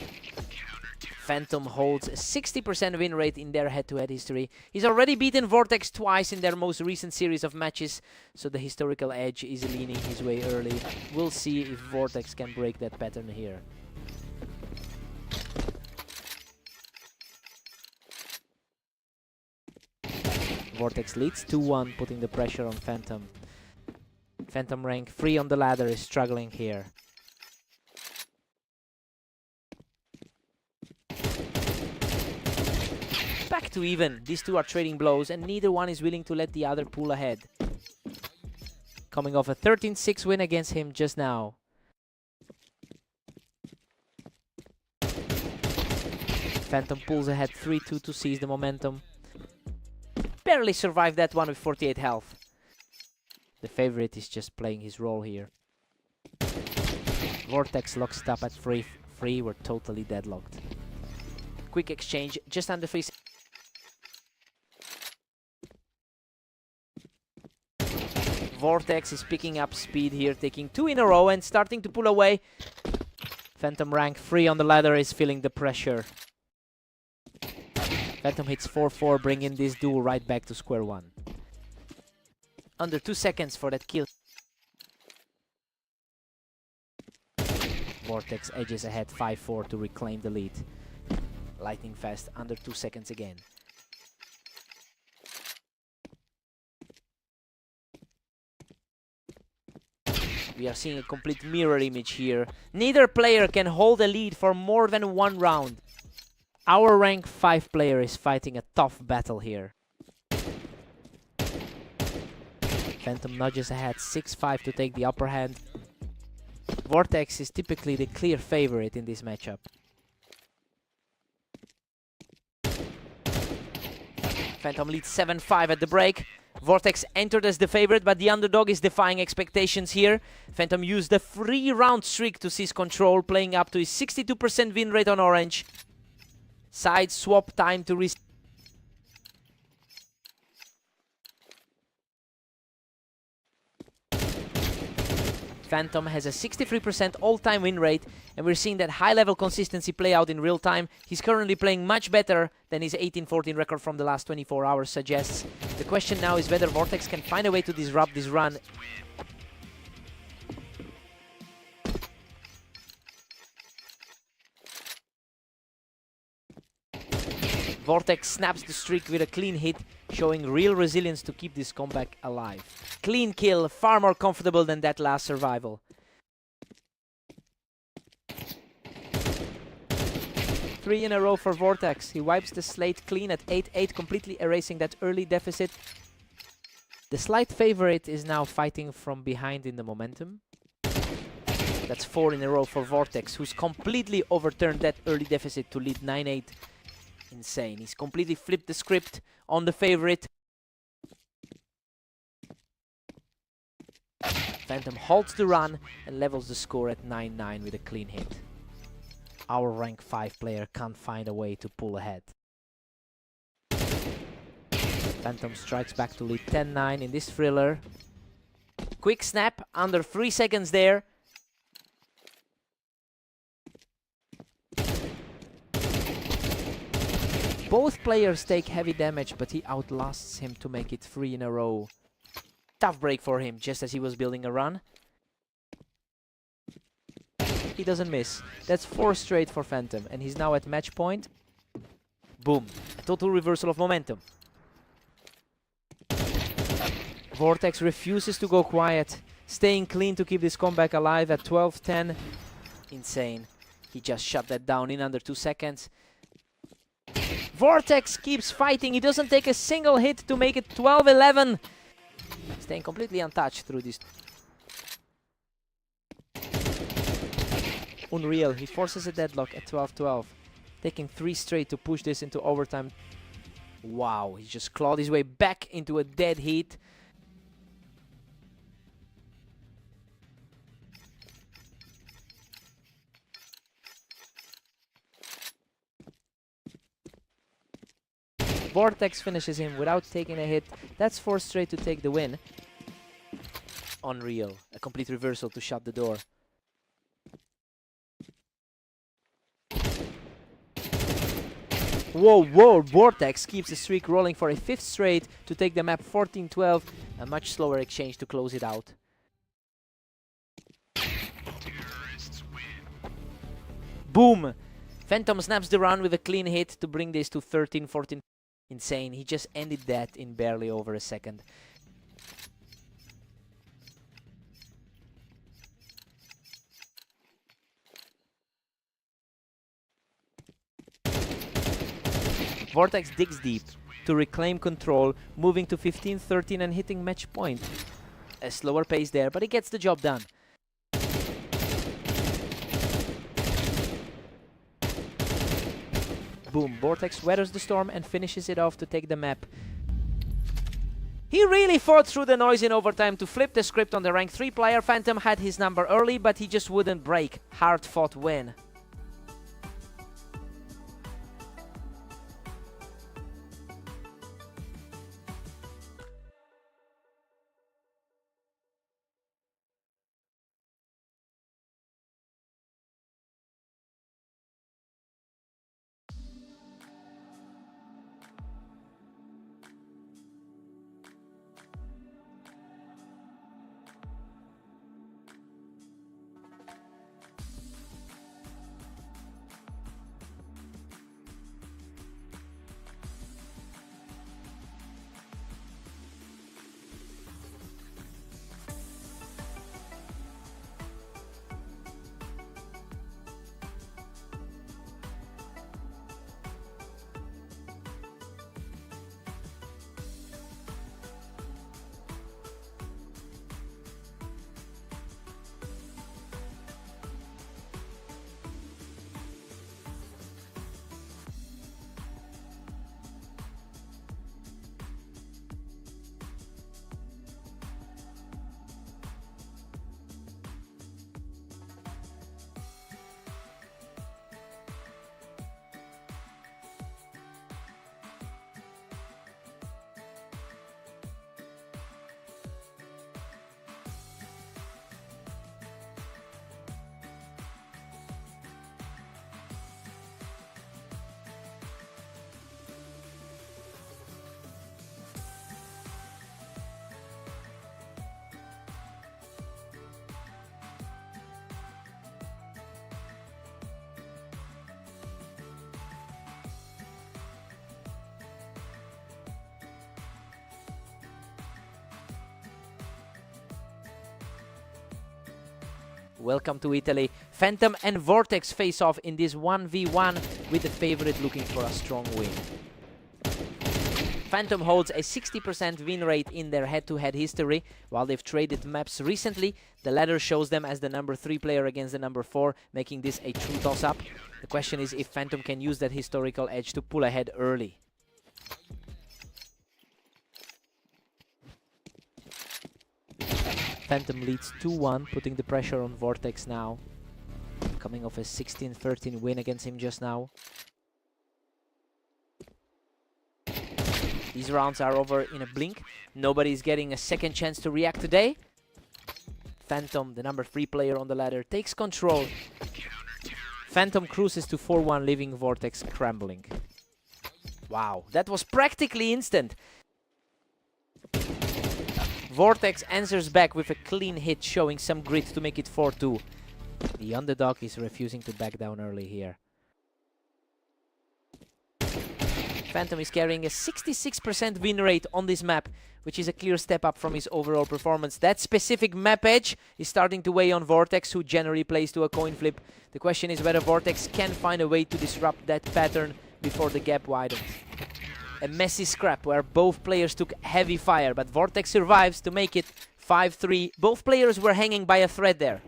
Phantom holds a 60% win rate in their head-to-head history. He's already beaten Vortex twice in their most recent series of matches, so the historical edge is leaning his way early. We'll see if Vortex can break that pattern here. Vortex leads 2-1, putting the pressure on Phantom. Phantom rank 3 on the ladder is struggling here. Back to even. These two are trading blows and neither one is willing to let the other pull ahead. Coming off a 13-6 win against him just now. Phantom pulls ahead 3-2 to seize the momentum. Barely survived that one with 48 health. The favorite is just playing his role here. Vortex locks it up at 3. We're totally deadlocked. Quick exchange, just under 3 seconds. Vortex is picking up speed here, taking 2 in a row and starting to pull away. Phantom rank 3 on the ladder is feeling the pressure. Phantom hits 4-4, bringing this duel right back to square one. Under 2 seconds for that kill. Vortex edges ahead 5-4 to reclaim the lead. Lightning fast, under 2 seconds again. We are seeing a complete mirror image here. Neither player can hold a lead for more than 1 round. Our rank 5 player is fighting a tough battle here. Phantom nudges ahead 6-5 to take the upper hand. Vortex is typically the clear favorite in this matchup. Phantom leads 7-5 at the break. Vortex entered as the favorite, but the underdog is defying expectations here. Phantom used the 3-round streak to seize control, playing up to his 62% win rate on orange. Side swap time to reset. Phantom has a 63% all-time win rate, and we're seeing that high-level consistency play out in real time. He's currently playing much better than his 18-14 record from the last 24 hours suggests. The question now is whether Vortex can find a way to disrupt this run. Vortex snaps the streak with a clean hit, showing real resilience to keep this comeback alive. Clean kill, far more comfortable than that last survival. Three in a row for Vortex. He wipes the slate clean at 8-8, completely erasing that early deficit. The slight favorite is now fighting from behind in the momentum. That's 4 in a row for Vortex, who's completely overturned that early deficit to lead 9-8. Insane. He's completely flipped the script on the favorite. Phantom halts the run and levels the score at 9-9 with a clean hit. Our rank 5 player can't find a way to pull ahead. Phantom strikes back to lead 10-9 in this thriller. Quick snap, under 3 seconds there. Both players take heavy damage, but he outlasts him to make it 3 in a row. Tough break for him, just as he was building a run. He doesn't miss. That's 4 straight for Phantom, and he's now at match point. Boom. A total reversal of momentum. Vortex refuses to go quiet, staying clean to keep this comeback alive at 12-10. Insane. He just shut that down in under 2 seconds. Vortex keeps fighting. He doesn't take a single hit to make it 12-11. Staying completely untouched through this. Unreal. He forces a deadlock at 12-12. Taking 3 straight to push this into overtime. Wow, he just clawed his way back into a dead heat. Vortex finishes him without taking a hit. That's 4 straight to take the win. Unreal. A complete reversal to shut the door. Whoa, Vortex keeps the streak rolling for a 5th straight to take the map 14-12. A much slower exchange to close it out. Boom! Phantom snaps the round with a clean hit to bring this to 13-14. Insane, he just ended that in barely over a second. Vortex digs deep to reclaim control, moving to 15-13 and hitting match point. A slower pace there, but he gets the job done. Boom, Vortex weathers the storm and finishes it off to take the map. He really fought through the noise in overtime to flip the script on the rank 3 player. Phantom had his number early, but he just wouldn't break. Hard fought win. Welcome to Italy. Phantom and Vortex face off in this 1v1 with the favorite looking for a strong win. Phantom holds a 60% win rate in their head-to-head history. While they've traded maps recently, the ladder shows them as the number 3 player against the number 4, making this a true toss-up. The question is if Phantom can use that historical edge to pull ahead early. Phantom leads 2-1, putting the pressure on Vortex now. Coming off a 16-13 win against him just now. These rounds are over in a blink. Nobody's getting a second chance to react today. Phantom, the number 3 player on the ladder, takes control. Phantom cruises to 4-1, leaving Vortex scrambling. Wow, that was practically instant. Vortex answers back with a clean hit, showing some grit to make it 4-2. The underdog is refusing to back down early here. Phantom is carrying a 66% win rate on this map, which is a clear step up from his overall performance. That specific map edge is starting to weigh on Vortex, who generally plays to a coin flip. The question is whether Vortex can find a way to disrupt that pattern before the gap widens. A messy scrap where both players took heavy fire, but Vortex survives to make it 5-3. Both players were hanging by a thread there.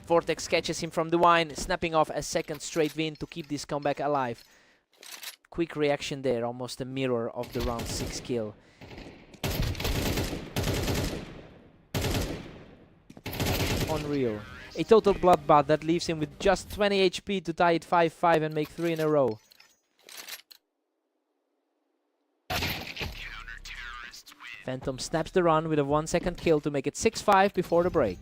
Vortex catches him from the wine, snapping off a second straight win to keep this comeback alive. Quick reaction there, almost a mirror of the round 6 kill. Unreal. A total bloodbath that leaves him with just 20 HP to tie it 5-5 and make 3 in a row. Phantom snaps the run with a 1-second kill to make it 6-5 before the break.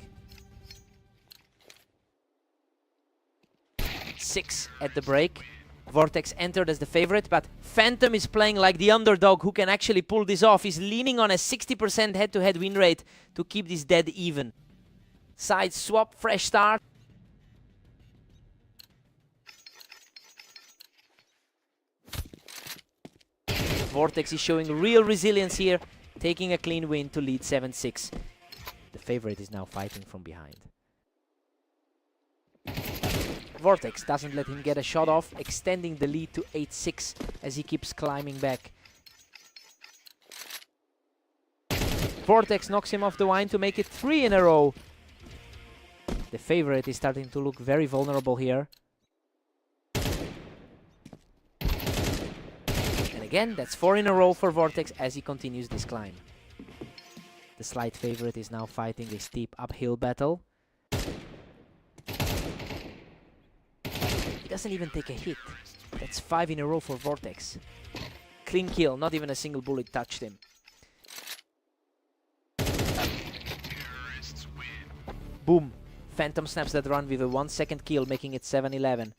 6 at the break. Vortex entered as the favorite, but Phantom is playing like the underdog who can actually pull this off. He's leaning on a 60% head-to-head win rate to keep this dead even. Side swap, fresh start. Vortex is showing real resilience here, taking a clean win to lead 7-6. The favorite is now fighting from behind. Vortex doesn't let him get a shot off, extending the lead to 8-6 as he keeps climbing back. Vortex knocks him off the wine to make it 3 in a row. The favorite is starting to look very vulnerable here. And again, that's 4 in a row for Vortex as he continues this climb. The slight favorite is now fighting a steep uphill battle. He doesn't even take a hit. That's 5 in a row for Vortex. Clean kill, not even a single bullet touched him. Boom. Phantom snaps that run with a 1-second kill, making it 7-11.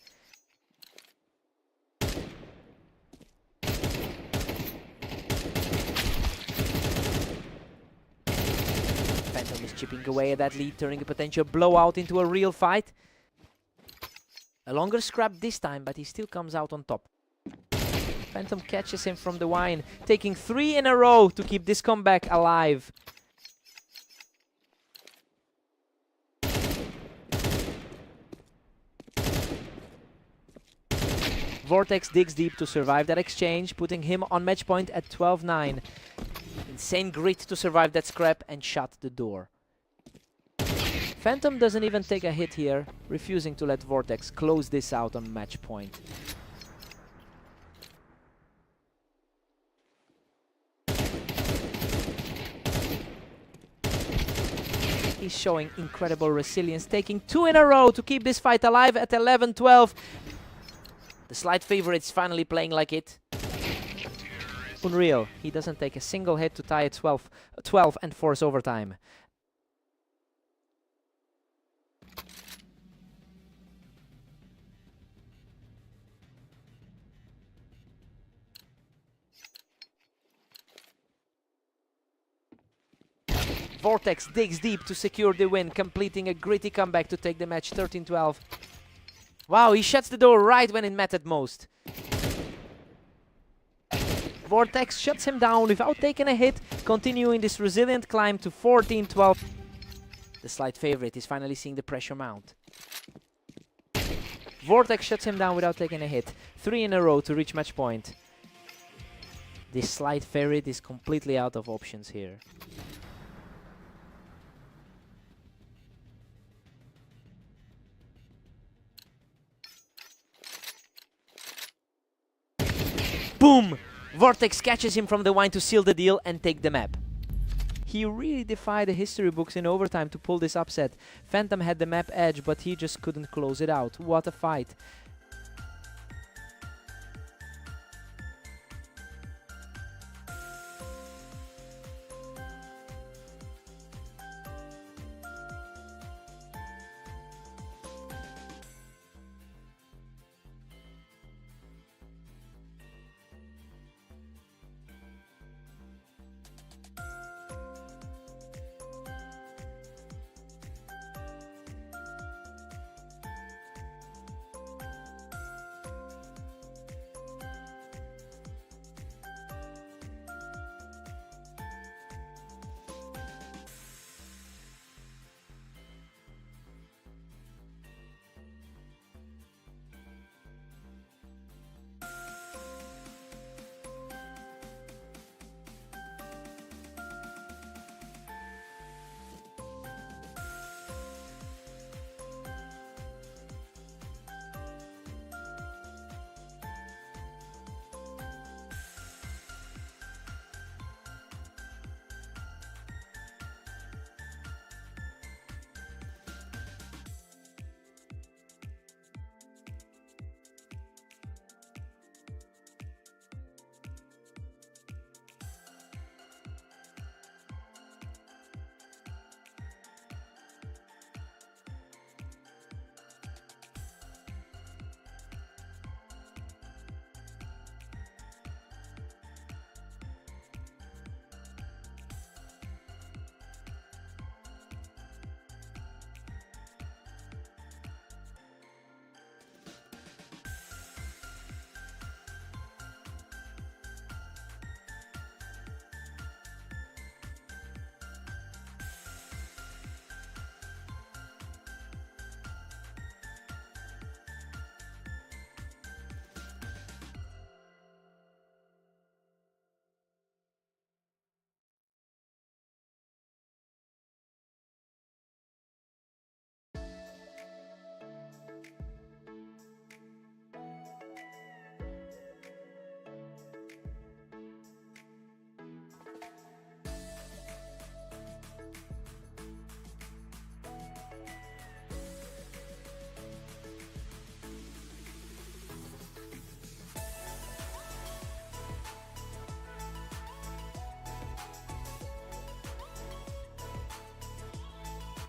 Phantom is chipping away at that lead, turning a potential blowout into a real fight. A longer scrap this time, but he still comes out on top. Phantom catches him from the wine, taking 3 in a row to keep this comeback alive. Vortex digs deep to survive that exchange, putting him on match point at 12-9. Insane grit to survive that scrap and shut the door. Phantom doesn't even take a hit here, refusing to let Vortex close this out on match point. He's showing incredible resilience, taking 2 in a row to keep this fight alive at 11-12. The slight favorite is finally playing like it. Unreal. He doesn't take a single hit to tie it 12 and force overtime. Vortex digs deep to secure the win, completing a gritty comeback to take the match 13-12. Wow, he shuts the door right when it mattered most. Vortex shuts him down without taking a hit, continuing this resilient climb to 14-12. The slight favorite is finally seeing the pressure mount. Vortex shuts him down without taking a hit. 3 in a row to reach match point. This slight favorite is completely out of options here. Boom! Vortex catches him from the wine to seal the deal and take the map. He really defied the history books in overtime to pull this upset. Phantom had the map edge, but he just couldn't close it out. What a fight.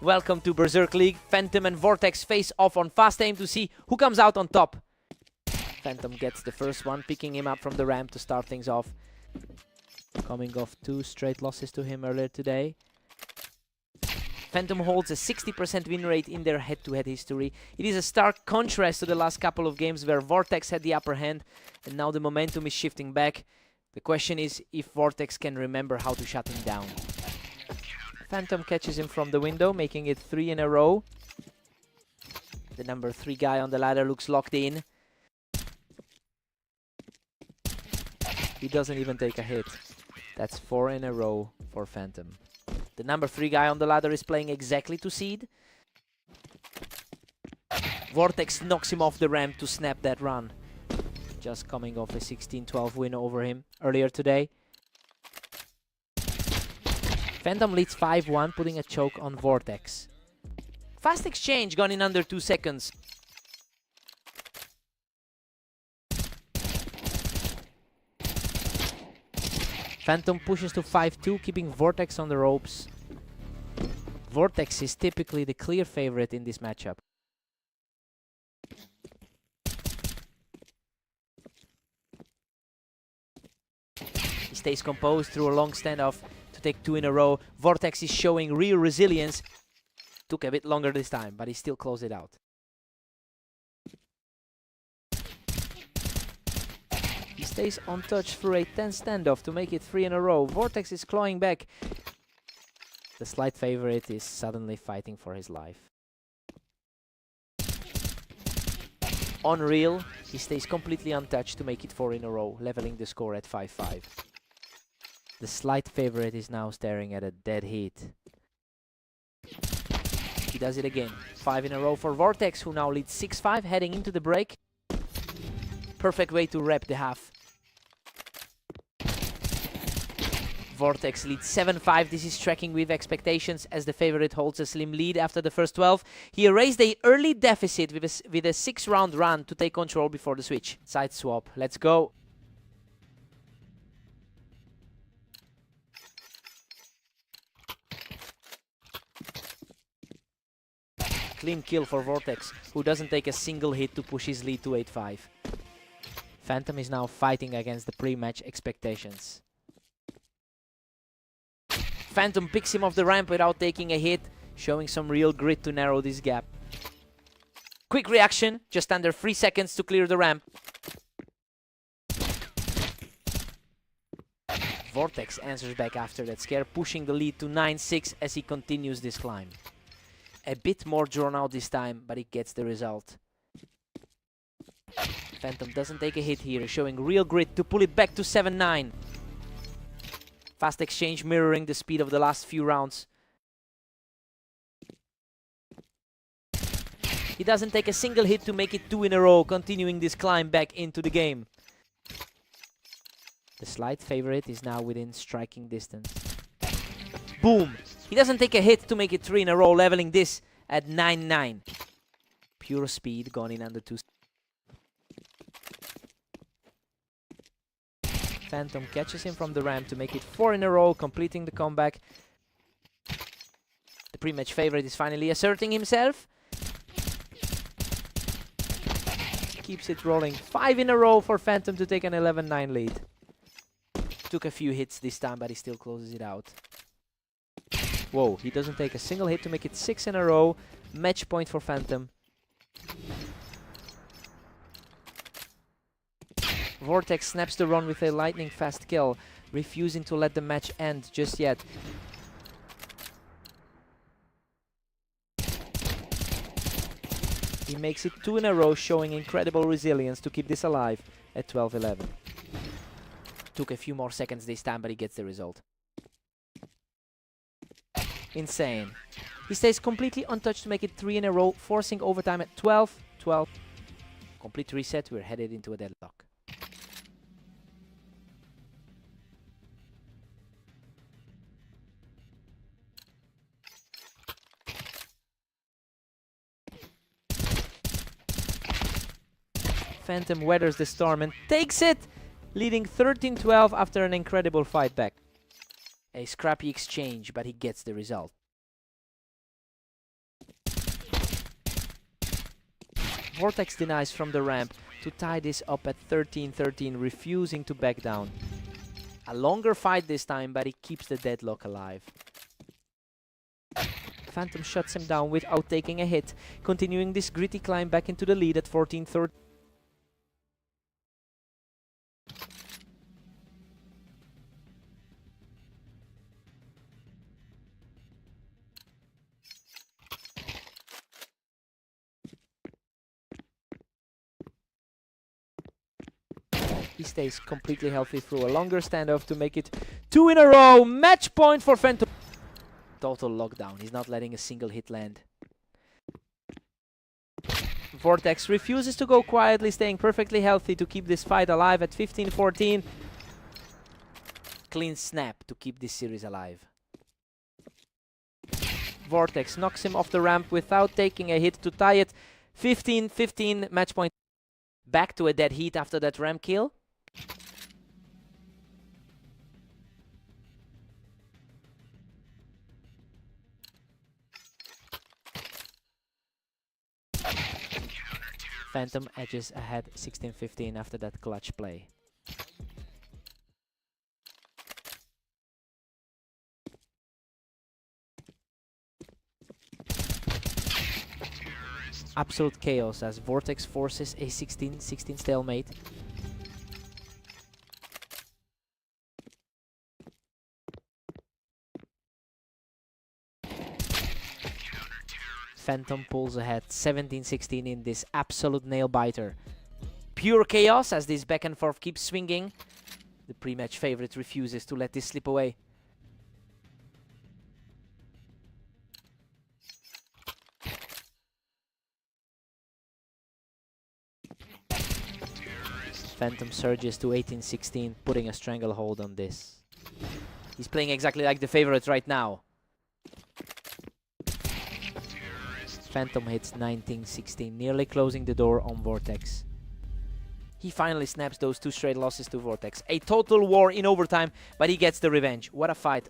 Welcome to Berserk League. Phantom and Vortex face off on fast aim to see who comes out on top. Phantom gets the first one, picking him up from the ramp to start things off. Coming off 2 straight losses to him earlier today. Phantom holds a 60% win rate in their head-to-head history. It is a stark contrast to the last couple of games where Vortex had the upper hand, and now the momentum is shifting back. The question is if Vortex can remember how to shut him down. Phantom catches him from the window, making it 3 in a row. The number 3 guy on the ladder looks locked in. He doesn't even take a hit. That's 4 in a row for Phantom. The number 3 guy on the ladder is playing exactly to seed. Vortex knocks him off the ramp to snap that run. Just coming off a 16-12 win over him earlier today. Phantom leads 5-1, putting a choke on Vortex. Fast exchange gone in under 2 seconds. Phantom pushes to 5-2, keeping Vortex on the ropes. Vortex is typically the clear favorite in this matchup. He stays composed through a long standoff to take 2 in a row. Vortex is showing real resilience. Took a bit longer this time, but he still closed it out. He stays untouched through a 10 standoff to make it 3 in a row. Vortex is clawing back. The slight favorite is suddenly fighting for his life. Unreal, he stays completely untouched to make it 4 in a row, leveling the score at 5-5. The slight favorite is now staring at a dead heat. He does it again. 5 in a row for Vortex, who now leads 6-5, heading into the break. Perfect way to wrap the half. Vortex leads 7-5. This is tracking with expectations as the favorite holds a slim lead after the first 12. He erased a early deficit with a 6-round run to take control before the switch. Side swap. Let's go. Clean kill for Vortex, who doesn't take a single hit to push his lead to 8-5. Phantom is now fighting against the pre-match expectations. Phantom picks him off the ramp without taking a hit, showing some real grit to narrow this gap. Quick reaction, just under 3 seconds to clear the ramp. Vortex answers back after that scare, pushing the lead to 9-6 as he continues this climb. A bit more drawn out this time, but he gets the result. Phantom doesn't take a hit here, showing real grit to pull it back to 7-9. Fast exchange mirroring the speed of the last few rounds. He doesn't take a single hit to make it 2 in a row, continuing this climb back into the game. The slight favorite is now within striking distance. Boom! He doesn't take a hit to make it 3 in a row, leveling this at 9-9. Pure speed gone in under 2. Phantom catches him from the ramp to make it 4 in a row, completing the comeback. The pre-match favorite is finally asserting himself. Keeps it rolling. 5 in a row for Phantom to take an 11-9 lead. Took a few hits this time, but he still closes it out. Whoa, he doesn't take a single hit to make it 6 in a row. Match point for Phantom. Vortex snaps the run with a lightning fast kill, refusing to let the match end just yet. He makes it 2 in a row, showing incredible resilience to keep this alive at 12-11. Took a few more seconds this time, but he gets the result. Insane. He stays completely untouched to make it 3 in a row, forcing overtime at 12-12. Complete reset, we're headed into a deadlock. Phantom weathers the storm and takes it, leading 13-12 after an incredible fight back. A scrappy exchange, but he gets the result. Vortex denies from the ramp to tie this up at 13-13, refusing to back down. A longer fight this time, but he keeps the deadlock alive. Phantom shuts him down without taking a hit, continuing this gritty climb back into the lead at 14-13. He stays completely healthy through a longer standoff to make it 2 in a row. Match point for Phantom. Total lockdown. He's not letting a single hit land. Vortex refuses to go quietly, staying perfectly healthy to keep this fight alive at 15-14. Clean snap to keep this series alive. Vortex knocks him off the ramp without taking a hit to tie it 15-15. Match point. Back to a dead heat after that ramp kill. Phantom edges ahead 16-15 after that clutch play. Absolute chaos as Vortex forces a 16-16 stalemate. Phantom pulls ahead 17-16 in this absolute nail-biter. Pure chaos as this back and forth keeps swinging. The pre-match favorite refuses to let this slip away. Phantom surges to 18-16, putting a stranglehold on this. He's playing exactly like the favorite right now. Phantom hits 19-16, nearly closing the door on Vortex. He finally snaps those 2 straight losses to Vortex. A total war in overtime, but he gets the revenge. What a fight.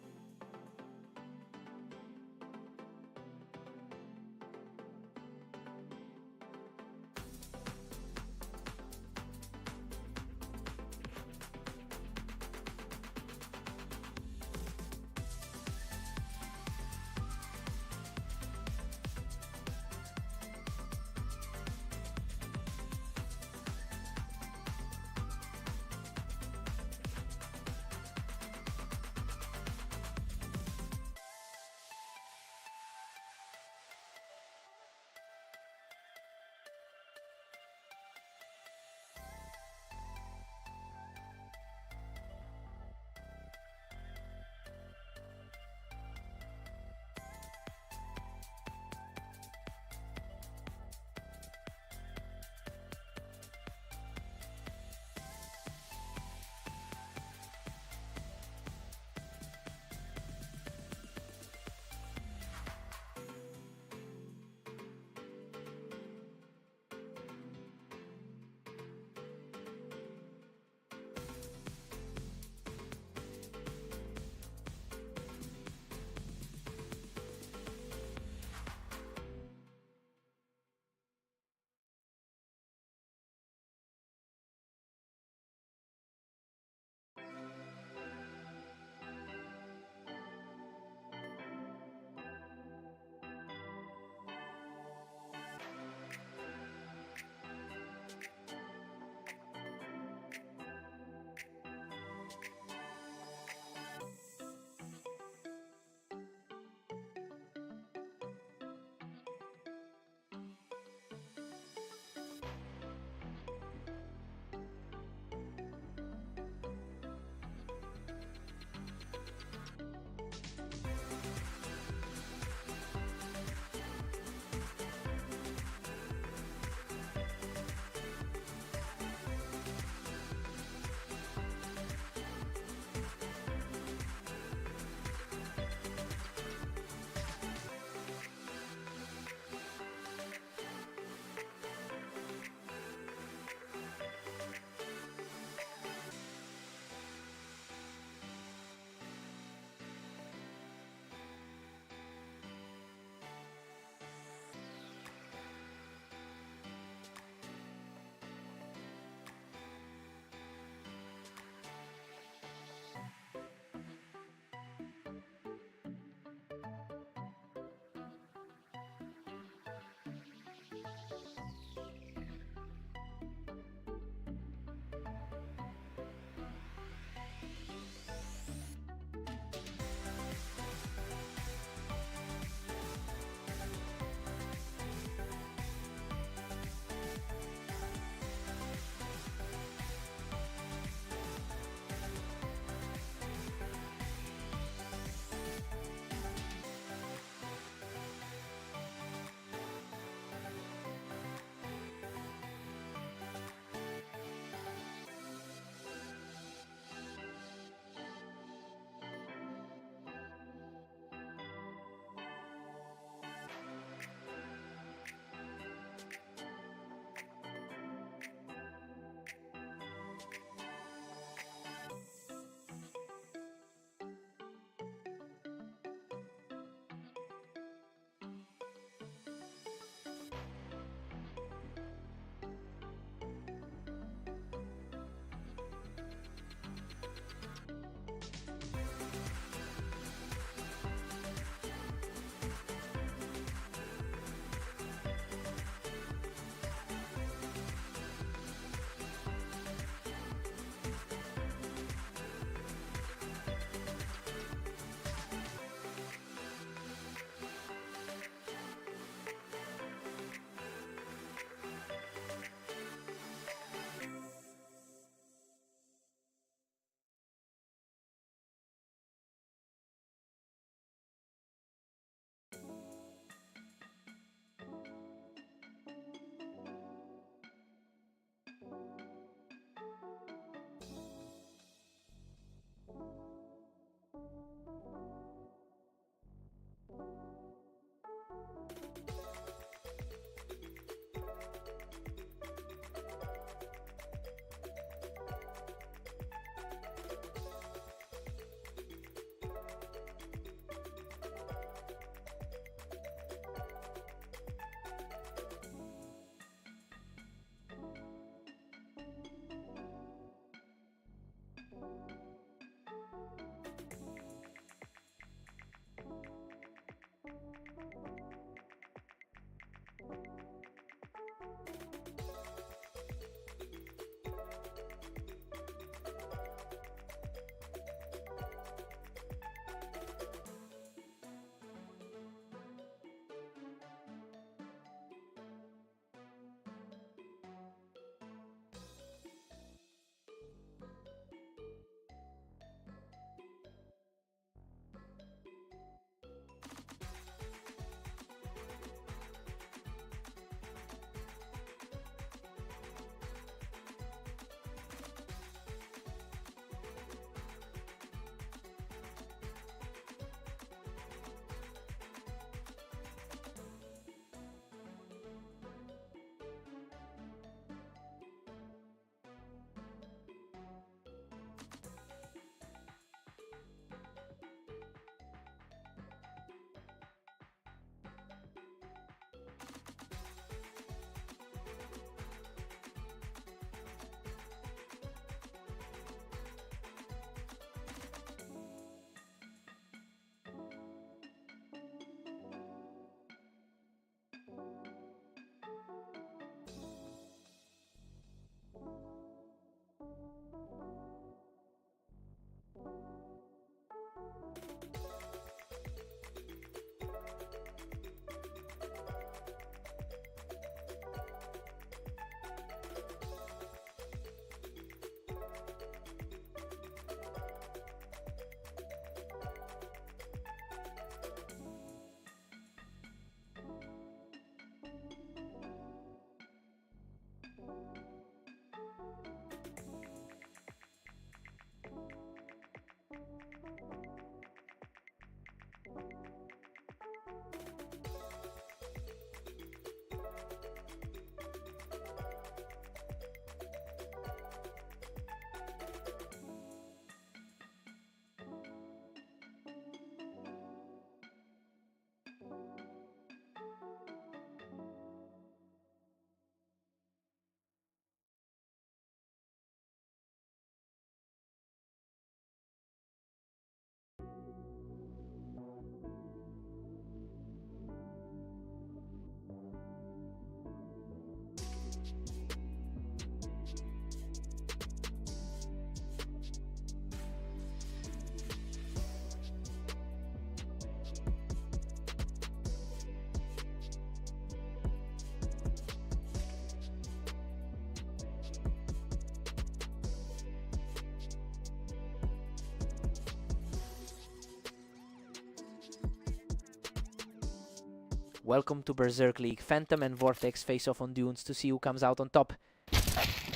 Welcome to Berserk League. Phantom and Vortex face off on Dunes to see who comes out on top.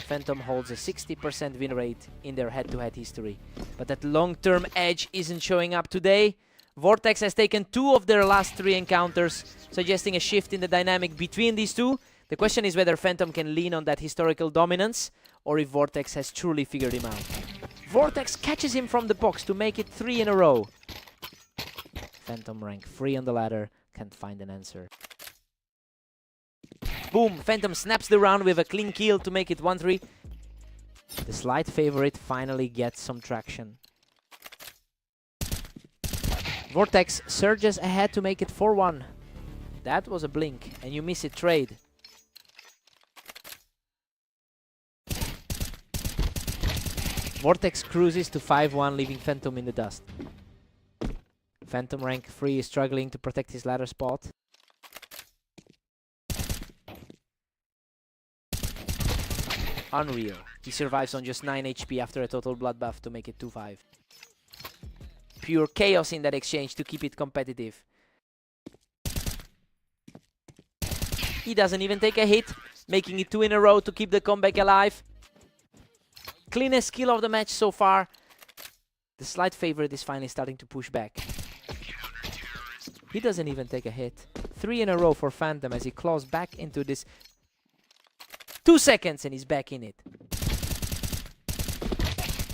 Phantom holds a 60% win rate in their head-to-head history. But that long-term edge isn't showing up today. Vortex has taken 2 of their last 3 encounters, suggesting a shift in the dynamic between these two. The question is whether Phantom can lean on that historical dominance, or if Vortex has truly figured him out. Vortex catches him from the box to make it 3 in a row. Phantom rank 3 on the ladder, can't find an answer. Boom! Phantom snaps the round with a clean kill to make it 1-3. The slight favorite finally gets some traction. Vortex surges ahead to make it 4-1. That was a blink, and you miss it trade. Vortex cruises to 5-1, leaving Phantom in the dust. Phantom rank 3 is struggling to protect his ladder spot. Unreal. He survives on just 9 HP after a total bloodbath to make it 2-5. Pure chaos in that exchange to keep it competitive. He doesn't even take a hit, making it 2 in a row to keep the comeback alive. Cleanest kill of the match so far. The slight favorite is finally starting to push back. He doesn't even take a hit. 3 in a row for Phantom as he claws back into this. 2 seconds and he's back in it.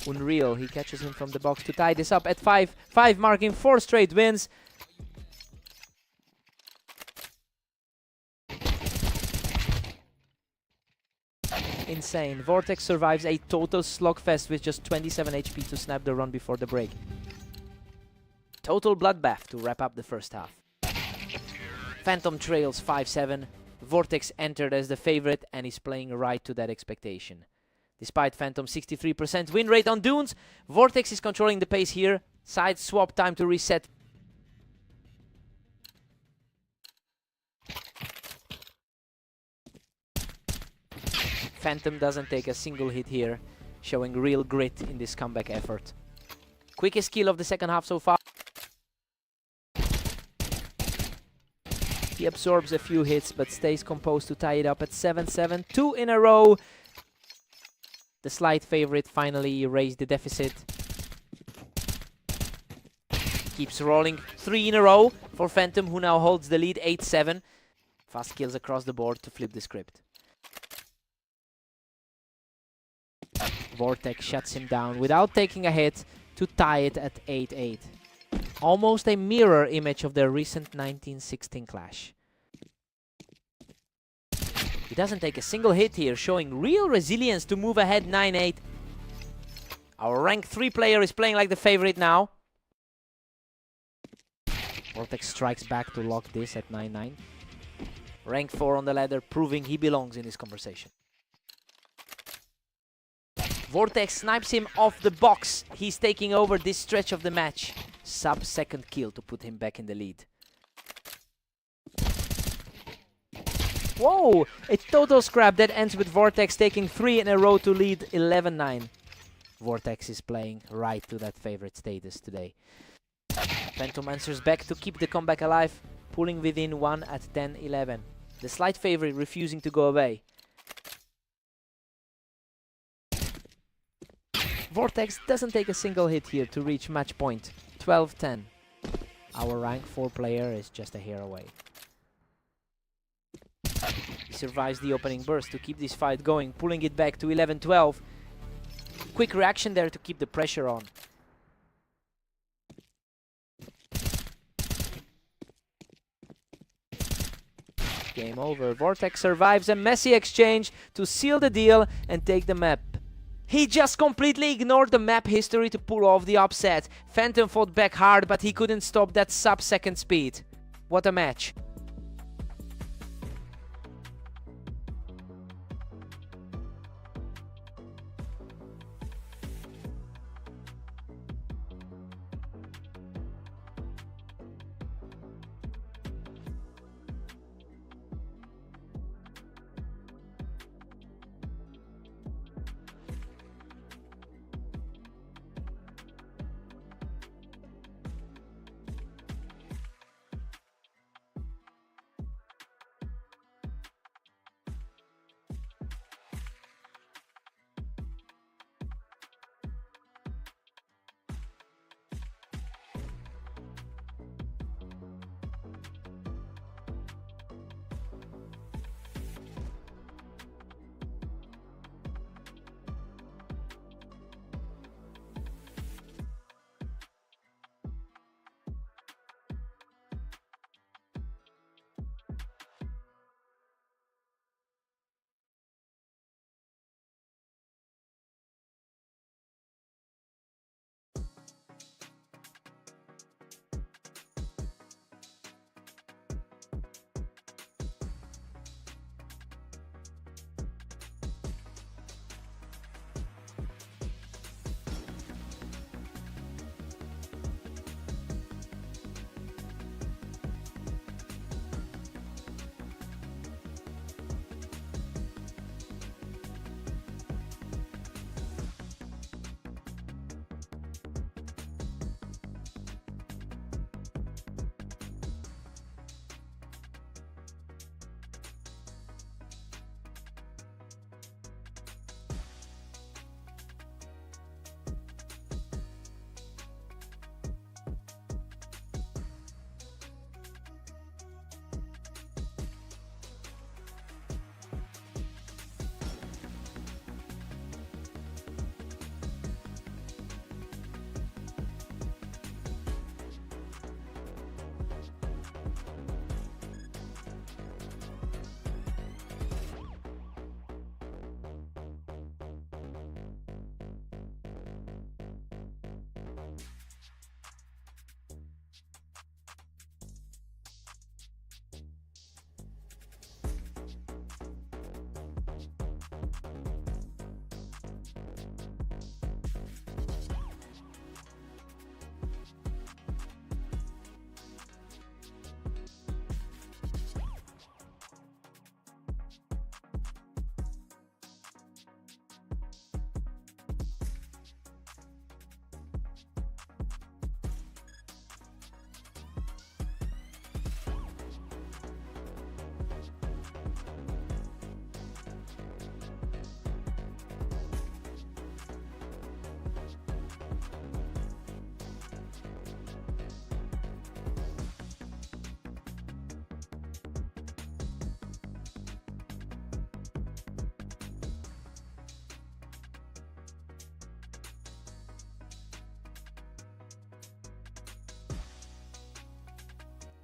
Unreal, he catches him from the box to tie this up at 5-5, marking 4 straight wins. Insane. Vortex survives a total slugfest with just 27 HP to snap the run before the break. Total bloodbath to wrap up the first half. Phantom trails 5-7. Vortex entered as the favorite and is playing right to that expectation. Despite Phantom's 63% win rate on Dunes, Vortex is controlling the pace here. Side swap time to reset. Phantom doesn't take a single hit here, showing real grit in this comeback effort. Quickest kill of the second half so far. He absorbs a few hits but stays composed to tie it up at 7-7. 2 in a row. The slight favorite finally erased the deficit. Keeps rolling 3 in a row for Phantom, who now holds the lead 8-7. Fast kills across the board to flip the script. Vortex shuts him down without taking a hit to tie it at 8-8. Almost a mirror image of their recent 1916 clash. He doesn't take a single hit here, showing real resilience to move ahead 9-8. Our rank 3 player is playing like the favorite now. Vortex strikes back to lock this at 9-9. Rank 4 on the ladder, proving he belongs in this conversation. Vortex snipes him off the box. He's taking over this stretch of the match. Sub-second kill to put him back in the lead. Whoa! A total scrap that ends with Vortex taking 3 in a row to lead 11-9. Vortex is playing right to that favorite status today. Phantom answers back to keep the comeback alive, pulling within 1 at 10-11. The slight favorite refusing to go away. Vortex doesn't take a single hit here to reach match point. 12-10. Our rank 4 player is just a hair away. He survives the opening burst to keep this fight going, pulling it back to 11-12. Quick reaction there to keep the pressure on. Game over. Vortex survives a messy exchange to seal the deal and take the map. He just completely ignored the map history to pull off the upset. Phantom fought back hard, but he couldn't stop that sub-second speed. What a match.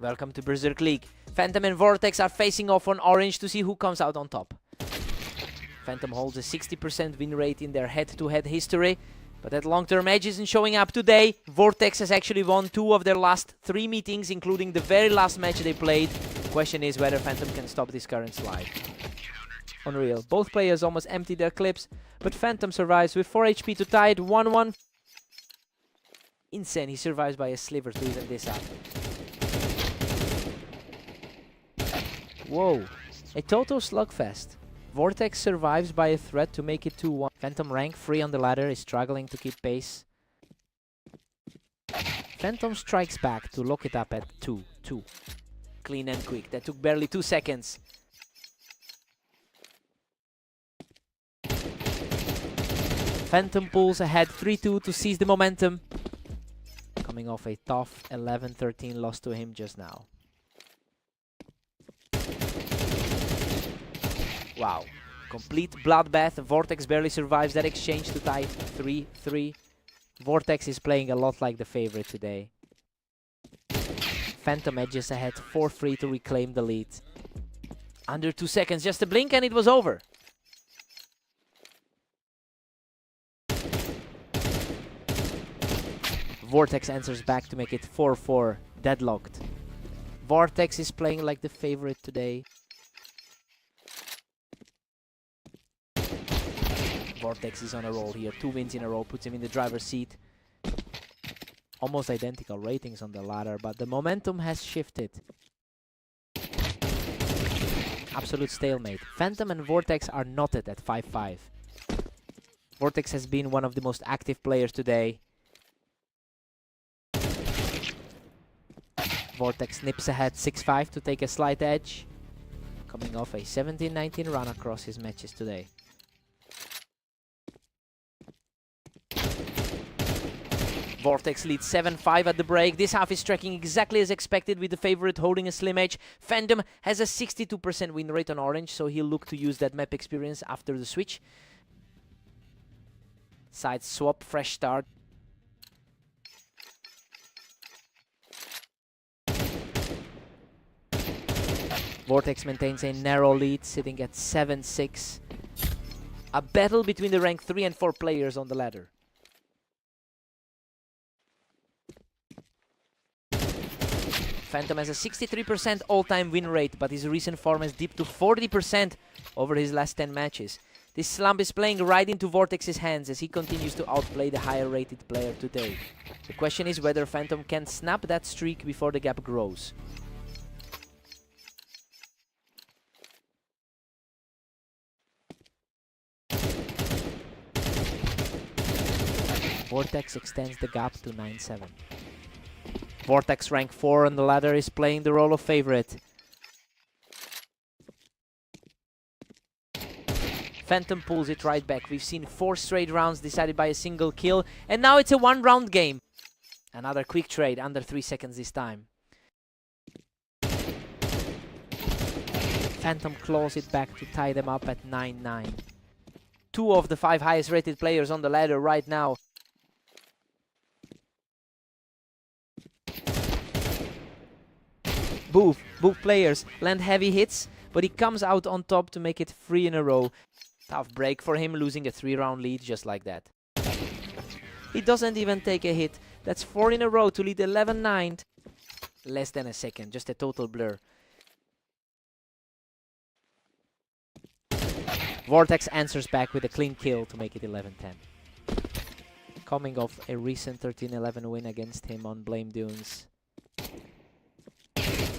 Welcome to Berserk League. Phantom and Vortex are facing off on Orange to see who comes out on top. Phantom holds a 60% win rate in their head-to-head history, but that long-term edge isn't showing up today. Vortex has actually won 2 of their last 3 meetings, including the very last match they played. The question is whether Phantom can stop this current slide. Unreal. Both players almost emptied their clips, but Phantom survives with 4 HP to tie it 1-1. Insane, he survives by a sliver to even this up. Whoa, a total slugfest. Vortex survives by a threat to make it 2-1. Phantom rank 3 on the ladder is struggling to keep pace. Phantom strikes back to lock it up at 2-2. Clean and quick, that took barely 2 seconds. Phantom pulls ahead 3-2 to seize the momentum. Coming off a tough 11-13 loss to him just now. Wow, complete bloodbath. Vortex barely survives that exchange to tie 3-3. Vortex is playing a lot like the favorite today. Phantom edges ahead 4-3 to reclaim the lead. Under 2 seconds, just a blink and it was over. Vortex answers back to make it 4-4, deadlocked. Vortex is playing like the favorite today. Vortex is on a roll here. 2 wins in a row puts him in the driver's seat. Almost identical ratings on the ladder, but the momentum has shifted. Absolute stalemate. Phantom and Vortex are knotted at 5-5. Vortex has been one of the most active players today. Vortex nips ahead 6-5 to take a slight edge. Coming off a 17-19 run across his matches today. Vortex leads 7-5 at the break. This half is tracking exactly as expected with the favorite holding a slim edge. Phantom has a 62% win rate on Orange, so he'll look to use that map experience after the switch. Side swap, fresh start. Vortex maintains a narrow lead, sitting at 7-6. A battle between the rank 3 and 4 players on the ladder. Phantom has a 63% all-time win rate, but his recent form has dipped to 40% over his last 10 matches. This slump is playing right into Vortex's hands as he continues to outplay the higher-rated player today. The question is whether Phantom can snap that streak before the gap grows. Vortex extends the gap to 9-7. Vortex rank 4 on the ladder is playing the role of favorite. Phantom pulls it right back. We've seen 4 straight rounds decided by a single kill, and now it's a 1-round game. Another quick trade, under 3 seconds this time. Phantom claws it back to tie them up at 9-9. 2 of the 5 highest rated players on the ladder right now. Both players land heavy hits, but he comes out on top to make it 3 in a row. Tough break for him, losing a 3-round lead just like that. He doesn't even take a hit. That's 4 in a row to lead 11-9. Less than a second, just a total blur. Vortex answers back with a clean kill to make it 11-10. Coming off a recent 13-11 win against him on Blame Dunes.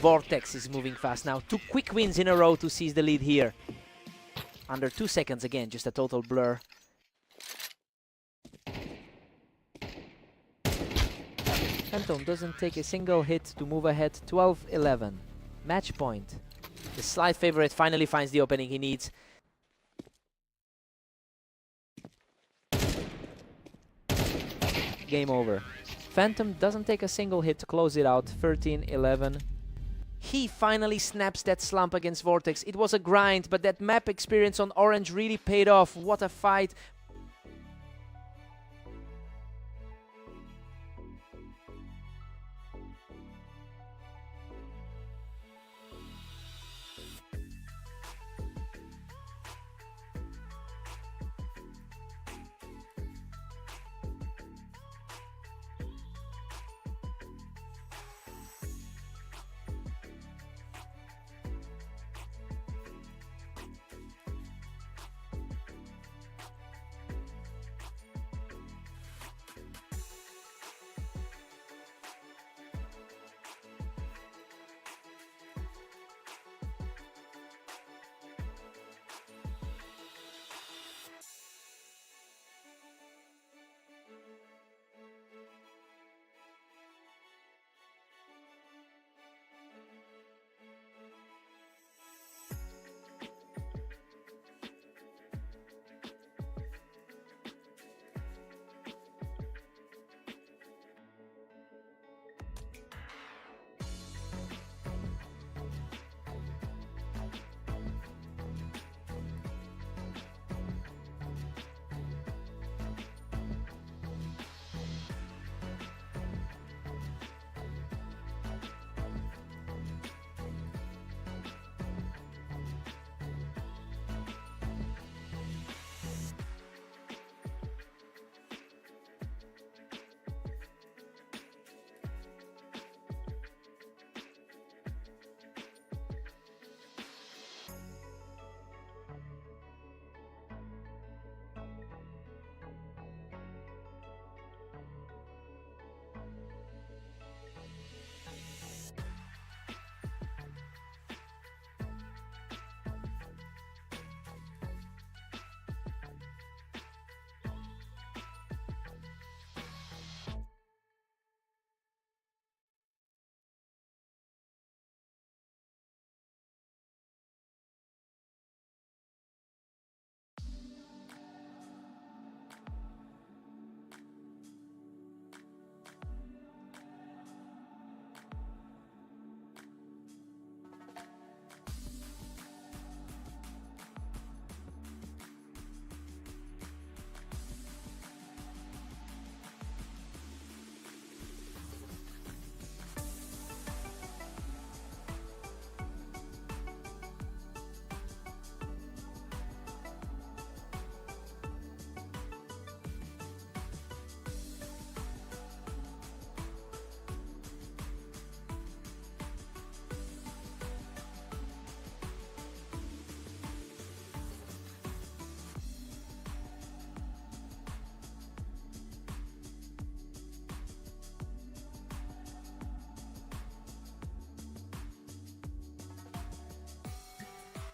Vortex is moving fast now. 2 quick wins in a row to seize the lead here. Under 2 seconds again, just a total blur. Phantom doesn't take a single hit to move ahead 12-11. Match point. The slight favorite finally finds the opening he needs. Game over. Phantom doesn't take a single hit to close it out. 13-11. He finally snaps that slump against Vortex. It was a grind, but that map experience on Orange really paid off. What a fight.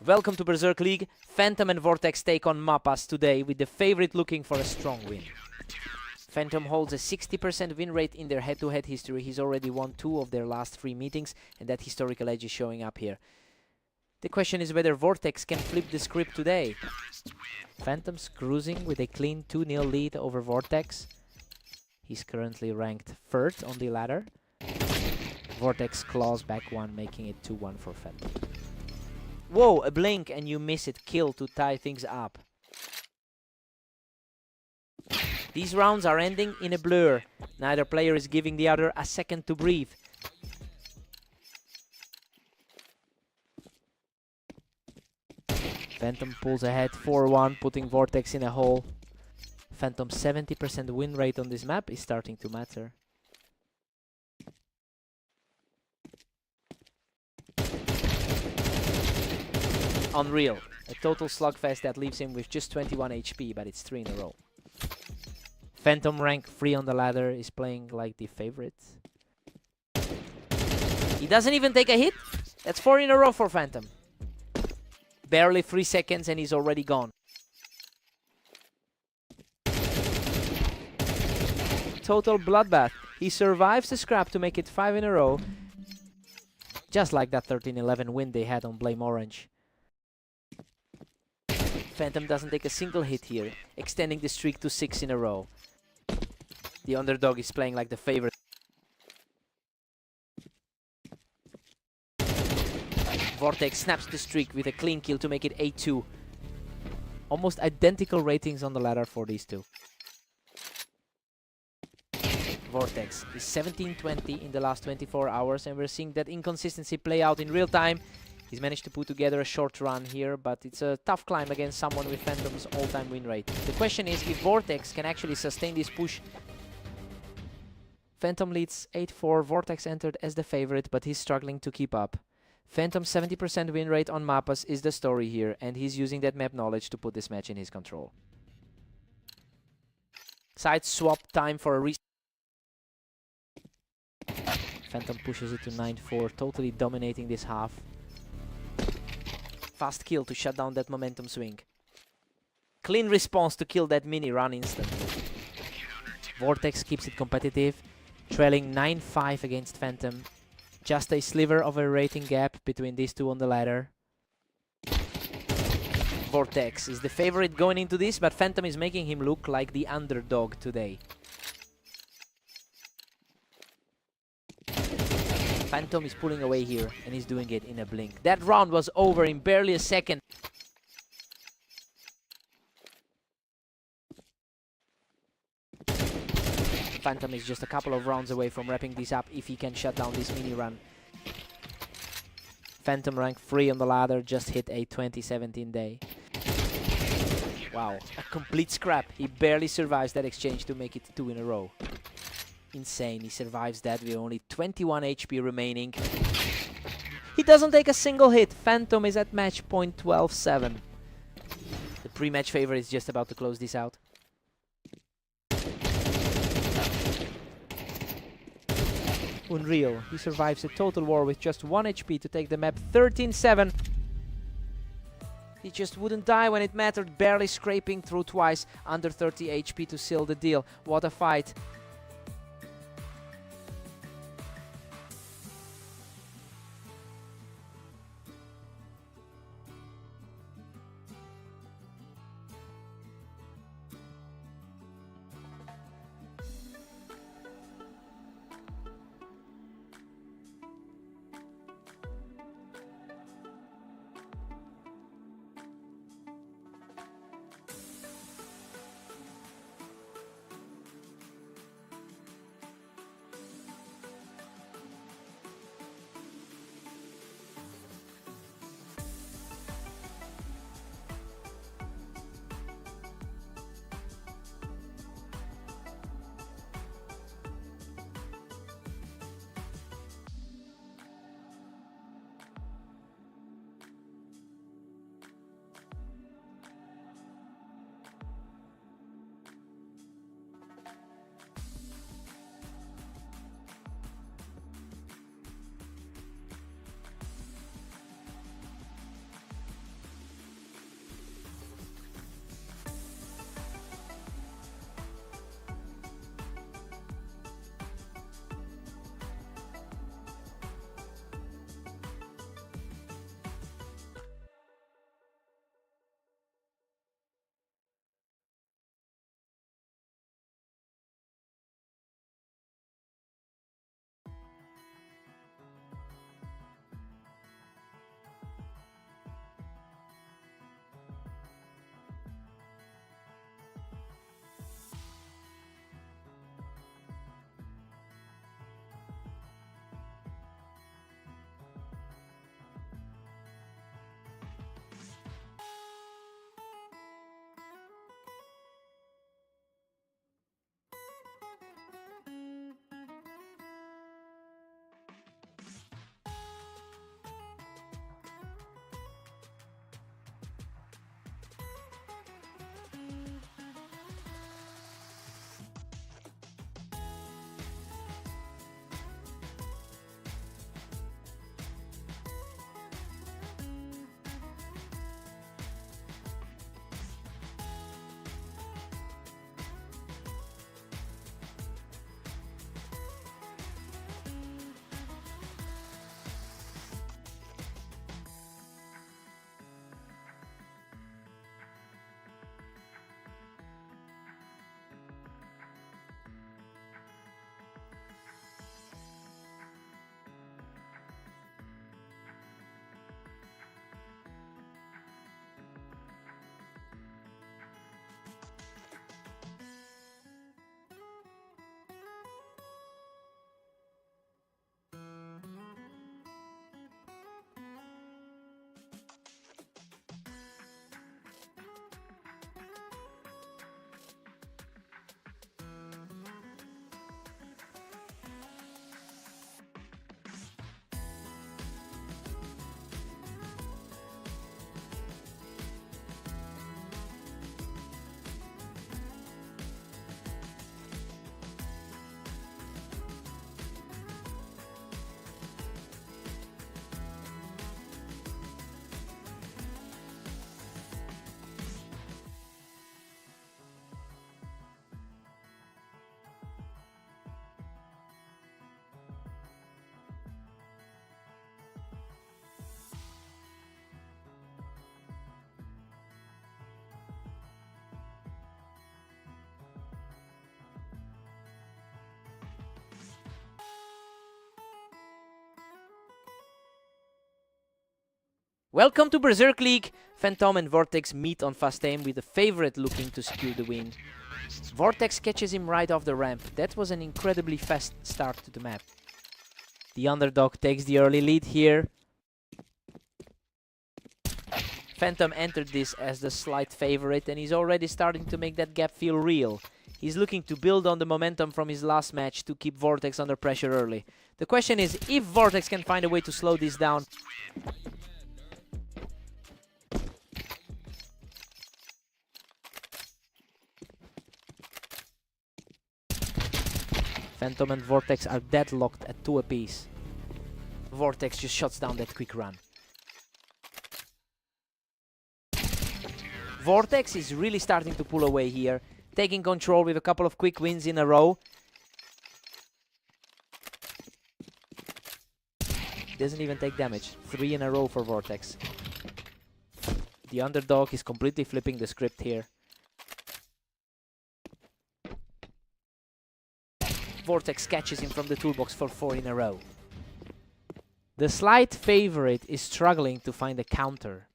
Welcome to Berserk League. Phantom and Vortex take on Mappas today with the favorite looking for a strong win. Phantom holds a 60% win rate in their head-to-head history. He's already won 2 of their last 3 meetings, and that historical edge is showing up here. The question is whether Vortex can flip the script today. Phantom's cruising with a clean 2-0 lead over Vortex. He's currently ranked 3rd on the ladder. Vortex claws back 1, making it 2-1 for Phantom. Whoa, a blink and you miss it. Kill to tie things up. These rounds are ending in a blur. Neither player is giving the other a second to breathe. Phantom pulls ahead 4-1, putting Vortex in a hole. Phantom's 70% win rate on this map is starting to matter. Unreal. A total slugfest that leaves him with just 21 HP, but it's 3 in a row. Phantom rank 3 on the ladder is playing like the favorite. He doesn't even take a hit. That's 4 in a row for Phantom. Barely 3 seconds and he's already gone. Total bloodbath. He survives the scrap to make it 5 in a row. Just like that 13-11 win they had on Blame Orange. Phantom doesn't take a single hit here, extending the streak to 6 in a row. The underdog is playing like the favorite. Vortex snaps the streak with a clean kill to make it 8-2. Almost identical ratings on the ladder for these two. Vortex is 17-20 in the last 24 hours, and we're seeing that inconsistency play out in real time. He's managed to put together a short run here, but it's a tough climb against someone with Phantom's all-time win rate. The question is if Vortex can actually sustain this push. Phantom leads 8-4, Vortex entered as the favorite, but he's struggling to keep up. Phantom's 70% win rate on Mappas is the story here, and he's using that map knowledge to put this match in his control. Side swap time for a reset. Phantom pushes it to 9-4, totally dominating this half. Fast kill to shut down that momentum swing. Clean response to kill that mini run instantly. Vortex keeps it competitive, trailing 9-5 against Phantom. Just a sliver of a rating gap between these two on the ladder. Vortex is the favorite going into this, but Phantom is making him look like the underdog today. Phantom is pulling away here, and he's doing it in a blink. That round was over in barely a second. Phantom is just a couple of rounds away from wrapping this up if he can shut down this mini run. Phantom rank 3 on the ladder, just hit a 2017 day. Wow, a complete scrap. He barely survives that exchange to make it 2 in a row. Insane, he survives that with only 21 HP remaining. He doesn't take a single hit. Phantom is at match point 12-7. The pre-match favorite is just about to close this out. Unreal, he survives a total war with just 1 HP to take the map 13-7. He just wouldn't die when it mattered, barely scraping through twice, under 30 HP to seal the deal. What a fight. Welcome to Berserk League. Phantom and Vortex meet on fast aim with the favorite looking to secure the win. Vortex catches him right off the ramp. That was an incredibly fast start to the map. The underdog takes the early lead here. Phantom entered this as the slight favorite and he's already starting to make that gap feel real. He's looking to build on the momentum from his last match to keep Vortex under pressure early. The question is if Vortex can find a way to slow this down. Phantom and Vortex are deadlocked at 2 apiece. Vortex just shuts down that quick run. Vortex is really starting to pull away here, taking control with a couple of quick wins in a row. Doesn't even take damage. 3 in a row for Vortex. The underdog is completely flipping the script here. Vortex catches him from the toolbox for 4 in a row. The slight favorite is struggling to find a counter.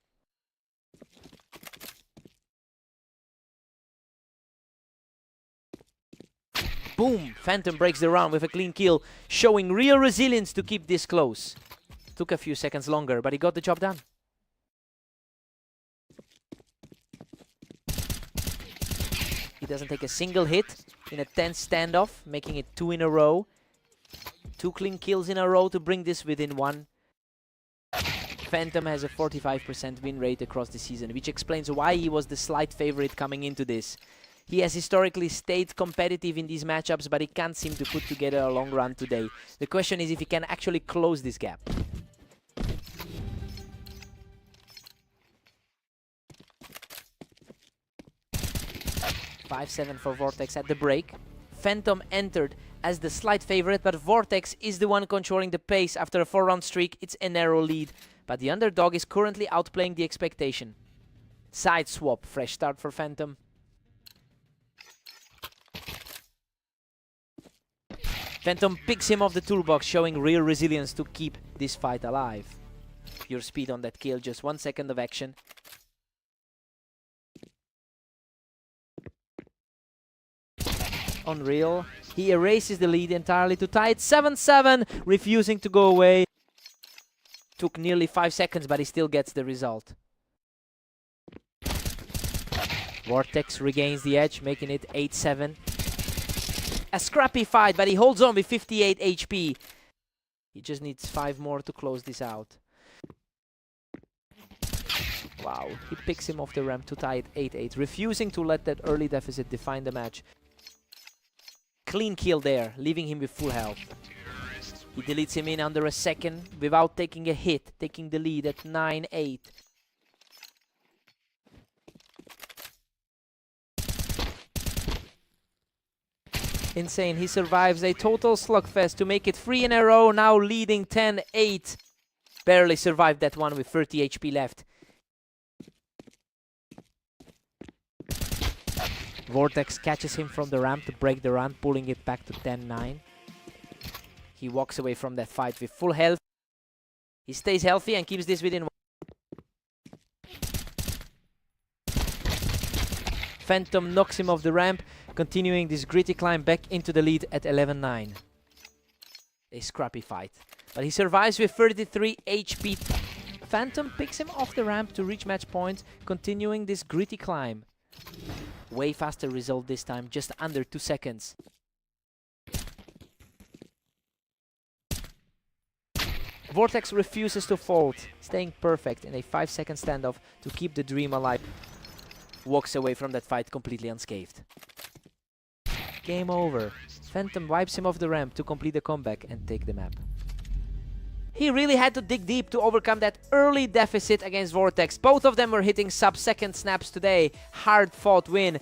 Boom! Phantom breaks the round with a clean kill, showing real resilience to keep this close. Took a few seconds longer, but he got the job done. He doesn't take a single hit in a tense standoff, making it 2 in a row. 2 clean kills in a row to bring this within 1. Phantom has a 45% win rate across the season, which explains why he was the slight favorite coming into this. He has historically stayed competitive in these matchups, but he can't seem to put together a long run today. The question is if he can actually close this gap. (5-7) for Vortex at the break. Phantom entered as the slight favorite, but Vortex is the one controlling the pace after a 4-round streak. It's a narrow lead, but the underdog is currently outplaying the expectation. Side swap, fresh start for Phantom. Phantom picks him off the toolbox, showing real resilience to keep this fight alive. Pure speed on that kill, just 1 second of action. Unreal. He erases the lead entirely to tie it 7-7, refusing to go away. Took nearly 5 seconds, but he still gets the result. Vortex regains the edge, making it 8-7. A scrappy fight, but he holds on with 58 HP. He just needs 5 more to close this out. Wow, he picks him off the ramp to tie it 8-8, refusing to let that early deficit define the match. Clean kill there, leaving him with full health. He deletes him in under a second without taking a hit, taking the lead at 9-8. Insane, he survives a total slugfest to make it 3 in a row, now leading 10-8. Barely survived that one with 30 HP left. Vortex catches him from the ramp to break the run, pulling it back to 10-9. He walks away from that fight with full health. He stays healthy and keeps this within 1. Phantom knocks him off the ramp, continuing this gritty climb back into the lead at 11-9. A scrappy fight, but he survives with 33 HP. Phantom picks him off the ramp to reach match point, continuing this gritty climb. Way faster result this time, just under 2 seconds. Vortex refuses to fold, staying perfect in a 5-second standoff to keep the dream alive. Walks away from that fight completely unscathed. Game over. Phantom wipes him off the ramp to complete the comeback and take the map. He really had to dig deep to overcome that early deficit against Vortex. Both of them were hitting sub-second snaps today. Hard-fought win.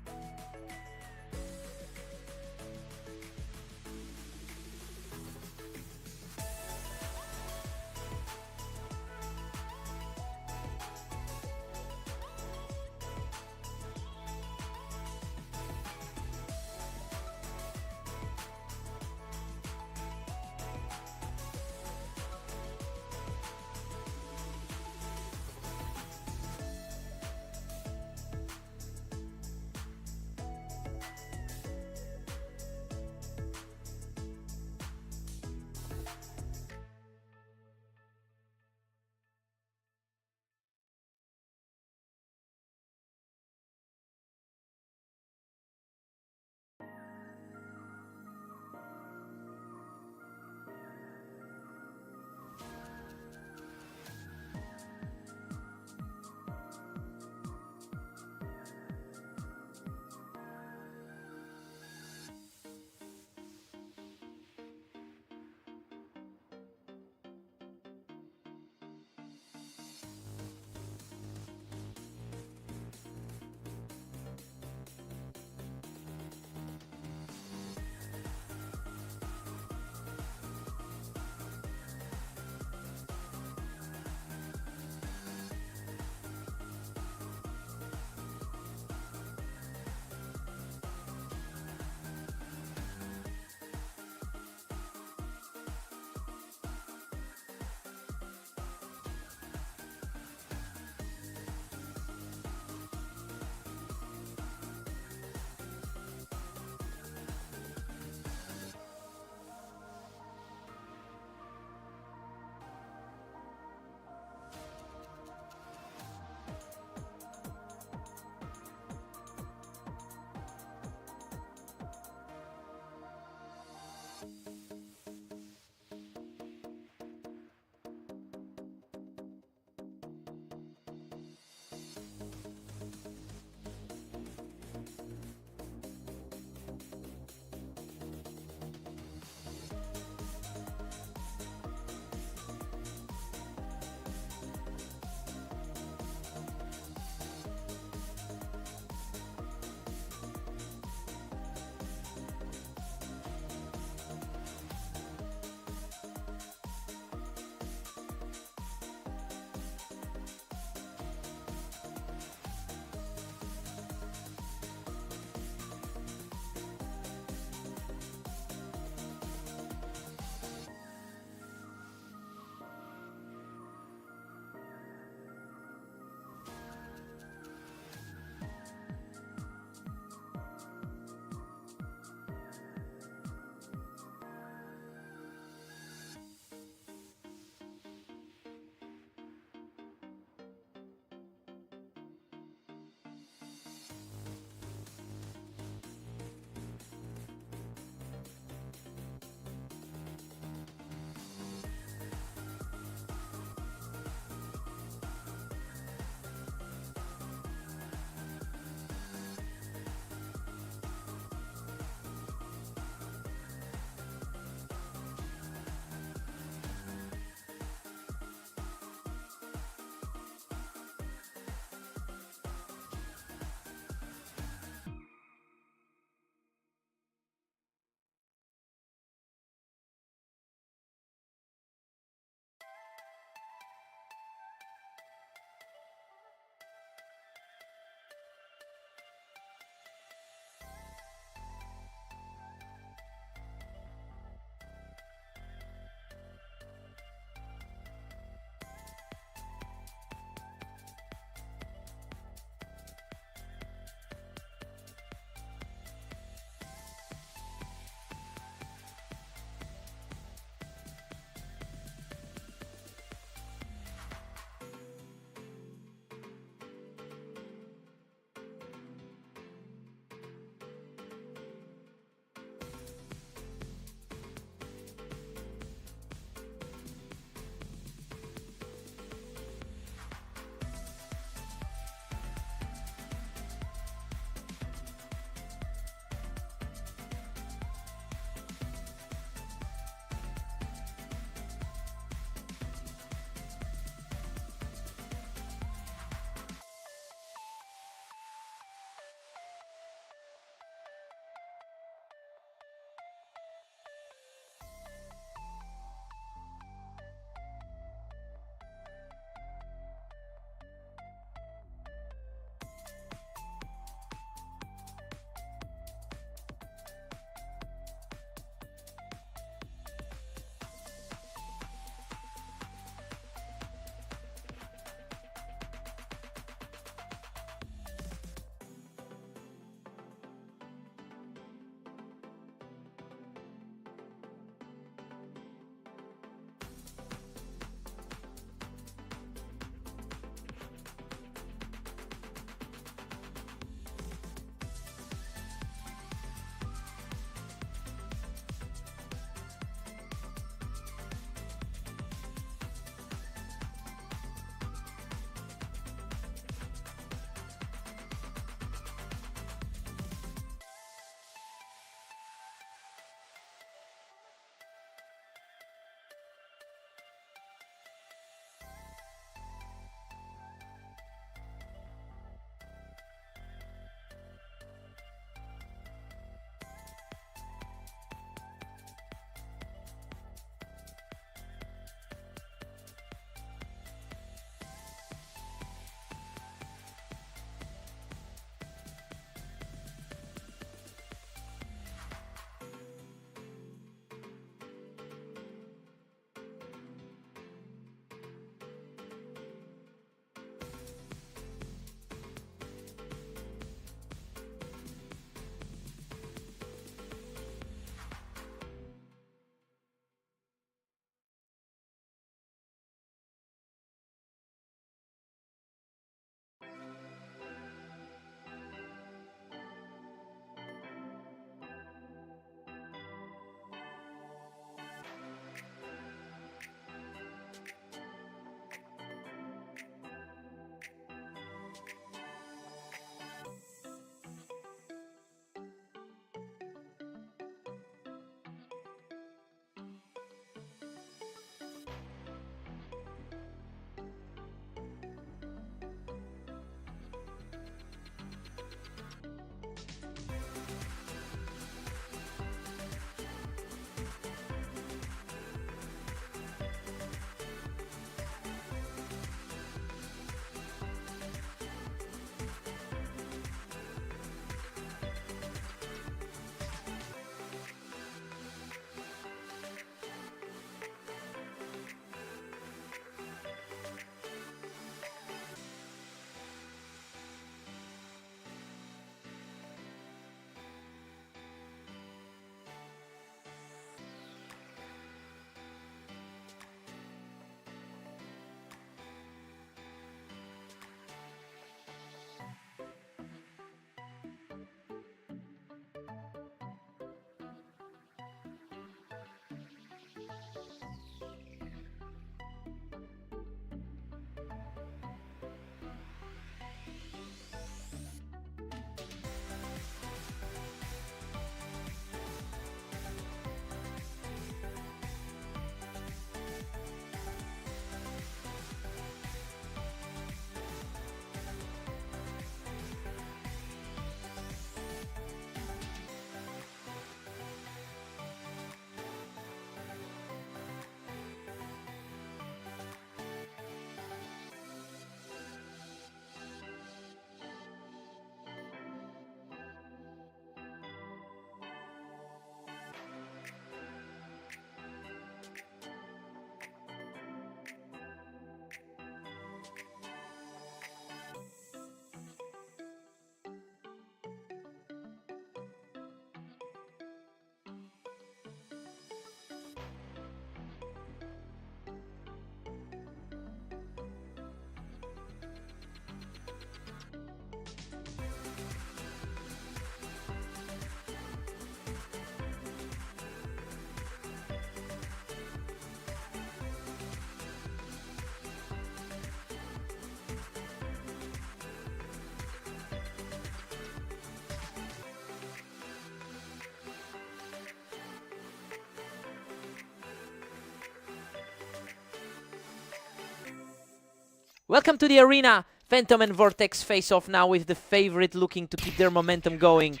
Welcome to the arena. Phantom and Vortex face off now with the favorite looking to keep their momentum going.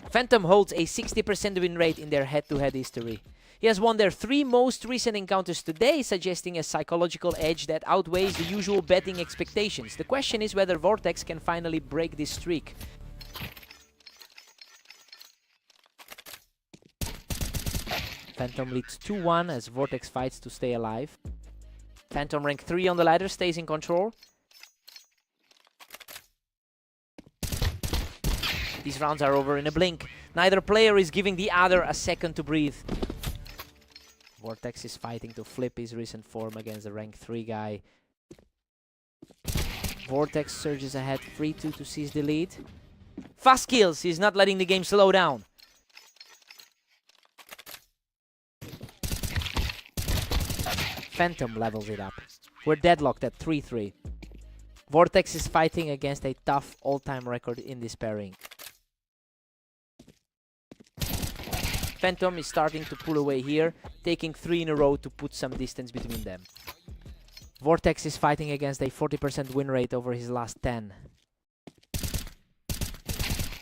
Phantom holds a 60% win rate in their head-to-head history. He has won their 3 most recent encounters today, suggesting a psychological edge that outweighs the usual betting expectations. The question is whether Vortex can finally break this streak. Phantom leads 2-1 as Vortex fights to stay alive. Phantom rank 3 on the ladder stays in control. These rounds are over in a blink. Neither player is giving the other a second to breathe. Vortex is fighting to flip his recent form against the rank 3 guy. Vortex surges ahead 3-2 to seize the lead. Fast kills, he's not letting the game slow down. Phantom levels it up. We're deadlocked at 3-3. Vortex is fighting against a tough all-time record in this pairing. Phantom is starting to pull away here, taking 3 in a row to put some distance between them. Vortex is fighting against a 40% win rate over his last 10.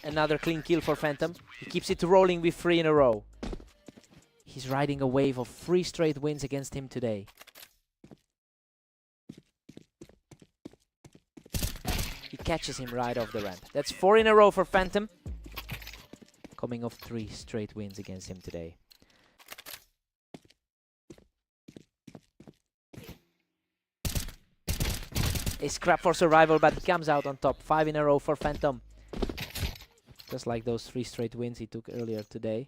Another clean kill for Phantom. He keeps it rolling with 3 in a row. He's riding a wave of 3 straight wins against him today. He catches him right off the ramp. That's 4 in a row for Phantom. Coming off 3 straight wins against him today. A scrap for survival, but he comes out on top. 5 in a row for Phantom. Just like those 3 straight wins he took earlier today.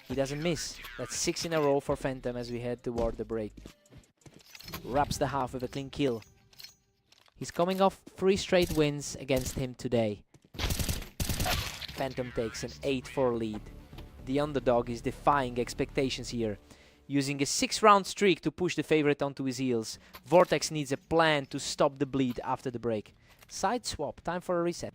He doesn't miss. That's 6 in a row for Phantom as we head toward the break. Wraps the half with a clean kill. He's coming off 3 straight wins against him today. Phantom takes an 8-4 lead. The underdog is defying expectations here. Using a 6-round streak to push the favorite onto his heels, Vortex needs a plan to stop the bleed after the break. Side swap, time for a reset.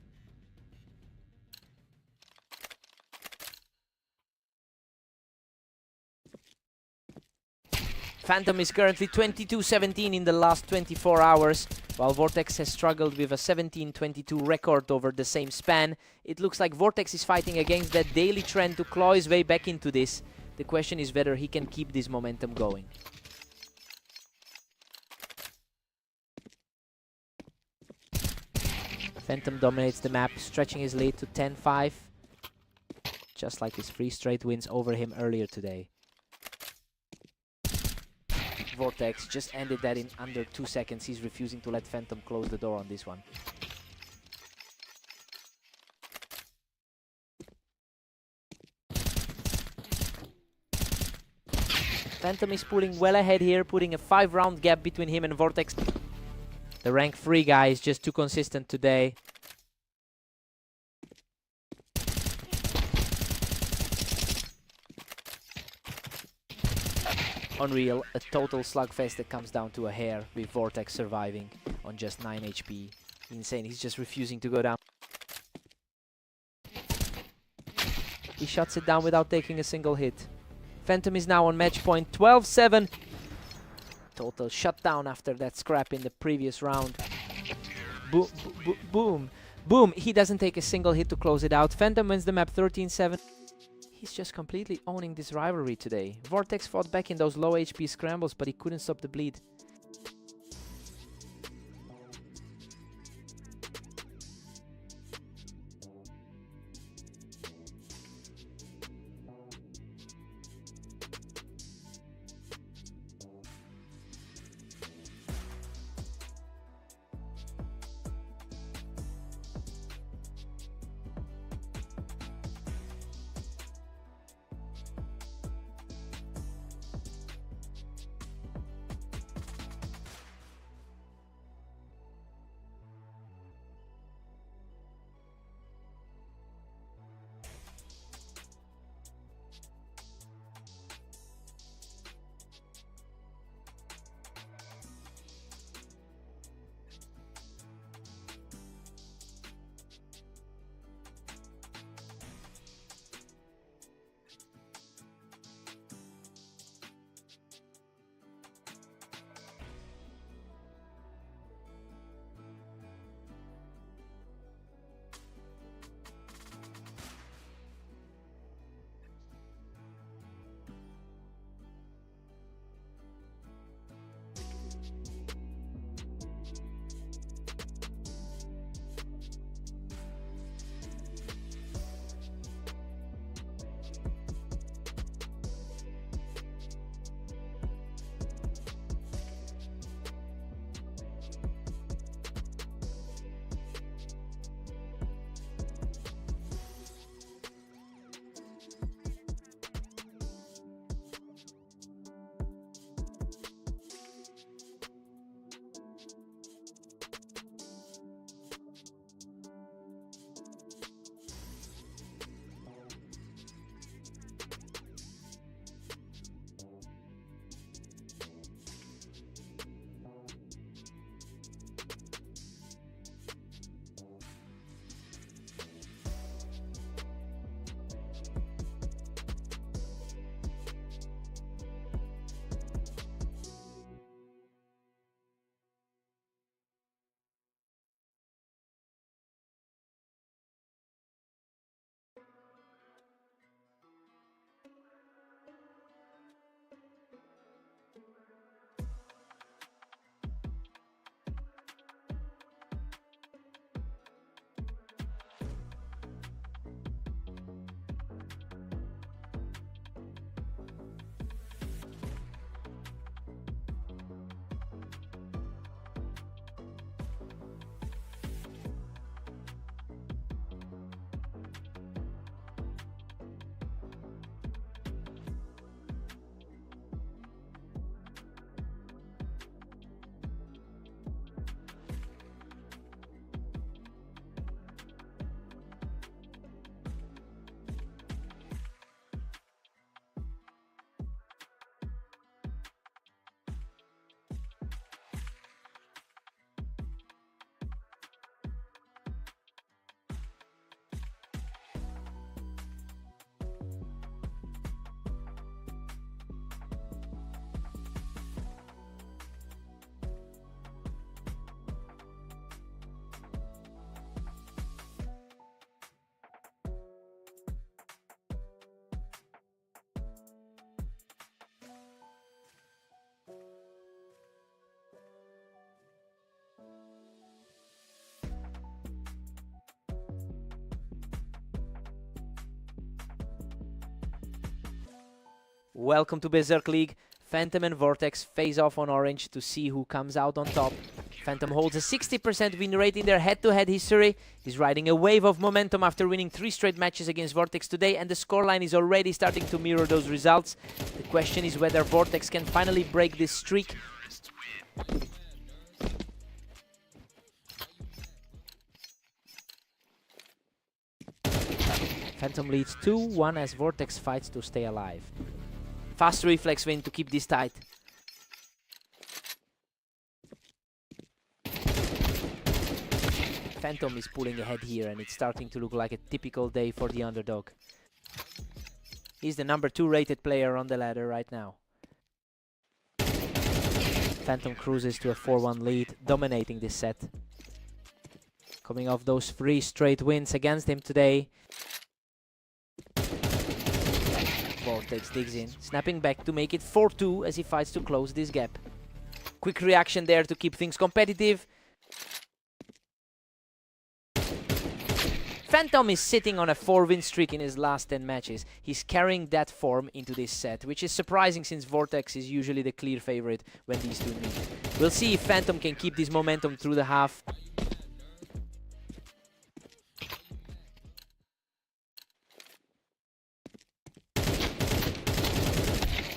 Phantom is currently 22-17 in the last 24 hours, while Vortex has struggled with a 17-22 record over the same span. It looks like Vortex is fighting against that daily trend to claw his way back into this. The question is whether he can keep this momentum going. Phantom dominates the map, stretching his lead to 10-5, just like his 3 straight wins over him earlier today. Vortex just ended that in under 2 seconds. He's refusing to let Phantom close the door on this one. Phantom is pulling well ahead here, putting a 5-round gap between him and Vortex. The rank 3 guy is just too consistent today. Unreal, a total slugfest that comes down to a hair, with Vortex surviving on just 9 HP. Insane, he's just refusing to go down. He shuts it down without taking a single hit. Phantom is now on match point 12-7. Total shutdown after that scrap in the previous round. Boom, boom, boom. He doesn't take a single hit to close it out. Phantom wins the map 13-7. He's just completely owning this rivalry today. Vortex fought back in those low HP scrambles, but he couldn't stop the bleed. Welcome to Berserk League. Phantom and Vortex face off on orange to see who comes out on top. Phantom holds a 60% win rate in their head-to-head history. He's riding a wave of momentum after winning 3 straight matches against Vortex today, and the scoreline is already starting to mirror those results. The question is whether Vortex can finally break this streak. Phantom leads 2-1 as Vortex fights to stay alive. Fast reflex win to keep this tight. Phantom is pulling ahead here, and it's starting to look like a typical day for the underdog. He's the number 2 rated player on the ladder right now. Phantom cruises to a 4-1 lead, dominating this set. Coming off those 3 straight wins against him today. Vortex digs in, snapping back to make it 4-2 as he fights to close this gap. Quick reaction there to keep things competitive. Phantom is sitting on a 4-win streak in his last 10 matches. He's carrying that form into this set, which is surprising since Vortex is usually the clear favorite when these two meet. We'll see if Phantom can keep this momentum through the half.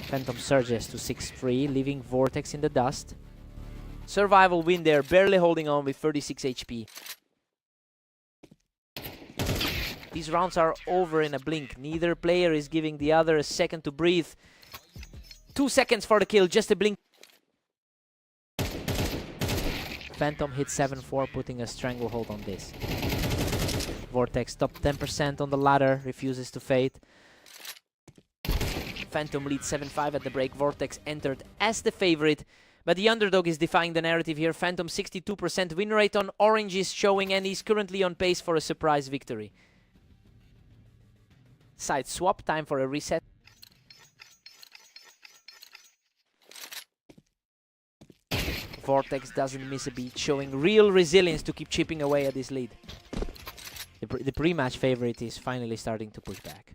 Phantom surges to 6-3, leaving Vortex in the dust. Survival win there, barely holding on with 36 HP. These rounds are over in a blink. Neither player is giving the other a second to breathe. 2 seconds for the kill, just a blink. Phantom hits 7-4, putting a stranglehold on this. Vortex top 10% on the ladder, refuses to fade. Phantom leads 7-5 at the break. Vortex entered as the favorite, but the underdog is defying the narrative here. Phantom 62% win rate on orange is showing, and he's currently on pace for a surprise victory. Side swap, time for a reset. Vortex doesn't miss a beat, showing real resilience to keep chipping away at this lead. The pre-match favorite is finally starting to push back.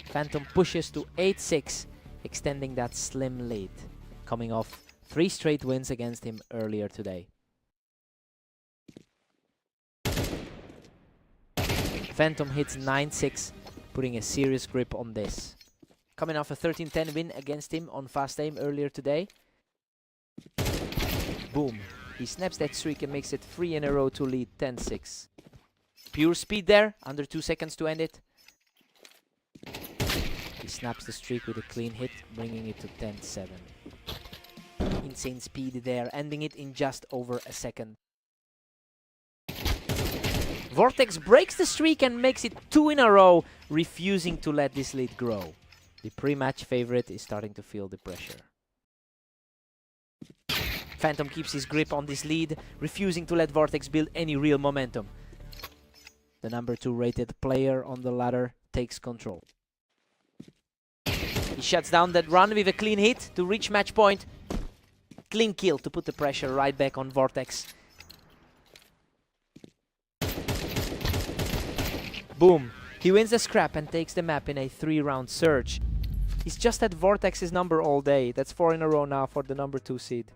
Phantom pushes to 8-6, extending that slim lead, coming off 3 straight wins against him earlier today. Phantom hits 9-6, putting a serious grip on this. Coming off a 13-10 win against him on fast aim earlier today. Boom. He snaps that streak and makes it 3 in a row to lead 10-6. Pure speed there, under 2 seconds to end it. He snaps the streak with a clean hit, bringing it to 10-7. Insane speed there, ending it in just over a second. Vortex breaks the streak and makes it 2 in a row, refusing to let this lead grow. The pre-match favorite is starting to feel the pressure. Phantom keeps his grip on this lead, refusing to let Vortex build any real momentum. The number 2 rated player on the ladder takes control. He shuts down that run with a clean hit to reach match point. Clean kill to put the pressure right back on Vortex. Boom. He wins the scrap and takes the map in a 3-round surge. He's just had Vortex's number all day. That's 4 in a row now for the number 2 seed.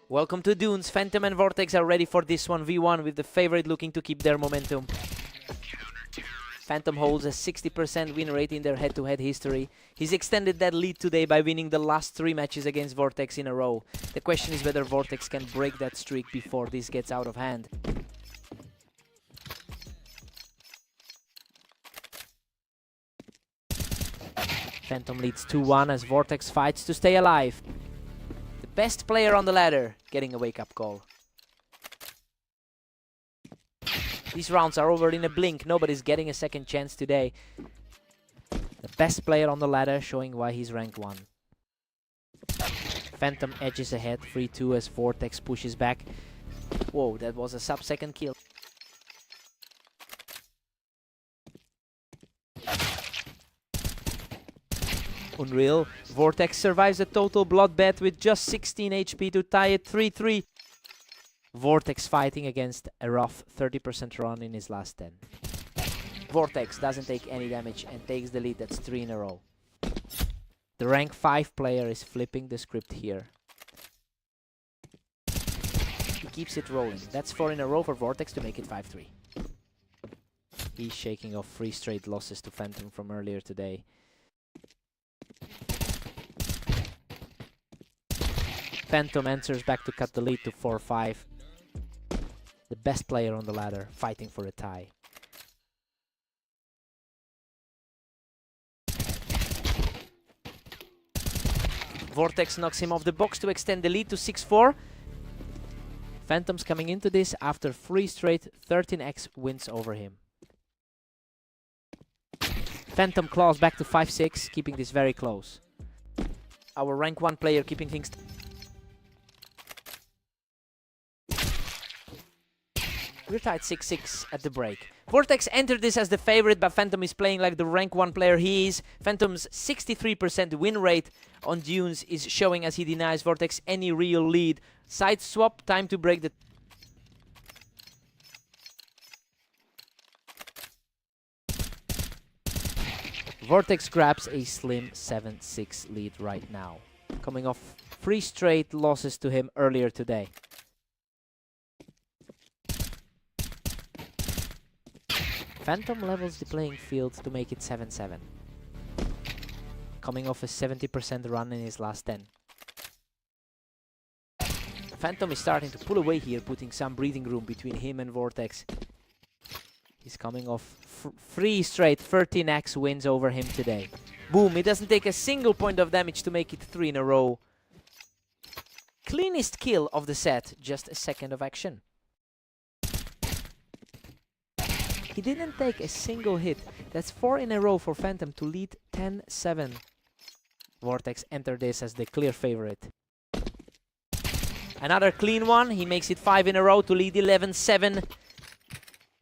Welcome to Dunes. Phantom and Vortex are ready for this 1v1 with the favorite looking to keep their momentum. Phantom holds a 60% win rate in their head-to-head history. He's extended that lead today by winning the last 3 matches against Vortex in a row. The question is whether Vortex can break that streak before this gets out of hand. Phantom leads 2-1 as Vortex fights to stay alive. The best player on the ladder getting a wake-up call. These rounds are over in a blink. Nobody's getting a second chance today. The best player on the ladder showing why he's ranked 1. Phantom edges ahead 3-2 as Vortex pushes back. Whoa, that was a sub-second kill. Unreal. Vortex survives a total bloodbath with just 16 HP to tie it 3-3. Vortex fighting against a rough 30% run in his last 10. Vortex doesn't take any damage and takes the lead. That's 3 in a row. The rank 5 player is flipping the script here. He keeps it rolling. That's 4 in a row for Vortex to make it 5-3. He's shaking off 3 straight losses to Phantom from earlier today. Phantom answers back to cut the lead to 4-5. The best player on the ladder fighting for a tie. Vortex knocks him off the box to extend the lead to 6-4. Phantom's coming into this after 3 straight 13x wins over him. Phantom claws back to 5-6, keeping this very close. Our rank 1 player keeping things... We're tied 6-6 at the break. Vortex entered this as the favorite, but Phantom is playing like the rank 1 player he is. Phantom's 63% win rate on Dunes is showing as he denies Vortex any real lead. Side swap, time to break the... Vortex grabs a slim 7-6 lead right now, coming off 3 straight losses to him earlier today. Phantom levels the playing field to make it 7-7. Coming off a 70% run in his last 10. Phantom is starting to pull away here, putting some breathing room between him and Vortex. He's coming off 3 straight 13x wins over him today. Boom, he doesn't take a single point of damage to make it 3 in a row. Cleanest kill of the set, just a second of action. He didn't take a single hit. That's 4 in a row for Phantom to lead 10-7. Vortex entered this as the clear favorite. Another clean one. He makes it 5 in a row to lead 11-7.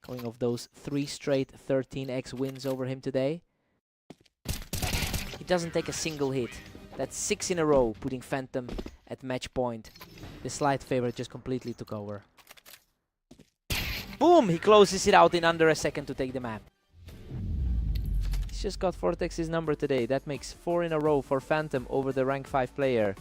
Going off those 3 straight 13x wins over him today. He doesn't take a single hit. That's 6 in a row, putting Phantom at match point. The slight favorite just completely took over. Boom! He closes it out in under a second to take the map. He's just got Vortex's number today. That makes 4 in a row for Phantom over the rank 5 player.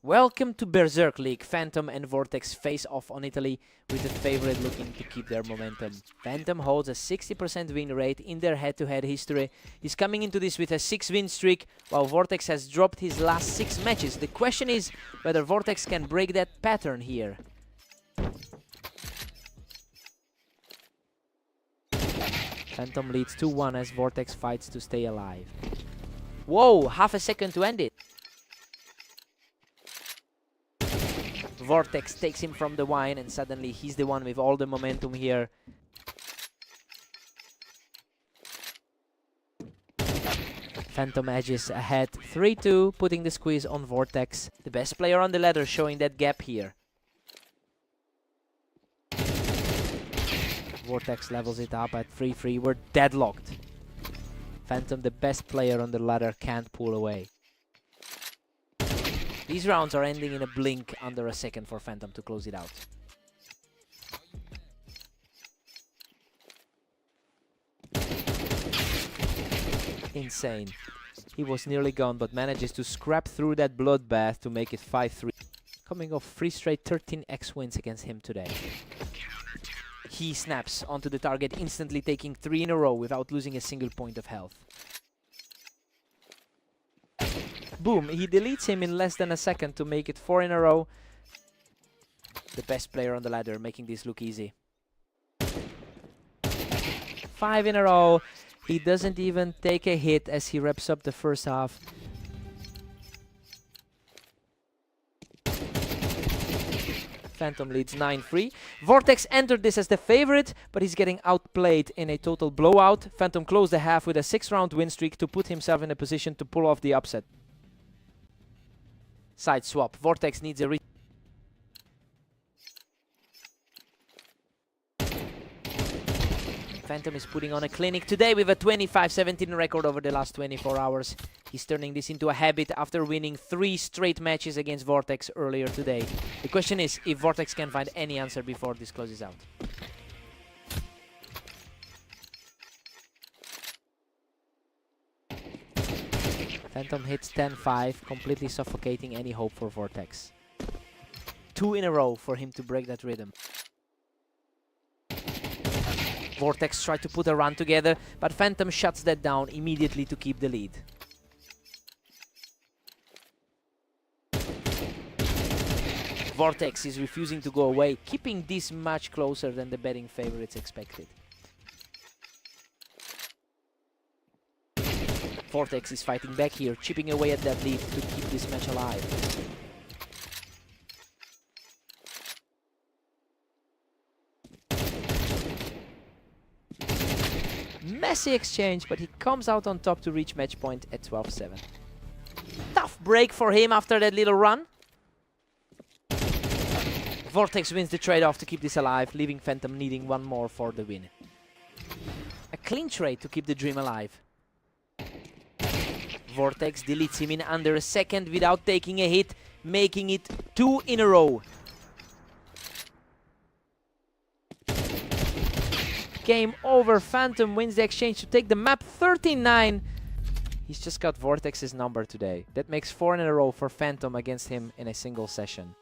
Welcome to Berserk League. Phantom and Vortex face off on Italy, with the favorite looking to keep their momentum. Phantom holds a 60% win rate in their head-to-head history. He's coming into this with a 6-win streak, while Vortex has dropped his last 6 matches. The question is whether Vortex can break that pattern here. Phantom leads 2-1 as Vortex fights to stay alive. Whoa, half a second to end it. Vortex takes him from the wine, and suddenly he's the one with all the momentum here. Phantom edges ahead 3-2, putting the squeeze on Vortex. The best player on the ladder showing that gap here. Vortex levels it up at 3-3. We're deadlocked. Phantom, the best player on the ladder, can't pull away. These rounds are ending in a blink, under a second for Phantom to close it out. Insane. He was nearly gone, but manages to scrap through that bloodbath to make it 5-3. Coming off 3 straight 13x wins against him today. He snaps onto the target, instantly taking 3 in a row without losing a single point of health. Boom, he deletes him in less than a second to make it 4 in a row. The best player on the ladder, making this look easy. 5 in a row. He doesn't even take a hit as he wraps up the first half. Phantom leads 9-3. Vortex entered this as the favorite, but he's getting outplayed in a total blowout. Phantom closed the half with a 6-round win streak to put himself in a position to pull off the upset. Side swap. Vortex needs a Phantom is putting on a clinic today with a 25-17 record over the last 24 hours. He's turning this into a habit after winning 3 straight matches against Vortex earlier today. The question is if Vortex can find any answer before this closes out. Phantom hits 10-5, completely suffocating any hope for Vortex. 2 in a row for him to break that rhythm. Vortex tried to put a run together, but Phantom shuts that down immediately to keep the lead. Vortex is refusing to go away, keeping this much closer than the betting favorites expected. Vortex is fighting back here, chipping away at that lead to keep this match alive. Messy exchange, but he comes out on top to reach match point at 12-7. Tough break for him after that little run. Vortex wins the trade-off to keep this alive, leaving Phantom needing 1 more for the win. A clean trade to keep the dream alive. Vortex deletes him in under a second without taking a hit, making it 2 in a row. Game over. Phantom wins the exchange to take the map 13-9. He's just got Vortex's number today. That makes 4 in a row for Phantom against him in a single session.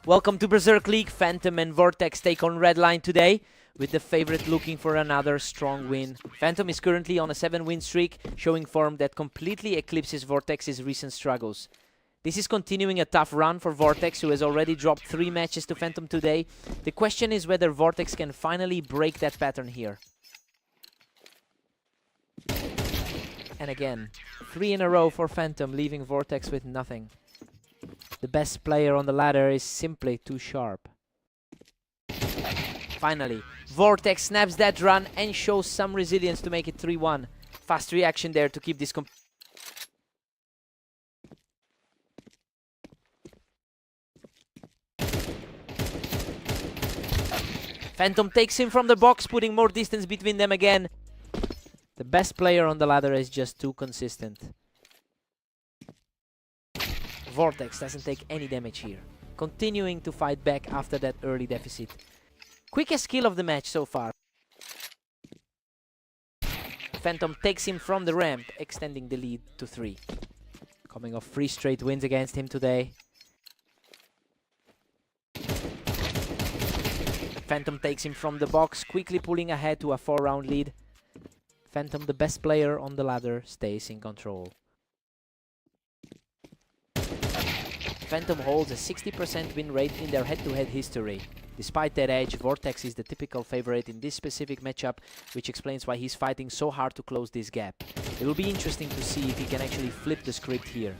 Welcome to Berserk League. Phantom and Vortex take on Redline today, with the favorite looking for another strong win. Phantom is currently on a 7-win streak, showing form that completely eclipses Vortex's recent struggles. This is continuing a tough run for Vortex, who has already dropped 3 matches to Phantom today. The question is whether Vortex can finally break that pattern here. And again, 3 in a row for Phantom, leaving Vortex with nothing. The best player on the ladder is simply too sharp. Finally, Vortex snaps that run and shows some resilience to make it 3-1. Fast reaction there to keep this Phantom takes him from the box, putting more distance between them again. The best player on the ladder is just too consistent. Vortex doesn't take any damage here, continuing to fight back after that early deficit. Quickest kill of the match so far. Phantom takes him from the ramp, extending the lead to 3. Coming off 3 straight wins against him today. Phantom takes him from the box, quickly pulling ahead to a 4-round lead. Phantom, the best player on the ladder, stays in control. Phantom holds a 60% win rate in their head-to-head history. Despite that edge, Vortex is the typical favorite in this specific matchup, which explains why he's fighting so hard to close this gap. It will be interesting to see if he can actually flip the script here.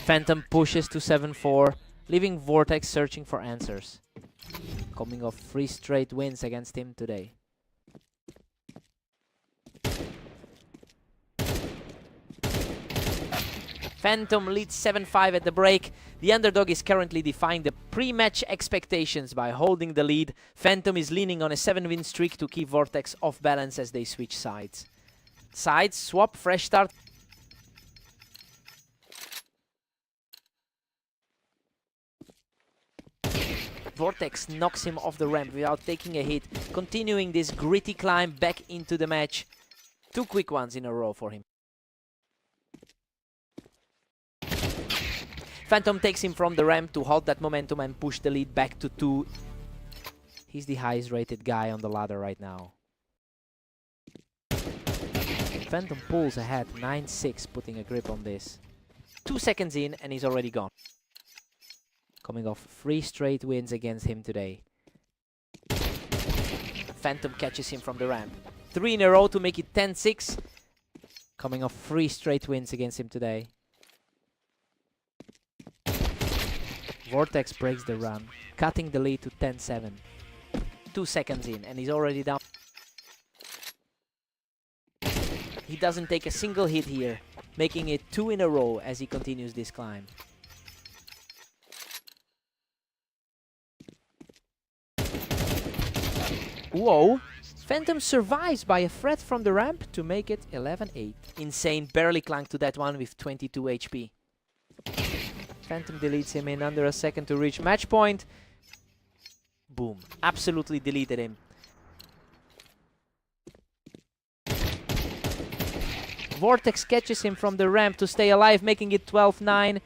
Phantom pushes to 7-4, leaving Vortex searching for answers. Coming off 3 straight wins against him today. Phantom leads 7-5 at the break. The underdog is currently defying the pre-match expectations by holding the lead. Phantom is leaning on a 7-win streak to keep Vortex off balance as they switch sides. Sides, swap, fresh start. Vortex knocks him off the ramp without taking a hit, continuing this gritty climb back into the match. 2 quick ones in a row for him. Phantom takes him from the ramp to halt that momentum and push the lead back to 2. He's the highest rated guy on the ladder right now. Phantom pulls ahead 9-6, putting a grip on this. 2 seconds in and he's already gone. Coming off 3 straight wins against him today. Phantom catches him from the ramp. 3 in a row to make it 10-6. Coming off 3 straight wins against him today. Vortex breaks the run, cutting the lead to 10-7. 2 seconds in and he's already down. He doesn't take a single hit here, making it 2 in a row as he continues this climb. Whoa! Phantom survives by a threat from the ramp to make it 11-8. Insane, barely clung to that one with 22 HP. Phantom deletes him in under a second to reach match point. Boom, absolutely deleted him. Vortex catches him from the ramp to stay alive, making it 12-9.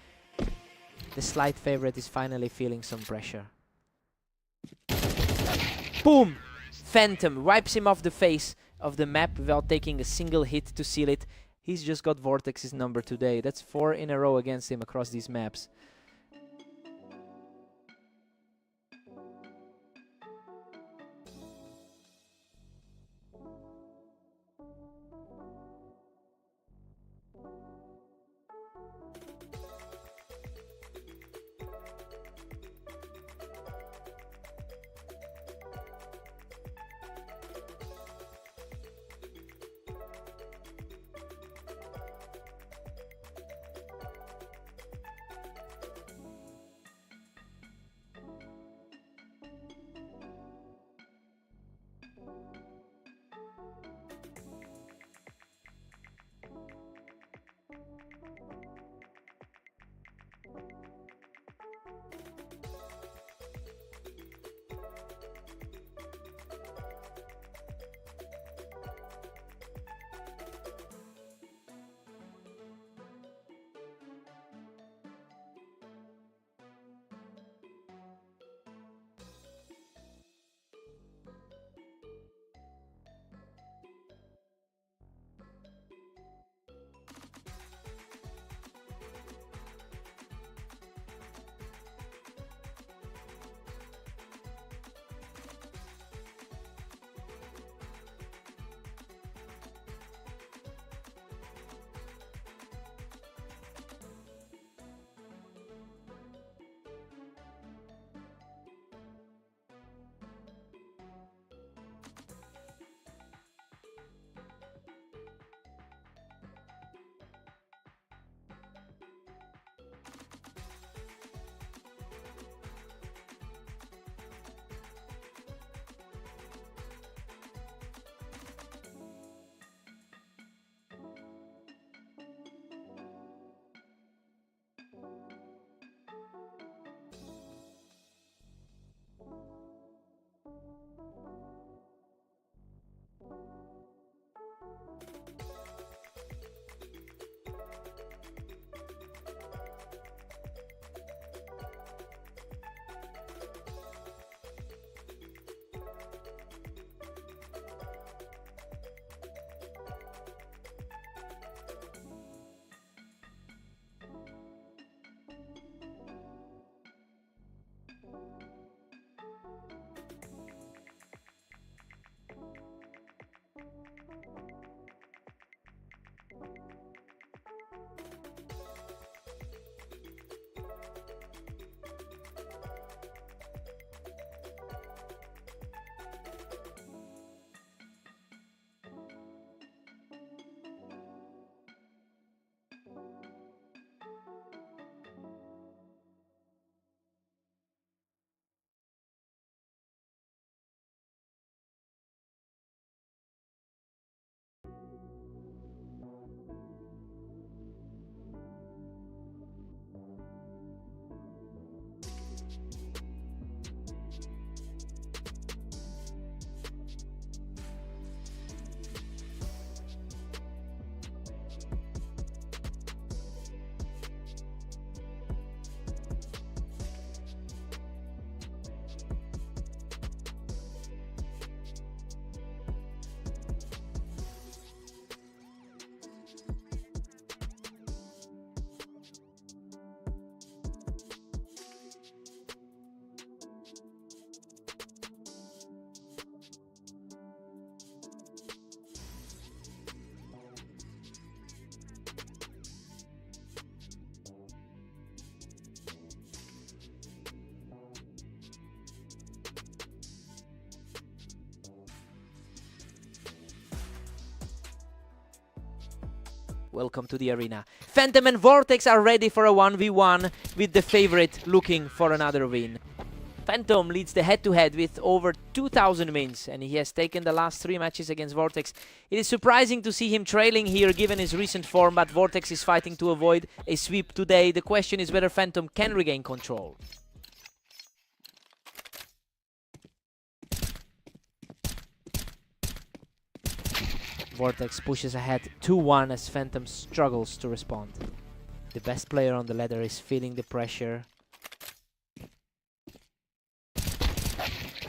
The slight favorite is finally feeling some pressure. Boom! Phantom wipes him off the face of the map without taking a single hit to seal it. He's just got Vortex's number today. That's 4 in a row against him across these maps. Welcome to the arena. Phantom and Vortex are ready for a 1v1 with the favorite looking for another win. Phantom leads the head-to-head with over 2,000 wins, and he has taken the last 3 matches against Vortex. It is surprising to see him trailing here given his recent form, but Vortex is fighting to avoid a sweep today. The question is whether Phantom can regain control. Vortex pushes ahead 2-1 as Phantom struggles to respond. The best player on the ladder is feeling the pressure.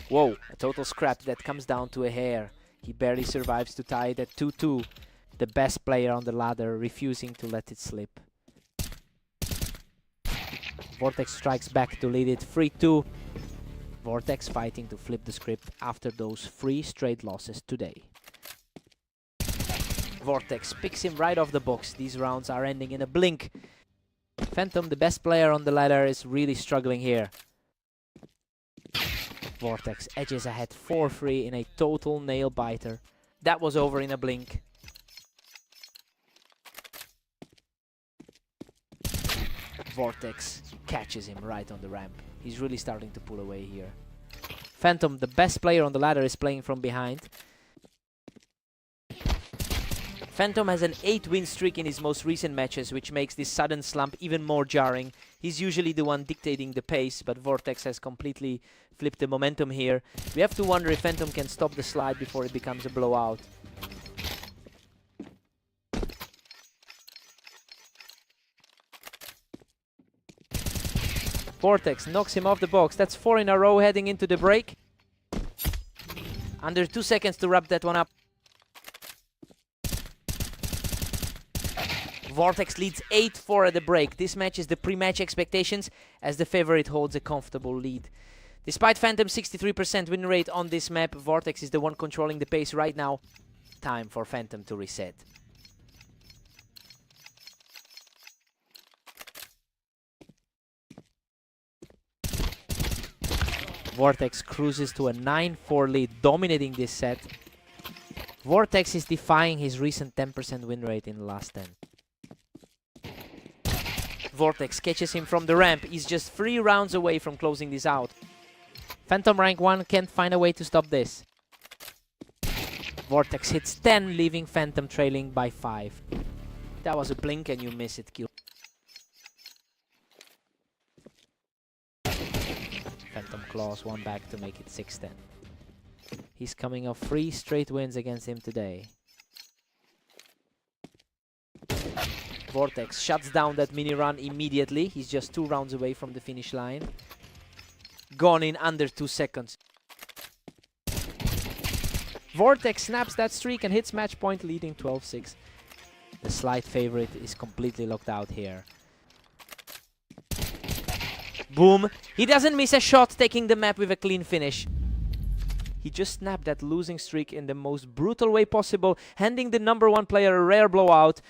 Whoa, a total scrap that comes down to a hair. He barely survives to tie it at 2-2. The best player on the ladder refusing to let it slip. Vortex strikes back to lead it 3-2. Vortex fighting to flip the script after those 3 straight losses today. Vortex picks him right off the box. These rounds are ending in a blink. Phantom, the best player on the ladder, is really struggling here. Vortex edges ahead 4-3 in a total nail-biter. That was over in a blink. Vortex catches him right on the ramp. He's really starting to pull away here. Phantom, the best player on the ladder, is playing from behind. Phantom has an 8-win streak in his most recent matches, which makes this sudden slump even more jarring. He's usually the one dictating the pace, but Vortex has completely flipped the momentum here. We have to wonder if Phantom can stop the slide before it becomes a blowout. Vortex knocks him off the box. That's 4 in a row heading into the break. Under 2 seconds to wrap that one up. Vortex leads 8-4 at the break. This matches the pre-match expectations as the favorite holds a comfortable lead. Despite Phantom's 63% win rate on this map, Vortex is the one controlling the pace right now. Time for Phantom to reset. Vortex cruises to a 9-4 lead, dominating this set. Vortex is defying his recent 10% win rate in the last 10. Vortex catches him from the ramp. He's just 3 rounds away from closing this out. Phantom rank 1 can't find a way to stop this. Vortex hits 10, leaving Phantom trailing by 5. That was a blink and you miss it kill. Phantom claws 1 back to make it 6-10. He's coming off 3 straight wins against him today. Vortex shuts down that mini run immediately. He's just 2 rounds away from the finish line. Gone in under 2 seconds. Vortex snaps that streak and hits match point, leading 12-6. The slight favorite is completely locked out here. Boom! He doesn't miss a shot, taking the map with a clean finish. He just snapped that losing streak in the most brutal way possible, handing the #1 player a rare blowout.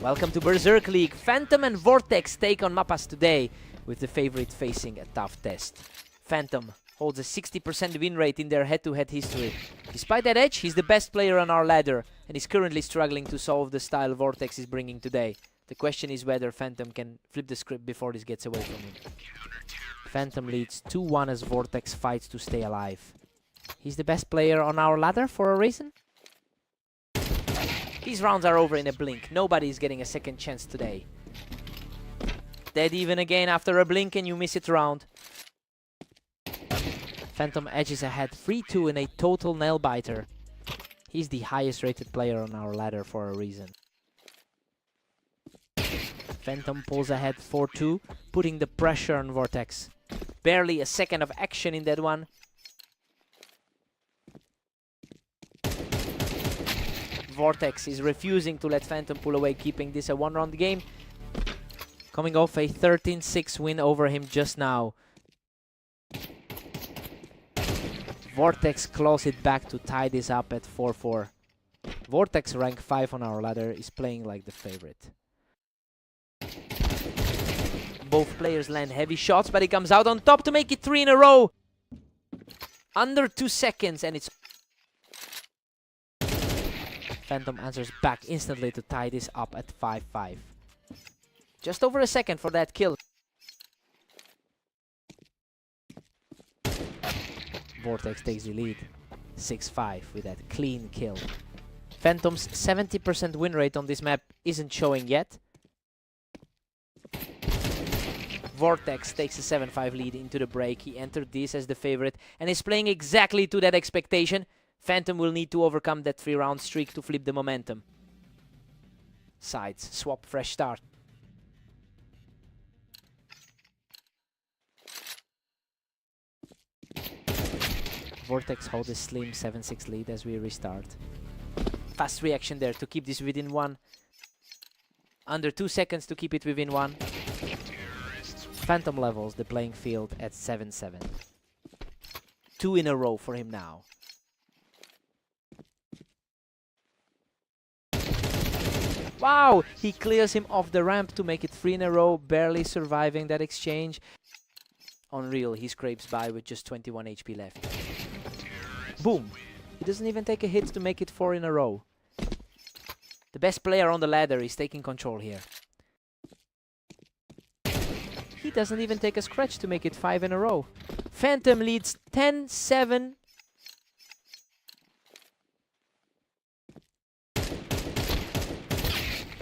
Welcome to Berserk League. Phantom and Vortex take on Mapas today, with the favorite facing a tough test. Phantom holds a 60% win rate in their head-to-head history. Despite that edge, he's the best player on our ladder, and is currently struggling to solve the style Vortex is bringing today. The question is whether Phantom can flip the script before this gets away from him. Phantom leads 2-1 as Vortex fights to stay alive. He's the best player on our ladder for a reason. These rounds are over in a blink. Nobody is getting a second chance today. Dead even again after a blink and you miss it round. Phantom edges ahead 3-2 in a total nail-biter. He's the highest rated player on our ladder for a reason. Phantom pulls ahead 4-2, putting the pressure on Vortex. Barely a second of action in that one. Vortex is refusing to let Phantom pull away, keeping this a one-round game. Coming off a 13-6 win over him just now. Vortex claws it back to tie this up at 4-4. Vortex, rank 5 on our ladder, is playing like the favorite. Both players land heavy shots, but he comes out on top to make it 3 in a row. Under 2 seconds, and it's... Phantom answers back instantly to tie this up at 5-5. Just over a second for that kill. Vortex takes the lead, 6-5 with that clean kill. Phantom's 70% win rate on this map isn't showing yet. Vortex takes a 7-5 lead into the break. He entered this as the favorite and is playing exactly to that expectation. Phantom will need to overcome that 3-round streak to flip the momentum. Sides, swap, fresh start. Vortex holds a slim 7-6 lead as we restart. Fast reaction there to keep this within 1. Under 2 seconds to keep it within 1. Phantom levels the playing field at 7-7. 2 in a row for him now. Wow! He clears him off the ramp to make it 3 in a row, barely surviving that exchange. Unreal, he scrapes by with just 21 HP left. Boom! He doesn't even take a hit to make it 4 in a row. The best player on the ladder is taking control here. He doesn't even take a scratch to make it 5 in a row. Phantom leads 10-7.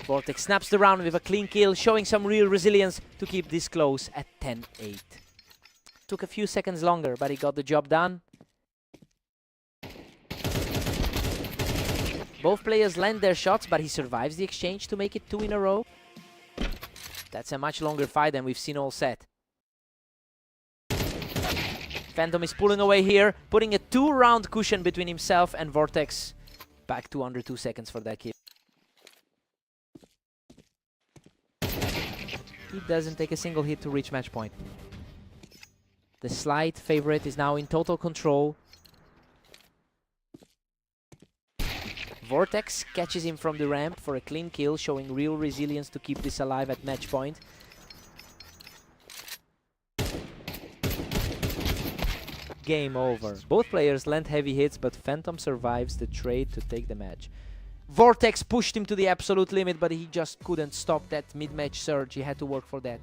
Vortex snaps the round with a clean kill, showing some real resilience to keep this close at 10-8. Took a few seconds longer, but he got the job done. Both players land their shots, but he survives the exchange to make it 2 in a row. That's a much longer fight than we've seen all set. Phantom is pulling away here, putting a 2-round cushion between himself and Vortex. Back to under 2 seconds for that kill. He doesn't take a single hit to reach match point. The slight favorite is now in total control. Vortex catches him from the ramp for a clean kill, showing real resilience to keep this alive at match point. Game over. Both players land heavy hits, but Phantom survives the trade to take the match. Vortex pushed him to the absolute limit, but he just couldn't stop that mid-match surge. He had to work for that.